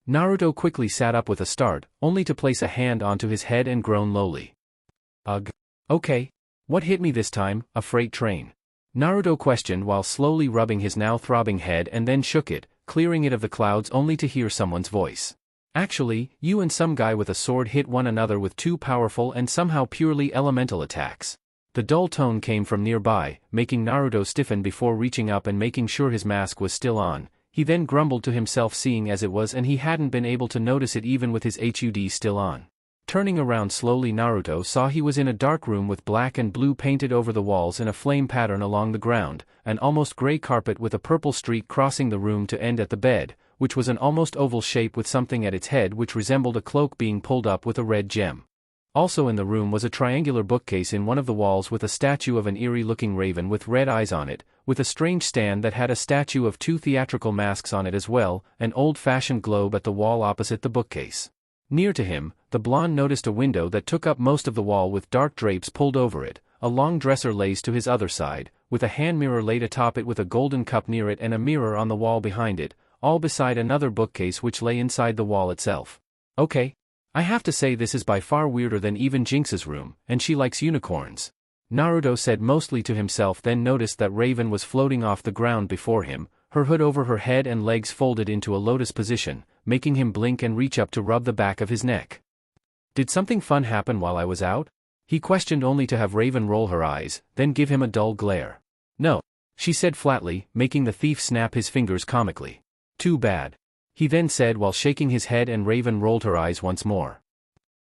Naruto quickly sat up with a start, only to place a hand onto his head and groan lowly. Ugh. Okay. What hit me this time, a freight train? Naruto questioned while slowly rubbing his now throbbing head and then shook it, clearing it of the clouds only to hear someone's voice. Actually, you and some guy with a sword hit one another with 2 powerful and somehow purely elemental attacks. The dull tone came from nearby, making Naruto stiffen before reaching up and making sure his mask was still on. He then grumbled to himself seeing as it was and he hadn't been able to notice it even with his HUD still on. Turning around slowly, Naruto saw he was in a dark room with black and blue painted over the walls in a flame pattern along the ground, an almost gray carpet with a purple streak crossing the room to end at the bed, which was an almost oval shape with something at its head which resembled a cloak being pulled up with a red gem. Also in the room was a triangular bookcase in one of the walls with a statue of an eerie-looking raven with red eyes on it, with a strange stand that had a statue of 2 theatrical masks on it as well, an old-fashioned globe at the wall opposite the bookcase. Near to him, the blonde noticed a window that took up most of the wall with dark drapes pulled over it, a long dresser lays to his other side, with a hand mirror laid atop it with a golden cup near it and a mirror on the wall behind it, all beside another bookcase which lay inside the wall itself. Okay. I have to say this is by far weirder than even Jinx's room, and she likes unicorns. Naruto said mostly to himself, then noticed that Raven was floating off the ground before him, her hood over her head and legs folded into a lotus position, making him blink and reach up to rub the back of his neck. Did something fun happen while I was out? He questioned only to have Raven roll her eyes, then give him a dull glare. No, she said flatly, making the thief snap his fingers comically. Too bad. He then said while shaking his head and Raven rolled her eyes once more.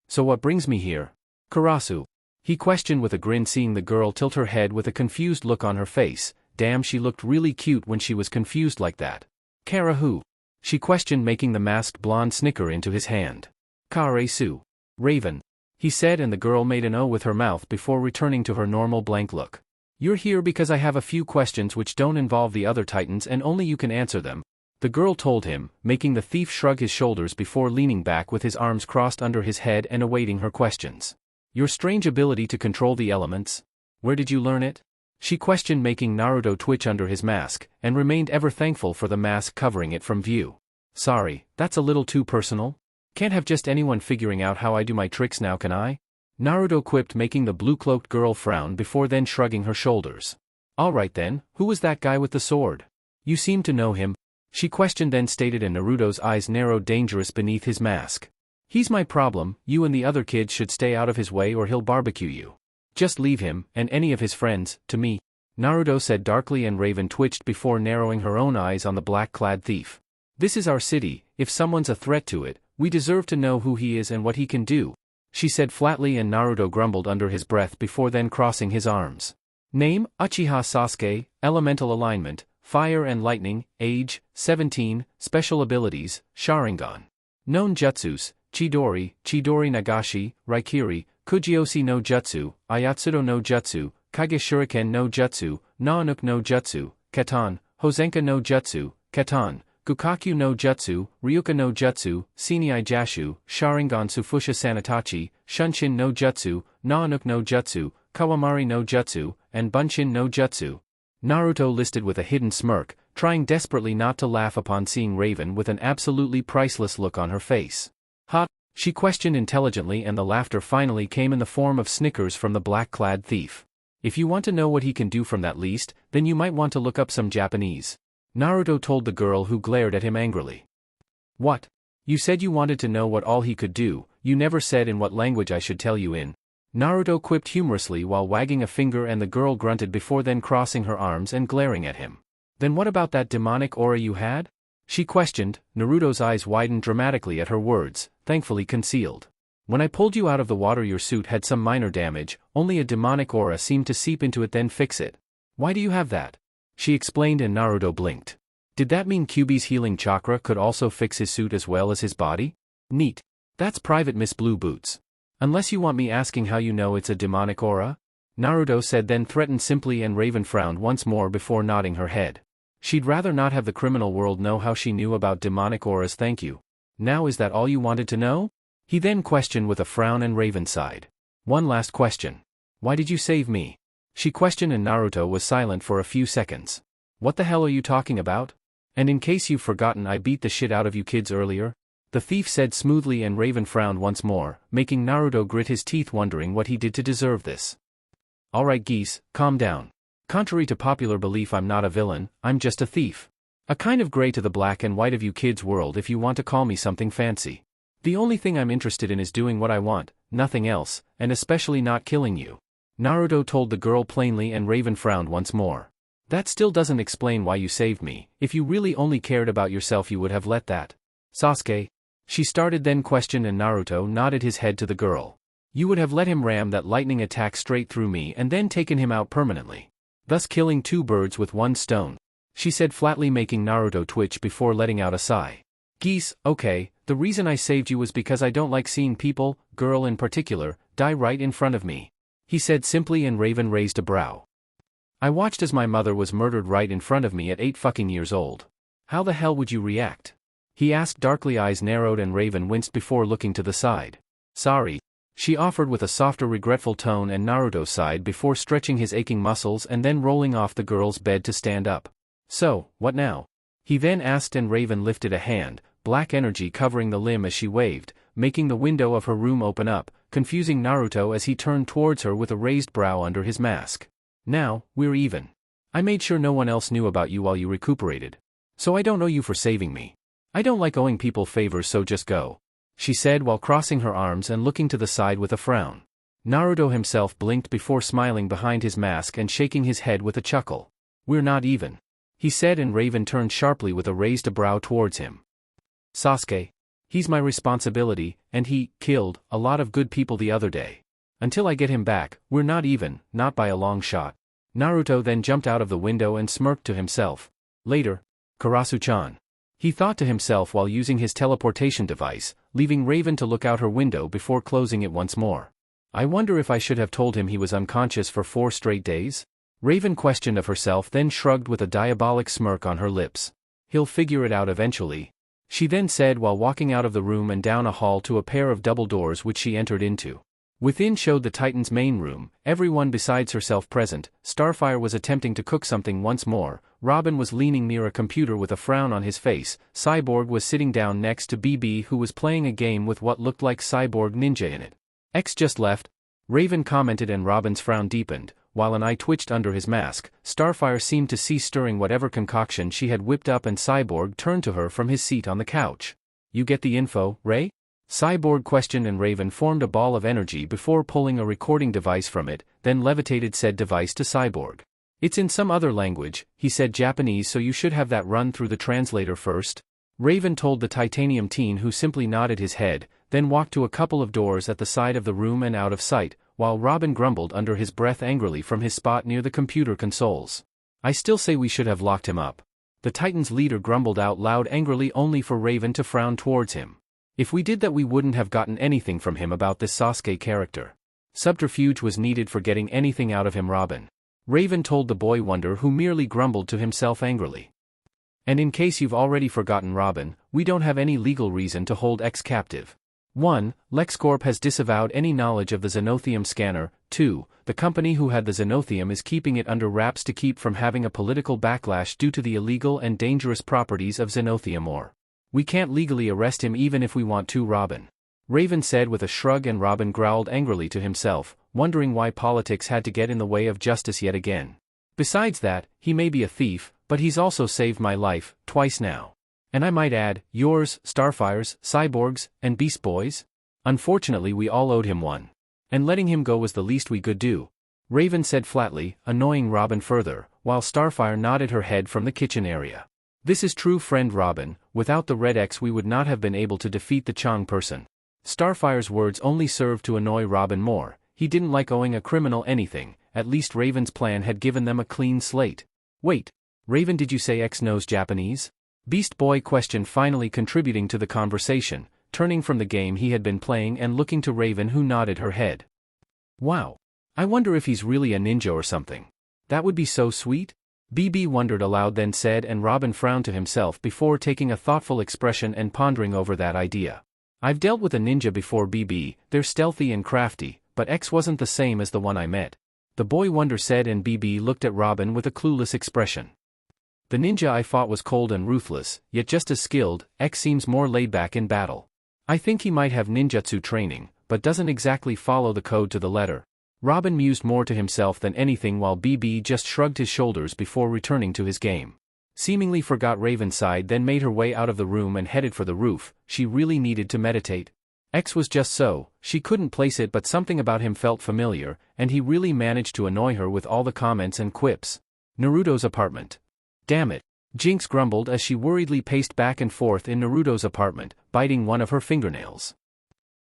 So what brings me here? Karasu. He questioned with a grin, seeing the girl tilt her head with a confused look on her face. Damn, she looked really cute when she was confused like that. Kara who? She questioned, making the masked blonde snicker into his hand. Karasu. Raven. He said, and the girl made an O with her mouth before returning to her normal blank look. You're here because I have a few questions which don't involve the other titans and only you can answer them. The girl told him, making the thief shrug his shoulders before leaning back with his arms crossed under his head and awaiting her questions. Your strange ability to control the elements? Where did you learn it? She questioned, making Naruto twitch under his mask, and remained ever thankful for the mask covering it from view. Sorry, that's a little too personal? Can't have just anyone figuring out how I do my tricks now, can I? Naruto quipped, making the blue-cloaked girl frown before then shrugging her shoulders. Alright then, who was that guy with the sword? You seem to know him. She questioned, then stated, and Naruto's eyes narrowed dangerous beneath his mask. He's my problem, you and the other kids should stay out of his way or he'll barbecue you. Just leave him, and any of his friends, to me, Naruto said darkly, and Raven twitched before narrowing her own eyes on the black-clad thief. This is our city, if someone's a threat to it, we deserve to know who he is and what he can do, she said flatly, and Naruto grumbled under his breath before then crossing his arms. Name, Uchiha Sasuke, elemental alignment, fire and lightning, age, 17, special abilities, Sharingan. Known jutsus, Chidori, Chidori Nagashi, Raikiri, Kujioshi no Jutsu, Ayatsudo no Jutsu, Kage Shuriken no Jutsu, Naanuk no Jutsu, Katan, Hozenka no Jutsu, Katan, Gukakyu no Jutsu, Ryuka no Jutsu, Shinai Jashu, Sharingan Sufusha Sanitachi, Shunshin no Jutsu, Naanuk no Jutsu, Kawamari no Jutsu, and Bunshin no Jutsu. Naruto listed with a hidden smirk, trying desperately not to laugh upon seeing Raven with an absolutely priceless look on her face. Ha! She questioned intelligently, and the laughter finally came in the form of snickers from the black-clad thief. If you want to know what he can do from that least, then you might want to look up some Japanese. Naruto told the girl, who glared at him angrily. What? You said you wanted to know what all he could do, you never said in what language I should tell you in. Naruto quipped humorously while wagging a finger, and the girl grunted before then crossing her arms and glaring at him. Then what about that demonic aura you had? She questioned. Naruto's eyes widened dramatically at her words, thankfully concealed. When I pulled you out of the water, your suit had some minor damage, only a demonic aura seemed to seep into it, then fix it. Why do you have that? She explained, and Naruto blinked. Did that mean Kyuubi's healing chakra could also fix his suit as well as his body? Neat. That's Private Miss Blue Boots. Unless you want me asking how you know it's a demonic aura? Naruto said, then threatened simply, and Raven frowned once more before nodding her head. She'd rather not have the criminal world know how she knew about demonic auras, thank you. Now is that all you wanted to know? He then questioned with a frown, and Raven sighed. One last question. Why did you save me? She questioned, and Naruto was silent for a few seconds. What the hell are you talking about? And in case you've forgotten, I beat the shit out of you kids earlier? The thief said smoothly, and Raven frowned once more, making Naruto grit his teeth, wondering what he did to deserve this. Alright geese, calm down. Contrary to popular belief, I'm not a villain, I'm just a thief. A kind of gray to the black and white of you kids' world, if you want to call me something fancy. The only thing I'm interested in is doing what I want, nothing else, and especially not killing you. Naruto told the girl plainly, and Raven frowned once more. That still doesn't explain why you saved me. If you really only cared about yourself, you would have let that. Sasuke? She started, then questioned, and Naruto nodded his head to the girl. You would have let him ram that lightning attack straight through me and then taken him out permanently. Thus killing two birds with one stone, she said flatly, making Naruto twitch before letting out a sigh. Geese, okay, the reason I saved you was because I don't like seeing people, girl in particular, die right in front of me, he said simply, and Raven raised a brow. I watched as my mother was murdered right in front of me at 8 fucking years old. How the hell would you react? He asked darkly, eyes narrowed, and Raven winced before looking to the side. Sorry, she offered with a softer regretful tone, and Naruto sighed before stretching his aching muscles and then rolling off the girl's bed to stand up. So, what now? He then asked, and Raven lifted a hand, black energy covering the limb as she waved, making the window of her room open up, confusing Naruto as he turned towards her with a raised brow under his mask. Now, we're even. I made sure no one else knew about you while you recuperated. So I don't owe you for saving me. I don't like owing people favors, so just go, she said while crossing her arms and looking to the side with a frown. Naruto himself blinked before smiling behind his mask and shaking his head with a chuckle. We're not even, he said, and Raven turned sharply with a raised brow towards him. Sasuke. He's my responsibility, and he killed a lot of good people the other day. Until I get him back, we're not even, not by a long shot. Naruto then jumped out of the window and smirked to himself. Later, Karasu-chan, he thought to himself while using his teleportation device, leaving Raven to look out her window before closing it once more. I wonder if I should have told him he was unconscious for 4 straight days? Raven questioned of herself, then shrugged with a diabolic smirk on her lips. He'll figure it out eventually. She then said while walking out of the room and down a hall to a pair of double doors which she entered into. Within showed the Titan's main room, everyone besides herself present. Starfire was attempting to cook something once more, Robin was leaning near a computer with a frown on his face, Cyborg was sitting down next to BB who was playing a game with what looked like Cyborg Ninja in it. X just left, Raven commented and Robin's frown deepened, while an eye twitched under his mask. Starfire seemed to cease stirring whatever concoction she had whipped up and Cyborg turned to her from his seat on the couch. You get the info, Ray? Cyborg questioned and Raven formed a ball of energy before pulling a recording device from it, then levitated said device to Cyborg. It's in some other language, he said Japanese, so you should have that run through the translator first. Raven told the titanium teen who simply nodded his head, then walked to a couple of doors at the side of the room and out of sight, while Robin grumbled under his breath angrily from his spot near the computer consoles. I still say we should have locked him up. The Titan's leader grumbled out loud angrily only for Raven to frown towards him. If we did that we wouldn't have gotten anything from him about this Sasuke character. Subterfuge was needed for getting anything out of him, Robin. Raven told the boy wonder who merely grumbled to himself angrily. And in case you've already forgotten Robin, we don't have any legal reason to hold X captive. 1. LexCorp has disavowed any knowledge of the Xenothium scanner. 2. The company who had the Xenothium is keeping it under wraps to keep from having a political backlash due to the illegal and dangerous properties of Xenothium ore. We can't legally arrest him even if we want to, Robin. Raven said with a shrug and Robin growled angrily to himself, wondering why politics had to get in the way of justice yet again. Besides that, he may be a thief, but he's also saved my life, twice now. And I might add, yours, Starfire's, Cyborg's, and Beast Boy's? Unfortunately we all owed him one. And letting him go was the least we could do. Raven said flatly, annoying Robin further, while Starfire nodded her head from the kitchen area. This is true, friend Robin, without the RedX we would not have been able to defeat the Chong person. Starfire's words only served to annoy Robin more. He didn't like owing a criminal anything, at least Raven's plan had given them a clean slate. Wait, Raven, did you say X knows Japanese? Beast Boy questioned, finally contributing to the conversation, turning from the game he had been playing and looking to Raven who nodded her head. Wow. I wonder if he's really a ninja or something. That would be so sweet. BB wondered aloud then said, and Robin frowned to himself before taking a thoughtful expression and pondering over that idea. I've dealt with a ninja before, BB, they're stealthy and crafty, but X wasn't the same as the one I met. The boy wonder said, and BB looked at Robin with a clueless expression. The ninja I fought was cold and ruthless, yet just as skilled. X seems more laid back in battle. I think he might have ninjutsu training, but doesn't exactly follow the code to the letter. Robin mused more to himself than anything while BB just shrugged his shoulders before returning to his game. Seemingly forgot Raven's side, then made her way out of the room and headed for the roof. She really needed to meditate. X was just so, she couldn't place it, but something about him felt familiar, and he really managed to annoy her with all the comments and quips. Naruto's apartment. Damn it. Jinx grumbled as she worriedly paced back and forth in Naruto's apartment, biting one of her fingernails.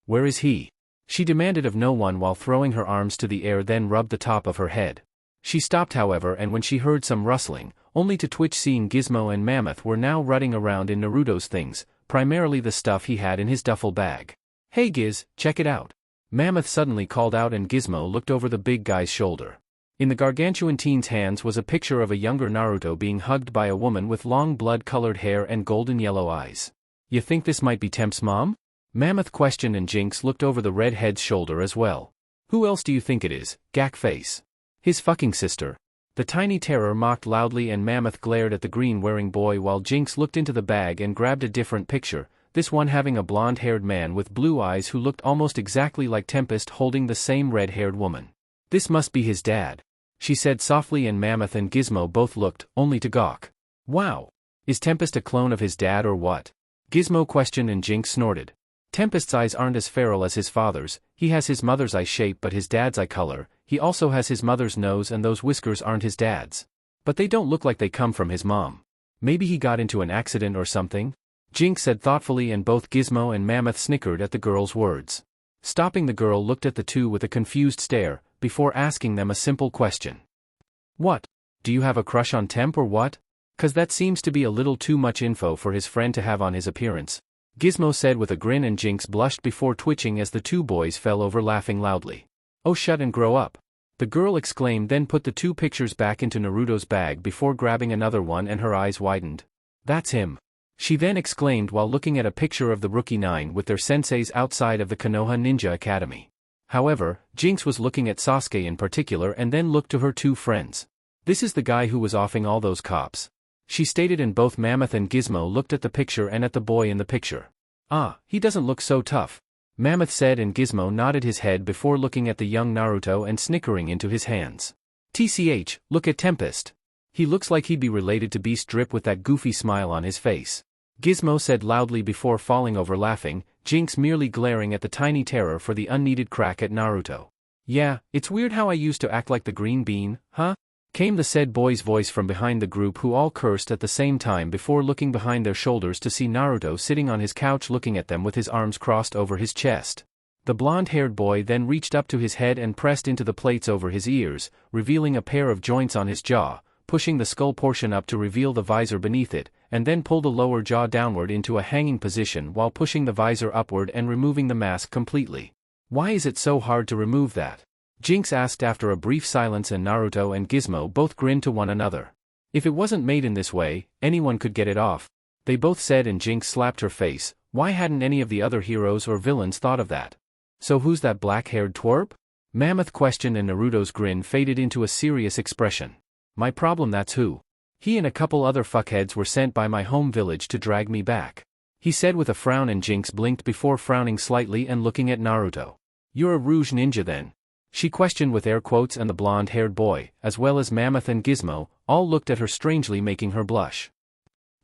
Where is he? She demanded of no one while throwing her arms to the air, then rubbed the top of her head. She stopped however, and when she heard some rustling, only to twitch, seeing Gizmo and Mammoth were now rutting around in Naruto's things, primarily the stuff he had in his duffel bag. Hey Giz, check it out. Mammoth suddenly called out, and Gizmo looked over the big guy's shoulder. In the gargantuan teen's hands was a picture of a younger Naruto being hugged by a woman with long blood-colored hair and golden yellow eyes. You think this might be Temp's mom? Mammoth questioned, and Jinx looked over the redhead's shoulder as well. Who else do you think it is, Gak Face? His fucking sister. The tiny terror mocked loudly, and Mammoth glared at the green-wearing boy while Jinx looked into the bag and grabbed a different picture, this one having a blonde-haired man with blue eyes who looked almost exactly like Tempest holding the same red-haired woman. This must be his dad, she said softly, and Mammoth and Gizmo both looked, only to gawk. Wow. Is Tempest a clone of his dad or what? Gizmo questioned, and Jinx snorted. Tempest's eyes aren't as feral as his father's. He has his mother's eye shape but his dad's eye color. He also has his mother's nose, and those whiskers aren't his dad's. But they don't look like they come from his mom. Maybe he got into an accident or something? Jinx said thoughtfully, and both Gizmo and Mammoth snickered at the girl's words. Stopping, the girl looked at the two with a confused stare, before asking them a simple question. What? Do you have a crush on Temp or what? 'Cause that seems to be a little too much info for his friend to have on his appearance. Gizmo said with a grin, and Jinx blushed before twitching as the two boys fell over laughing loudly. Oh, shut and grow up. The girl exclaimed, then put the two pictures back into Naruto's bag before grabbing another one, and her eyes widened. That's him. She then exclaimed while looking at a picture of the Rookie 9 with their senseis outside of the Konoha Ninja Academy. However, Jinx was looking at Sasuke in particular and then looked to her two friends. This is the guy who was offing all those cops. She stated, and both Mammoth and Gizmo looked at the picture and at the boy in the picture. Ah, he doesn't look so tough, Mammoth said, and Gizmo nodded his head before looking at the young Naruto and snickering into his hands. TCH, look at Tempest. He looks like he'd be related to Beast Drip with that goofy smile on his face. Gizmo said loudly before falling over laughing, Jinx merely glaring at the tiny terror for the unneeded crack at Naruto. Yeah, it's weird how I used to act like the green bean, huh? Came the said boy's voice from behind the group, who all cursed at the same time before looking behind their shoulders to see Naruto sitting on his couch looking at them with his arms crossed over his chest. The blonde-haired boy then reached up to his head and pressed into the plates over his ears, revealing a pair of joints on his jaw, pushing the skull portion up to reveal the visor beneath it, and then pull the lower jaw downward into a hanging position while pushing the visor upward and removing the mask completely. Why is it so hard to remove that? Jinx asked after a brief silence, and Naruto and Gizmo both grinned to one another. If it wasn't made in this way, anyone could get it off, they both said, and Jinx slapped her face. Why hadn't any of the other heroes or villains thought of that? So who's that black-haired twerp? Mammoth questioned, and Naruto's grin faded into a serious expression. My problem, that's who. He and a couple other fuckheads were sent by my home village to drag me back, he said with a frown, and Jinx blinked before frowning slightly and looking at Naruto. You're a Rouge Ninja then? She questioned with air quotes, and the blonde-haired boy, as well as Mammoth and Gizmo, all looked at her strangely, making her blush.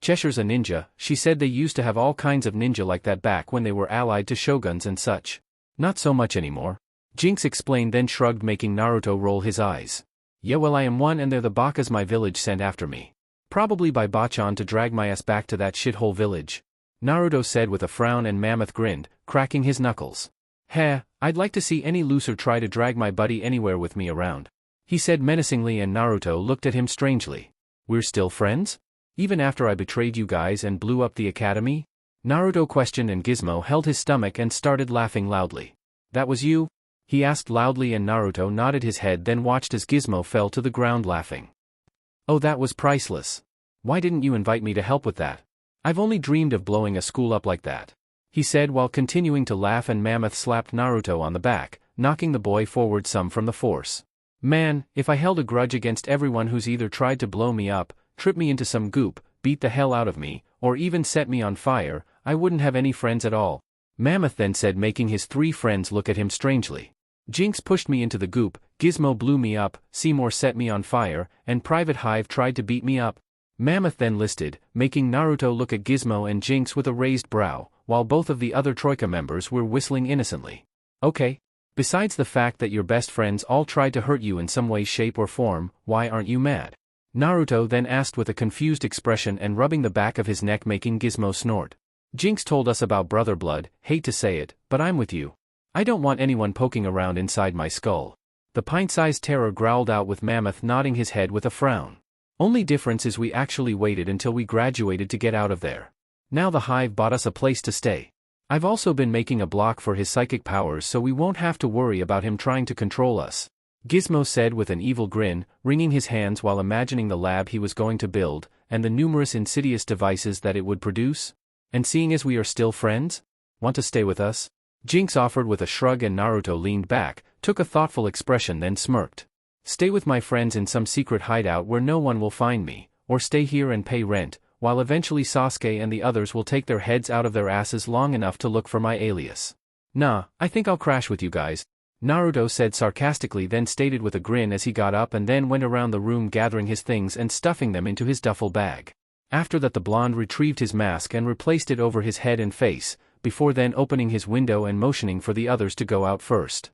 Cheshire's a ninja. She said they used to have all kinds of ninja like that back when they were allied to shoguns and such. Not so much anymore, Jinx explained, then shrugged, making Naruto roll his eyes. Yeah, well, I am one, and they're the bakas my village sent after me. Probably by Bachan to drag my ass back to that shithole village, Naruto said with a frown, and Mammoth grinned, cracking his knuckles. Heh, I'd like to see any loser try to drag my buddy anywhere with me around, he said menacingly, and Naruto looked at him strangely. We're still friends? Even after I betrayed you guys and blew up the academy? Naruto questioned, and Gizmo held his stomach and started laughing loudly. That was you? He asked loudly, and Naruto nodded his head, then watched as Gizmo fell to the ground laughing. Oh, that was priceless. Why didn't you invite me to help with that? I've only dreamed of blowing a school up like that, he said while continuing to laugh, and Mammoth slapped Naruto on the back, knocking the boy forward some from the force. Man, if I held a grudge against everyone who's either tried to blow me up, trip me into some goop, beat the hell out of me, or even set me on fire, I wouldn't have any friends at all, Mammoth then said, making his three friends look at him strangely. Jinx pushed me into the goop, Gizmo blew me up, Seymour set me on fire, and Private Hive tried to beat me up, Mammoth then listed, making Naruto look at Gizmo and Jinx with a raised brow, while both of the other Troika members were whistling innocently. Okay. Besides the fact that your best friends all tried to hurt you in some way, shape or form, why aren't you mad? Naruto then asked with a confused expression and rubbing the back of his neck, making Gizmo snort. Jinx told us about brother blood, hate to say it, but I'm with you. I don't want anyone poking around inside my skull, the pint-sized terror growled out, with Mammoth nodding his head with a frown. Only difference is we actually waited until we graduated to get out of there. Now the Hive bought us a place to stay. I've also been making a block for his psychic powers so we won't have to worry about him trying to control us, Gizmo said with an evil grin, wringing his hands while imagining the lab he was going to build, and the numerous insidious devices that it would produce. And seeing as we are still friends? Want to stay with us? Jinx offered with a shrug, and Naruto leaned back, took a thoughtful expression, then smirked. Stay with my friends in some secret hideout where no one will find me, or stay here and pay rent, while eventually Sasuke and the others will take their heads out of their asses long enough to look for my alias. Nah, I think I'll crash with you guys, Naruto said sarcastically, then stated with a grin as he got up and then went around the room gathering his things and stuffing them into his duffel bag. After that the blonde retrieved his mask and replaced it over his head and face, before then opening his window and motioning for the others to go out first.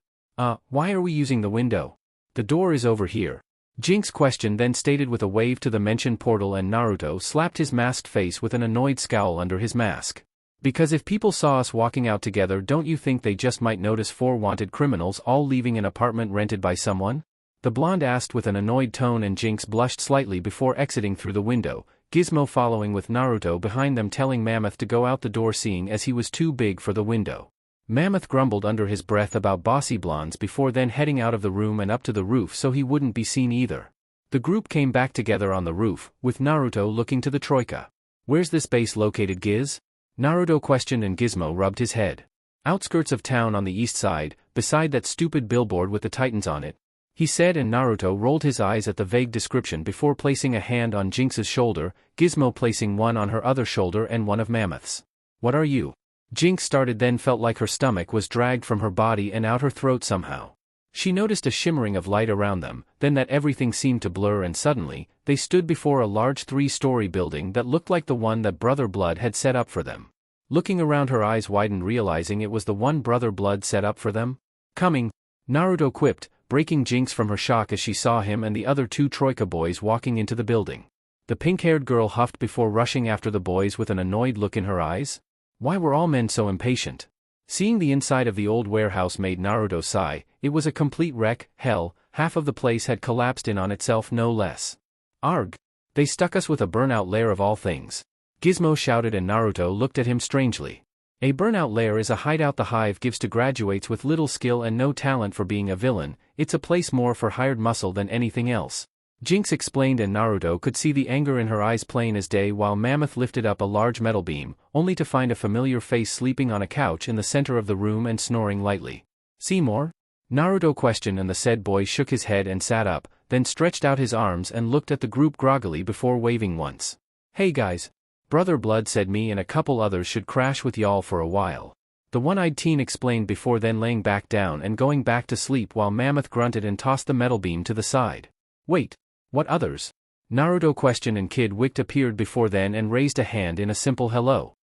Why are we using the window? The door is over here, Jinx questioned, then stated with a wave to the mentioned portal, and Naruto slapped his masked face with an annoyed scowl under his mask. Because if people saw us walking out together, don't you think they just might notice 4 wanted criminals all leaving an apartment rented by someone? The blonde asked with an annoyed tone, and Jinx blushed slightly before exiting through the window, Gizmo following with Naruto behind them, telling Mammoth to go out the door seeing as he was too big for the window. Mammoth grumbled under his breath about bossy blondes before then heading out of the room and up to the roof so he wouldn't be seen either. The group came back together on the roof, with Naruto looking to the Troika. Where's this base located, Giz? Naruto questioned and Gizmo rubbed his head. Outskirts of town on the east side, beside that stupid billboard with the Titans on it, he said, and Naruto rolled his eyes at the vague description before placing a hand on Jinx's shoulder, Gizmo placing one on her other shoulder and one of Mammoth's. What are you? Jinx started, then felt like her stomach was dragged from her body and out her throat somehow. She noticed a shimmering of light around them, then that everything seemed to blur, and suddenly, they stood before a large 3-story building that looked like the one that Brother Blood had set up for them. Looking around, her eyes widened, realizing it was the one Brother Blood set up for them. Coming, Naruto quipped, breaking Jinx from her shock as she saw him and the other 2 Troika boys walking into the building. The pink-haired girl huffed before rushing after the boys with an annoyed look in her eyes. Why were all men so impatient? Seeing the inside of the old warehouse made Naruto sigh. It was a complete wreck. Hell, half of the place had collapsed in on itself, no less. Arg! They stuck us with a burnout lair of all things. Gizmo shouted, and Naruto looked at him strangely. A burnout lair is a hideout the Hive gives to graduates with little skill and no talent for being a villain. It's a place more for hired muscle than anything else. Jinx explained, and Naruto could see the anger in her eyes plain as day while Mammoth lifted up a large metal beam, only to find a familiar face sleeping on a couch in the center of the room and snoring lightly. Seymour? Naruto questioned, and the said boy shook his head and sat up, then stretched out his arms and looked at the group groggily before waving once. Hey guys. Brother Blood said me and a couple others should crash with y'all for a while. The one-eyed teen explained before then laying back down and going back to sleep while Mammoth grunted and tossed the metal beam to the side. Wait. What others? Naruto questioned, and Kid Wicked appeared before then and raised a hand in a simple hello.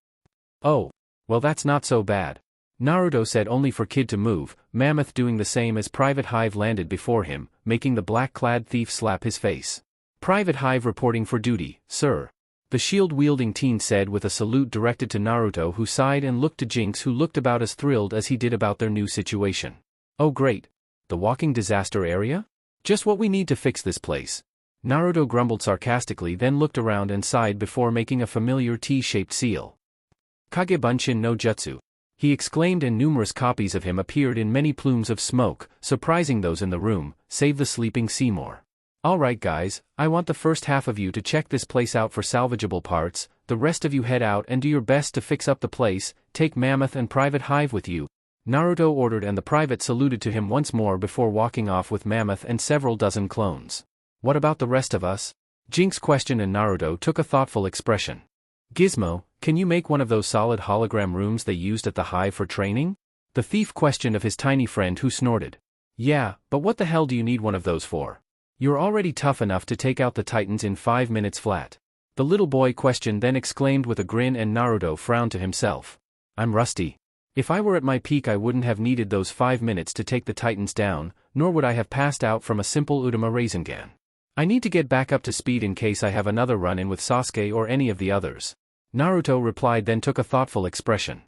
Oh. Well, that's not so bad. Naruto said, only for Kid to move, Mammoth doing the same as Private Hive landed before him, making the black-clad thief slap his face. Private Hive reporting for duty, sir. The shield-wielding teen said with a salute directed to Naruto, who sighed and looked to Jinx, who looked about as thrilled as he did about their new situation. Oh great. The walking disaster area? Just what we need to fix this place. Naruto grumbled sarcastically, then looked around and sighed before making a familiar T-shaped seal. Kagebunshin no Jutsu. He exclaimed, and numerous copies of him appeared in many plumes of smoke, surprising those in the room, save the sleeping Seymour. Alright guys, I want the first half of you to check this place out for salvageable parts, the rest of you head out and do your best to fix up the place. Take Mammoth and Private Hive with you, Naruto ordered, and the private saluted to him once more before walking off with Mammoth and several dozen clones. What about the rest of us? Jinx questioned, and Naruto took a thoughtful expression. Gizmo, can you make one of those solid hologram rooms they used at the Hive for training? The thief questioned of his tiny friend, who snorted. Yeah, but what the hell do you need one of those for? You're already tough enough to take out the Titans in 5 minutes flat. The little boy questioned, then exclaimed with a grin, and Naruto frowned to himself. I'm rusty. If I were at my peak I wouldn't have needed those 5 minutes to take the Titans down, nor would I have passed out from a simple Udama Rasengan. I need to get back up to speed in case I have another run-in with Sasuke or any of the others. Naruto replied, then took a thoughtful expression.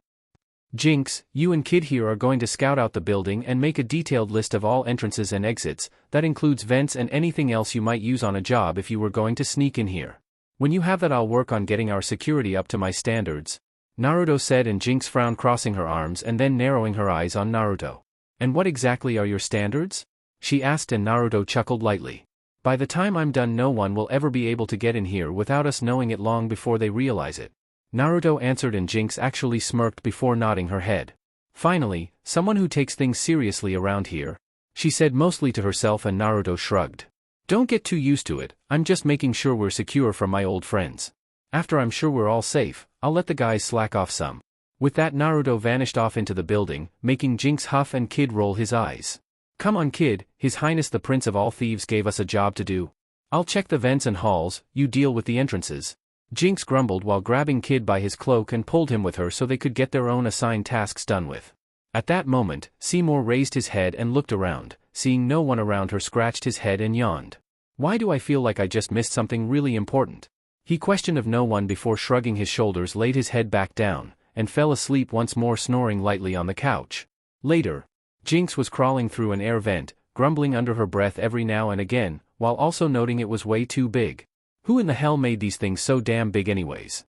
Jinx, you and Kid here are going to scout out the building and make a detailed list of all entrances and exits. That includes vents and anything else you might use on a job if you were going to sneak in here. When you have that, I'll work on getting our security up to my standards, Naruto said, and Jinx frowned, crossing her arms and then narrowing her eyes on Naruto. And what exactly are your standards? She asked, and Naruto chuckled lightly. By the time I'm done, no one will ever be able to get in here without us knowing it, long before they realize it. Naruto answered, and Jinx actually smirked before nodding her head. Finally, someone who takes things seriously around here, she said mostly to herself, and Naruto shrugged. Don't get too used to it, I'm just making sure we're secure from my old friends. After I'm sure we're all safe, I'll let the guys slack off some. With that, Naruto vanished off into the building, making Jinx huff and Kid roll his eyes. Come on Kid, His Highness the Prince of all Thieves gave us a job to do. I'll check the vents and halls, you deal with the entrances. Jinx grumbled while grabbing Kid by his cloak and pulled him with her so they could get their own assigned tasks done with. At that moment, Seymour raised his head and looked around. Seeing no one around her, scratched his head and yawned. Why do I feel like I just missed something really important? He questioned of no one before shrugging his shoulders, laid his head back down, and fell asleep once more, snoring lightly on the couch. Later, Jinx was crawling through an air vent, grumbling under her breath every now and again, while also noting it was way too big. Who in the hell made these things so damn big anyways?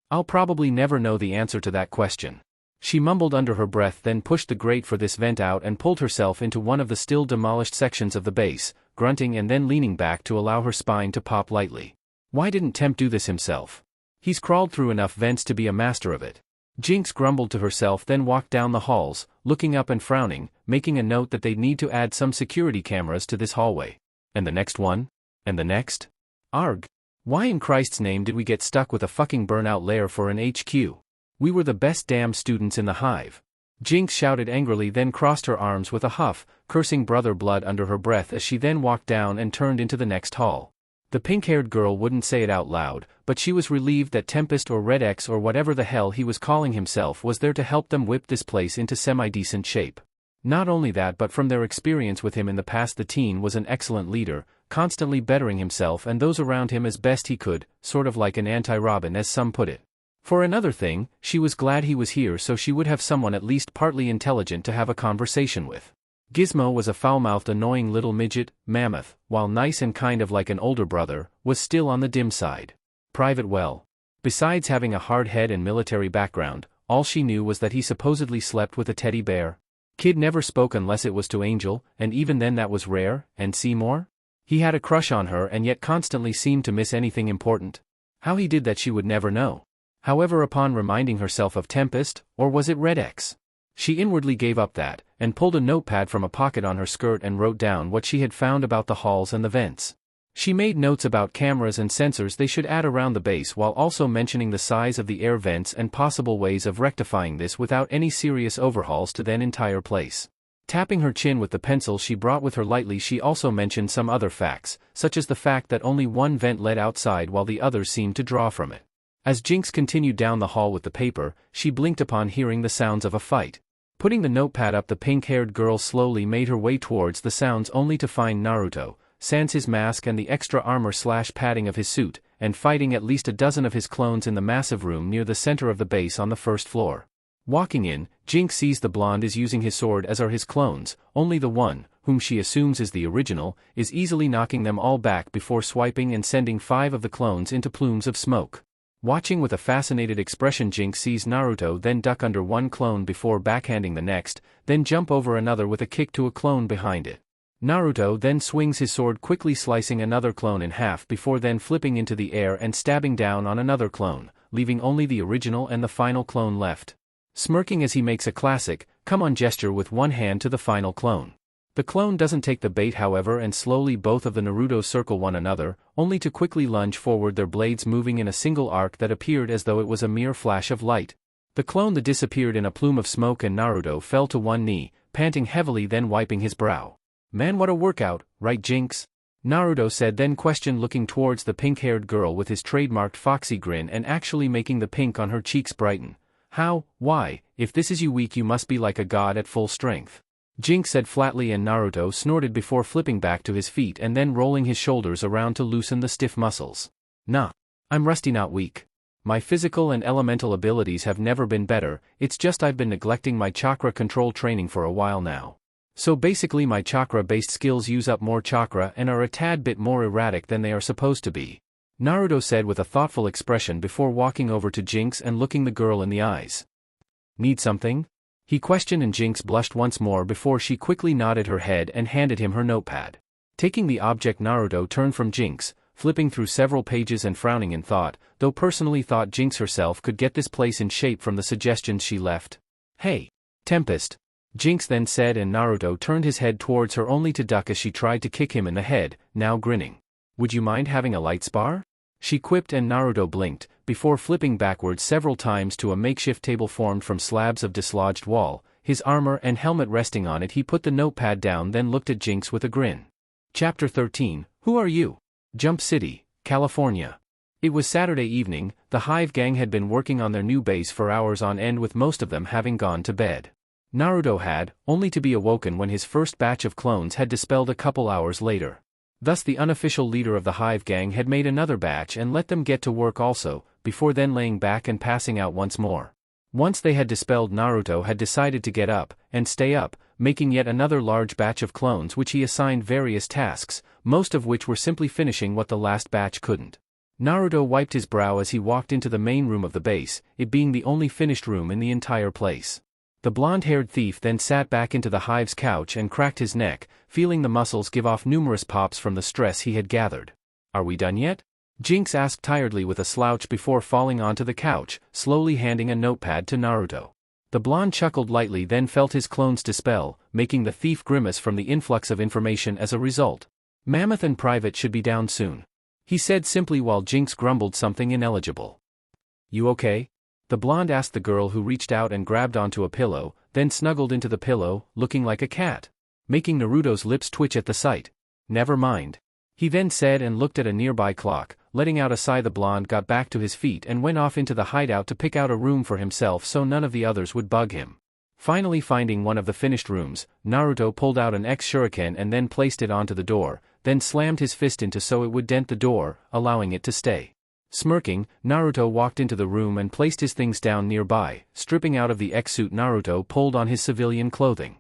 I'll probably never know the answer to that question. She mumbled under her breath, then pushed the grate for this vent out and pulled herself into one of the still demolished sections of the base, grunting and then leaning back to allow her spine to pop lightly. Why didn't Temp do this himself? He's crawled through enough vents to be a master of it. Jinx grumbled to herself, then walked down the halls, looking up and frowning, making a note that they'd need to add some security cameras to this hallway. And the next one? And the next? Arg. Why in Christ's name did we get stuck with a fucking burnout lair for an HQ? We were the best damn students in the Hive. Jinx shouted angrily, then crossed her arms with a huff, cursing brother blood under her breath as she then walked down and turned into the next hall. The pink-haired girl wouldn't say it out loud, but she was relieved that Tempest or RedX or whatever the hell he was calling himself was there to help them whip this place into semi-decent shape. Not only that, but from their experience with him in the past, the teen was an excellent leader, constantly bettering himself and those around him as best he could, sort of like an anti-Robin as some put it. For another thing, she was glad he was here so she would have someone at least partly intelligent to have a conversation with. Gizmo was a foul-mouthed annoying little midget, Mammoth, while nice and kind of like an older brother, was still on the dim side. Private well. Besides having a hard head and military background, all she knew was that he supposedly slept with a teddy bear. Kid never spoke unless it was to Angel, and even then that was rare, and Seymour? He had a crush on her and yet constantly seemed to miss anything important. How he did that she would never know. However, upon reminding herself of Tempest, or was it RedX? She inwardly gave up that, and pulled a notepad from a pocket on her skirt and wrote down what she had found about the halls and the vents. She made notes about cameras and sensors they should add around the base, while also mentioning the size of the air vents and possible ways of rectifying this without any serious overhauls to the entire place. Tapping her chin with the pencil she brought with her lightly, she also mentioned some other facts, such as the fact that only one vent led outside while the others seemed to draw from it. As Jinx continued down the hall with the paper, she blinked upon hearing the sounds of a fight. Putting the notepad up, the pink-haired girl slowly made her way towards the sounds, only to find Naruto, sans his mask and the extra armor/padding of his suit, and fighting at least a dozen of his clones in the massive room near the center of the base on the first floor. Walking in, Jinx sees the blonde is using his sword, as are his clones, only the one, whom she assumes is the original, is easily knocking them all back before swiping and sending 5 of the clones into plumes of smoke. Watching with a fascinated expression, Jinx sees Naruto then duck under one clone before backhanding the next, then jump over another with a kick to a clone behind it. Naruto then swings his sword, quickly slicing another clone in half before then flipping into the air and stabbing down on another clone, leaving only the original and the final clone left. Smirking as he makes a classic, "come on" gesture with one hand to the final clone. The clone doesn't take the bait, however, and slowly both of the Naruto circle one another, only to quickly lunge forward, their blades moving in a single arc that appeared as though it was a mere flash of light. The clone that disappeared in a plume of smoke, and Naruto fell to one knee, panting heavily, then wiping his brow. "Man, what a workout, right, Jinx?" Naruto said, then questioned, looking towards the pink-haired girl with his trademarked foxy grin and actually making the pink on her cheeks brighten. "How? Why, if this is you weak, you must be like a god at full strength." Jinx said flatly, and Naruto snorted before flipping back to his feet and then rolling his shoulders around to loosen the stiff muscles. "Nah. I'm rusty, not weak. My physical and elemental abilities have never been better, it's just I've been neglecting my chakra control training for a while now. So basically my chakra-based skills use up more chakra and are a tad bit more erratic than they are supposed to be," Naruto said with a thoughtful expression before walking over to Jinx and looking the girl in the eyes. "Need something?" he questioned, and Jinx blushed once more before she quickly nodded her head and handed him her notepad. Taking the object, Naruto turned from Jinx, flipping through several pages and frowning in thought, though personally thought Jinx herself could get this place in shape from the suggestions she left. "Hey, Tempest," Jinx then said, and Naruto turned his head towards her only to duck as she tried to kick him in the head, now grinning. "Would you mind having a light spar?" she quipped, and Naruto blinked, before flipping backwards several times to a makeshift table formed from slabs of dislodged wall, his armor and helmet resting on it. He put the notepad down, then looked at Jinx with a grin. Chapter 13, Who Are You? Jump City, California. It was Saturday evening. The Hive gang had been working on their new base for hours on end, with most of them having gone to bed. Naruto had, only to be awoken when his first batch of clones had dispelled a couple hours later. Thus the unofficial leader of the Hive gang had made another batch and let them get to work also, before then laying back and passing out once more. Once they had dispelled, Naruto had decided to get up, and stay up, making yet another large batch of clones, which he assigned various tasks, most of which were simply finishing what the last batch couldn't. Naruto wiped his brow as he walked into the main room of the base, it being the only finished room in the entire place. The blonde-haired thief then sat back into the Hive's couch and cracked his neck, feeling the muscles give off numerous pops from the stress he had gathered. "Are we done yet?" Jinx asked tiredly with a slouch before falling onto the couch, slowly handing a notepad to Naruto. The blonde chuckled lightly, then felt his clones dispel, making the thief grimace from the influx of information as a result. Mammoth and Private should be down soon, he said simply while Jinx grumbled something ineligible. You okay? The blonde asked the girl, who reached out and grabbed onto a pillow, then snuggled into the pillow, looking like a cat, making Naruto's lips twitch at the sight. Never mind, he then said, and looked at a nearby clock. Letting out a sigh, the blonde got back to his feet and went off into the hideout to pick out a room for himself so none of the others would bug him. Finally finding one of the finished rooms, Naruto pulled out an X-shuriken and then placed it onto the door, then slammed his fist into so it would dent the door, allowing it to stay. Smirking, Naruto walked into the room and placed his things down nearby. Stripping out of the X-suit, Naruto pulled on his civilian clothing.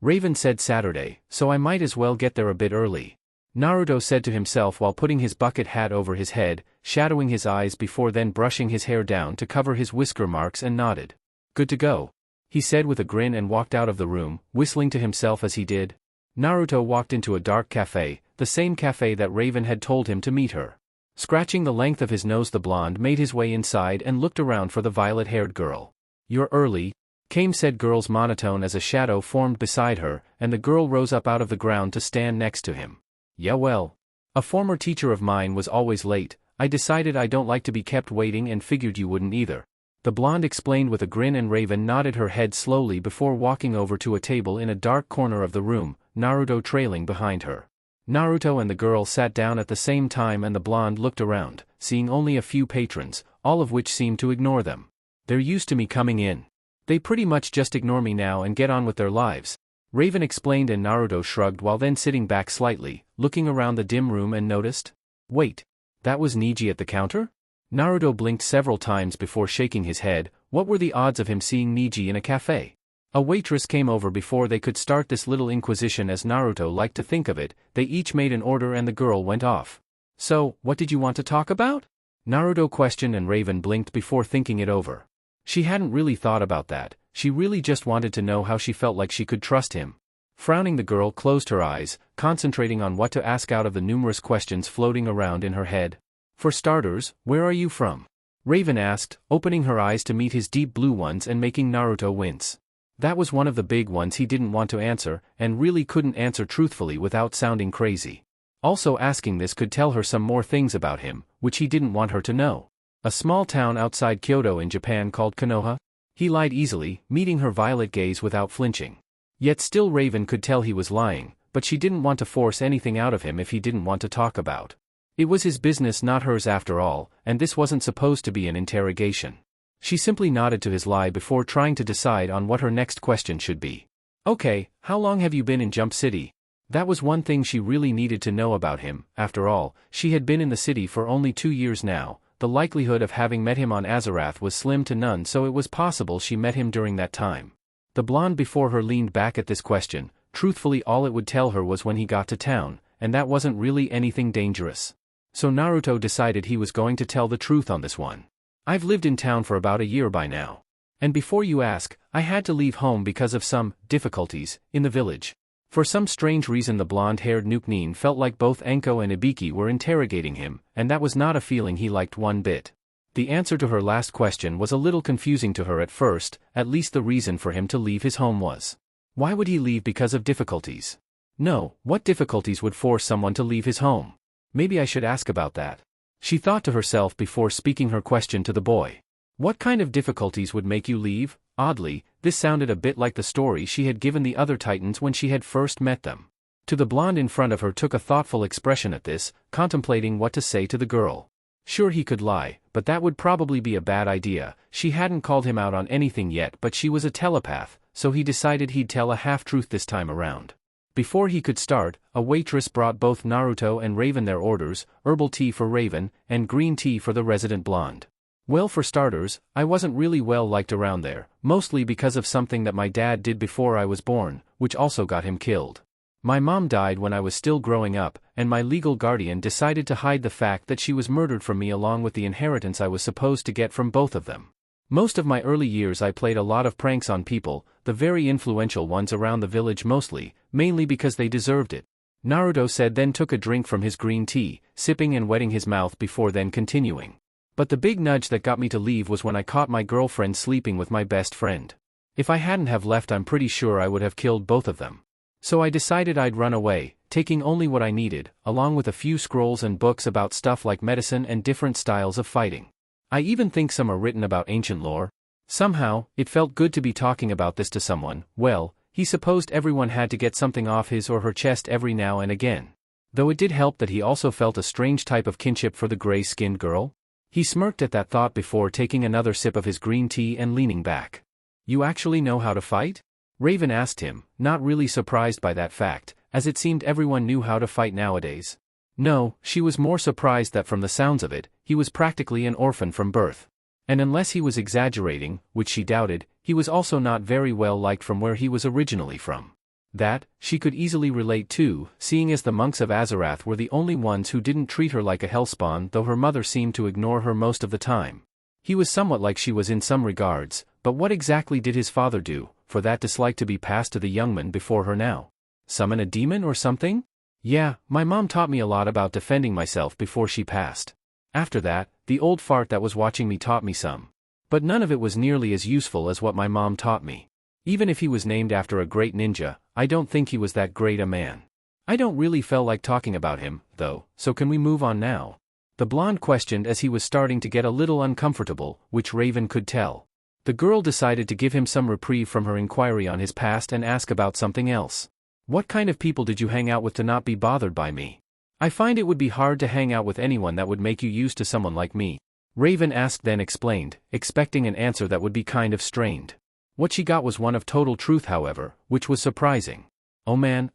Raven said Saturday, so I might as well get there a bit early, Naruto said to himself while putting his bucket hat over his head, shadowing his eyes before then brushing his hair down to cover his whisker marks, and nodded. Good to go, he said with a grin and walked out of the room, whistling to himself as he did. Naruto walked into a dark cafe, the same cafe that Raven had told him to meet her. Scratching the length of his nose, the blonde made his way inside and looked around for the violet-haired girl. You're early, came said girl's monotone as a shadow formed beside her, and the girl rose up out of the ground to stand next to him. Yeah, well, a former teacher of mine was always late. I decided I don't like to be kept waiting and figured you wouldn't either, the blonde explained with a grin, and Raven nodded her head slowly before walking over to a table in a dark corner of the room, Naruto trailing behind her. Naruto and the girl sat down at the same time, and the blonde looked around, seeing only a few patrons, all of which seemed to ignore them. They're used to me coming in. They pretty much just ignore me now and get on with their lives, Raven explained, and Naruto shrugged while then sitting back slightly, looking around the dim room, and noticed. Wait, that was Neji at the counter? Naruto blinked several times before shaking his head. What were the odds of him seeing Neji in a cafe? A waitress came over before they could start this little inquisition, as Naruto liked to think of it. They each made an order and the girl went off. So, what did you want to talk about? Naruto questioned, and Raven blinked before thinking it over. She hadn't really thought about that. She really just wanted to know how she felt like she could trust him. Frowning, the girl closed her eyes, concentrating on what to ask out of the numerous questions floating around in her head. For starters, where are you from? Raven asked, opening her eyes to meet his deep blue ones and making Naruto wince. That was one of the big ones he didn't want to answer, and really couldn't answer truthfully without sounding crazy. Also, asking this could tell her some more things about him, which he didn't want her to know. A small town outside Kyoto in Japan called Konoha? He lied easily, meeting her violet gaze without flinching. Yet still Raven could tell he was lying, but she didn't want to force anything out of him if he didn't want to talk about. It was his business, not hers after all, and this wasn't supposed to be an interrogation. She simply nodded to his lie before trying to decide on what her next question should be. Okay, how long have you been in Jump City? That was one thing she really needed to know about him. After all, she had been in the city for only 2 years now. The likelihood of having met him on Azarath was slim to none, so it was possible she met him during that time. The blonde before her leaned back at this question. Truthfully, all it would tell her was when he got to town, and that wasn't really anything dangerous. So Naruto decided he was going to tell the truth on this one. I've lived in town for about a year by now. And before you ask, I had to leave home because of some difficulties in the village. For some strange reason, the blonde-haired Nukenin felt like both Enko and Ibiki were interrogating him, and that was not a feeling he liked one bit. The answer to her last question was a little confusing to her at first. At least the reason for him to leave his home was. Why would he leave because of difficulties? No, what difficulties would force someone to leave his home? Maybe I should ask about that, she thought to herself before speaking her question to the boy. What kind of difficulties would make you leave? Oddly, this sounded a bit like the story she had given the other Titans when she had first met them. To the blonde in front of her took a thoughtful expression at this, contemplating what to say to the girl. Sure, he could lie, but that would probably be a bad idea. She hadn't called him out on anything yet, but she was a telepath, so he decided he'd tell a half-truth this time around. Before he could start, a waitress brought both Naruto and Raven their orders, herbal tea for Raven, and green tea for the resident blonde. Well, for starters, I wasn't really well liked around there, mostly because of something that my dad did before I was born, which also got him killed. My mom died when I was still growing up, and my legal guardian decided to hide the fact that she was murdered from me along with the inheritance I was supposed to get from both of them. Most of my early years I played a lot of pranks on people, the very influential ones around the village mostly, mainly because they deserved it. Naruto said, then took a drink from his green tea, sipping and wetting his mouth before then continuing. But the big nudge that got me to leave was when I caught my girlfriend sleeping with my best friend. If I hadn't have left, I'm pretty sure I would have killed both of them. So I decided I'd run away, taking only what I needed, along with a few scrolls and books about stuff like medicine and different styles of fighting. I even think some are written about ancient lore. Somehow, it felt good to be talking about this to someone. Well, he supposed everyone had to get something off his or her chest every now and again. Though it did help that he also felt a strange type of kinship for the gray-skinned girl. He smirked at that thought before taking another sip of his green tea and leaning back. "You actually know how to fight?" Raven asked him, not really surprised by that fact, as it seemed everyone knew how to fight nowadays. No, she was more surprised that from the sounds of it, he was practically an orphan from birth. And unless he was exaggerating, which she doubted, he was also not very well liked from where he was originally from. That, she could easily relate to, seeing as the monks of Azarath were the only ones who didn't treat her like a hellspawn, though her mother seemed to ignore her most of the time. He was somewhat like she was in some regards, but what exactly did his father do, for that dislike to be passed to the young man before her now? Summon a demon or something? Yeah, my mom taught me a lot about defending myself before she passed. After that, the old fart that was watching me taught me some. But none of it was nearly as useful as what my mom taught me. Even if he was named after a great ninja, I don't think he was that great a man. I don't really feel like talking about him, though, so can we move on now? The blonde questioned as he was starting to get a little uncomfortable, which Raven could tell. The girl decided to give him some reprieve from her inquiry on his past and ask about something else. "What kind of people did you hang out with to not be bothered by me? I find it would be hard to hang out with anyone that would make you used to someone like me." Raven asked, then explained, expecting an answer that would be kind of strained. What she got was one of total truth, however, which was surprising. "Oh man,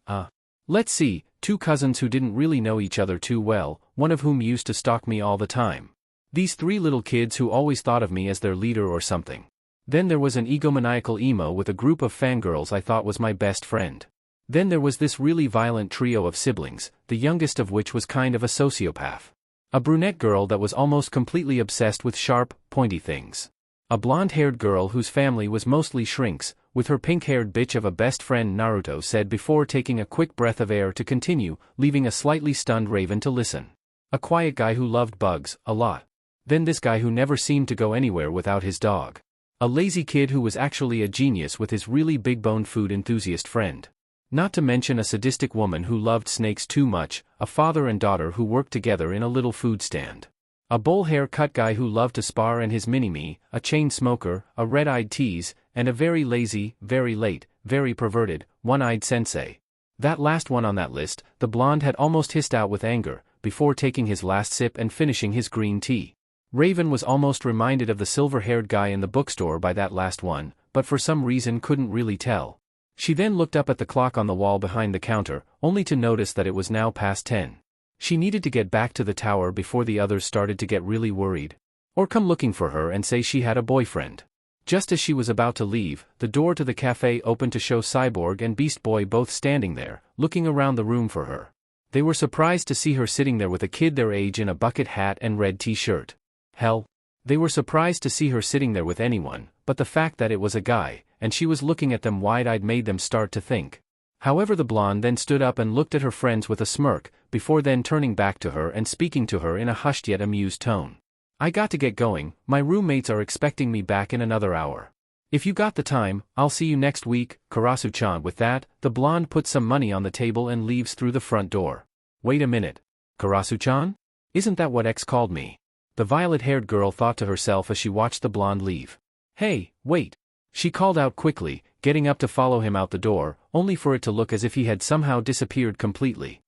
let's see, 2 cousins who didn't really know each other too well, one of whom used to stalk me all the time. These 3 little kids who always thought of me as their leader or something. Then there was an egomaniacal emo with a group of fangirls I thought was my best friend. Then there was this really violent trio of siblings, the youngest of which was kind of a sociopath. A brunette girl that was almost completely obsessed with sharp, pointy things. A blonde-haired girl whose family was mostly shrinks, with her pink-haired bitch of a best friend," Naruto said before taking a quick breath of air to continue, leaving a slightly stunned Raven to listen. "A quiet guy who loved bugs, a lot. Then this guy who never seemed to go anywhere without his dog. A lazy kid who was actually a genius with his really big-boned food enthusiast friend. Not to mention a sadistic woman who loved snakes too much, a father and daughter who worked together in a little food stand. A bowl-hair-cut guy who loved to spar and his mini-me, a chain smoker, a red-eyed tease, and a very lazy, very late, very perverted, one-eyed sensei. That last one on that list," the blonde had almost hissed out with anger, before taking his last sip and finishing his green tea. Raven was almost reminded of the silver-haired guy in the bookstore by that last one, but for some reason couldn't really tell. She then looked up at the clock on the wall behind the counter, only to notice that it was now past 10. She needed to get back to the tower before the others started to get really worried. Or come looking for her and say she had a boyfriend. Just as she was about to leave, the door to the cafe opened to show Cyborg and Beast Boy both standing there, looking around the room for her. They were surprised to see her sitting there with a kid their age in a bucket hat and red t-shirt. Hell, they were surprised to see her sitting there with anyone, but the fact that it was a guy, and she was looking at them wide-eyed made them start to think. However, the blonde then stood up and looked at her friends with a smirk, before then turning back to her and speaking to her in a hushed yet amused tone. "I got to get going, my roommates are expecting me back in another hour. If you got the time, I'll see you next week, Karasu-chan." With that, the blonde puts some money on the table and leaves through the front door. "Wait a minute. Karasu-chan? Isn't that what X called me?" The violet-haired girl thought to herself as she watched the blonde leave. "Hey, wait!" She called out quickly, getting up to follow him out the door, only for it to look as if he had somehow disappeared completely.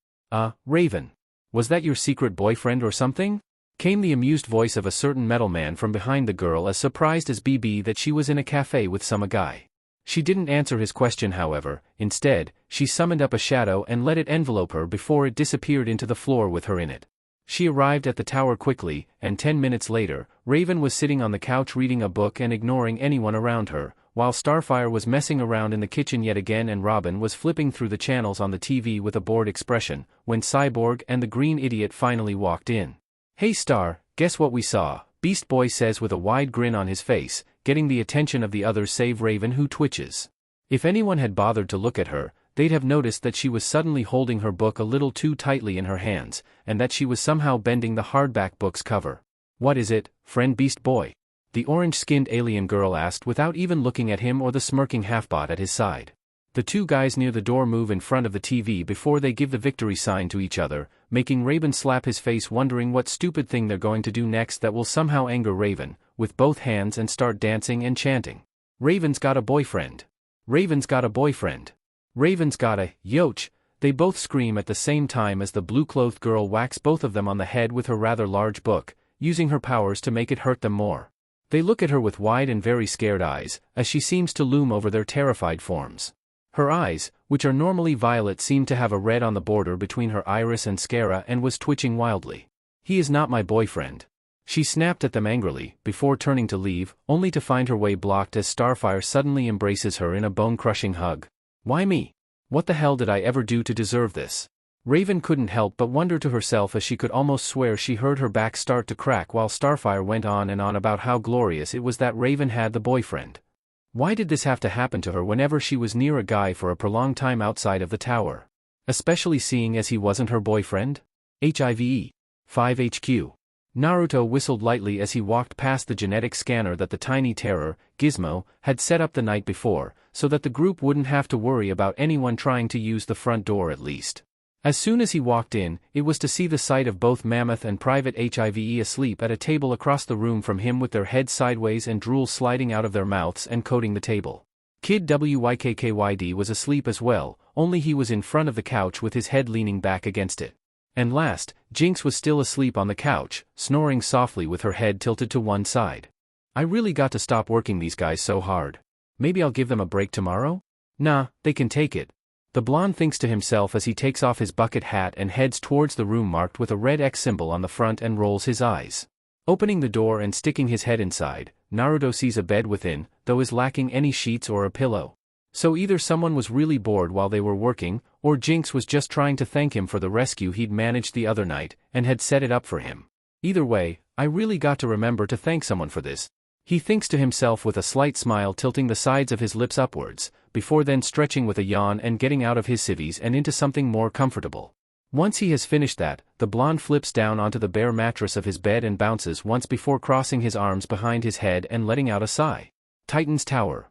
Raven. Was that your secret boyfriend or something?" Came the amused voice of a certain metal man from behind the girl, as surprised as BB that she was in a cafe with some guy. She didn't answer his question, however. Instead, she summoned up a shadow and let it envelope her before it disappeared into the floor with her in it. She arrived at the tower quickly, and 10 minutes later, Raven was sitting on the couch reading a book and ignoring anyone around her, while Starfire was messing around in the kitchen yet again and Robin was flipping through the channels on the TV with a bored expression, when Cyborg and the green idiot finally walked in. "Hey Star, guess what we saw?" Beast Boy says with a wide grin on his face, getting the attention of the others save Raven, who twitches. If anyone had bothered to look at her, they'd have noticed that she was suddenly holding her book a little too tightly in her hands, and that she was somehow bending the hardback book's cover. "What is it, friend Beast Boy?" the orange-skinned alien girl asked without even looking at him or the smirking halfbot at his side. The two guys near the door move in front of the TV before they give the victory sign to each other, making Raven slap his face wondering what stupid thing they're going to do next that will somehow anger Raven, with both hands and start dancing and chanting. "Raven's got a boyfriend. Raven's got a boyfriend. Raven's got a yoch." They both scream at the same time as the blue-clothed girl whacks both of them on the head with her rather large book, using her powers to make it hurt them more. They look at her with wide and very scared eyes, as she seems to loom over their terrified forms. Her eyes, which are normally violet, seem to have a red on the border between her iris and sclera and was twitching wildly. "He is not my boyfriend." She snapped at them angrily, before turning to leave, only to find her way blocked as Starfire suddenly embraces her in a bone-crushing hug. "Why me? What the hell did I ever do to deserve this?" Raven couldn't help but wonder to herself as she could almost swear she heard her back start to crack while Starfire went on and on about how glorious it was that Raven had the boyfriend. Why did this have to happen to her whenever she was near a guy for a prolonged time outside of the tower? Especially seeing as he wasn't her boyfriend? Hive. 5HQ. Naruto whistled lightly as he walked past the genetic scanner that the tiny terror, Gizmo, had set up the night before, so that the group wouldn't have to worry about anyone trying to use the front door at least. As soon as he walked in, it was to see the sight of both Mammoth and Private Hive asleep at a table across the room from him with their heads sideways and drool sliding out of their mouths and coating the table. Kid WYKKYD was asleep as well, only he was in front of the couch with his head leaning back against it. And last, Jinx was still asleep on the couch, snoring softly with her head tilted to one side. "I really got to stop working these guys so hard. Maybe I'll give them a break tomorrow? Nah, they can take it." The blonde thinks to himself as he takes off his bucket hat and heads towards the room marked with a red X symbol on the front and rolls his eyes. Opening the door and sticking his head inside, Naruto sees a bed within, though is lacking any sheets or a pillow. So either someone was really bored while they were working, or Jinx was just trying to thank him for the rescue he'd managed the other night, and had set it up for him. Either way, I really got to remember to thank someone for this. He thinks to himself with a slight smile tilting the sides of his lips upwards, before then stretching with a yawn and getting out of his civvies and into something more comfortable. Once he has finished that, the blonde flips down onto the bare mattress of his bed and bounces once before crossing his arms behind his head and letting out a sigh. Titan's Tower.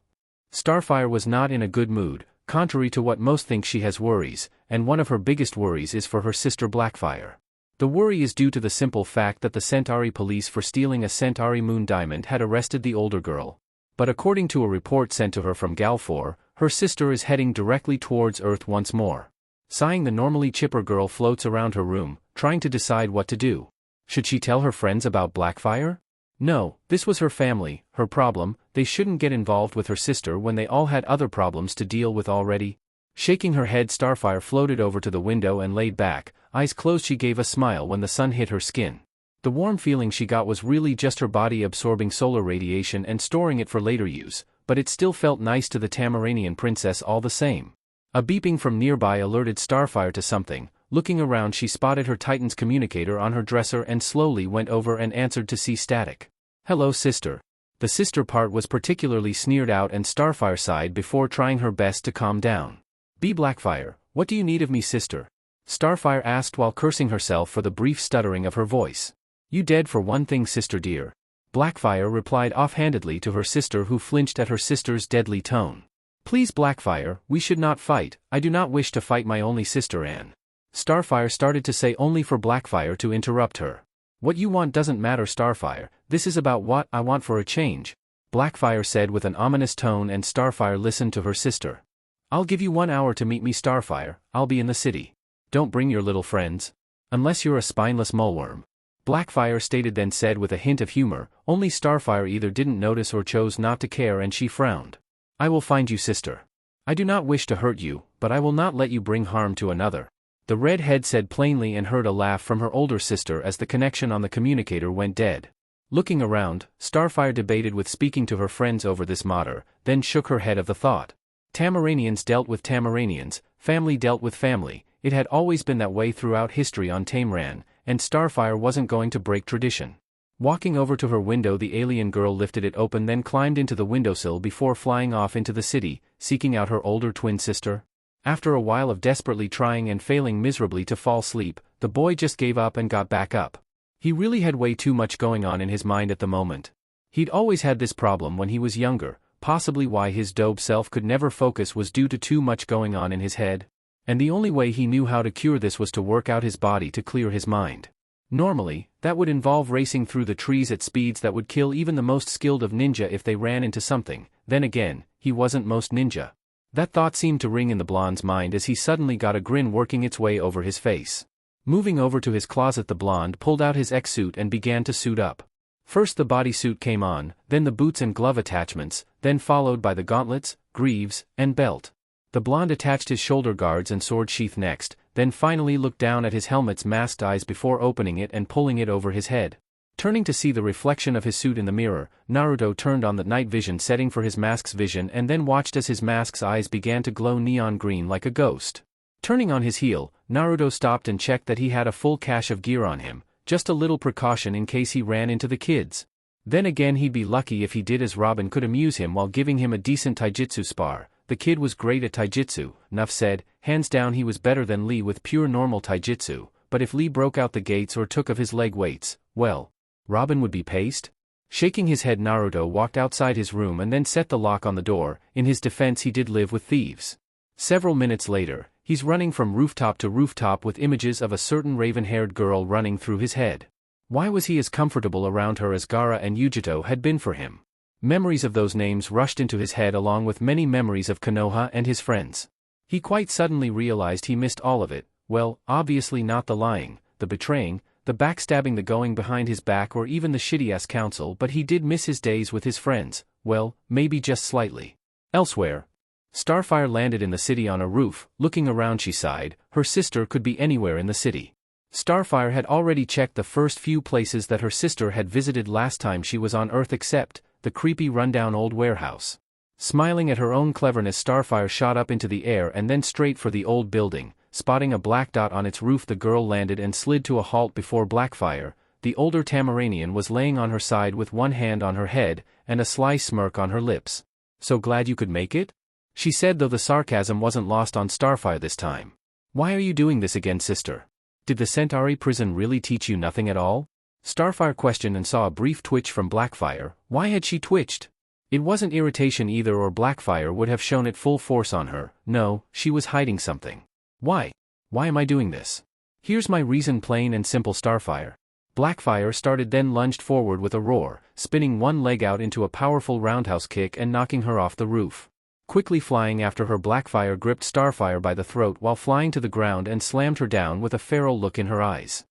Starfire was not in a good mood, contrary to what most think. She has worries, and one of her biggest worries is for her sister Blackfire. The worry is due to the simple fact that the Centauri police for stealing a Centauri moon diamond had arrested the older girl. But according to a report sent to her from Gal-4, her sister is heading directly towards Earth once more. Sighing, the normally chipper girl floats around her room, trying to decide what to do. Should she tell her friends about Blackfire? No, this was her family, her problem. They shouldn't get involved with her sister when they all had other problems to deal with already. Shaking her head, Starfire floated over to the window and laid back, eyes closed. She gave a smile when the sun hit her skin. The warm feeling she got was really just her body absorbing solar radiation and storing it for later use, but it still felt nice to the Tamaranian princess all the same. A beeping from nearby alerted Starfire to something. Looking around, she spotted her Titan's communicator on her dresser and slowly went over and answered to see static. "Hello, sister." The sister part was particularly sneered out, and Starfire sighed before trying her best to calm down. "Be Blackfire, what do you need of me, sister?" Starfire asked while cursing herself for the brief stuttering of her voice. "You dead for one thing, sister dear." Blackfire replied offhandedly to her sister, who flinched at her sister's deadly tone. "Please Blackfire, we should not fight. I do not wish to fight my only sister Anne." Starfire started to say, only for Blackfire to interrupt her. "What you want doesn't matter, Starfire. This is about what I want for a change," Blackfire said with an ominous tone, and Starfire listened to her sister. "I'll give you 1 hour to meet me, Starfire. I'll be in the city. Don't bring your little friends. Unless you're a spineless moleworm," Blackfire stated, then said with a hint of humor, only Starfire either didn't notice or chose not to care, and she frowned. "I will find you, sister. I do not wish to hurt you, but I will not let you bring harm to another," the redhead said plainly, and heard a laugh from her older sister as the connection on the communicator went dead. Looking around, Starfire debated with speaking to her friends over this matter, then shook her head of the thought. Tamaranians dealt with Tamaranians, family dealt with family. It had always been that way throughout history on Tamaran, and Starfire wasn't going to break tradition. Walking over to her window, the alien girl lifted it open, then climbed into the windowsill before flying off into the city, seeking out her older twin sister. After a while of desperately trying and failing miserably to fall asleep, the boy just gave up and got back up. He really had way too much going on in his mind at the moment. He'd always had this problem when he was younger, possibly why his dope self could never focus was due to too much going on in his head. And the only way he knew how to cure this was to work out his body to clear his mind. Normally, that would involve racing through the trees at speeds that would kill even the most skilled of ninja if they ran into something. Then again, he wasn't most ninja. That thought seemed to ring in the blonde's mind as he suddenly got a grin working its way over his face. Moving over to his closet, the blonde pulled out his X-suit and began to suit up. First the bodysuit came on, then the boots and glove attachments, then followed by the gauntlets, greaves, and belt. The blonde attached his shoulder guards and sword sheath next, then finally looked down at his helmet's masked eyes before opening it and pulling it over his head. Turning to see the reflection of his suit in the mirror, Naruto turned on the night vision setting for his mask's vision and then watched as his mask's eyes began to glow neon green like a ghost. Turning on his heel, Naruto stopped and checked that he had a full cache of gear on him, just a little precaution in case he ran into the kids. Then again he'd be lucky if he did as Robin could amuse him while giving him a decent taijutsu spar. The kid was great at taijutsu, Nuff said, hands down he was better than Lee with pure normal taijutsu, but if Lee broke out the gates or took of his leg weights, well, Robin would be paced? Shaking his head, Naruto walked outside his room and then set the lock on the door. In his defense, he did live with thieves. Several minutes later, he's running from rooftop to rooftop with images of a certain raven-haired girl running through his head. Why was he as comfortable around her as Gaara and Yujito had been for him? Memories of those names rushed into his head along with many memories of Konoha and his friends. He quite suddenly realized he missed all of it. Well, obviously not the lying, the betraying, the backstabbing, the going behind his back, or even the shitty-ass counsel, but he did miss his days with his friends. Well, maybe just slightly. Elsewhere, Starfire landed in the city on a roof. Looking around, she sighed. Her sister could be anywhere in the city. Starfire had already checked the first few places that her sister had visited last time she was on Earth except the creepy rundown old warehouse. Smiling at her own cleverness, Starfire shot up into the air and then straight for the old building. Spotting a black dot on its roof, the girl landed and slid to a halt before Blackfire. The older Tamaranian was laying on her side with one hand on her head and a sly smirk on her lips. "So glad you could make it?" she said, though the sarcasm wasn't lost on Starfire this time. "Why are you doing this again, sister? Did the Centauri prison really teach you nothing at all?" Starfire questioned and saw a brief twitch from Blackfire. Why had she twitched? It wasn't irritation either, or Blackfire would have shown it full force on her. No, she was hiding something. Why? Why am I doing this? Here's my reason, plain and simple, Starfire. Blackfire started, then lunged forward with a roar, spinning one leg out into a powerful roundhouse kick and knocking her off the roof. Quickly flying after her, Blackfire gripped Starfire by the throat while flying to the ground and slammed her down with a feral look in her eyes.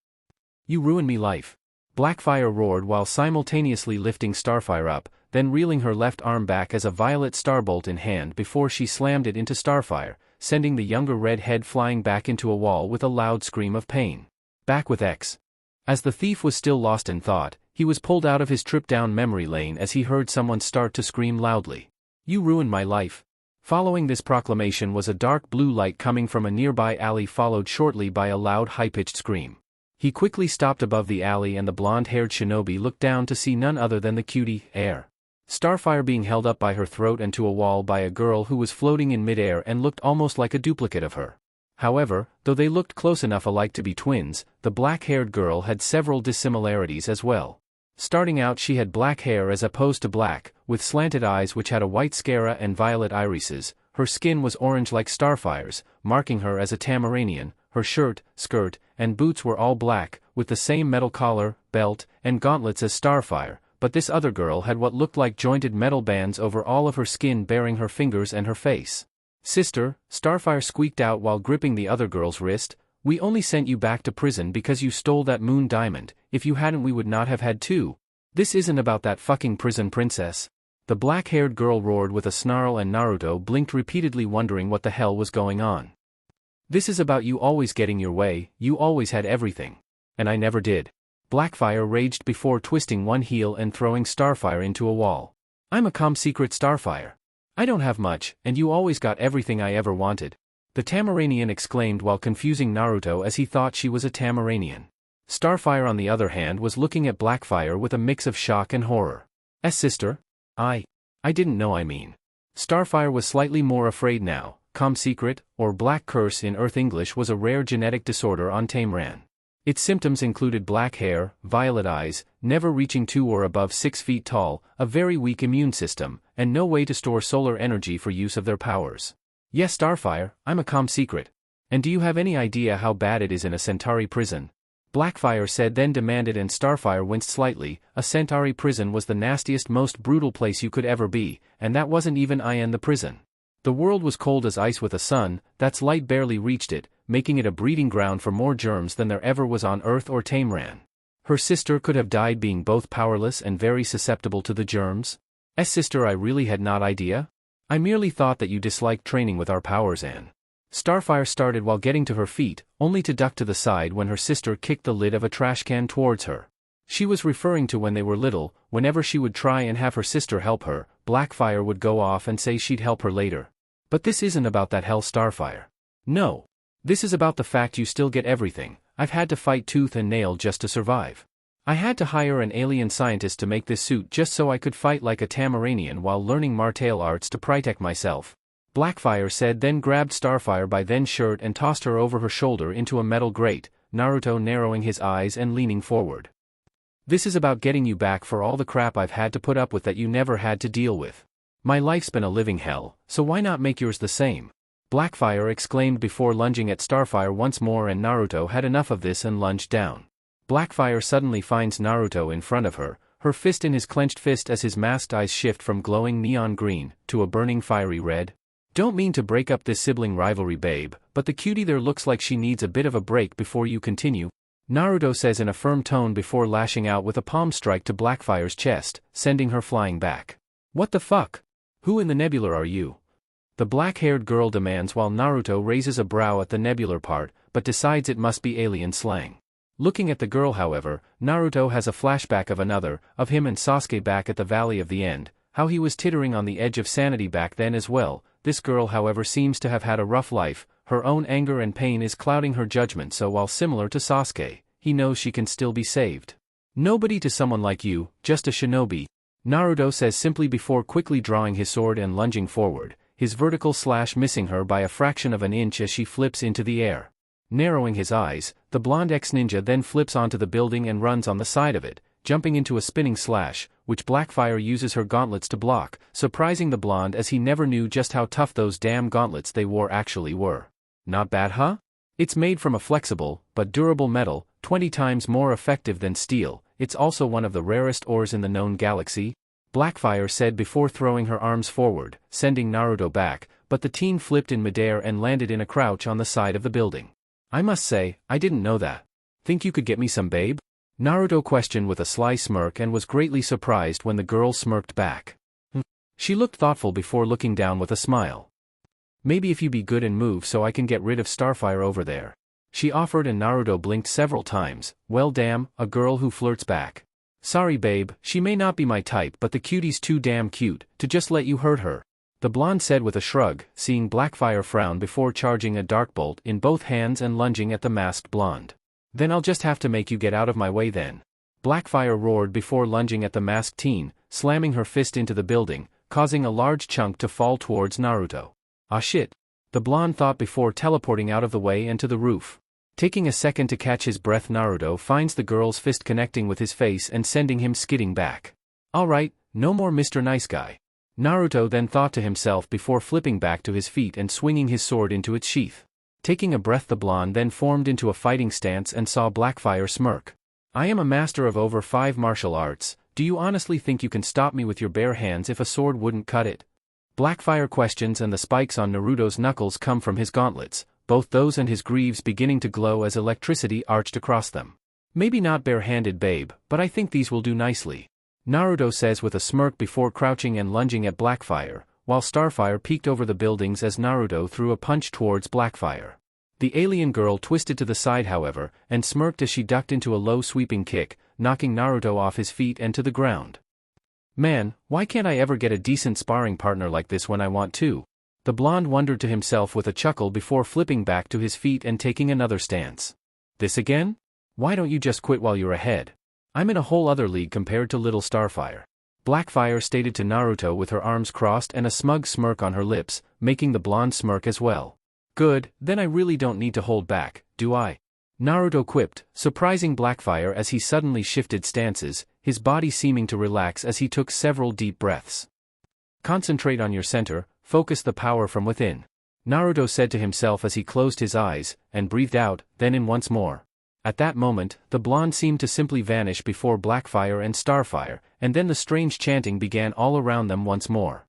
"You ruined me life," Blackfire roared while simultaneously lifting Starfire up, then reeling her left arm back as a violet starbolt in hand before she slammed it into Starfire, sending the younger red head flying back into a wall with a loud scream of pain. Back with X. As the thief was still lost in thought, he was pulled out of his trip down memory lane as he heard someone start to scream loudly. "You ruined my life." Following this proclamation was a dark blue light coming from a nearby alley, followed shortly by a loud high-pitched scream. He quickly stopped above the alley and the blonde-haired shinobi looked down to see none other than the cutie, Air. Starfire being held up by her throat and to a wall by a girl who was floating in midair and looked almost like a duplicate of her. However, though they looked close enough alike to be twins, the black-haired girl had several dissimilarities as well. Starting out, she had black hair as opposed to black, with slanted eyes which had a white sclera and violet irises. Her skin was orange like Starfire's, marking her as a Tamaranian. Her shirt, skirt, and boots were all black, with the same metal collar, belt, and gauntlets as Starfire, but this other girl had what looked like jointed metal bands over all of her skin, bearing her fingers and her face. "Sister," Starfire squeaked out while gripping the other girl's wrist, "we only sent you back to prison because you stole that moon diamond. If you hadn't, we would not have had to. This isn't about that fucking prison, princess." The black-haired girl roared with a snarl and Naruto blinked repeatedly, wondering what the hell was going on. "This is about you always getting your way. You always had everything. And I never did." Blackfire raged before twisting one heel and throwing Starfire into a wall. "I'm a secret, Starfire. I don't have much, and you always got everything I ever wanted," the Tamaranian exclaimed while confusing Naruto as he thought she was a Tamaranian. Starfire, on the other hand, was looking at Blackfire with a mix of shock and horror. "Sister? I didn't know, I mean." Starfire was slightly more afraid now. secret, or black curse in Earth English was a rare genetic disorder on Tameran. Its symptoms included black hair, violet eyes, never reaching 2 or above 6 feet tall, a very weak immune system, and no way to store solar energy for use of their powers. Yes, Starfire, I'm a secret. And do you have any idea how bad it is in a Centauri prison? Blackfire said, then demanded, and Starfire winced slightly. A Centauri prison was the nastiest, most brutal place you could ever be, and that wasn't even the prison. The world was cold as ice with a sun that's light barely reached it, making it a breeding ground for more germs than there ever was on Earth or Tameran. Her sister could have died being both powerless and very susceptible to the germs. Sister, I really had not idea. I merely thought that you disliked training with our powers. Anne. Starfire started while getting to her feet, only to duck to the side when her sister kicked the lid of a trash can towards her. She was referring to when they were little. Whenever she would try and have her sister help her, Blackfire would go off and say she'd help her later. But this isn't about that, hell, Starfire. No. This is about the fact you still get everything. I've had to fight tooth and nail just to survive. I had to hire an alien scientist to make this suit just so I could fight like a Tamaranian while learning martial arts to protect myself. Blackfire said, then grabbed Starfire by then shirt and tossed her over her shoulder into a metal grate, Naruto narrowing his eyes and leaning forward. This is about getting you back for all the crap I've had to put up with that you never had to deal with. My life's been a living hell, so why not make yours the same? Blackfire exclaimed before lunging at Starfire once more, and Naruto had enough of this and lunged down. Blackfire suddenly finds Naruto in front of her, her fist in his clenched fist as his masked eyes shift from glowing neon green to a burning fiery red. Don't mean to break up this sibling rivalry, babe, but the cutie there looks like she needs a bit of a break before you continue, Naruto says in a firm tone before lashing out with a palm strike to Blackfire's chest, sending her flying back. What the fuck? Who in the nebula are you? The black-haired girl demands while Naruto raises a brow at the nebular part, but decides it must be alien slang. Looking at the girl, however, Naruto has a flashback of him and Sasuke back at the Valley of the End, how he was tittering on the edge of sanity back then as well. This girl, however, seems to have had a rough life. Her own anger and pain is clouding her judgment, so while similar to Sasuke, he knows she can still be saved. Nobody to someone like you, just a shinobi, Naruto says simply before quickly drawing his sword and lunging forward, his vertical slash missing her by a fraction of an inch as she flips into the air. Narrowing his eyes, the blonde ex-ninja then flips onto the building and runs on the side of it, jumping into a spinning slash, which Blackfire uses her gauntlets to block, surprising the blonde as he never knew just how tough those damn gauntlets they wore actually were. Not bad, huh? It's made from a flexible, but durable metal, 20 times more effective than steel. It's also one of the rarest ores in the known galaxy, Blackfire said before throwing her arms forward, sending Naruto back, but the teen flipped in midair and landed in a crouch on the side of the building. I must say, I didn't know that. Think you could get me some, babe? Naruto questioned with a sly smirk and was greatly surprised when the girl smirked back. She looked thoughtful before looking down with a smile. Maybe if you be good and move so I can get rid of Starfire over there, she offered, and Naruto blinked several times. Well, damn, a girl who flirts back. Sorry, babe, she may not be my type, but the cutie's too damn cute to just let you hurt her, the blonde said with a shrug, seeing Blackfire frown before charging a dark bolt in both hands and lunging at the masked blonde. Then I'll just have to make you get out of my way then. Blackfire roared before lunging at the masked teen, slamming her fist into the building, causing a large chunk to fall towards Naruto. Ah shit, the blonde thought before teleporting out of the way and to the roof. Taking a second to catch his breath, Naruto finds the girl's fist connecting with his face and sending him skidding back. Alright, no more Mr. Nice Guy, Naruto then thought to himself before flipping back to his feet and swinging his sword into its sheath. Taking a breath, the blonde then formed into a fighting stance and saw Blackfire smirk. I am a master of over 5 martial arts. Do you honestly think you can stop me with your bare hands if a sword wouldn't cut it? Blackfire questions, and the spikes on Naruto's knuckles come from his gauntlets, both those and his greaves beginning to glow as electricity arched across them. Maybe not bare-handed, babe, but I think these will do nicely, Naruto says with a smirk before crouching and lunging at Blackfire, while Starfire peeked over the buildings as Naruto threw a punch towards Blackfire. The alien girl twisted to the side, however, and smirked as she ducked into a low sweeping kick, knocking Naruto off his feet and to the ground. Man, why can't I ever get a decent sparring partner like this when I want to? The blonde wondered to himself with a chuckle before flipping back to his feet and taking another stance. This again? Why don't you just quit while you're ahead? I'm in a whole other league compared to little Starfire. Blackfire stated to Naruto with her arms crossed and a smug smirk on her lips, making the blonde smirk as well. Good, then I really don't need to hold back, do I? Naruto quipped, surprising Blackfire as he suddenly shifted stances, his body seeming to relax as he took several deep breaths. Concentrate on your center, focus the power from within. Naruto said to himself as he closed his eyes, and breathed out, then in once more. At that moment, the blonde seemed to simply vanish before Blackfire and Starfire, and then the strange chanting began all around them once more.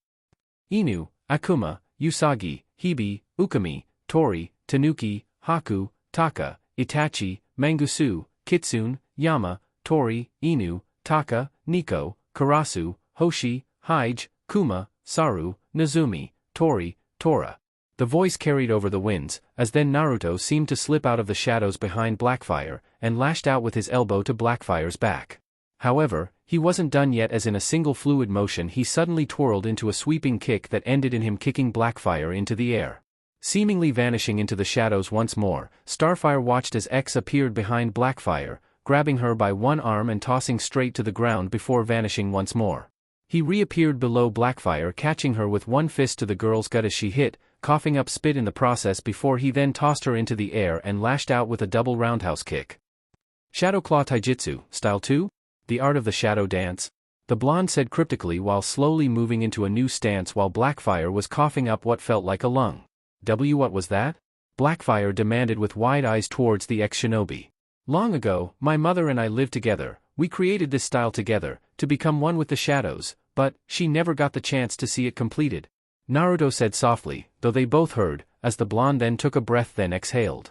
Inu, Akuma, Usagi, Hibe, Ukami, Tori, Tanuki, Haku, Taka, Itachi, Mangusu, Kitsune, Yama, Tori, Inu, Taka, Nico, Karasu, Hoshi, Hige, Kuma, Saru, Nezumi, Tori, Tora. The voice carried over the winds, as then Naruto seemed to slip out of the shadows behind Blackfire, and lashed out with his elbow to Blackfire's back. However, he wasn't done yet as in a single fluid motion he suddenly twirled into a sweeping kick that ended in him kicking Blackfire into the air. Seemingly vanishing into the shadows once more, Starfire watched as X appeared behind Blackfire, grabbing her by one arm and tossing straight to the ground before vanishing once more. He reappeared below Blackfire, catching her with one fist to the girl's gut as she hit, coughing up spit in the process before he then tossed her into the air and lashed out with a double roundhouse kick. Shadow Claw Taijutsu, Style 2? The Art of the Shadow Dance? The blonde said cryptically while slowly moving into a new stance while Blackfire was coughing up what felt like a lung. What was that? Blackfire demanded with wide eyes towards the ex-shinobi. Long ago, my mother and I lived together, we created this style together, to become one with the shadows, but she never got the chance to see it completed. Naruto said softly, though they both heard, as the blonde then took a breath then exhaled.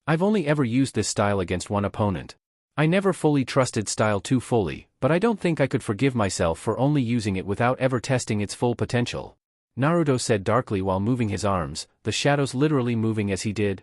I've only ever used this style against one opponent. I never fully trusted Style 2 fully, but I don't think I could forgive myself for only using it without ever testing its full potential. Naruto said darkly while moving his arms, the shadows literally moving as he did.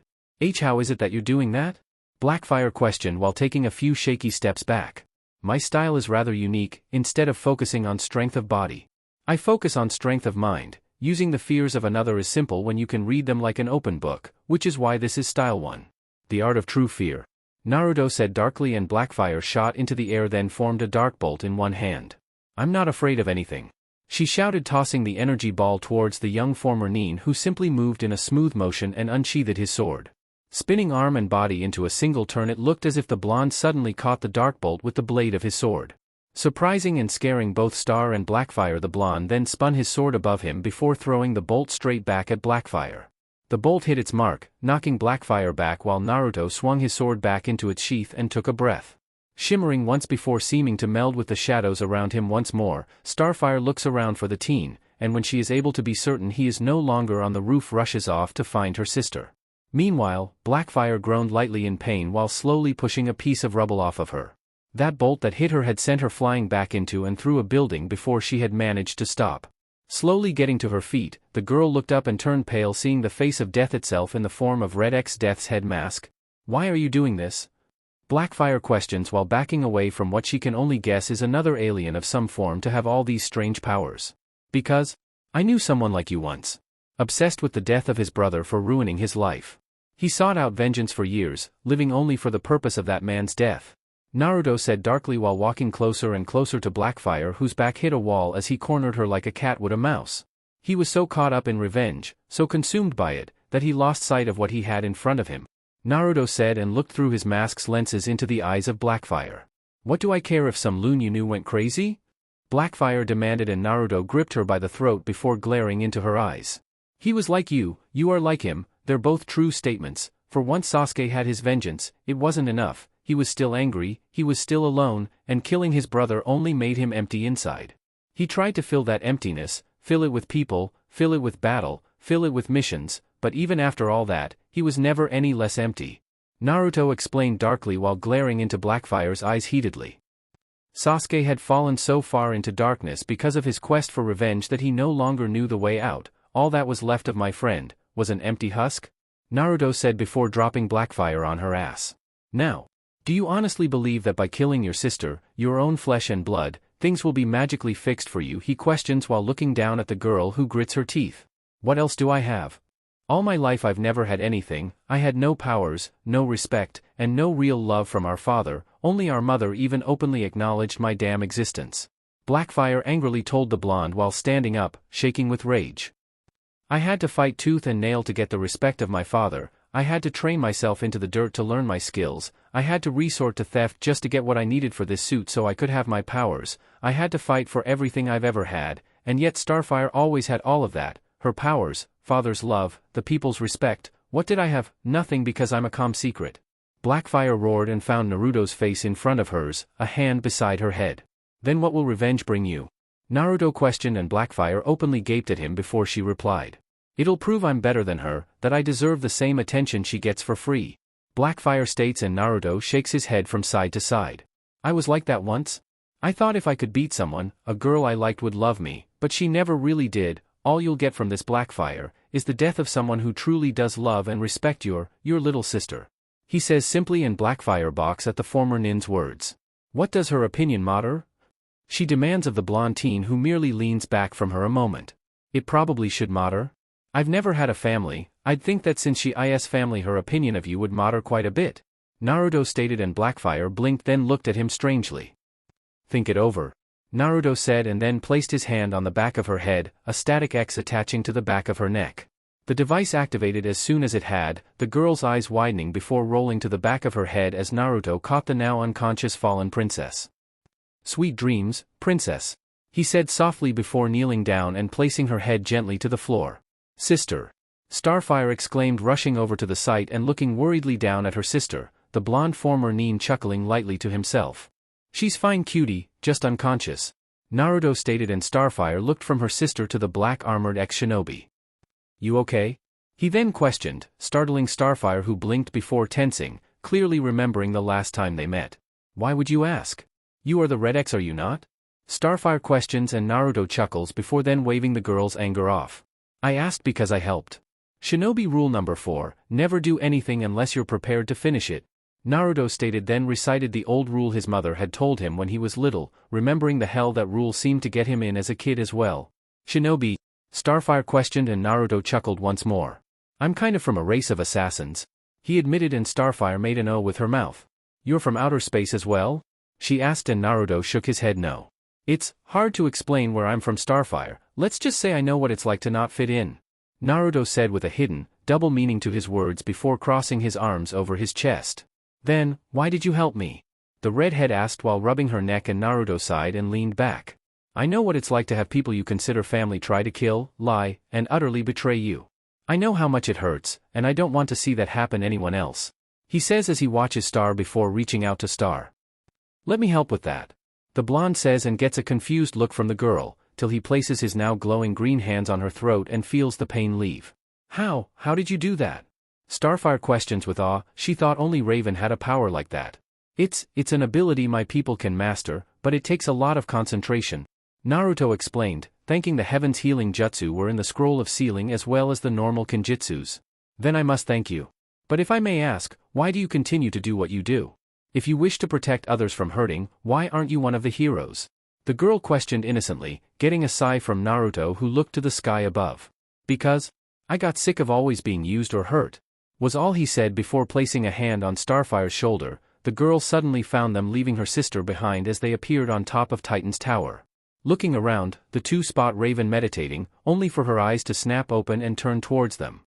How is it that you're doing that? Blackfire questioned while taking a few shaky steps back. My style is rather unique, instead of focusing on strength of body. I focus on strength of mind. Using the fears of another is simple when you can read them like an open book, which is why this is Style 1. The Art of True Fear. Naruto said darkly and Blackfire shot into the air then formed a dark bolt in one hand. I'm not afraid of anything. She shouted tossing the energy ball towards the young former Nin who simply moved in a smooth motion and unsheathed his sword. Spinning arm and body into a single turn it looked as if the blonde suddenly caught the dark bolt with the blade of his sword. Surprising and scaring both Star and Blackfire, the blonde then spun his sword above him before throwing the bolt straight back at Blackfire. The bolt hit its mark, knocking Blackfire back while Naruto swung his sword back into its sheath and took a breath. Shimmering once before seeming to meld with the shadows around him once more, Starfire looks around for the teen, and when she is able to be certain he is no longer on the roof rushes off to find her sister. Meanwhile, Blackfire groaned lightly in pain while slowly pushing a piece of rubble off of her. That bolt that hit her had sent her flying back into and through a building before she had managed to stop. Slowly getting to her feet, the girl looked up and turned pale seeing the face of death itself in the form of RedX Death's head mask. Why are you doing this? Blackfire questions while backing away from what she can only guess is another alien of some form to have all these strange powers. Because? I knew someone like you once. Obsessed with the death of his brother for ruining his life. He sought out vengeance for years, living only for the purpose of that man's death. Naruto said darkly while walking closer and closer to Blackfire whose back hit a wall as he cornered her like a cat would a mouse. He was so caught up in revenge, so consumed by it, that he lost sight of what he had in front of him. Naruto said and looked through his mask's lenses into the eyes of Blackfire. What do I care if some loon you knew went crazy? Blackfire demanded and Naruto gripped her by the throat before glaring into her eyes. He was like you are like him, they're both true statements, for once Sasuke had his vengeance, it wasn't enough. He was still angry, he was still alone, and killing his brother only made him empty inside. He tried to fill that emptiness, fill it with people, fill it with battle, fill it with missions, but even after all that, he was never any less empty. Naruto explained darkly while glaring into Blackfire's eyes heatedly. Sasuke had fallen so far into darkness because of his quest for revenge that he no longer knew the way out. All that was left of my friend was an empty husk? Naruto said before dropping Blackfire on her ass. Now, do you honestly believe that by killing your sister, your own flesh and blood, things will be magically fixed for you? He questions while looking down at the girl who grits her teeth. What else do I have? All my life I've never had anything, I had no powers, no respect, and no real love from our father, only our mother even openly acknowledged my damn existence. Blackfire angrily told the blonde while standing up, shaking with rage. I had to fight tooth and nail to get the respect of my father, I had to train myself into the dirt to learn my skills, I had to resort to theft just to get what I needed for this suit so I could have my powers, I had to fight for everything I've ever had, and yet Starfire always had all of that, her powers, father's love, the people's respect. What did I have? Nothing, because I'm a calm secret. Blackfire roared and found Naruto's face in front of hers, a hand beside her head. Then what will revenge bring you? Naruto questioned, and Blackfire openly gaped at him before she replied. It'll prove I'm better than her, that I deserve the same attention she gets for free. Blackfire states, and Naruto shakes his head from side to side. I was like that once. I thought if I could beat someone, a girl I liked would love me, but she never really did. All you'll get from this, Blackfire, is the death of someone who truly does love and respect your little sister. He says simply, and Blackfire balks at the former nin's words. What does her opinion matter? She demands of the blonde teen, who merely leans back from her a moment. It probably should matter. I've never had a family, I'd think that since she is family, her opinion of you would matter quite a bit. Naruto stated, and Blackfire blinked, then looked at him strangely. Think it over, Naruto said, and then placed his hand on the back of her head, a static X attaching to the back of her neck. The device activated as soon as it had, the girl's eyes widening before rolling to the back of her head as Naruto caught the now unconscious fallen princess. Sweet dreams, princess, he said softly before kneeling down and placing her head gently to the floor. Sister! Starfire exclaimed, rushing over to the site and looking worriedly down at her sister, the blonde former nin chuckling lightly to himself. She's fine, cutie, just unconscious, Naruto stated, and Starfire looked from her sister to the black-armored ex-shinobi. You okay? He then questioned, startling Starfire, who blinked before tensing, clearly remembering the last time they met. Why would you ask? You are the RedX, are you not? Starfire questions, and Naruto chuckles before then waving the girl's anger off. I asked because I helped. Shinobi rule number 4, never do anything unless you're prepared to finish it, Naruto stated, then recited the old rule his mother had told him when he was little, remembering the hell that rule seemed to get him in as a kid as well. Shinobi? Starfire questioned, and Naruto chuckled once more. I'm kind of from a race of assassins, he admitted, and Starfire made an O with her mouth. You're from outer space as well? She asked, and Naruto shook his head no. It's hard to explain where I'm from, Starfire, let's just say I know what it's like to not fit in, Naruto said with a hidden, double meaning to his words before crossing his arms over his chest. Then, why did you help me? The redhead asked while rubbing her neck, and Naruto sighed and leaned back. I know what it's like to have people you consider family try to kill, lie, and utterly betray you. I know how much it hurts, and I don't want to see that happen anyone else, he says as he watches Star before reaching out to Star. Let me help with that, the blonde says, and gets a confused look from the girl, till he places his now glowing green hands on her throat and feels the pain leave. How did you do that? Starfire questions with awe. She thought only Raven had a power like that. It's an ability my people can master, but it takes a lot of concentration, Naruto explained, thanking the heavens healing jutsu were in the scroll of sealing as well as the normal kinjutsus. Then I must thank you. But if I may ask, why do you continue to do what you do? If you wish to protect others from hurting, why aren't you one of the heroes? The girl questioned innocently, getting a sigh from Naruto, who looked to the sky above. Because I got sick of always being used or hurt, was all he said before placing a hand on Starfire's shoulder. The girl suddenly found them leaving her sister behind as they appeared on top of Titan's tower. Looking around, the two spot Raven meditating, only for her eyes to snap open and turn towards them.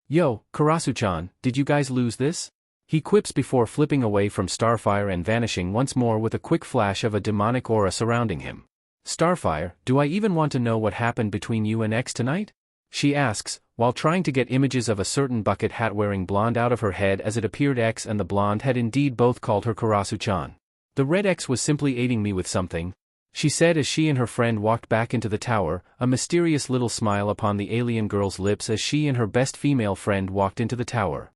Yo, Karasu-chan, did you guys lose this? He quips before flipping away from Starfire and vanishing once more with a quick flash of a demonic aura surrounding him. Starfire, do I even want to know what happened between you and X tonight? She asks, while trying to get images of a certain bucket hat-wearing blonde out of her head, as it appeared X and the blonde had indeed both called her Karasu-chan. The red X was simply aiding me with something, she said as she and her friend walked back into the tower, a mysterious little smile upon the alien girl's lips as she and her best female friend walked into the tower.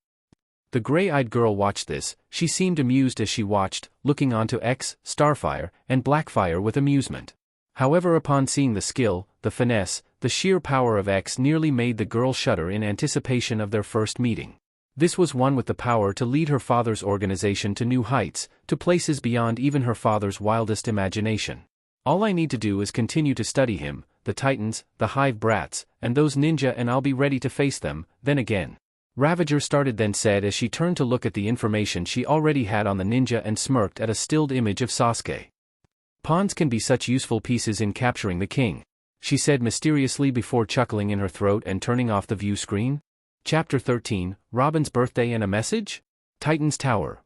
The gray-eyed girl watched this. She seemed amused as she watched, looking onto X, Starfire, and Blackfire with amusement. However, upon seeing the skill, the finesse, the sheer power of X nearly made the girl shudder in anticipation of their first meeting. This was one with the power to lead her father's organization to new heights, to places beyond even her father's wildest imagination. All I need to do is continue to study him, the Titans, the Hive brats, and those ninja, and I'll be ready to face them, then again. Ravager started, then said as she turned to look at the information she already had on the ninja and smirked at a stilled image of Sasuke. Pawns can be such useful pieces in capturing the king, she said mysteriously before chuckling in her throat and turning off the view screen. Chapter 13, Robin's Birthday and a Message? Titan's Tower.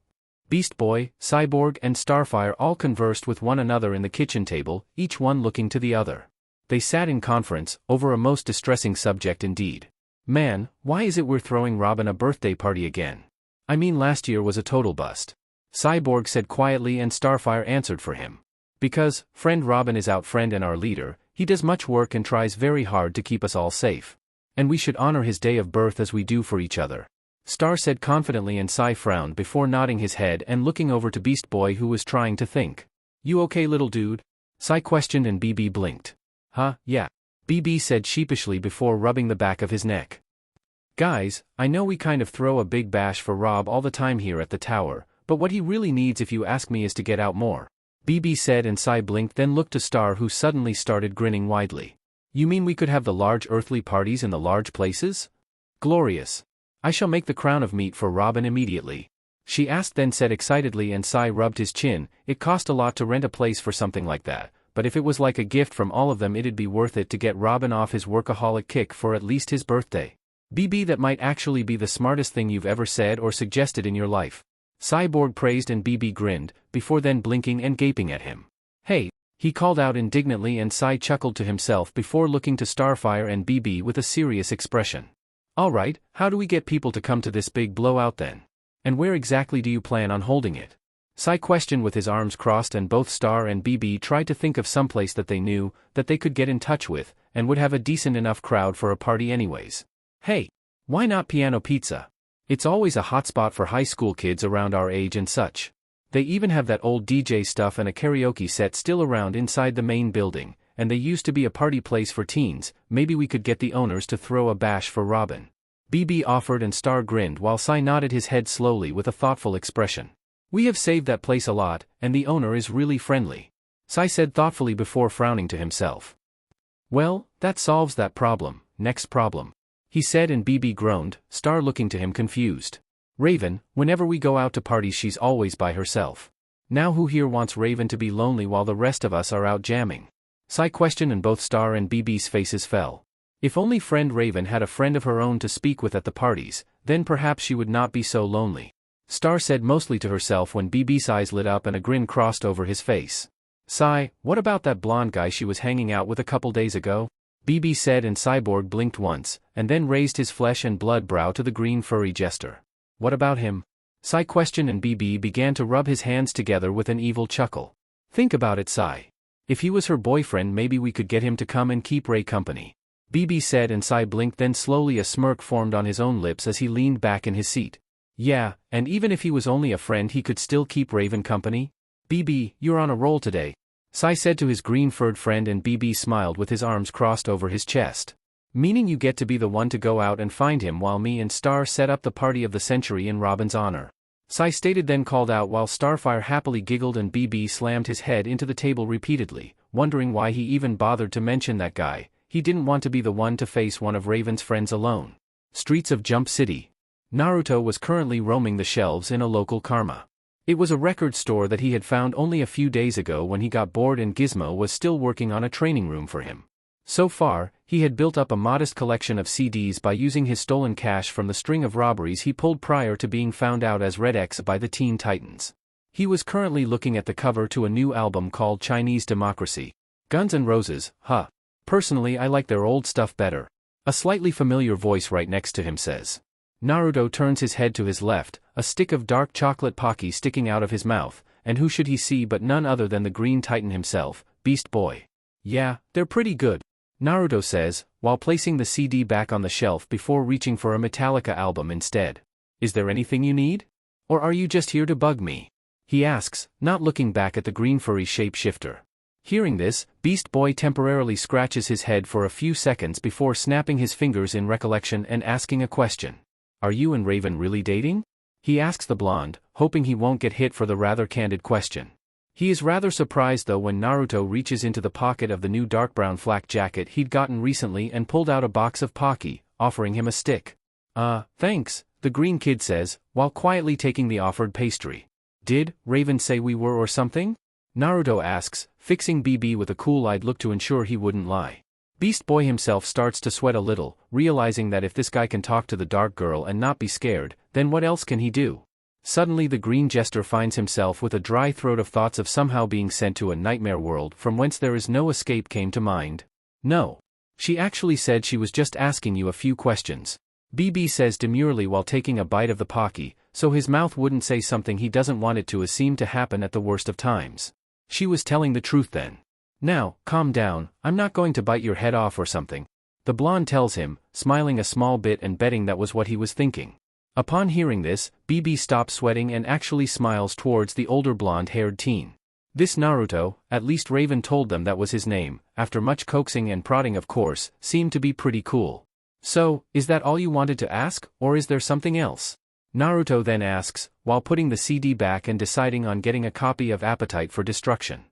Beast Boy, Cyborg and Starfire all conversed with one another in the kitchen table, each one looking to the other. They sat in conference, over a most distressing subject indeed. Man, why is it we're throwing Robin a birthday party again? I mean, last year was a total bust. Cyborg said quietly, and Starfire answered for him. Because, friend Robin is our friend and our leader, he does much work and tries very hard to keep us all safe. And we should honor his day of birth as we do for each other. Star said confidently, and Cy frowned before nodding his head and looking over to Beast Boy, who was trying to think. You okay, little dude? Cy questioned, and BB blinked. Huh, yeah. BB said sheepishly before rubbing the back of his neck. Guys, I know we kind of throw a big bash for Rob all the time here at the tower, but what he really needs, if you ask me, is to get out more. BB said, and Cy blinked, then looked to Star, who suddenly started grinning widely. You mean we could have the large earthly parties in the large places? Glorious. I shall make the crown of meat for Robin immediately. She asked, then said excitedly, and Cy rubbed his chin. It cost a lot to rent a place for something like that, but if it was like a gift from all of them, it'd be worth it to get Robin off his workaholic kick for at least his birthday. BB, that might actually be the smartest thing you've ever said or suggested in your life. Cyborg praised, and BB grinned, before then blinking and gaping at him. Hey, he called out indignantly, and Cy chuckled to himself before looking to Starfire and BB with a serious expression. Alright, how do we get people to come to this big blowout then? And where exactly do you plan on holding it? Cy questioned with his arms crossed, and both Star and BB tried to think of someplace that they knew, that they could get in touch with, and would have a decent enough crowd for a party anyways. Hey, why not Piano Pizza? It's always a hotspot for high school kids around our age and such. They even have that old DJ stuff and a karaoke set still around inside the main building, and they used to be a party place for teens. Maybe we could get the owners to throw a bash for Robin. BB offered, and Star grinned while Cy nodded his head slowly with a thoughtful expression. We have saved that place a lot, and the owner is really friendly. Cy said thoughtfully before frowning to himself. Well, that solves that problem. Next problem, he said, and BB groaned, Star looking to him confused. Raven, whenever we go out to parties she's always by herself. Now who here wants Raven to be lonely while the rest of us are out jamming? Cy questioned, and both Star and BB's faces fell. If only friend Raven had a friend of her own to speak with at the parties, then perhaps she would not be so lonely. Star said mostly to herself when BB's eyes lit up and a grin crossed over his face. Cy, what about that blonde guy she was hanging out with a couple days ago? BB said, and Cyborg blinked once, and then raised his flesh and blood brow to the green furry jester. What about him? Cy questioned, and BB began to rub his hands together with an evil chuckle. Think about it, Cy. If he was her boyfriend, maybe we could get him to come and keep Ray company. BB said, and Cy blinked, then slowly a smirk formed on his own lips as he leaned back in his seat. Yeah, and even if he was only a friend, he could still keep Raven company? BB, you're on a roll today, Cy said to his green-furred friend, and BB smiled with his arms crossed over his chest. Meaning you get to be the one to go out and find him while me and Star set up the party of the century in Robin's honor. Cy stated, then called out while Starfire happily giggled, and BB slammed his head into the table repeatedly, wondering why he even bothered to mention that guy. He didn't want to be the one to face one of Raven's friends alone. Streets of Jump City. Naruto was currently roaming the shelves in a local Karma. It was a record store that he had found only a few days ago when he got bored, and Gizmo was still working on a training room for him. So far, he had built up a modest collection of CDs by using his stolen cash from the string of robberies he pulled prior to being found out as RedX by the Teen Titans. He was currently looking at the cover to a new album called Chinese Democracy. Guns N' Roses, huh? Personally, I like their old stuff better. A slightly familiar voice right next to him says. Naruto turns his head to his left, a stick of dark chocolate Pocky sticking out of his mouth, and who should he see but none other than the Green Titan himself, Beast Boy. Yeah, they're pretty good, Naruto says, while placing the CD back on the shelf before reaching for a Metallica album instead. Is there anything you need? Or are you just here to bug me? He asks, not looking back at the green furry shapeshifter. Hearing this, Beast Boy temporarily scratches his head for a few seconds before snapping his fingers in recollection and asking a question. Are you and Raven really dating? He asks the blonde, hoping he won't get hit for the rather candid question. He is rather surprised though when Naruto reaches into the pocket of the new dark brown flak jacket he'd gotten recently and pulled out a box of Pocky, offering him a stick. Thanks, the green kid says, while quietly taking the offered pastry. Did Raven say we were or something? Naruto asks, fixing BB with a cool-eyed look to ensure he wouldn't lie. Beast Boy himself starts to sweat a little, realizing that if this guy can talk to the dark girl and not be scared, then what else can he do? Suddenly the green jester finds himself with a dry throat of thoughts of somehow being sent to a nightmare world from whence there is no escape came to mind. No. She actually said she was just asking you a few questions. BB says demurely while taking a bite of the Pocky, so his mouth wouldn't say something he doesn't want it to as seemed to happen at the worst of times. She was telling the truth then. Now, calm down, I'm not going to bite your head off or something. The blonde tells him, smiling a small bit and betting that was what he was thinking. Upon hearing this, BB stops sweating and actually smiles towards the older blonde-haired teen. This Naruto, at least Raven told them that was his name, after much coaxing and prodding of course, seemed to be pretty cool. So, is that all you wanted to ask, or is there something else? Naruto then asks, while putting the CD back and deciding on getting a copy of Appetite for Destruction.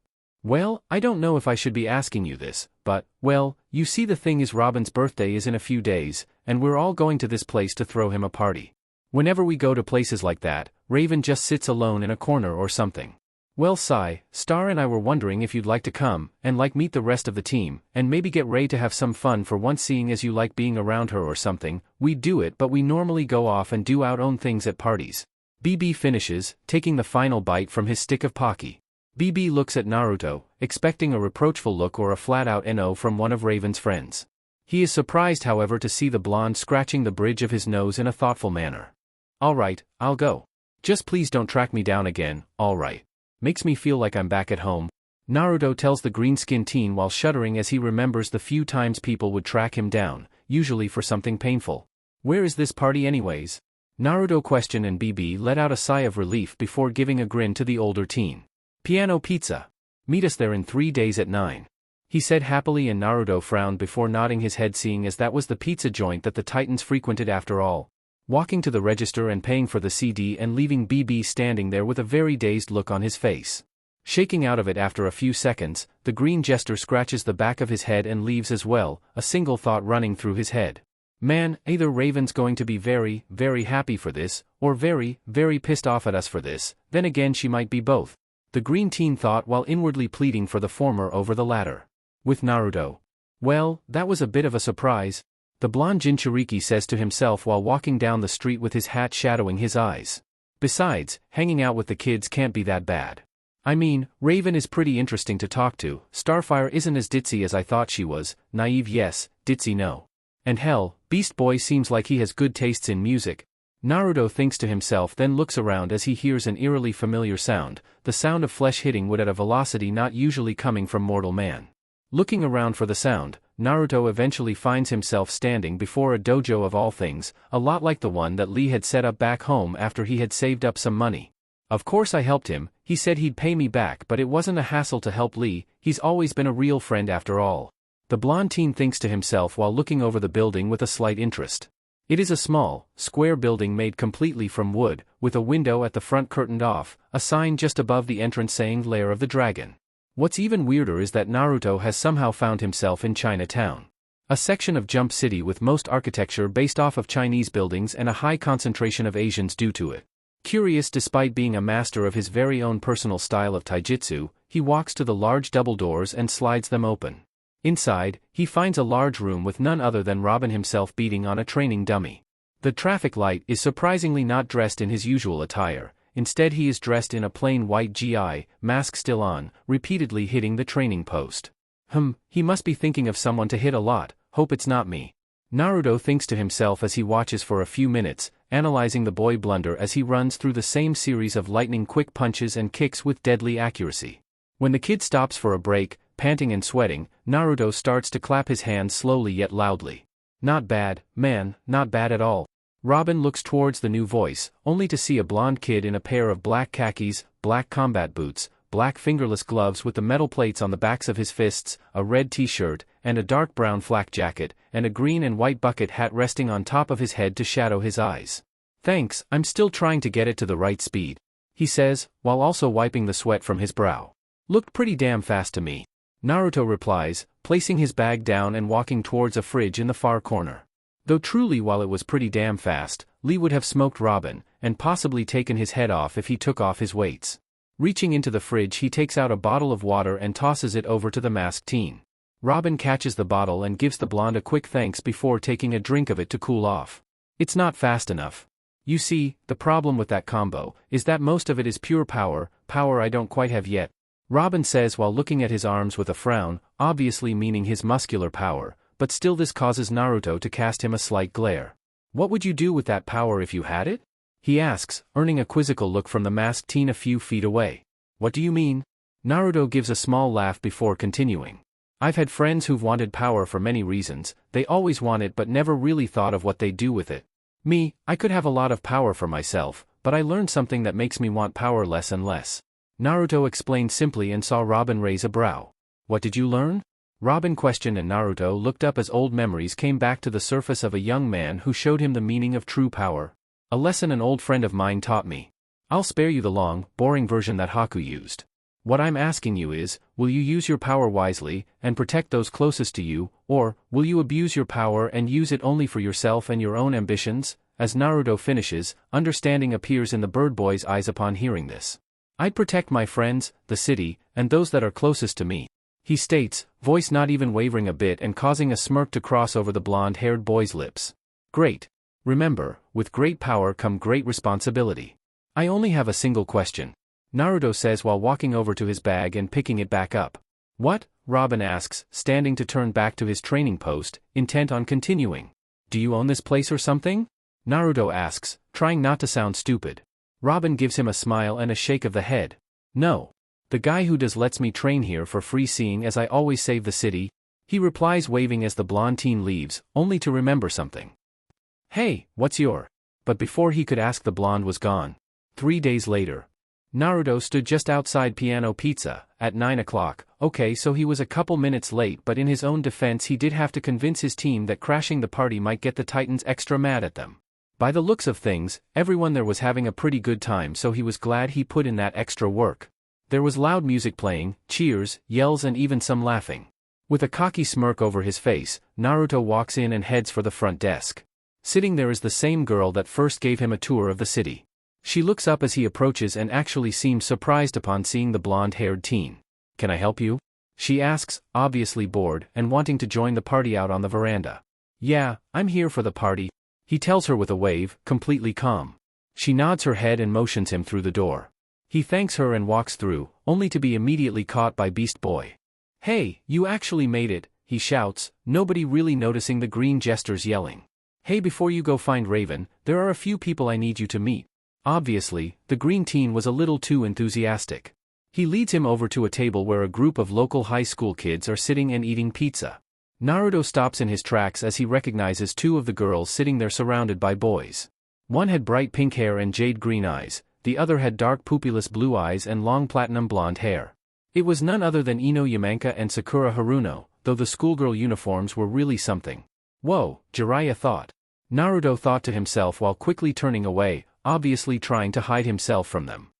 Well, I don't know if I should be asking you this, but, well, you see the thing is Robin's birthday is in a few days, and we're all going to this place to throw him a party. Whenever we go to places like that, Raven just sits alone in a corner or something. Well, Star and I were wondering if you'd like to come, and meet the rest of the team, and maybe get Ray to have some fun for once seeing as you like being around her or something. We'd do it but we normally go off and do our own things at parties. BB finishes, taking the final bite from his stick of Pocky. BB looks at Naruto, expecting a reproachful look or a flat-out NO from one of Raven's friends. He is surprised however to see the blonde scratching the bridge of his nose in a thoughtful manner. Alright, I'll go. Just please don't track me down again, alright. Makes me feel like I'm back at home. Naruto tells the green-skinned teen while shuddering as he remembers the few times people would track him down, usually for something painful. Where is this party anyways? Naruto questioned and BB let out a sigh of relief before giving a grin to the older teen. Piano Pizza. Meet us there in 3 days at 9. He said happily and Naruto frowned before nodding his head seeing as that was the pizza joint that the Titans frequented after all. Walking to the register and paying for the CD and leaving BB standing there with a very dazed look on his face. Shaking out of it after a few seconds, the green jester scratches the back of his head and leaves as well, a single thought running through his head. Man, either Raven's going to be very, very happy for this, or very, very pissed off at us for this, then again she might be both. The green teen thought while inwardly pleading for the former over the latter. With Naruto. Well, that was a bit of a surprise. The blonde Jinchuriki says to himself while walking down the street with his hat shadowing his eyes. Besides, hanging out with the kids can't be that bad. I mean, Raven is pretty interesting to talk to, Starfire isn't as ditzy as I thought she was, naive yes, ditzy no. And hell, Beast Boy seems like he has good tastes in music. Naruto thinks to himself then looks around as he hears an eerily familiar sound, the sound of flesh hitting wood at a velocity not usually coming from mortal man. Looking around for the sound, Naruto eventually finds himself standing before a dojo of all things, a lot like the one that Lee had set up back home after he had saved up some money. Of course I helped him, he said he'd pay me back but it wasn't a hassle to help Lee, he's always been a real friend after all. The blonde teen thinks to himself while looking over the building with a slight interest. It is a small, square building made completely from wood, with a window at the front curtained off, a sign just above the entrance saying Lair of the Dragon. What's even weirder is that Naruto has somehow found himself in Chinatown. A section of Jump City with most architecture based off of Chinese buildings and a high concentration of Asians due to it. Curious despite being a master of his very own personal style of taijutsu, he walks to the large double doors and slides them open. Inside, he finds a large room with none other than Robin himself beating on a training dummy. The traffic light is surprisingly not dressed in his usual attire, instead he is dressed in a plain white GI, mask still on, repeatedly hitting the training post. He must be thinking of someone to hit a lot, hope it's not me. Naruto thinks to himself as he watches for a few minutes, analyzing the boy blunder as he runs through the same series of lightning-quick punches and kicks with deadly accuracy. When the kid stops for a break, panting and sweating, Naruto starts to clap his hands slowly yet loudly. Not bad, man, not bad at all. Robin looks towards the new voice, only to see a blonde kid in a pair of black khakis, black combat boots, black fingerless gloves with the metal plates on the backs of his fists, a red t-shirt, and a dark brown flak jacket, and a green and white bucket hat resting on top of his head to shadow his eyes. Thanks, I'm still trying to get it to the right speed, he says, while also wiping the sweat from his brow. Looked pretty damn fast to me. Naruto replies, placing his bag down and walking towards a fridge in the far corner. Though truly while it was pretty damn fast, Lee would have smoked Robin, and possibly taken his head off if he took off his weights. Reaching into the fridge, he takes out a bottle of water and tosses it over to the masked teen. Robin catches the bottle and gives the blonde a quick thanks before taking a drink of it to cool off. It's not fast enough. You see, the problem with that combo is that most of it is pure power I don't quite have yet, Robin says while looking at his arms with a frown, obviously meaning his muscular power, but still this causes Naruto to cast him a slight glare. What would you do with that power if you had it? He asks, earning a quizzical look from the masked teen a few feet away. What do you mean? Naruto gives a small laugh before continuing. I've had friends who've wanted power for many reasons, they always want it but never really thought of what they'd do with it. Me, I could have a lot of power for myself, but I learned something that makes me want power less and less. Naruto explained simply and saw Robin raise a brow. What did you learn? Robin questioned and Naruto looked up as old memories came back to the surface of a young man who showed him the meaning of true power. A lesson an old friend of mine taught me. I'll spare you the long, boring version that Haku used. What I'm asking you is, will you use your power wisely, and protect those closest to you, or, will you abuse your power and use it only for yourself and your own ambitions? As Naruto finishes, understanding appears in the bird boy's eyes upon hearing this. I'd protect my friends, the city, and those that are closest to me, he states, voice not even wavering a bit and causing a smirk to cross over the blonde-haired boy's lips. Great. Remember, with great power come great responsibility. I only have a single question, Naruto says while walking over to his bag and picking it back up. What? Robin asks, standing to turn back to his training post, intent on continuing. Do you own this place or something? Naruto asks, trying not to sound stupid. Robin gives him a smile and a shake of the head. No. The guy who does lets me train here for free seeing as I always save the city, he replies waving as the blonde teen leaves, only to remember something. Hey, what's your? But before he could ask the blonde was gone. 3 days later. Naruto stood just outside Piano Pizza, at 9 o'clock, okay so he was a couple minutes late but in his own defense he did have to convince his team that crashing the party might get the Titans extra mad at them. By the looks of things, everyone there was having a pretty good time so he was glad he put in that extra work. There was loud music playing, cheers, yells and even some laughing. With a cocky smirk over his face, Naruto walks in and heads for the front desk. Sitting there is the same girl that first gave him a tour of the city. She looks up as he approaches and actually seems surprised upon seeing the blonde-haired teen. Can I help you? She asks, obviously bored and wanting to join the party out on the veranda. Yeah, I'm here for the party, he tells her with a wave, completely calm. She nods her head and motions him through the door. He thanks her and walks through, only to be immediately caught by Beast Boy. Hey, you actually made it, he shouts, nobody really noticing the green jesters yelling. Hey, before you go find Raven, there are a few people I need you to meet. Obviously, the green teen was a little too enthusiastic. He leads him over to a table where a group of local high school kids are sitting and eating pizza. Naruto stops in his tracks as he recognizes two of the girls sitting there surrounded by boys. One had bright pink hair and jade green eyes, the other had dark pupilless blue eyes and long platinum blonde hair. It was none other than Ino Yamanka and Sakura Haruno, though the schoolgirl uniforms were really something. Whoa, Jiraiya thought. Naruto thought to himself while quickly turning away, obviously trying to hide himself from them.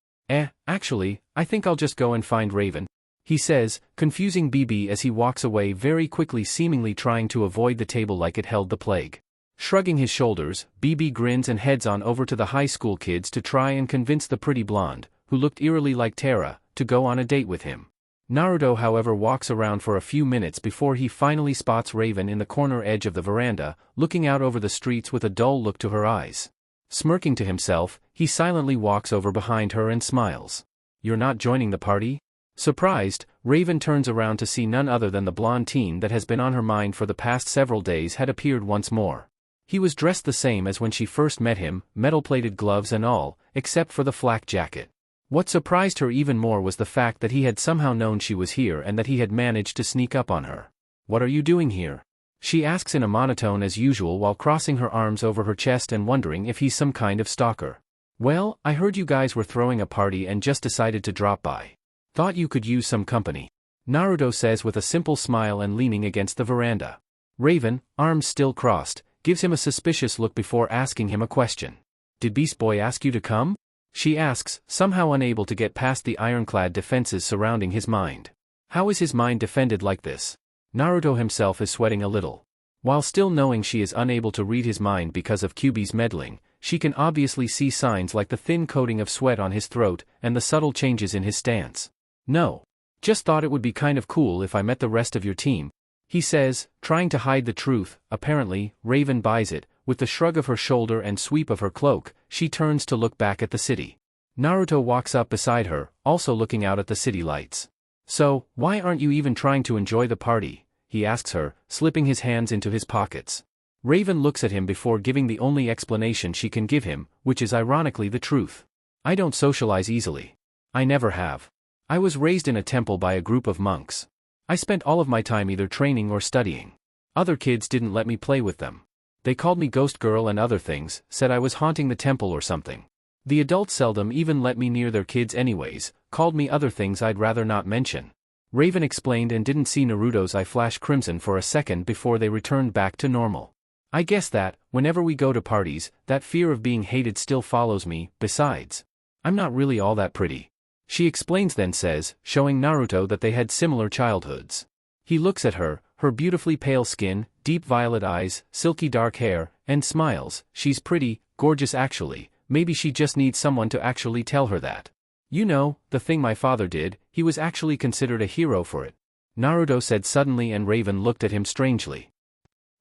Actually, I think I'll just go and find Raven, he says, confusing BB as he walks away very quickly seemingly trying to avoid the table like it held the plague. Shrugging his shoulders, BB grins and heads on over to the high school kids to try and convince the pretty blonde, who looked eerily like Terra, to go on a date with him. Naruto however walks around for a few minutes before he finally spots Raven in the corner edge of the veranda, looking out over the streets with a dull look to her eyes. Smirking to himself, he silently walks over behind her and smiles. You're not joining the party? Surprised, Raven turns around to see none other than the blonde teen that has been on her mind for the past several days had appeared once more. He was dressed the same as when she first met him, metal-plated gloves and all, except for the flak jacket. What surprised her even more was the fact that he had somehow known she was here and that he had managed to sneak up on her. What are you doing here? She asks in a monotone as usual while crossing her arms over her chest and wondering if he's some kind of stalker. Well, I heard you guys were throwing a party and just decided to drop by. Thought you could use some company. Naruto says with a simple smile and leaning against the veranda. Raven, arms still crossed, gives him a suspicious look before asking him a question. Did Beast Boy ask you to come? She asks, somehow unable to get past the ironclad defenses surrounding his mind. How is his mind defended like this? Naruto himself is sweating a little. While still knowing she is unable to read his mind because of Kyuubi's meddling, she can obviously see signs like the thin coating of sweat on his throat and the subtle changes in his stance. "No. Just thought it would be kind of cool if I met the rest of your team," he says, trying to hide the truth. Apparently, Raven buys it. With the shrug of her shoulder and sweep of her cloak, she turns to look back at the city. Naruto walks up beside her, also looking out at the city lights. "So, why aren't you even trying to enjoy the party?" he asks her, slipping his hands into his pockets. Raven looks at him before giving the only explanation she can give him, which is ironically the truth. "I don't socialize easily. I never have. I was raised in a temple by a group of monks. I spent all of my time either training or studying. Other kids didn't let me play with them. They called me ghost girl and other things, said I was haunting the temple or something. The adults seldom even let me near their kids anyways, called me other things I'd rather not mention." Raven explained and didn't see Naruto's eye flash crimson for a second before they returned back to normal. "I guess that, whenever we go to parties, that fear of being hated still follows me. Besides, I'm not really all that pretty," she explains, then says, showing Naruto that they had similar childhoods. He looks at her, her beautifully pale skin, deep violet eyes, silky dark hair, and smiles. "She's pretty, gorgeous actually. Maybe she just needs someone to actually tell her that. You know, the thing my father did, he was actually considered a hero for it," Naruto said suddenly, and Raven looked at him strangely.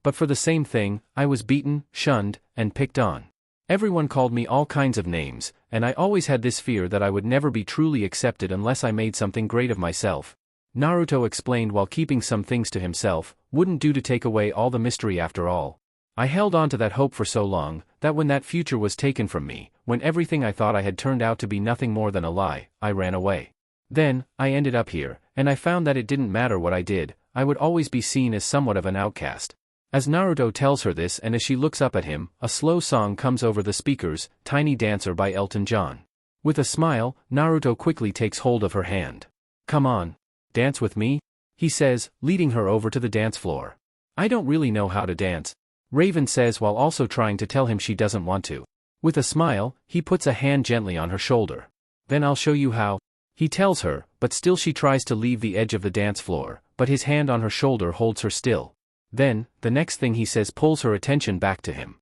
"But for the same thing, I was beaten, shunned, and picked on. Everyone called me all kinds of names, and I always had this fear that I would never be truly accepted unless I made something great of myself," Naruto explained while keeping some things to himself. "Wouldn't do to take away all the mystery after all. I held on to that hope for so long, that when that future was taken from me, when everything I thought I had turned out to be nothing more than a lie, I ran away. Then, I ended up here, and I found that it didn't matter what I did, I would always be seen as somewhat of an outcast." As Naruto tells her this and as she looks up at him, a slow song comes over the speakers, Tiny Dancer by Elton John. With a smile, Naruto quickly takes hold of her hand. "Come on. Dance with me," he says, leading her over to the dance floor. "I don't really know how to dance," Raven says while also trying to tell him she doesn't want to. With a smile, he puts a hand gently on her shoulder. "Then I'll show you how," he tells her, but still she tries to leave the edge of the dance floor, but his hand on her shoulder holds her still. Then, the next thing he says pulls her attention back to him.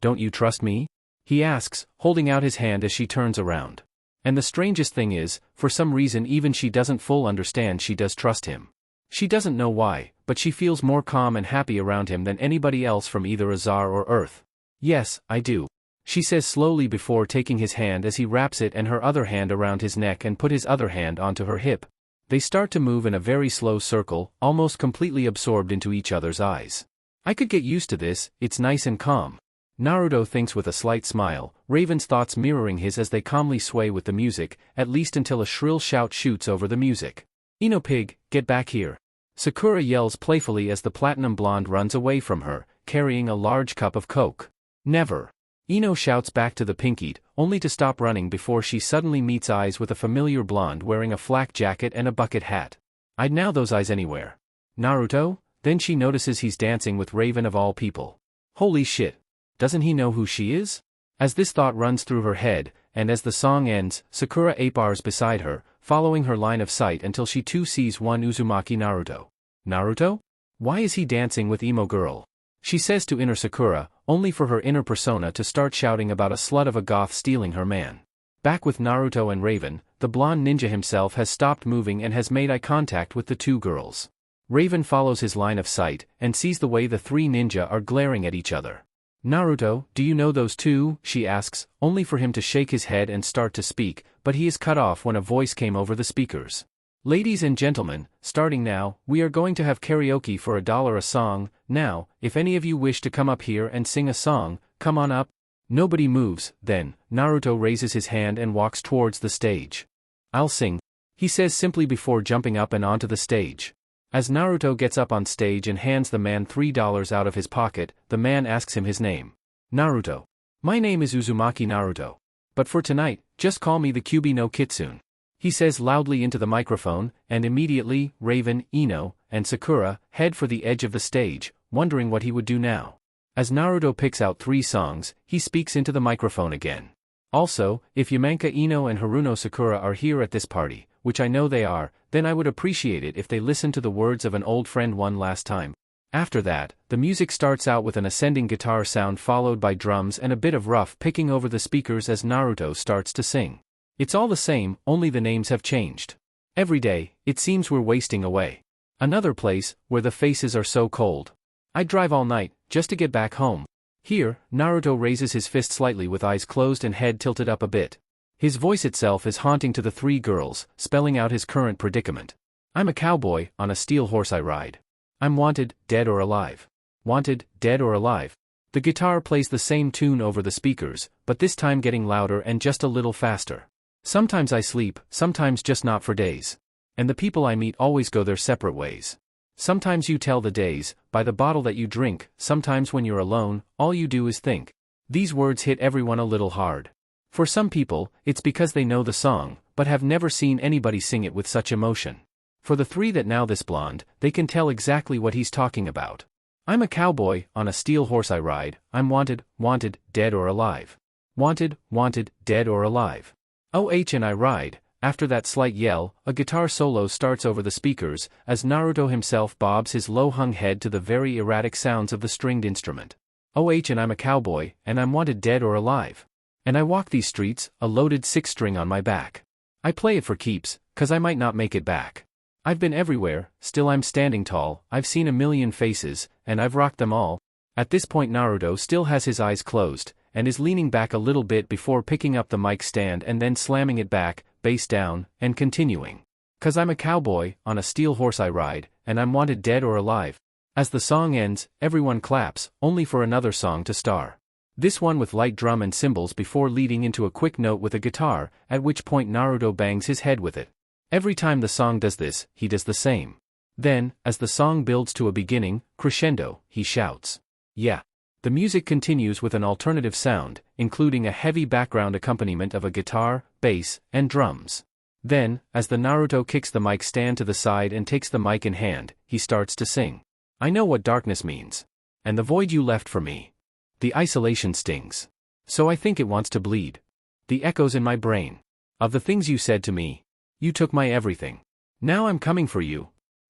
"Don't you trust me?" he asks, holding out his hand as she turns around. And the strangest thing is, for some reason even she doesn't full understand she does trust him. She doesn't know why, but she feels more calm and happy around him than anybody else from either Azar or Earth. "Yes, I do," she says slowly before taking his hand as he wraps it and her other hand around his neck and put his other hand onto her hip. They start to move in a very slow circle, almost completely absorbed into each other's eyes. "I could get used to this, it's nice and calm," Naruto thinks with a slight smile, Raven's thoughts mirroring his as they calmly sway with the music, at least until a shrill shout shoots over the music. "Ino pig, get back here." Sakura yells playfully as the platinum blonde runs away from her, carrying a large cup of coke. "Never." Ino shouts back to the Pinkeat, only to stop running before she suddenly meets eyes with a familiar blonde wearing a flak jacket and a bucket hat. "I'd know those eyes anywhere." "Naruto?" Then she notices he's dancing with Raven of all people. Holy shit. Doesn't he know who she is? As this thought runs through her head, and as the song ends, Sakura apars beside her, following her line of sight until she too sees one Uzumaki Naruto. "Naruto? Why is he dancing with emo girl?" she says to inner Sakura, only for her inner persona to start shouting about a slut of a goth stealing her man. Back with Naruto and Raven, the blonde ninja himself has stopped moving and has made eye contact with the two girls. Raven follows his line of sight, and sees the way the three ninja are glaring at each other. "Naruto, do you know those two?" she asks, only for him to shake his head and start to speak, but he is cut off when a voice came over the speakers. "Ladies and gentlemen, starting now, we are going to have karaoke for $1 a song. Now, if any of you wish to come up here and sing a song, come on up." Nobody moves. Then, Naruto raises his hand and walks towards the stage. "I'll sing," he says simply before jumping up and onto the stage. As Naruto gets up on stage and hands the man $3 out of his pocket, the man asks him his name. "Naruto. My name is Uzumaki Naruto. But for tonight, just call me the Kyuubi no Kitsune," he says loudly into the microphone, and immediately, Raven, Ino, and Sakura head for the edge of the stage, wondering what he would do now. As Naruto picks out 3 songs, he speaks into the microphone again. "Also, if Yamanka Ino and Haruno Sakura are here at this party, which I know they are, then I would appreciate it if they listen to the words of an old friend one last time. After that, the music starts out with an ascending guitar sound followed by drums and a bit of rough picking over the speakers as Naruto starts to sing. It's all the same, only the names have changed. Every day, it seems we're wasting away. Another place, where the faces are so cold. I'd drive all night, just to get back home. Here, Naruto raises his fist slightly with eyes closed and head tilted up a bit. His voice itself is haunting to the three girls, spelling out his current predicament. I'm a cowboy, on a steel horse I ride. I'm wanted, dead or alive. Wanted, dead or alive. The guitar plays the same tune over the speakers, but this time getting louder and just a little faster. Sometimes I sleep, sometimes just not for days. And the people I meet always go their separate ways. Sometimes you tell the days, by the bottle that you drink, sometimes when you're alone, all you do is think. These words hit everyone a little hard. For some people, it's because they know the song, but have never seen anybody sing it with such emotion. For the three that know this blonde, they can tell exactly what he's talking about. I'm a cowboy, on a steel horse I ride, I'm wanted, wanted, dead or alive. Wanted, wanted, dead or alive. And I ride. After that slight yell, a guitar solo starts over the speakers, as Naruto himself bobs his low-hung head to the very erratic sounds of the stringed instrument. And I'm a cowboy, and I'm wanted dead or alive. And I walk these streets, a loaded six-string on my back. I play it for keeps, 'cause I might not make it back. I've been everywhere, still I'm standing tall, I've seen a million faces, and I've rocked them all. At this point Naruto still has his eyes closed, and is leaning back a little bit before picking up the mic stand and then slamming it back, bass down, and continuing. 'Cause I'm a cowboy, on a steel horse I ride, and I'm wanted dead or alive. As the song ends, everyone claps, only for another song to start. This one with light drum and cymbals before leading into a quick note with a guitar, at which point Naruto bangs his head with it. Every time the song does this, he does the same. Then, as the song builds to a beginning, crescendo, he shouts. Yeah. The music continues with an alternative sound, including a heavy background accompaniment of a guitar, bass, and drums. Then, as the Naruto kicks the mic stand to the side and takes the mic in hand, he starts to sing. I know what darkness means. And the void you left for me. The isolation stings. So I think it wants to bleed. The echoes in my brain. Of the things you said to me. You took my everything. Now I'm coming for you.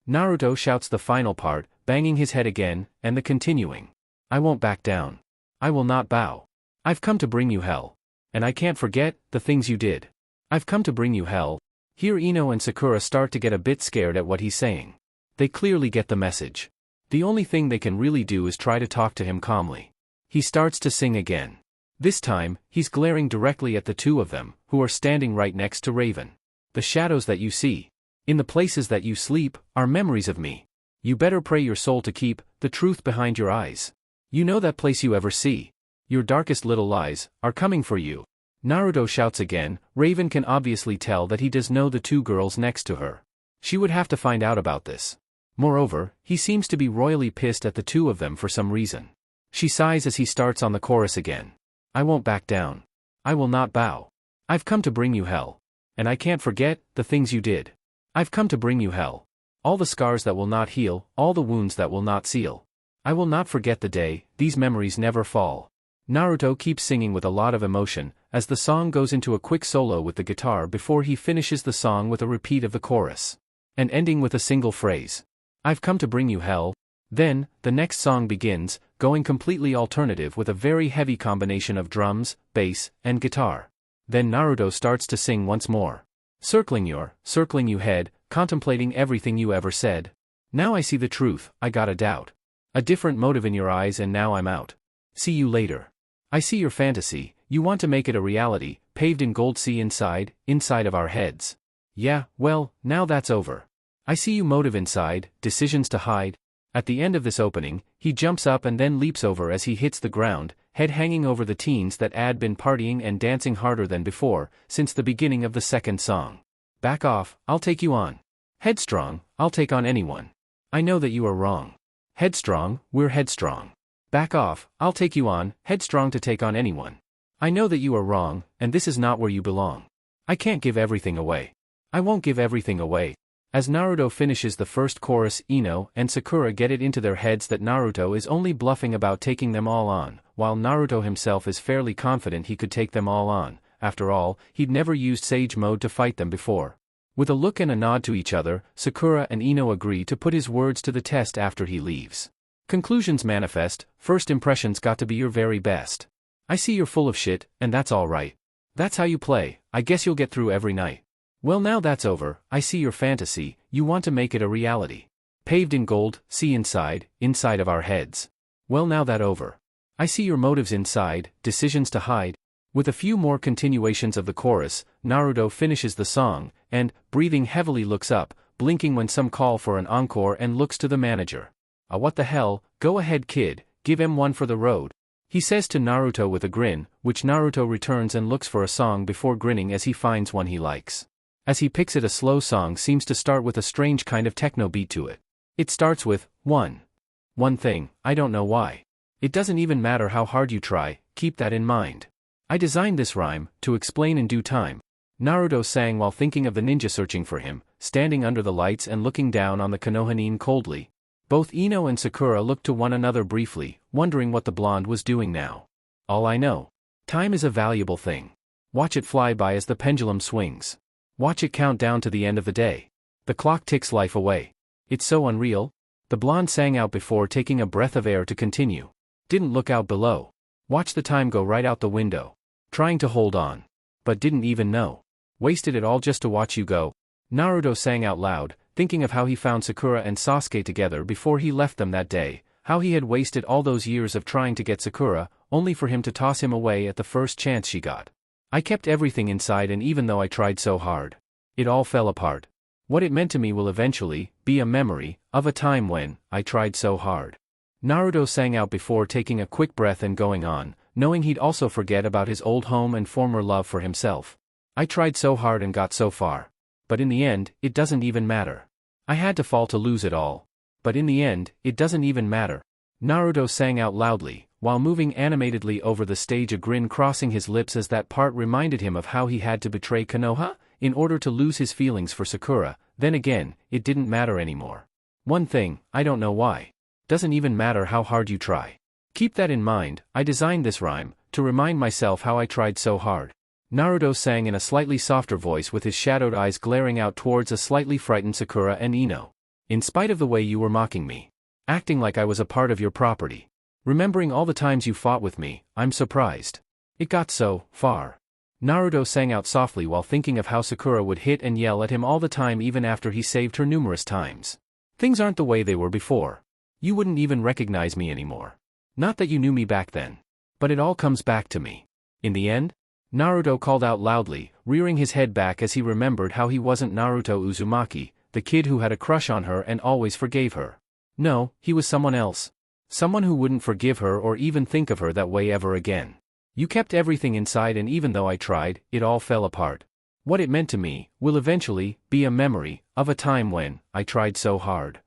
Naruto shouts the final part, banging his head again, and the continuing. I won't back down. I will not bow. I've come to bring you hell. And I can't forget the things you did. I've come to bring you hell. Here Ino and Sakura start to get a bit scared at what he's saying. They clearly get the message. The only thing they can really do is try to talk to him calmly. He starts to sing again. This time, he's glaring directly at the two of them, who are standing right next to Raven. The shadows that you see, in the places that you sleep, are memories of me. You better pray your soul to keep the truth behind your eyes. You know that place you ever see. Your darkest little lies are coming for you. Naruto shouts again. Raven can obviously tell that he does know the two girls next to her. She would have to find out about this. Moreover, he seems to be royally pissed at the two of them for some reason. She sighs as he starts on the chorus again. I won't back down. I will not bow. I've come to bring you hell. And I can't forget the things you did. I've come to bring you hell. All the scars that will not heal, all the wounds that will not seal. I will not forget the day, these memories never fall. Naruto keeps singing with a lot of emotion, as the song goes into a quick solo with the guitar before he finishes the song with a repeat of the chorus. And ending with a single phrase. I've come to bring you hell. Then, the next song begins, going completely alternative with a very heavy combination of drums, bass, and guitar. Then Naruto starts to sing once more. Circling you head, contemplating everything you ever said. Now I see the truth, I got a doubt. A different motive in your eyes and now I'm out. See you later. I see your fantasy, you want to make it a reality, paved in gold sea inside of our heads. Yeah, well, now that's over. I see you motive inside, decisions to hide. At the end of this opening, he jumps up and then leaps over as he hits the ground, head hanging over the teens that had been partying and dancing harder than before, since the beginning of the second song. Back off, I'll take you on. Headstrong, I'll take on anyone. I know that you are wrong. Headstrong, we're headstrong. Back off, I'll take you on, headstrong to take on anyone. I know that you are wrong, and this is not where you belong. I can't give everything away. I won't give everything away. As Naruto finishes the first chorus, Ino and Sakura get it into their heads that Naruto is only bluffing about taking them all on, while Naruto himself is fairly confident he could take them all on. After all, he'd never used Sage Mode to fight them before. With a look and a nod to each other, Sakura and Ino agree to put his words to the test after he leaves. Conclusions manifest, first impressions got to be your very best. I see you're full of shit, and that's alright. That's how you play, I guess you'll get through every night. Well now that's over, I see your fantasy, you want to make it a reality. Paved in gold, see inside of our heads. Well now that over. I see your motives inside, decisions to hide. With a few more continuations of the chorus, Naruto finishes the song, and, breathing heavily looks up, blinking when some call for an encore and looks to the manager. What the hell, go ahead kid, give him one for the road. He says to Naruto with a grin, which Naruto returns and looks for a song before grinning as he finds one he likes. As he picks it, a slow song seems to start with a strange kind of techno beat to it. It starts with, one thing, I don't know why. It doesn't even matter how hard you try, keep that in mind. I designed this rhyme, to explain in due time. Naruto sang while thinking of the ninja searching for him, standing under the lights and looking down on the Konohanin coldly. Both Ino and Sakura looked to one another briefly, wondering what the blonde was doing now. All I know. Time is a valuable thing. Watch it fly by as the pendulum swings. Watch it count down to the end of the day. The clock ticks life away. It's so unreal. The blonde sang out before taking a breath of air to continue. Didn't look out below. Watch the time go right out the window. Trying to hold on. But didn't even know. Wasted it all just to watch you go. Naruto sang out loud, thinking of how he found Sakura and Sasuke together before he left them that day, how he had wasted all those years of trying to get Sakura, only for him to toss him away at the first chance she got. I kept everything inside, and even though I tried so hard, it all fell apart. What it meant to me will eventually be a memory of a time when I tried so hard. Naruto sang out before taking a quick breath and going on, knowing he'd also forget about his old home and former love for himself. I tried so hard and got so far. But in the end, it doesn't even matter. I had to fall to lose it all. But in the end, it doesn't even matter. Naruto sang out loudly, while moving animatedly over the stage, a grin crossing his lips as that part reminded him of how he had to betray Konoha in order to lose his feelings for Sakura. Then again, it didn't matter anymore. One thing, I don't know why. Doesn't even matter how hard you try. Keep that in mind, I designed this rhyme to remind myself how I tried so hard. Naruto sang in a slightly softer voice with his shadowed eyes glaring out towards a slightly frightened Sakura and Ino. In spite of the way you were mocking me. Acting like I was a part of your property. Remembering all the times you fought with me, I'm surprised. It got so far. Naruto sang out softly while thinking of how Sakura would hit and yell at him all the time even after he saved her numerous times. Things aren't the way they were before. You wouldn't even recognize me anymore. Not that you knew me back then. But it all comes back to me. In the end? Naruto called out loudly, rearing his head back as he remembered how he wasn't Naruto Uzumaki, the kid who had a crush on her and always forgave her. No, he was someone else. Someone who wouldn't forgive her or even think of her that way ever again. You kept everything inside, and even though I tried, it all fell apart. What it meant to me will eventually be a memory of a time when I tried so hard.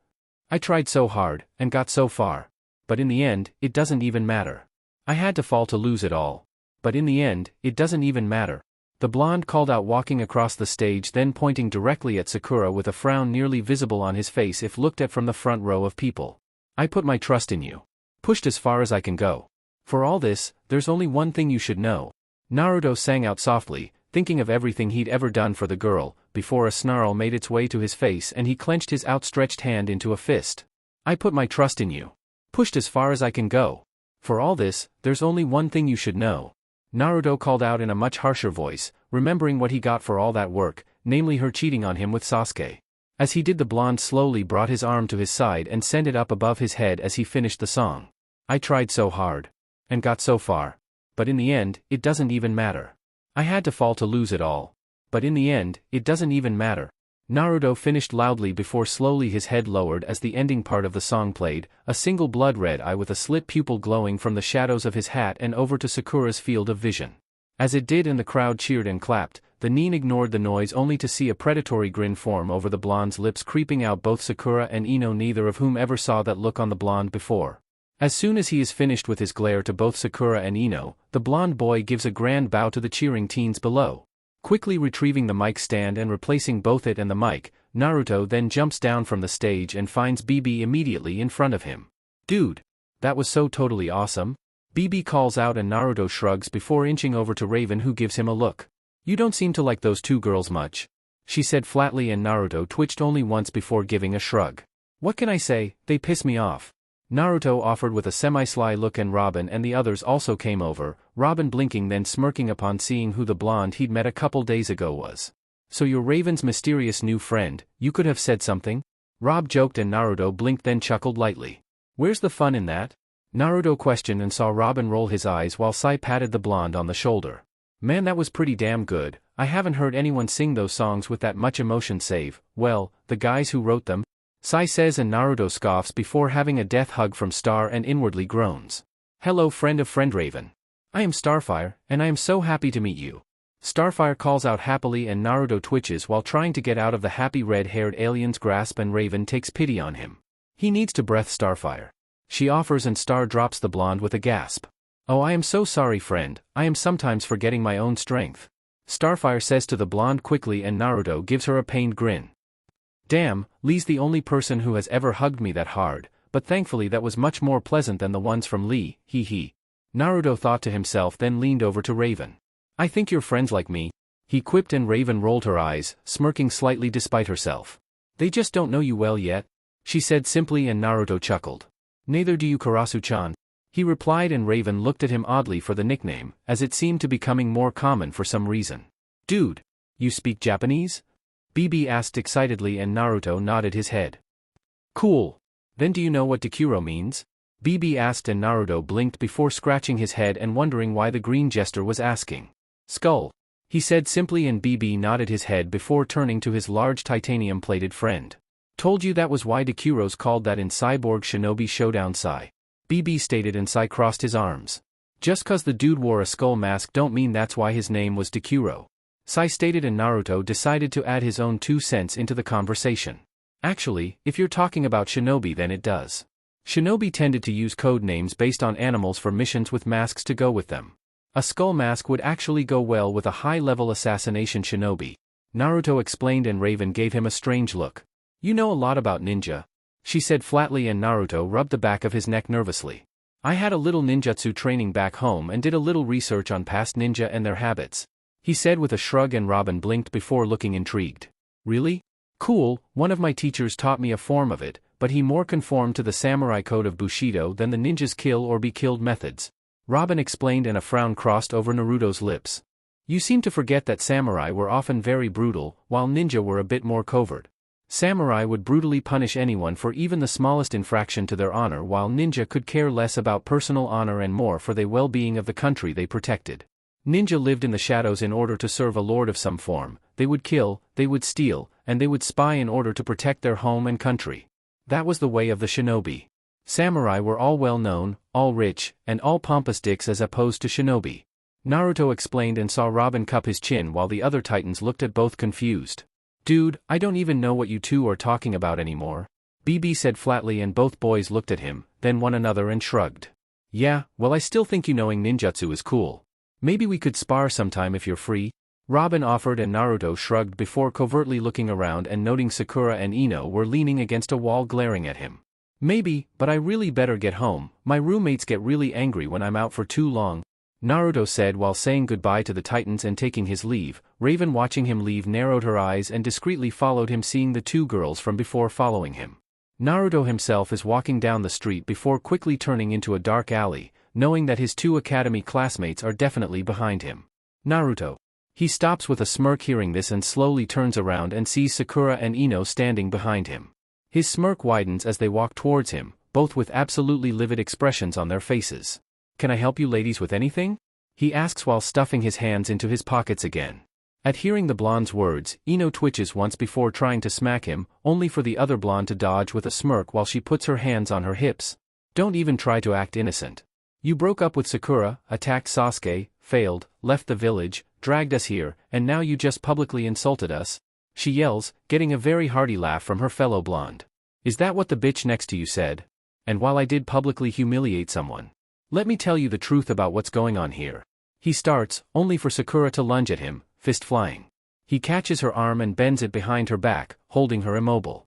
I tried so hard and got so far. But in the end, it doesn't even matter. I had to fall to lose it all. But in the end, it doesn't even matter. The blonde called out, walking across the stage, then pointing directly at Sakura with a frown nearly visible on his face if looked at from the front row of people. I put my trust in you. Pushed as far as I can go. For all this, there's only one thing you should know. Naruto sang out softly, thinking of everything he'd ever done for the girl, before a snarl made its way to his face and he clenched his outstretched hand into a fist. I put my trust in you. Pushed as far as I can go. For all this, there's only one thing you should know. Naruto called out in a much harsher voice, remembering what he got for all that work, namely her cheating on him with Sasuke. As he did, the blonde slowly brought his arm to his side and sent it up above his head as he finished the song. I tried so hard. And got so far. But in the end, it doesn't even matter. I had to fall to lose it all. But in the end, it doesn't even matter. Naruto finished loudly before slowly his head lowered as the ending part of the song played, a single blood-red eye with a slit pupil glowing from the shadows of his hat and over to Sakura's field of vision. As it did and the crowd cheered and clapped, the Nin ignored the noise only to see a predatory grin form over the blonde's lips, creeping out both Sakura and Ino, neither of whom ever saw that look on the blonde before. As soon as he is finished with his glare to both Sakura and Ino, the blonde boy gives a grand bow to the cheering teens below. Quickly retrieving the mic stand and replacing both it and the mic, Naruto then jumps down from the stage and finds BB immediately in front of him. Dude! That was so totally awesome. BB calls out and Naruto shrugs before inching over to Raven, who gives him a look. You don't seem to like those two girls much, she said flatly, and Naruto twitched only once before giving a shrug. What can I say, they piss me off. Naruto offered with a semi-sly look, and Robin and the others also came over, Robin blinking then smirking upon seeing who the blonde he'd met a couple days ago was. "So you're Raven's mysterious new friend, you could have said something?" Rob joked, and Naruto blinked then chuckled lightly. "Where's the fun in that?" Naruto questioned and saw Robin roll his eyes while Sai patted the blonde on the shoulder. "Man, that was pretty damn good. I haven't heard anyone sing those songs with that much emotion save, well, the guys who wrote them," Sai says, and Naruto scoffs before having a death hug from Star and inwardly groans. "Hello friend of friend Raven. I am Starfire, and I am so happy to meet you." Starfire calls out happily, and Naruto twitches while trying to get out of the happy red-haired alien's grasp, and Raven takes pity on him. He needs to breath Starfire. She offers, and Star drops the blonde with a gasp. "Oh, I am so sorry friend, I am sometimes forgetting my own strength," Starfire says to the blonde quickly, and Naruto gives her a pained grin. "Damn, Lee's the only person who has ever hugged me that hard, but thankfully that was much more pleasant than the ones from Lee, hee. Naruto thought to himself, then leaned over to Raven. "I think you're friends like me," he quipped, and Raven rolled her eyes, smirking slightly despite herself. "They just don't know you well yet," she said simply, and Naruto chuckled. "Neither do you, Karasu-chan," he replied, and Raven looked at him oddly for the nickname, as it seemed to becoming more common for some reason. "Dude, you speak Japanese?" BB asked excitedly, and Naruto nodded his head. "Cool. Then do you know what Dekuro means?" BB asked, and Naruto blinked before scratching his head and wondering why the green jester was asking. "Skull," he said simply, and BB nodded his head before turning to his large titanium-plated friend. "Told you that was why Dekuro's called that in Cyborg Shinobi Showdown, Sai," BB stated, and Sai crossed his arms. "Just cause the dude wore a skull mask don't mean that's why his name was Dekuro," Sai stated, and Naruto decided to add his own 2 cents into the conversation. "Actually, if you're talking about shinobi, then it does. Shinobi tended to use code names based on animals for missions with masks to go with them. A skull mask would actually go well with a high-level assassination shinobi," Naruto explained, and Raven gave him a strange look. "You know a lot about ninja," she said flatly, and Naruto rubbed the back of his neck nervously. "I had a little ninjutsu training back home and did a little research on past ninja and their habits," he said with a shrug, and Robin blinked before looking intrigued. "Really? Cool, one of my teachers taught me a form of it, but he more conformed to the samurai code of Bushido than the ninja's kill or be killed methods," Robin explained, and a frown crossed over Naruto's lips. "You seem to forget that samurai were often very brutal, while ninja were a bit more covert. Samurai would brutally punish anyone for even the smallest infraction to their honor, while ninja could care less about personal honor and more for the well-being of the country they protected. Ninja lived in the shadows in order to serve a lord of some form. They would kill, they would steal, and they would spy in order to protect their home and country. That was the way of the shinobi. Samurai were all well-known, all rich, and all pompous dicks as opposed to shinobi," Naruto explained, and saw Robin cup his chin while the other titans looked at both confused. "Dude, I don't even know what you two are talking about anymore," BB said flatly, and both boys looked at him, then one another, and shrugged. "Yeah, well, I still think you knowing ninjutsu is cool. Maybe we could spar sometime if you're free," Robin offered, and Naruto shrugged before covertly looking around and noting Sakura and Ino were leaning against a wall glaring at him. "Maybe, but I really better get home. My roommates get really angry when I'm out for too long," Naruto said while saying goodbye to the titans and taking his leave. Raven, watching him leave, narrowed her eyes and discreetly followed him, seeing the 2 girls from before following him. Naruto himself is walking down the street before quickly turning into a dark alley, knowing that his 2 academy classmates are definitely behind him. "Naruto." He stops with a smirk hearing this and slowly turns around and sees Sakura and Ino standing behind him. His smirk widens as they walk towards him, both with absolutely livid expressions on their faces. "Can I help you ladies with anything?" he asks while stuffing his hands into his pockets again. At hearing the blonde's words, Ino twitches once before trying to smack him, only for the other blonde to dodge with a smirk while she puts her hands on her hips. "Don't even try to act innocent. You broke up with Sakura, attacked Sasuke, failed, left the village, dragged us here, and now you just publicly insulted us," she yells, getting a very hearty laugh from her fellow blonde. "Is that what the bitch next to you said? And while I did publicly humiliate someone. Let me tell you the truth about what's going on here." He starts, only for Sakura to lunge at him, fist flying. He catches her arm and bends it behind her back, holding her immobile.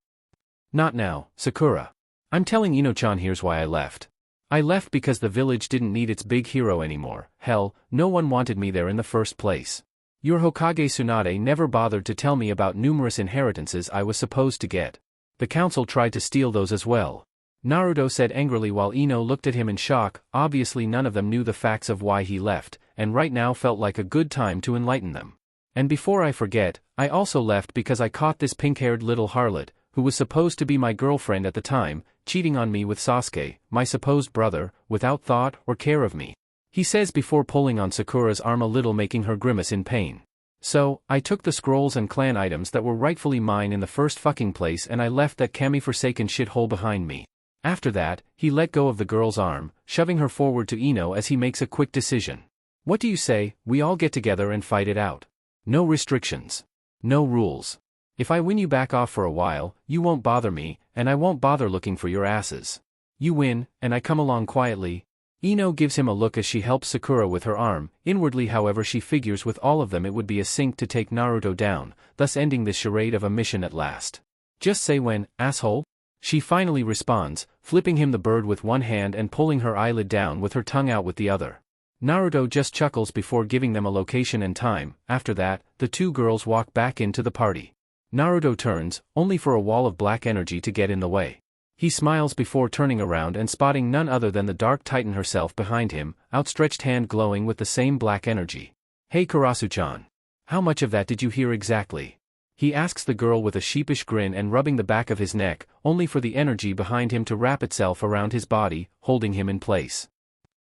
"Not now, Sakura. I'm telling Ino-chan, here's why I left. I left because the village didn't need its big hero anymore. Hell, no one wanted me there in the first place. Your Hokage Tsunade never bothered to tell me about numerous inheritances I was supposed to get. The council tried to steal those as well. Naruto said angrily while Ino looked at him in shock. Obviously none of them knew the facts of why he left, and right now felt like a good time to enlighten them. And before I forget, I also left because I caught this pink-haired little harlot, who was supposed to be my girlfriend at the time, cheating on me with Sasuke, my supposed brother, without thought or care of me. He says before pulling on Sakura's arm a little, making her grimace in pain. So, I took the scrolls and clan items that were rightfully mine in the first fucking place and I left that Kami-forsaken shithole behind me. After that, he let go of the girl's arm, shoving her forward to Ino as he makes a quick decision. What do you say, we all get together and fight it out? No restrictions. No rules. If I win you back off for a while, you won't bother me, and I won't bother looking for your asses. You win, and I come along quietly. Ino gives him a look as she helps Sakura with her arm. Inwardly however she figures with all of them it would be a sink to take Naruto down, thus ending this charade of a mission at last. Just say when, asshole? She finally responds, flipping him the bird with one hand and pulling her eyelid down with her tongue out with the other. Naruto just chuckles before giving them a location and time. After that, the two girls walk back into the party. Naruto turns, only for a wall of black energy to get in the way. He smiles before turning around and spotting none other than the Dark Titan herself behind him, outstretched hand glowing with the same black energy. Hey Karasu-chan. How much of that did you hear exactly? He asks the girl with a sheepish grin and rubbing the back of his neck, only for the energy behind him to wrap itself around his body, holding him in place.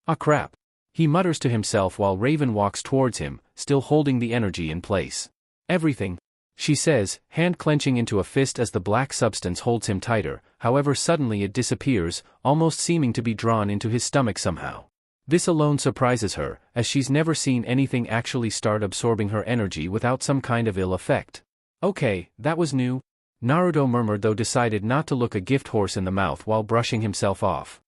Ah crap. He mutters to himself while Raven walks towards him, still holding the energy in place. Everything, she says, hand clenching into a fist as the black substance holds him tighter, however suddenly it disappears, almost seeming to be drawn into his stomach somehow. This alone surprises her, as she's never seen anything actually start absorbing her energy without some kind of ill effect. Okay, that was new. Naruto murmured though decided not to look a gift horse in the mouth while brushing himself off.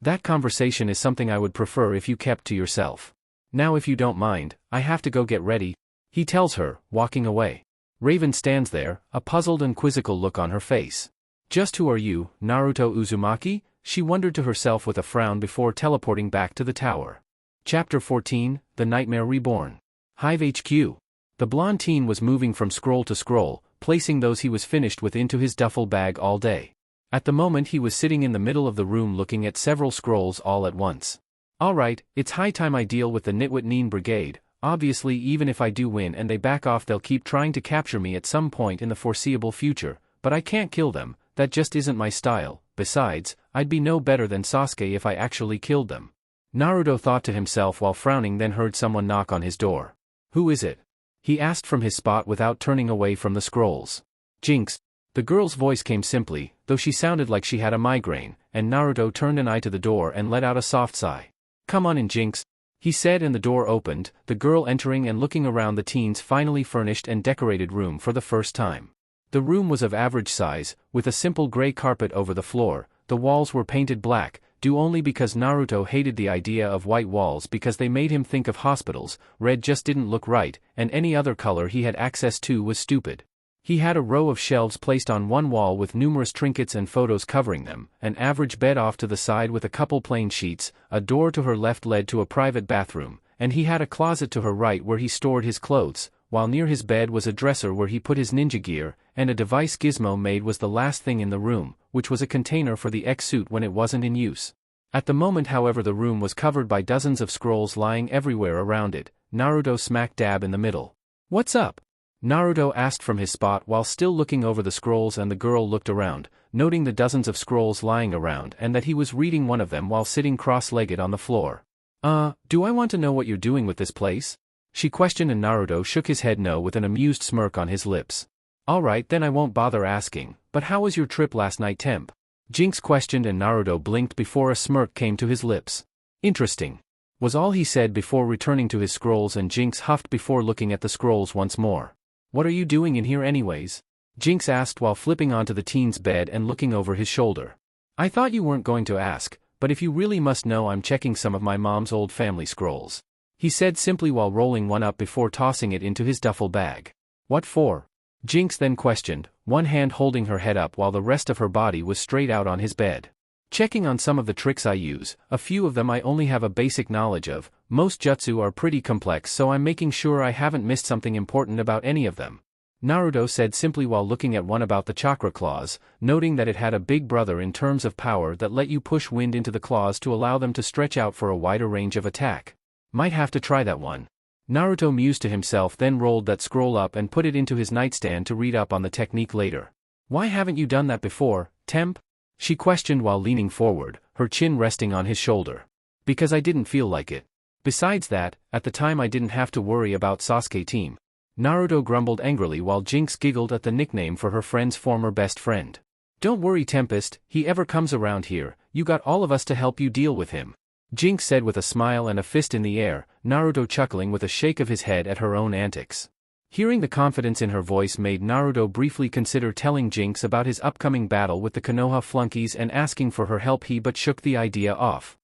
That conversation is something I would prefer if you kept to yourself. Now if you don't mind, I have to go get ready, he tells her, walking away. Raven stands there, a puzzled and quizzical look on her face. Just who are you, Naruto Uzumaki? She wondered to herself with a frown before teleporting back to the tower. Chapter 14, The Nightmare Reborn. Hive HQ. The blonde teen was moving from scroll to scroll, placing those he was finished with into his duffel bag all day. At the moment he was sitting in the middle of the room looking at several scrolls all at once. Alright, it's high time I deal with the Nitwit Neen Brigade. Obviously even if I do win and they back off they'll keep trying to capture me at some point in the foreseeable future, but I can't kill them, that just isn't my style. Besides, I'd be no better than Sasuke if I actually killed them. Naruto thought to himself while frowning, then heard someone knock on his door. Who is it? He asked from his spot without turning away from the scrolls. Jinx. The girl's voice came simply, though she sounded like she had a migraine, and Naruto turned an eye to the door and let out a soft sigh. Come on in, Jinx, he said, and the door opened, the girl entering and looking around the teen's finally furnished and decorated room for the first time. The room was of average size, with a simple gray carpet over the floor. The walls were painted black, due only because Naruto hated the idea of white walls because they made him think of hospitals. Red just didn't look right, and any other color he had access to was stupid. He had a row of shelves placed on one wall with numerous trinkets and photos covering them, an average bed off to the side with a couple plain sheets, a door to her left led to a private bathroom, and he had a closet to her right where he stored his clothes, while near his bed was a dresser where he put his ninja gear, and a device Gizmo made was the last thing in the room, which was a container for the X-suit when it wasn't in use. At the moment however the room was covered by dozens of scrolls lying everywhere around it, Naruto smack dab in the middle. What's up? Naruto asked from his spot while still looking over the scrolls, and the girl looked around, noting the dozens of scrolls lying around and that he was reading one of them while sitting cross-legged on the floor. Do I want to know what you're doing with this place? She questioned, and Naruto shook his head no with an amused smirk on his lips. Alright then, I won't bother asking, but how was your trip last night, temp? Jinx questioned, and Naruto blinked before a smirk came to his lips. Interesting, was all he said before returning to his scrolls, and Jinx huffed before looking at the scrolls once more. What are you doing in here anyways? Jinx asked while flipping onto the teen's bed and looking over his shoulder. I thought you weren't going to ask, but if you really must know, I'm checking some of my mom's old family scrolls, he said simply while rolling one up before tossing it into his duffel bag. What for? Jinx then questioned, one hand holding her head up while the rest of her body was straight out on his bed. Checking on some of the tricks I use, a few of them I only have a basic knowledge of, most jutsu are pretty complex, so I'm making sure I haven't missed something important about any of them. Naruto said simply while looking at one about the chakra claws, noting that it had a big brother in terms of power that let you push wind into the claws to allow them to stretch out for a wider range of attack. Might have to try that one. Naruto mused to himself, then rolled that scroll up and put it into his nightstand to read up on the technique later. Why haven't you done that before, Temp? She questioned while leaning forward, her chin resting on his shoulder. Because I didn't feel like it. Besides that, at the time I didn't have to worry about Sasuke team. Naruto grumbled angrily while Jinx giggled at the nickname for her friend's former best friend. Don't worry Tempest, he ever comes around here, you got all of us to help you deal with him. Jinx said with a smile and a fist in the air, Naruto chuckling with a shake of his head at her own antics. Hearing the confidence in her voice made Naruto briefly consider telling Jinx about his upcoming battle with the Konoha flunkies and asking for her help, but shook the idea off.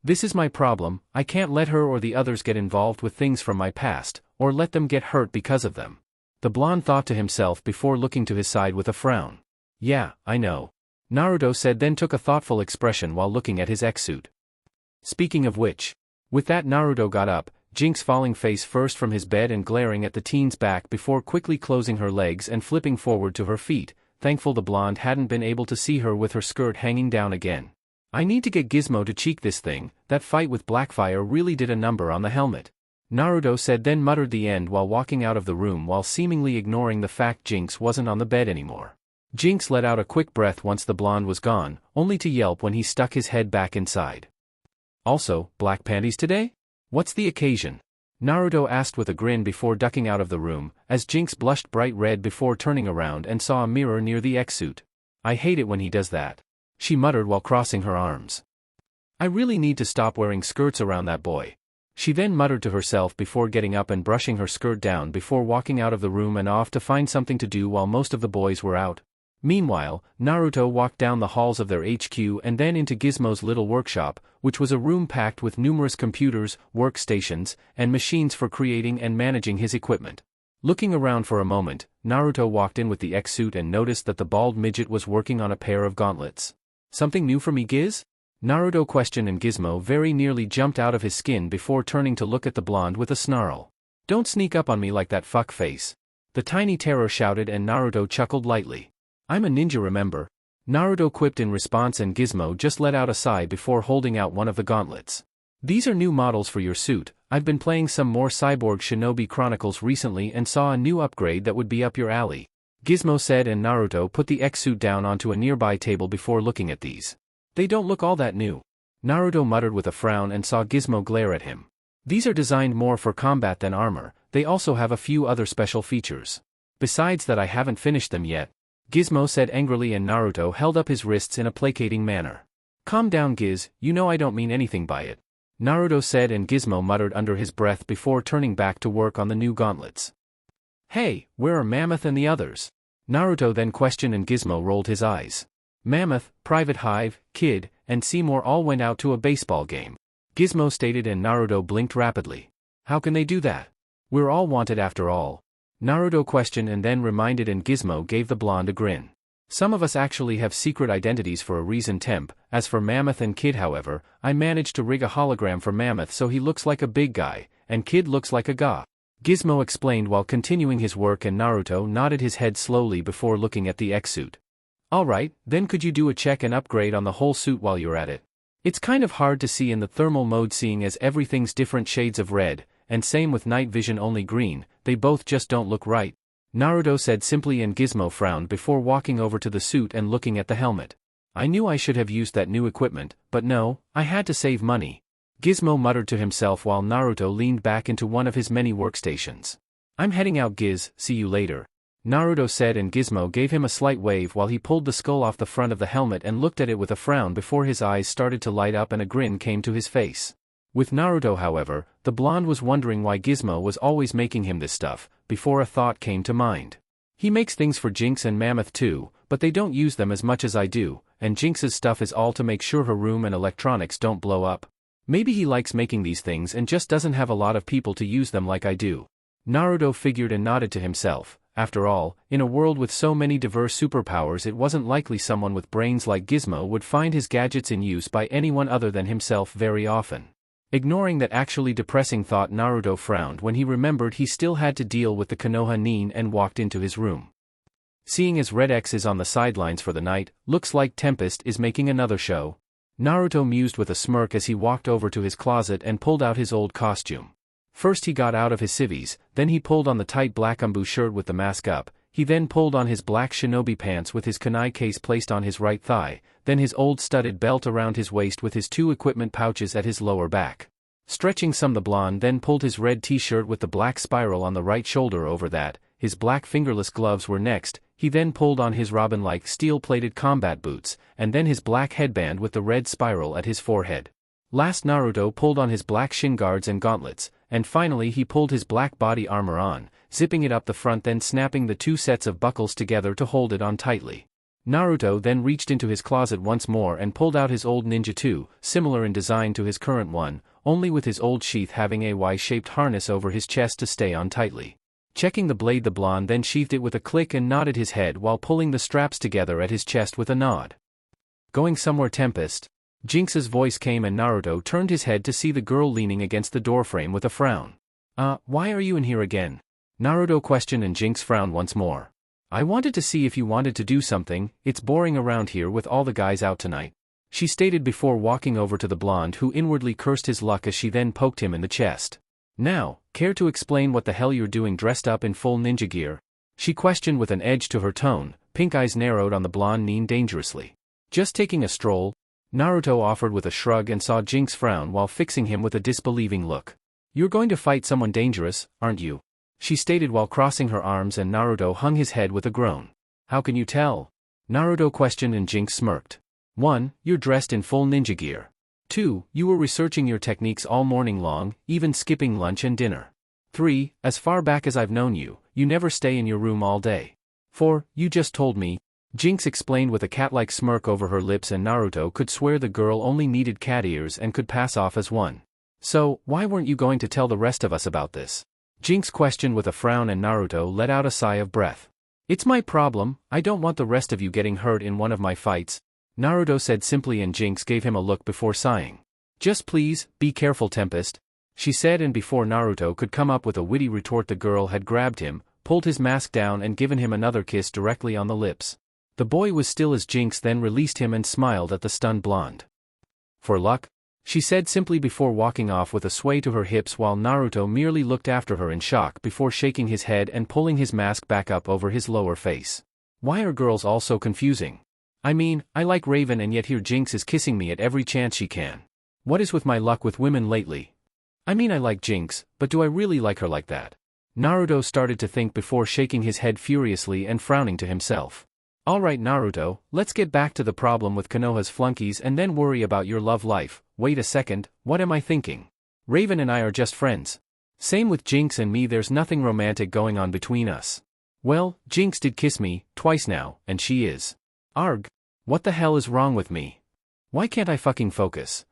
This is my problem, I can't let her or the others get involved with things from my past, or let them get hurt because of them. The blonde thought to himself before looking to his side with a frown. Yeah, I know. Naruto said, then took a thoughtful expression while looking at his X-suit. Speaking of which. With that Naruto got up, Jinx falling face first from his bed and glaring at the teen's back before quickly closing her legs and flipping forward to her feet, thankful the blonde hadn't been able to see her with her skirt hanging down again. I need to get Gizmo to cheek this thing, that fight with Blackfire really did a number on the helmet. Naruto said, then muttered the end while walking out of the room while seemingly ignoring the fact Jinx wasn't on the bed anymore. Jinx let out a quick breath once the blonde was gone, only to yelp when he stuck his head back inside. Also, black panties today? What's the occasion? Naruto asked with a grin before ducking out of the room, as Jinx blushed bright red before turning around and saw a mirror near the X-suit. I hate it when he does that. She muttered while crossing her arms. I really need to stop wearing skirts around that boy. She then muttered to herself before getting up and brushing her skirt down before walking out of the room and off to find something to do while most of the boys were out. Meanwhile, Naruto walked down the halls of their HQ and then into Gizmo's little workshop, which was a room packed with numerous computers, workstations, and machines for creating and managing his equipment. Looking around for a moment, Naruto walked in with the X-suit and noticed that the bald midget was working on a pair of gauntlets. Something new for me, Giz? Naruto questioned, and Gizmo very nearly jumped out of his skin before turning to look at the blonde with a snarl. Don't sneak up on me like that, fuck face. The tiny terror shouted, and Naruto chuckled lightly. I'm a ninja, remember? Naruto quipped in response, and Gizmo just let out a sigh before holding out one of the gauntlets. These are new models for your suit. I've been playing some more Cyborg Shinobi Chronicles recently and saw a new upgrade that would be up your alley. Gizmo said, and Naruto put the X-suit down onto a nearby table before looking at these. They don't look all that new. Naruto muttered with a frown and saw Gizmo glare at him. These are designed more for combat than armor. They also have a few other special features. Besides that, I haven't finished them yet. Gizmo said angrily, and Naruto held up his wrists in a placating manner. Calm down, Giz, you know I don't mean anything by it. Naruto said, and Gizmo muttered under his breath before turning back to work on the new gauntlets. Hey, where are Mammoth and the others? Naruto then questioned, and Gizmo rolled his eyes. Mammoth, Private Hive, Kid, and Seymour all went out to a baseball game. Gizmo stated, and Naruto blinked rapidly. How can they do that? We're all wanted after all. Naruto questioned and then reminded, and Gizmo gave the blonde a grin. Some of us actually have secret identities for a reason, Temp. As for Mammoth and Kid, however, I managed to rig a hologram for Mammoth so he looks like a big guy, and Kid looks like a goth. Gizmo explained while continuing his work, and Naruto nodded his head slowly before looking at the X-suit. Alright, then could you do a check and upgrade on the whole suit while you're at it? It's kind of hard to see in the thermal mode seeing as everything's different shades of red, and same with night vision only green, they both just don't look right. Naruto said simply, and Gizmo frowned before walking over to the suit and looking at the helmet. I knew I should have used that new equipment, but no, I had to save money. Gizmo muttered to himself while Naruto leaned back into one of his many workstations. I'm heading out, Giz, see you later. Naruto said, and Gizmo gave him a slight wave while he pulled the skull off the front of the helmet and looked at it with a frown before his eyes started to light up and a grin came to his face. With Naruto, however, the blonde was wondering why Gizmo was always making him this stuff, before a thought came to mind. He makes things for Jinx and Mammoth too, but they don't use them as much as I do, and Jinx's stuff is all to make sure her room and electronics don't blow up. Maybe he likes making these things and just doesn't have a lot of people to use them like I do. Naruto figured and nodded to himself. After all, in a world with so many diverse superpowers, it wasn't likely someone with brains like Gizmo would find his gadgets in use by anyone other than himself very often. Ignoring that actually depressing thought, Naruto frowned when he remembered he still had to deal with the Konoha Nin and walked into his room. Seeing as RedX is on the sidelines for the night, looks like Tempest is making another show. Naruto mused with a smirk as he walked over to his closet and pulled out his old costume. First he got out of his civvies, then he pulled on the tight black umbu shirt with the mask up, he then pulled on his black shinobi pants with his kunai case placed on his right thigh, then his old studded belt around his waist with his 2 equipment pouches at his lower back. Stretching some the blonde then pulled his red t-shirt with the black spiral on the right shoulder over that, his black fingerless gloves were next, he then pulled on his Robin-like steel-plated combat boots, and then his black headband with the red spiral at his forehead. Last Naruto pulled on his black shin guards and gauntlets, and finally he pulled his black body armor on, zipping it up the front then snapping the 2 sets of buckles together to hold it on tightly. Naruto then reached into his closet once more and pulled out his old ninja similar in design to his current one, only with his old sheath having a Y-shaped harness over his chest to stay on tightly. Checking the blade, the blonde then sheathed it with a click and nodded his head while pulling the straps together at his chest with a nod. Going somewhere, Tempest? Jinx's voice came and Naruto turned his head to see the girl leaning against the doorframe with a frown. Why are you in here again? Naruto questioned and Jinx frowned once more. I wanted to see if you wanted to do something, it's boring around here with all the guys out tonight. She stated before walking over to the blonde who inwardly cursed his luck as she then poked him in the chest. Now, care to explain what the hell you're doing dressed up in full ninja gear? She questioned with an edge to her tone, pink eyes narrowed on the blonde Nin dangerously. Just taking a stroll? Naruto offered with a shrug and saw Jinx frown while fixing him with a disbelieving look. You're going to fight someone dangerous, aren't you? She stated while crossing her arms and Naruto hung his head with a groan. How can you tell? Naruto questioned and Jinx smirked. 1. You're dressed in full ninja gear. 2. You were researching your techniques all morning long, even skipping lunch and dinner. 3. As far back as I've known you, you never stay in your room all day. 4. You just told me. Jinx explained with a cat-like smirk over her lips and Naruto could swear the girl only needed cat ears and could pass off as one. So, why weren't you going to tell the rest of us about this? Jinx questioned with a frown and Naruto let out a sigh of breath. It's my problem, I don't want the rest of you getting hurt in one of my fights, Naruto said simply and Jinx gave him a look before sighing. Just please, be careful, Tempest, she said, and before Naruto could come up with a witty retort the girl had grabbed him, pulled his mask down and given him another kiss directly on the lips. The boy was still as Jinx then released him and smiled at the stunned blonde. For luck? She said simply before walking off with a sway to her hips while Naruto merely looked after her in shock before shaking his head and pulling his mask back up over his lower face. Why are girls all so confusing? I mean, I like Raven and yet here Jinx is kissing me at every chance she can. What is with my luck with women lately? I mean I like Jinx, but do I really like her like that? Naruto started to think before shaking his head furiously and frowning to himself. Alright Naruto, let's get back to the problem with Konoha's flunkies and then worry about your love life. Wait a second, what am I thinking? Raven and I are just friends. Same with Jinx and me, there's nothing romantic going on between us. Well, Jinx did kiss me, twice now, and she is. Arg. What the hell is wrong with me? Why can't I fucking focus?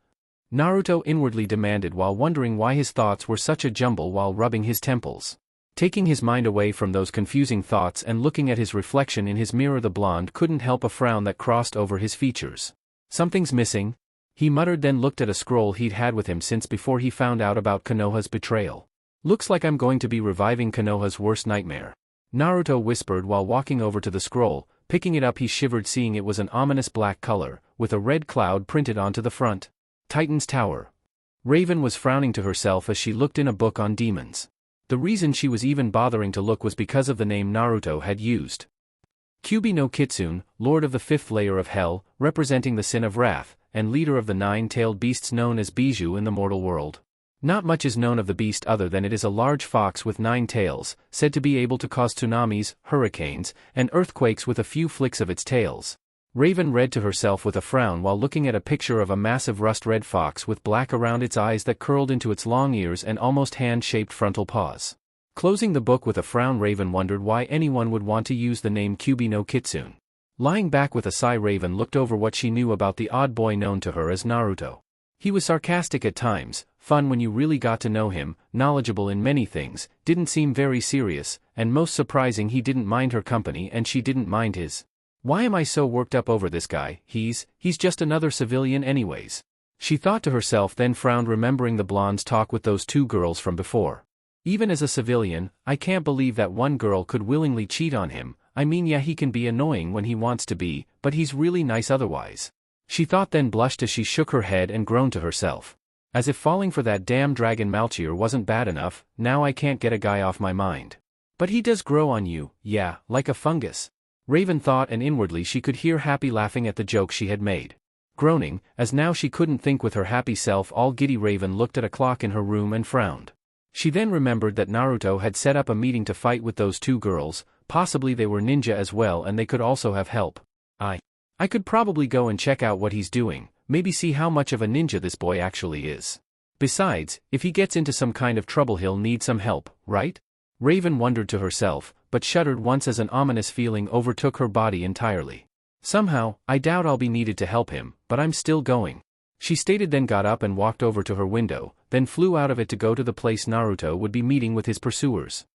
Naruto inwardly demanded while wondering why his thoughts were such a jumble while rubbing his temples. Taking his mind away from those confusing thoughts and looking at his reflection in his mirror, the blonde couldn't help a frown that crossed over his features. Something's missing, he muttered, then looked at a scroll he'd had with him since before he found out about Konoha's betrayal. Looks like I'm going to be reviving Konoha's worst nightmare, Naruto whispered while walking over to the scroll. Picking it up he shivered seeing it was an ominous black color, with a red cloud printed onto the front. Titan's Tower. Raven was frowning to herself as she looked in a book on demons. The reason she was even bothering to look was because of the name Naruto had used. Kyubi no Kitsune, Lord of the Fifth Layer of Hell, representing the sin of wrath, and leader of the nine-tailed beasts known as Bijou in the mortal world. Not much is known of the beast other than it is a large fox with 9 tails, said to be able to cause tsunamis, hurricanes, and earthquakes with a few flicks of its tails. Raven read to herself with a frown while looking at a picture of a massive rust-red fox with black around its eyes that curled into its long ears and almost hand-shaped frontal paws. Closing the book with a frown, Raven wondered why anyone would want to use the name Kyubi no Kitsune. Lying back with a sigh, Raven looked over what she knew about the odd boy known to her as Naruto. He was sarcastic at times, fun when you really got to know him, knowledgeable in many things, didn't seem very serious, and most surprising he didn't mind her company and she didn't mind his. Why am I so worked up over this guy? He's just another civilian anyways. She thought to herself, then frowned, remembering the blonde's talk with those two girls from before. Even as a civilian, I can't believe that one girl could willingly cheat on him. I mean, yeah, he can be annoying when he wants to be, but he's really nice otherwise. She thought, then blushed as she shook her head and groaned to herself. As if falling for that damn dragon Malchier wasn't bad enough, now I can't get a guy off my mind. But he does grow on you, yeah, like a fungus. Raven thought, and inwardly she could hear Happy laughing at the joke she had made. Groaning, as now she couldn't think with her happy self, all giddy, Raven looked at a clock in her room and frowned. She then remembered that Naruto had set up a meeting to fight with those two girls. Possibly they were ninja as well and they could also have help. I could probably go and check out what he's doing, maybe see how much of a ninja this boy actually is. Besides, if he gets into some kind of trouble he'll need some help, right? Raven wondered to herself, but shuddered once as an ominous feeling overtook her body entirely. Somehow, I doubt I'll be needed to help him, but I'm still going. She stated, then got up and walked over to her window, then flew out of it to go to the place Naruto would be meeting with his pursuers.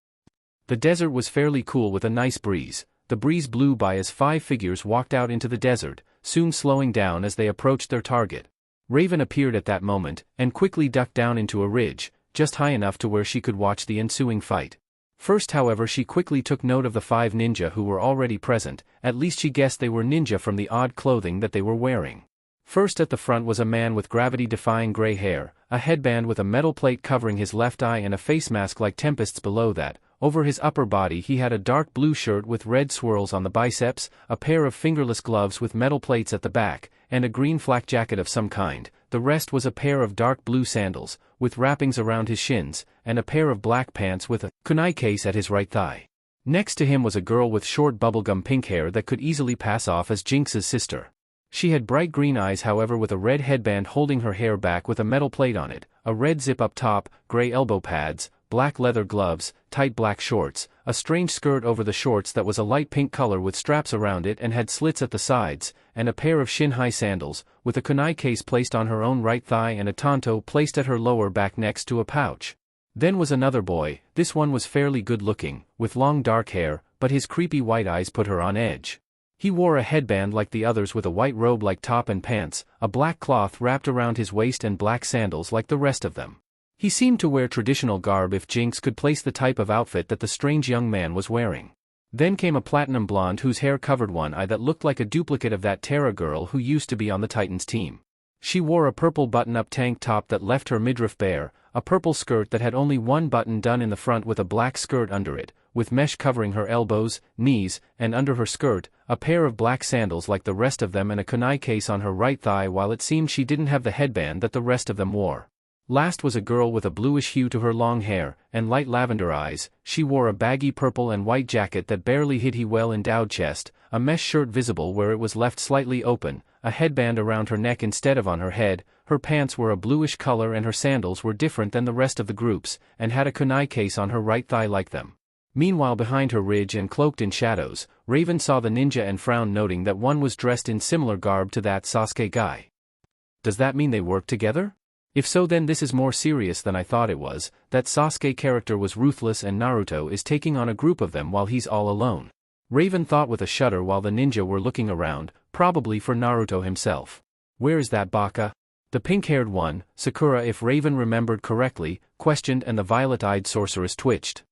The desert was fairly cool with a nice breeze. The breeze blew by as 5 figures walked out into the desert, soon slowing down as they approached their target. Raven appeared at that moment, and quickly ducked down into a ridge, just high enough to where she could watch the ensuing fight. First, however, she quickly took note of the 5 ninja who were already present. At least she guessed they were ninja from the odd clothing that they were wearing. First at the front was a man with gravity-defying gray hair, a headband with a metal plate covering his left eye and a face mask like Tempest's below that. Over his upper body he had a dark blue shirt with red swirls on the biceps, a pair of fingerless gloves with metal plates at the back, and a green flak jacket of some kind. The rest was a pair of dark blue sandals, with wrappings around his shins, and a pair of black pants with a kunai case at his right thigh. Next to him was a girl with short bubblegum pink hair that could easily pass off as Jinx's sister. She had bright green eyes, however, with a red headband holding her hair back with a metal plate on it, a red zip-up top, gray elbow pads, black leather gloves, tight black shorts, a strange skirt over the shorts that was a light pink color with straps around it and had slits at the sides, and a pair of shin-high sandals, with a kunai case placed on her own right thigh and a tanto placed at her lower back next to a pouch. Then was another boy. This one was fairly good-looking, with long dark hair, but his creepy white eyes put her on edge. He wore a headband like the others with a white robe-like top and pants, a black cloth wrapped around his waist and black sandals like the rest of them. He seemed to wear traditional garb if Jinx could place the type of outfit that the strange young man was wearing. Then came a platinum blonde whose hair covered one eye that looked like a duplicate of that Terra girl who used to be on the Titans team. She wore a purple button-up tank top that left her midriff bare, a purple skirt that had only one button done in the front with a black skirt under it, with mesh covering her elbows, knees, and under her skirt, a pair of black sandals like the rest of them and a kunai case on her right thigh, while it seemed she didn't have the headband that the rest of them wore. Last was a girl with a bluish hue to her long hair, and light lavender eyes. She wore a baggy purple and white jacket that barely hid her well-endowed chest, a mesh shirt visible where it was left slightly open, a headband around her neck instead of on her head. Her pants were a bluish color and her sandals were different than the rest of the groups, and had a kunai case on her right thigh like them. Meanwhile, behind her ridge and cloaked in shadows, Raven saw the ninja and frowned, noting that one was dressed in similar garb to that Sasuke guy. Does that mean they work together? If so, then this is more serious than I thought it was. That Sasuke character was ruthless and Naruto is taking on a group of them while he's all alone. Raven thought with a shudder while the ninja were looking around, probably for Naruto himself. Where is that baka? The pink-haired one, Sakura, if Raven remembered correctly, questioned, and the violet-eyed sorceress twitched.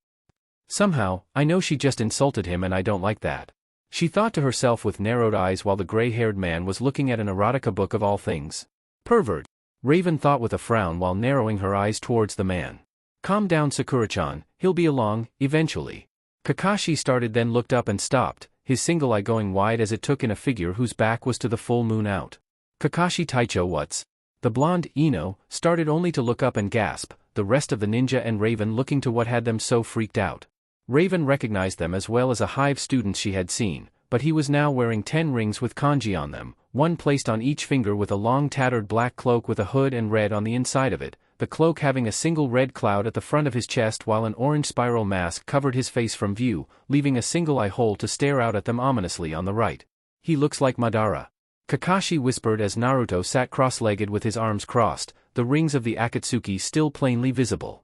Somehow, I know she just insulted him and I don't like that. She thought to herself with narrowed eyes while the gray-haired man was looking at an erotica book of all things. Pervert. Raven thought with a frown while narrowing her eyes towards the man. Calm down, Sakura-chan, he'll be along, eventually. Kakashi started, then looked up and stopped, his single eye going wide as it took in a figure whose back was to the full moon out. Kakashi Taicho, what's? The blonde, Ino, started only to look up and gasp, the rest of the ninja and Raven looking to what had them so freaked out. Raven recognized them as well as a Hive student she had seen, but he was now wearing 10 rings with kanji on them, one placed on each finger with a long tattered black cloak with a hood and red on the inside of it, the cloak having a single red cloud at the front of his chest while an orange spiral mask covered his face from view, leaving a single eye hole to stare out at them ominously on the right. He looks like Madara. Kakashi whispered as Naruto sat cross-legged with his arms crossed, the rings of the Akatsuki still plainly visible.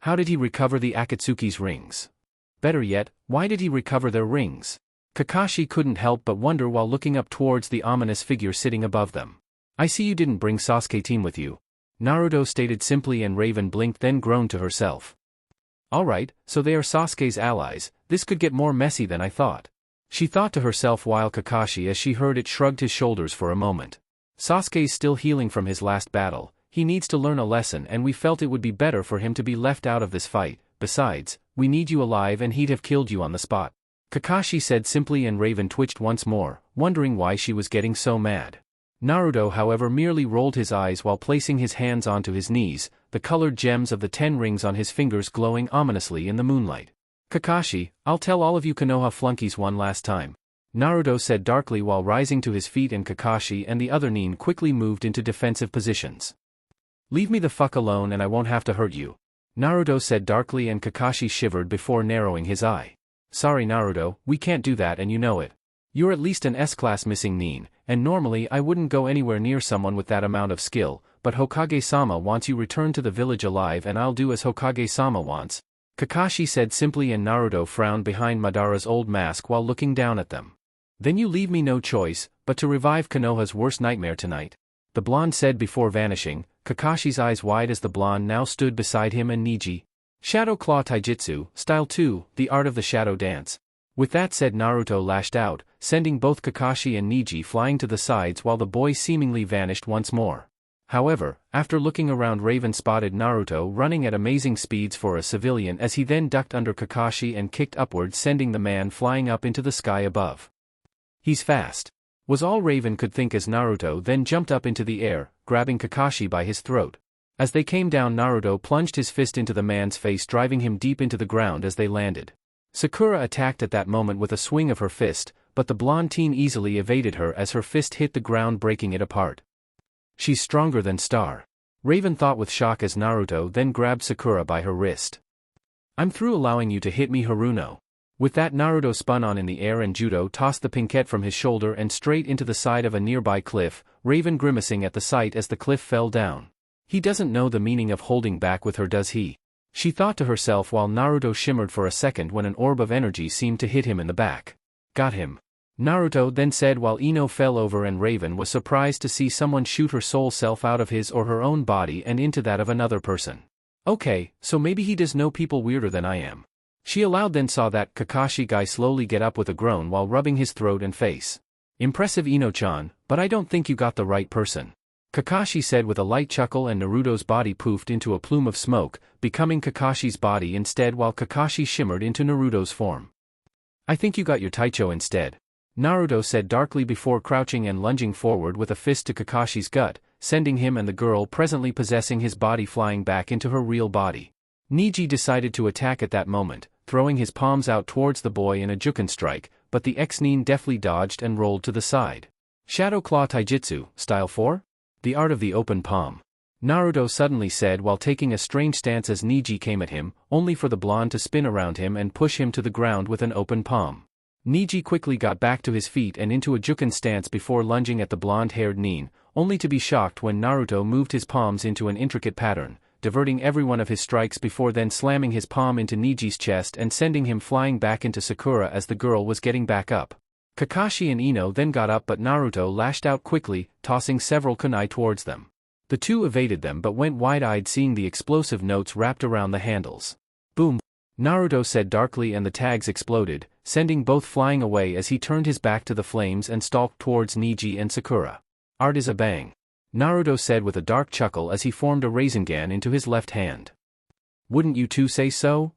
How did he recover the Akatsuki's rings? Better yet, why did he recover their rings? Kakashi couldn't help but wonder while looking up towards the ominous figure sitting above them. I see you didn't bring Sasuke team with you. Naruto stated simply, and Raven blinked then groaned to herself. Alright, so they are Sasuke's allies. This could get more messy than I thought. She thought to herself while Kakashi, as she heard it, shrugged his shoulders for a moment. Sasuke's still healing from his last battle. He needs to learn a lesson, and we felt it would be better for him to be left out of this fight. Besides, we need you alive and he'd have killed you on the spot. Kakashi said simply, and Raven twitched once more, wondering why she was getting so mad. Naruto, however, merely rolled his eyes while placing his hands onto his knees, the colored gems of the 10 rings on his fingers glowing ominously in the moonlight. Kakashi, I'll tell all of you Konoha flunkies one last time. Naruto said darkly while rising to his feet, and Kakashi and the other nin quickly moved into defensive positions. Leave me the fuck alone and I won't have to hurt you. Naruto said darkly, and Kakashi shivered before narrowing his eye. Sorry Naruto, we can't do that and you know it. You're at least an S-class missing nin, and normally I wouldn't go anywhere near someone with that amount of skill, but Hokage-sama wants you returned to the village alive and I'll do as Hokage-sama wants. Kakashi said simply, and Naruto frowned behind Madara's old mask while looking down at them. Then you leave me no choice, but to revive Konoha's worst nightmare tonight. The blonde said before vanishing, Kakashi's eyes wide as the blonde now stood beside him and Niji. Shadow Claw Taijutsu, Style 2, the art of the shadow dance. With that said, Naruto lashed out, sending both Kakashi and Niji flying to the sides while the boy seemingly vanished once more. However, after looking around, Raven spotted Naruto running at amazing speeds for a civilian, as he then ducked under Kakashi and kicked upward, sending the man flying up into the sky above. He's fast, was all Raven could think as Naruto then jumped up into the air, grabbing Kakashi by his throat. As they came down, Naruto plunged his fist into the man's face, driving him deep into the ground as they landed. Sakura attacked at that moment with a swing of her fist, but the blonde teen easily evaded her as her fist hit the ground, breaking it apart. She's stronger than Star. Raven thought with shock as Naruto then grabbed Sakura by her wrist. I'm through allowing you to hit me, Haruno. With that, Naruto spun on in the air and judo tossed the pinkette from his shoulder and straight into the side of a nearby cliff, Raven grimacing at the sight as the cliff fell down. He doesn't know the meaning of holding back with her, does he? She thought to herself while Naruto shimmered for a second when an orb of energy seemed to hit him in the back. Got him. Naruto then said while Ino fell over, and Raven was surprised to see someone shoot her soul self out of his or her own body and into that of another person. Okay, so maybe he does know people weirder than I am. She aloud then saw that Kakashi guy slowly get up with a groan while rubbing his throat and face. Impressive Ino-chan, but I don't think you got the right person. Kakashi said with a light chuckle, and Naruto's body poofed into a plume of smoke, becoming Kakashi's body instead while Kakashi shimmered into Naruto's form. I think you got your Taicho instead. Naruto said darkly before crouching and lunging forward with a fist to Kakashi's gut, sending him and the girl presently possessing his body flying back into her real body. Niji decided to attack at that moment, throwing his palms out towards the boy in a Juken strike, but the ex-nin deftly dodged and rolled to the side. Shadow Claw Taijutsu, Style 4? The art of the open palm. Naruto suddenly said while taking a strange stance as Niji came at him, only for the blonde to spin around him and push him to the ground with an open palm. Niji quickly got back to his feet and into a Juken stance before lunging at the blonde-haired nin, only to be shocked when Naruto moved his palms into an intricate pattern, diverting every one of his strikes before then slamming his palm into Niji's chest and sending him flying back into Sakura as the girl was getting back up. Kakashi and Ino then got up, but Naruto lashed out quickly, tossing several kunai towards them. The two evaded them but went wide-eyed seeing the explosive notes wrapped around the handles. Boom! Naruto said darkly, and the tags exploded, sending both flying away as he turned his back to the flames and stalked towards Niji and Sakura. Art is a bang. Naruto said with a dark chuckle as he formed a Rasengan into his left hand. Wouldn't you two say so?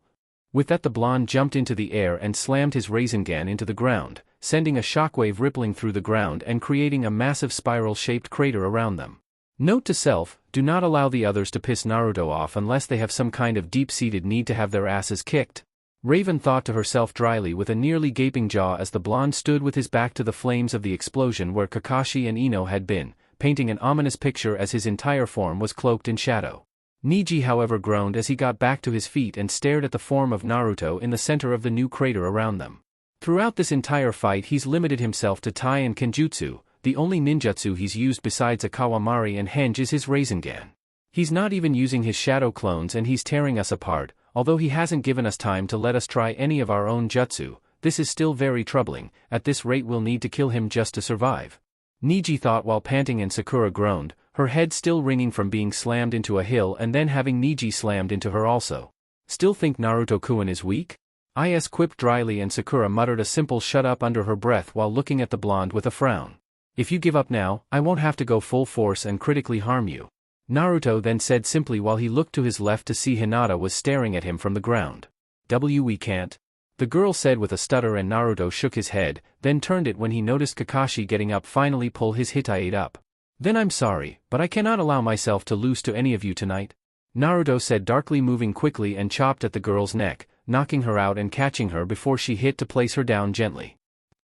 With that, the blonde jumped into the air and slammed his Rasengan into the ground, sending a shockwave rippling through the ground and creating a massive spiral-shaped crater around them. Note to self, do not allow the others to piss Naruto off unless they have some kind of deep-seated need to have their asses kicked. Raven thought to herself dryly with a nearly gaping jaw as the blonde stood with his back to the flames of the explosion where Kakashi and Ino had been, painting an ominous picture as his entire form was cloaked in shadow. Niji however groaned as he got back to his feet and stared at the form of Naruto in the center of the new crater around them. Throughout this entire fight he's limited himself to Tai and Kenjutsu, the only ninjutsu he's used besides a Kawamari and Henge is his Rasengan. He's not even using his shadow clones and he's tearing us apart, although he hasn't given us time to let us try any of our own jutsu. This is still very troubling. At this rate we'll need to kill him just to survive. Niji thought while panting, and Sakura groaned, her head still ringing from being slammed into a hill and then having Niji slammed into her also. Still think Naruto-kun is weak? Is quipped dryly, and Sakura muttered a simple shut up under her breath while looking at the blonde with a frown. If you give up now, I won't have to go full force and critically harm you. Naruto then said simply while he looked to his left to see Hinata was staring at him from the ground. We can't. The girl said with a stutter, and Naruto shook his head, then turned it when he noticed Kakashi getting up finally pull his Hittite up. Then I'm sorry, but I cannot allow myself to lose to any of you tonight. Naruto said darkly, moving quickly and chopped at the girl's neck, knocking her out and catching her before she hit to place her down gently.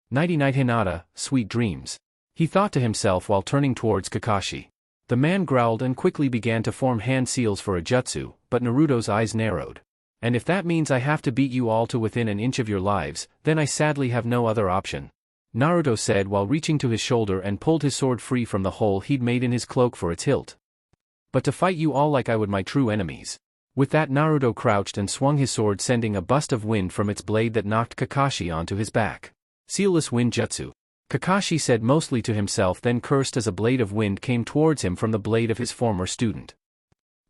Nighty-night Hinata, sweet dreams. He thought to himself while turning towards Kakashi. The man growled and quickly began to form hand seals for a jutsu, but Naruto's eyes narrowed. And if that means I have to beat you all to within an inch of your lives, then I sadly have no other option. Naruto said while reaching to his shoulder and pulled his sword free from the hole he'd made in his cloak for its hilt. But to fight you all like I would my true enemies. With that, Naruto crouched and swung his sword, sending a bust of wind from its blade that knocked Kakashi onto his back. Sealless wind jutsu. Kakashi said mostly to himself, then cursed as a blade of wind came towards him from the blade of his former student.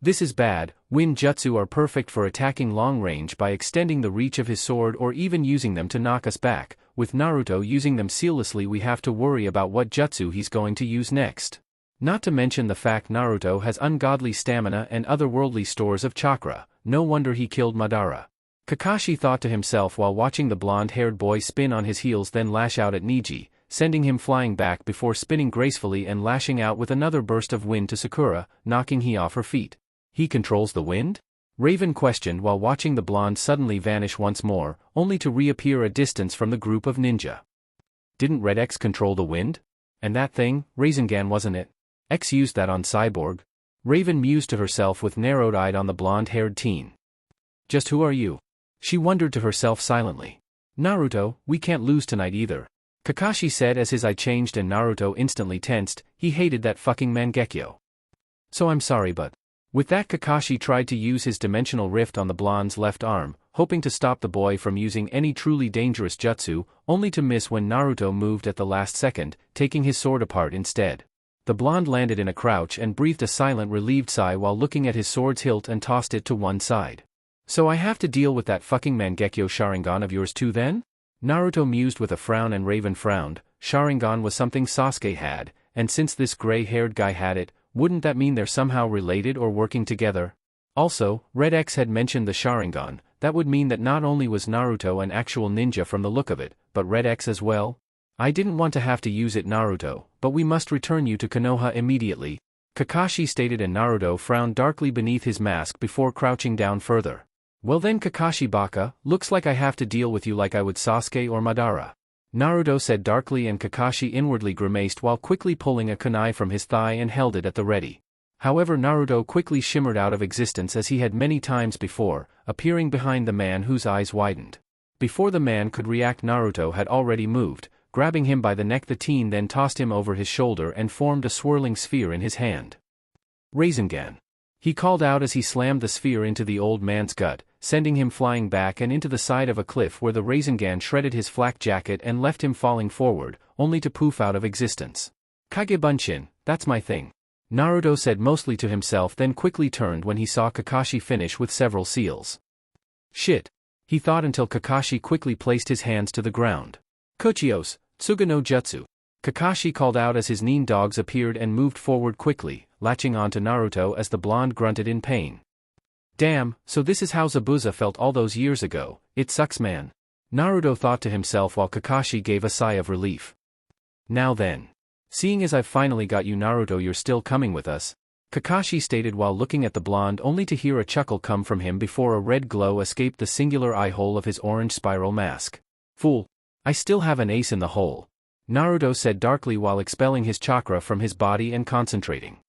This is bad. Wind jutsu are perfect for attacking long range by extending the reach of his sword or even using them to knock us back. With Naruto using them seamlessly, we have to worry about what jutsu he's going to use next. Not to mention the fact Naruto has ungodly stamina and otherworldly stores of chakra. No wonder he killed Madara. Kakashi thought to himself while watching the blonde-haired boy spin on his heels, then lash out at Niji, sending him flying back before spinning gracefully and lashing out with another burst of wind to Sakura, knocking he off her feet. He controls the wind? Raven questioned while watching the blonde suddenly vanish once more, only to reappear a distance from the group of ninja. Didn't RedX control the wind? And that thing, Rasengan, wasn't it? X used that on Cyborg? Raven mused to herself with narrowed eye on the blonde-haired teen. Just who are you? She wondered to herself silently. Naruto, we can't lose tonight either. Kakashi said as his eye changed, and Naruto instantly tensed. He hated that fucking Mangekyo. So I'm sorry, but... With that, Kakashi tried to use his dimensional rift on the blonde's left arm, hoping to stop the boy from using any truly dangerous jutsu, only to miss when Naruto moved at the last second, taking his sword apart instead. The blonde landed in a crouch and breathed a silent, relieved sigh while looking at his sword's hilt and tossed it to one side. So I have to deal with that fucking Mangekyo Sharingan of yours too then? Naruto mused with a frown, and Raven frowned. Sharingan was something Sasuke had, and since this gray-haired guy had it, wouldn't that mean they're somehow related or working together? Also, RedX had mentioned the Sharingan. That would mean that not only was Naruto an actual ninja from the look of it, but RedX as well? I didn't want to have to use it, Naruto, but we must return you to Konoha immediately, Kakashi stated, and Naruto frowned darkly beneath his mask before crouching down further. Well then, Kakashi Baka, looks like I have to deal with you like I would Sasuke or Madara. Naruto said darkly, and Kakashi inwardly grimaced while quickly pulling a kunai from his thigh and held it at the ready. However, Naruto quickly shimmered out of existence as he had many times before, appearing behind the man whose eyes widened. Before the man could react, Naruto had already moved, grabbing him by the neck. The teen then tossed him over his shoulder and formed a swirling sphere in his hand. Rasengan, he called out as he slammed the sphere into the old man's gut, sending him flying back and into the side of a cliff where the Rasengan shredded his flak jacket and left him falling forward, only to poof out of existence. Kage Bunshin, that's my thing. Naruto said mostly to himself, then quickly turned when he saw Kakashi finish with several seals. Shit, he thought until Kakashi quickly placed his hands to the ground. Kochios, Tsuga no Jutsu. Kakashi called out as his nin dogs appeared and moved forward quickly, latching onto Naruto as the blonde grunted in pain. Damn, so this is how Zabuza felt all those years ago. It sucks, man. Naruto thought to himself while Kakashi gave a sigh of relief. Now then. Seeing as I've finally got you, Naruto, you're still coming with us? Kakashi stated while looking at the blonde, only to hear a chuckle come from him before a red glow escaped the singular eye hole of his orange spiral mask. Fool. I still have an ace in the hole. Naruto said darkly while expelling his chakra from his body and concentrating.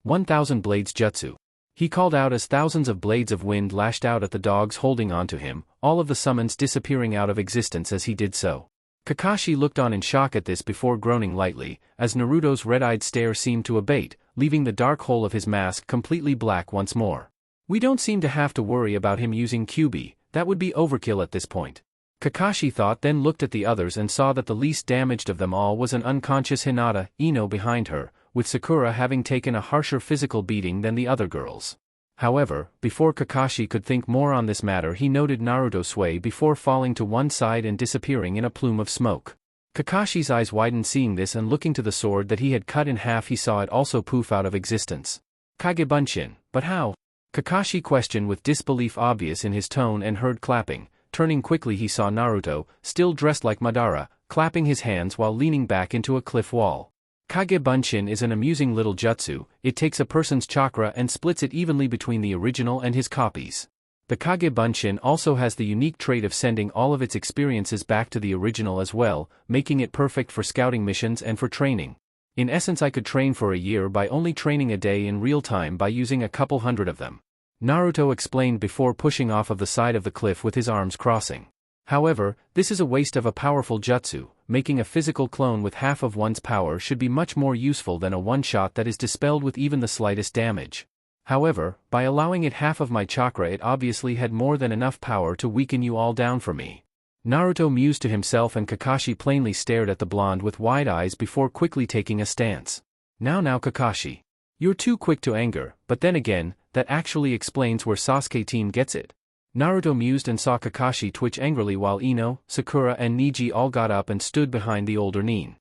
1,000 blades jutsu. He called out as thousands of blades of wind lashed out at the dogs holding onto him, all of the summons disappearing out of existence as he did so. Kakashi looked on in shock at this before groaning lightly, as Naruto's red-eyed stare seemed to abate, leaving the dark hole of his mask completely black once more. We don't seem to have to worry about him using QB, that would be overkill at this point. Kakashi thought, then looked at the others and saw that the least damaged of them all was an unconscious Hinata, Ino behind her, with Sakura having taken a harsher physical beating than the other girls. However, before Kakashi could think more on this matter, he noted Naruto sway before falling to one side and disappearing in a plume of smoke. Kakashi's eyes widened seeing this, and looking to the sword that he had cut in half, he saw it also poof out of existence. Kagebunshin, but how? Kakashi questioned with disbelief obvious in his tone and heard clapping. Turning quickly, he saw Naruto, still dressed like Madara, clapping his hands while leaning back into a cliff wall. Kagebunshin is an amusing little jutsu. It takes a person's chakra and splits it evenly between the original and his copies. The Kagebunshin also has the unique trait of sending all of its experiences back to the original as well, making it perfect for scouting missions and for training. In essence, I could train for a year by only training a day in real time by using a couple hundred of them. Naruto explained before pushing off of the side of the cliff with his arms crossing. However, this is a waste of a powerful jutsu. Making a physical clone with half of one's power should be much more useful than a one-shot that is dispelled with even the slightest damage. However, by allowing it half of my chakra, it obviously had more than enough power to weaken you all down for me. Naruto mused to himself, and Kakashi plainly stared at the blonde with wide eyes before quickly taking a stance. Now Kakashi. You're too quick to anger, but then again, that actually explains where Sasuke team gets it. Naruto mused and saw Kakashi twitch angrily while Ino, Sakura and Neji all got up and stood behind the older Nin.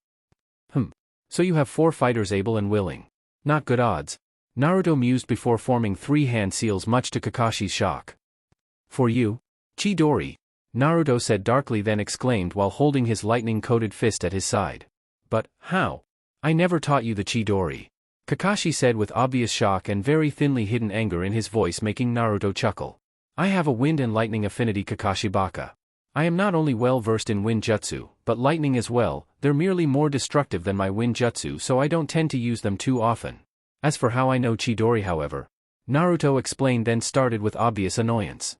So you have 4 fighters able and willing. Not good odds. Naruto mused before forming 3 hand seals, much to Kakashi's shock. For you? Chidori. Naruto said darkly, then exclaimed while holding his lightning-coated fist at his side. But, how? I never taught you the Chidori. Kakashi said with obvious shock and very thinly hidden anger in his voice, making Naruto chuckle. I have a wind and lightning affinity, Kakashi Baka. I am not only well versed in wind jutsu, but lightning as well. They're merely more destructive than my wind jutsu, so I don't tend to use them too often. As for how I know Chidori, however, Naruto explained, then started with obvious annoyance.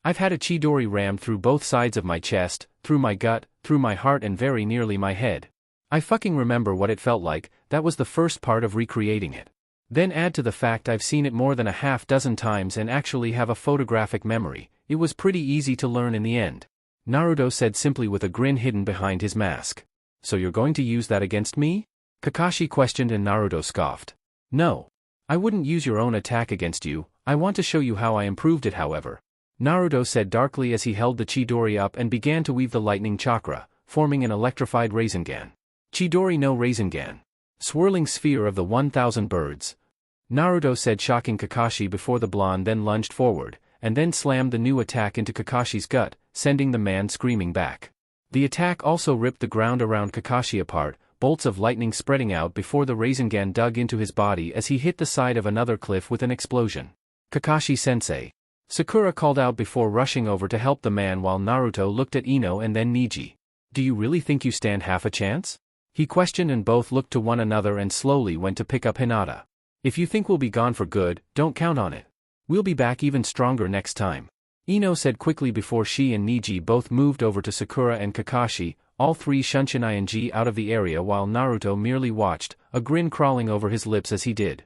I've had a Chidori rammed through both sides of my chest, through my gut, through my heart and very nearly my head. I fucking remember what it felt like. That was the first part of recreating it. Then add to the fact I've seen it more than a half dozen times and actually have a photographic memory. It was pretty easy to learn in the end. Naruto said simply with a grin hidden behind his mask. So you're going to use that against me? Kakashi questioned, and Naruto scoffed. No. I wouldn't use your own attack against you. I want to show you how I improved it, however. Naruto said darkly as he held the Chidori up and began to weave the lightning chakra, forming an electrified Rasengan. Chidori no Rasengan. Swirling sphere of the 1,000 birds. Naruto said, shocking Kakashi before the blonde then lunged forward, and then slammed the new attack into Kakashi's gut, sending the man screaming back. The attack also ripped the ground around Kakashi apart, bolts of lightning spreading out before the Rasengan dug into his body as he hit the side of another cliff with an explosion. Kakashi-sensei. Sakura called out before rushing over to help the man while Naruto looked at Ino and then Neji. Do you really think you stand half a chance? He questioned, and both looked to one another and slowly went to pick up Hinata. If you think we'll be gone for good, don't count on it. We'll be back even stronger next time. Ino said quickly before she and Neji both moved over to Sakura and Kakashi, all 3 shunshin out of the area while Naruto merely watched, a grin crawling over his lips as he did.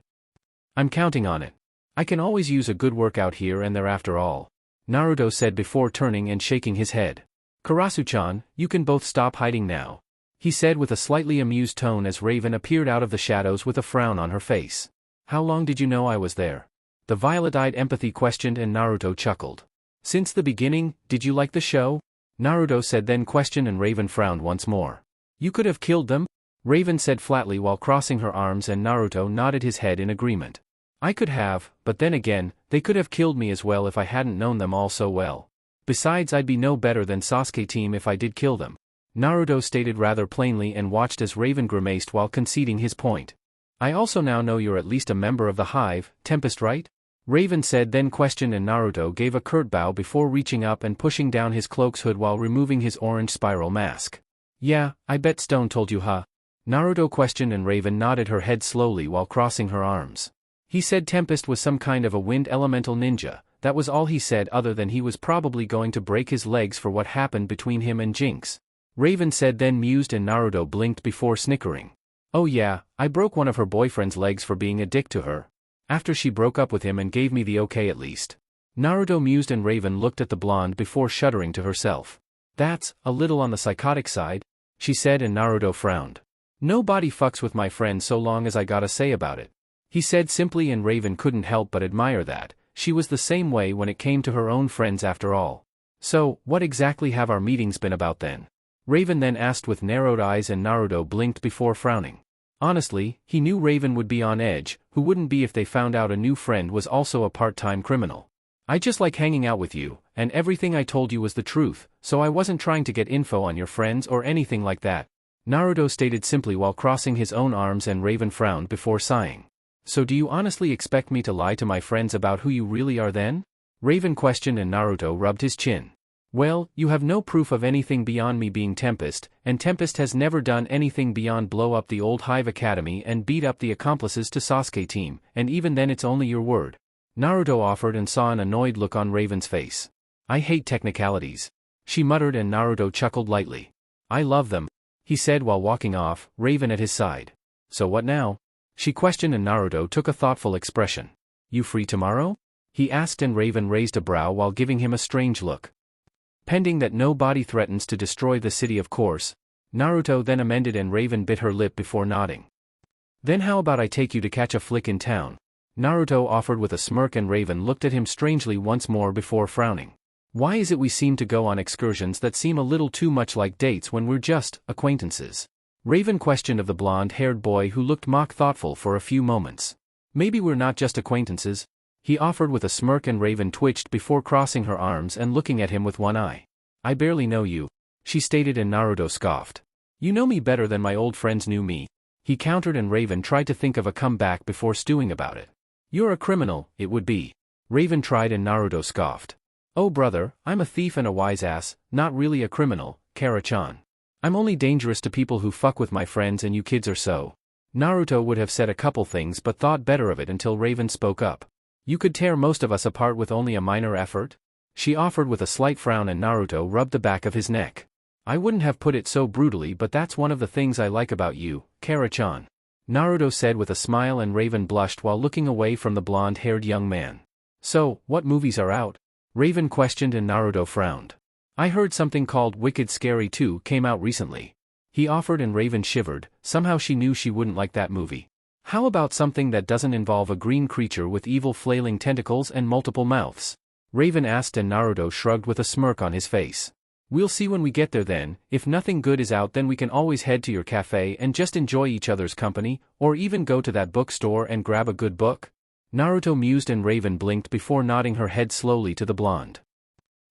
I'm counting on it. I can always use a good workout here and there after all. Naruto said before turning and shaking his head. Karasu-chan, you can both stop hiding now. He said with a slightly amused tone as Raven appeared out of the shadows with a frown on her face. How long did you know I was there? The violet-eyed empathy questioned, and Naruto chuckled. Since the beginning. Did you like the show? Naruto said, then questioned, and Raven frowned once more. You could have killed them? Raven said flatly while crossing her arms, and Naruto nodded his head in agreement. I could have, but then again, they could have killed me as well if I hadn't known them all so well. Besides, I'd be no better than Sasuke team if I did kill them. Naruto stated rather plainly and watched as Raven grimaced while conceding his point. I also now know you're at least a member of the Hive, Tempest, right? Raven said, then questioned, and Naruto gave a curt bow before reaching up and pushing down his cloak's hood while removing his orange spiral mask. Yeah, I bet Stone told you, huh? Naruto questioned, and Raven nodded her head slowly while crossing her arms. He said Tempest was some kind of a wind elemental ninja. That was all he said, other than he was probably going to break his legs for what happened between him and Jinx. Raven said, then mused, and Naruto blinked before snickering. Oh yeah, I broke one of her boyfriend's legs for being a dick to her. After she broke up with him and gave me the okay at least. Naruto mused, and Raven looked at the blonde before shuddering to herself. That's a little on the psychotic side, she said, and Naruto frowned. Nobody fucks with my friend so long as I gotta say about it, he said simply, and Raven couldn't help but admire that. She was the same way when it came to her own friends after all. So, what exactly have our meetings been about then? Raven then asked with narrowed eyes, and Naruto blinked before frowning. Honestly, he knew Raven would be on edge. Who wouldn't be if they found out a new friend was also a part-time criminal? I just like hanging out with you, and everything I told you was the truth, so I wasn't trying to get info on your friends or anything like that, Naruto stated simply while crossing his own arms, and Raven frowned before sighing. So do you honestly expect me to lie to my friends about who you really are then? Raven questioned, and Naruto rubbed his chin. Well, you have no proof of anything beyond me being Tempest, and Tempest has never done anything beyond blow up the old Hive Academy and beat up the accomplices to Sasuke team, and even then it's only your word, Naruto offered, and saw an annoyed look on Raven's face. I hate technicalities, she muttered, and Naruto chuckled lightly. I love them, he said while walking off, Raven at his side. So what now? She questioned, and Naruto took a thoughtful expression. You free tomorrow? He asked, and Raven raised a brow while giving him a strange look. Pending that nobody threatens to destroy the city, of course, Naruto then amended, and Raven bit her lip before nodding. Then how about I take you to catch a flick in town? Naruto offered with a smirk, and Raven looked at him strangely once more before frowning. Why is it we seem to go on excursions that seem a little too much like dates when we're just acquaintances? Raven questioned of the blonde-haired boy, who looked mock thoughtful for a few moments. Maybe we're not just acquaintances, he offered with a smirk, and Raven twitched before crossing her arms and looking at him with one eye. I barely know you, she stated, and Naruto scoffed. You know me better than my old friends knew me, he countered, and Raven tried to think of a comeback before stewing about it. You're a criminal, it would be, Raven tried, and Naruto scoffed. Oh brother, I'm a thief and a wise ass, not really a criminal, Kara-chan. I'm only dangerous to people who fuck with my friends, and you kids are so. Naruto would have said a couple things but thought better of it until Raven spoke up. You could tear most of us apart with only a minor effort? She offered with a slight frown, and Naruto rubbed the back of his neck. I wouldn't have put it so brutally, but that's one of the things I like about you, Kara-chan, Naruto said with a smile, and Raven blushed while looking away from the blonde-haired young man. So, what movies are out? Raven questioned, and Naruto frowned. I heard something called Wicked Scary 2 came out recently, he offered, and Raven shivered. Somehow she knew she wouldn't like that movie. How about something that doesn't involve a green creature with evil flailing tentacles and multiple mouths? Raven asked, and Naruto shrugged with a smirk on his face. We'll see when we get there then. If nothing good is out, then we can always head to your cafe and just enjoy each other's company, or even go to that bookstore and grab a good book. Naruto mused, and Raven blinked before nodding her head slowly to the blonde.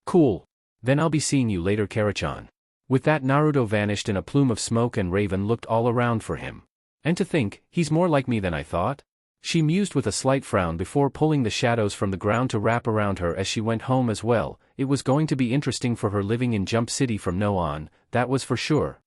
Cool. Then I'll be seeing you later, Kara-chan. With that, Naruto vanished in a plume of smoke, and Raven looked all around for him. And to think, he's more like me than I thought? She mused with a slight frown before pulling the shadows from the ground to wrap around her as she went home as well. It was going to be interesting for her living in Jump City from now on, that was for sure.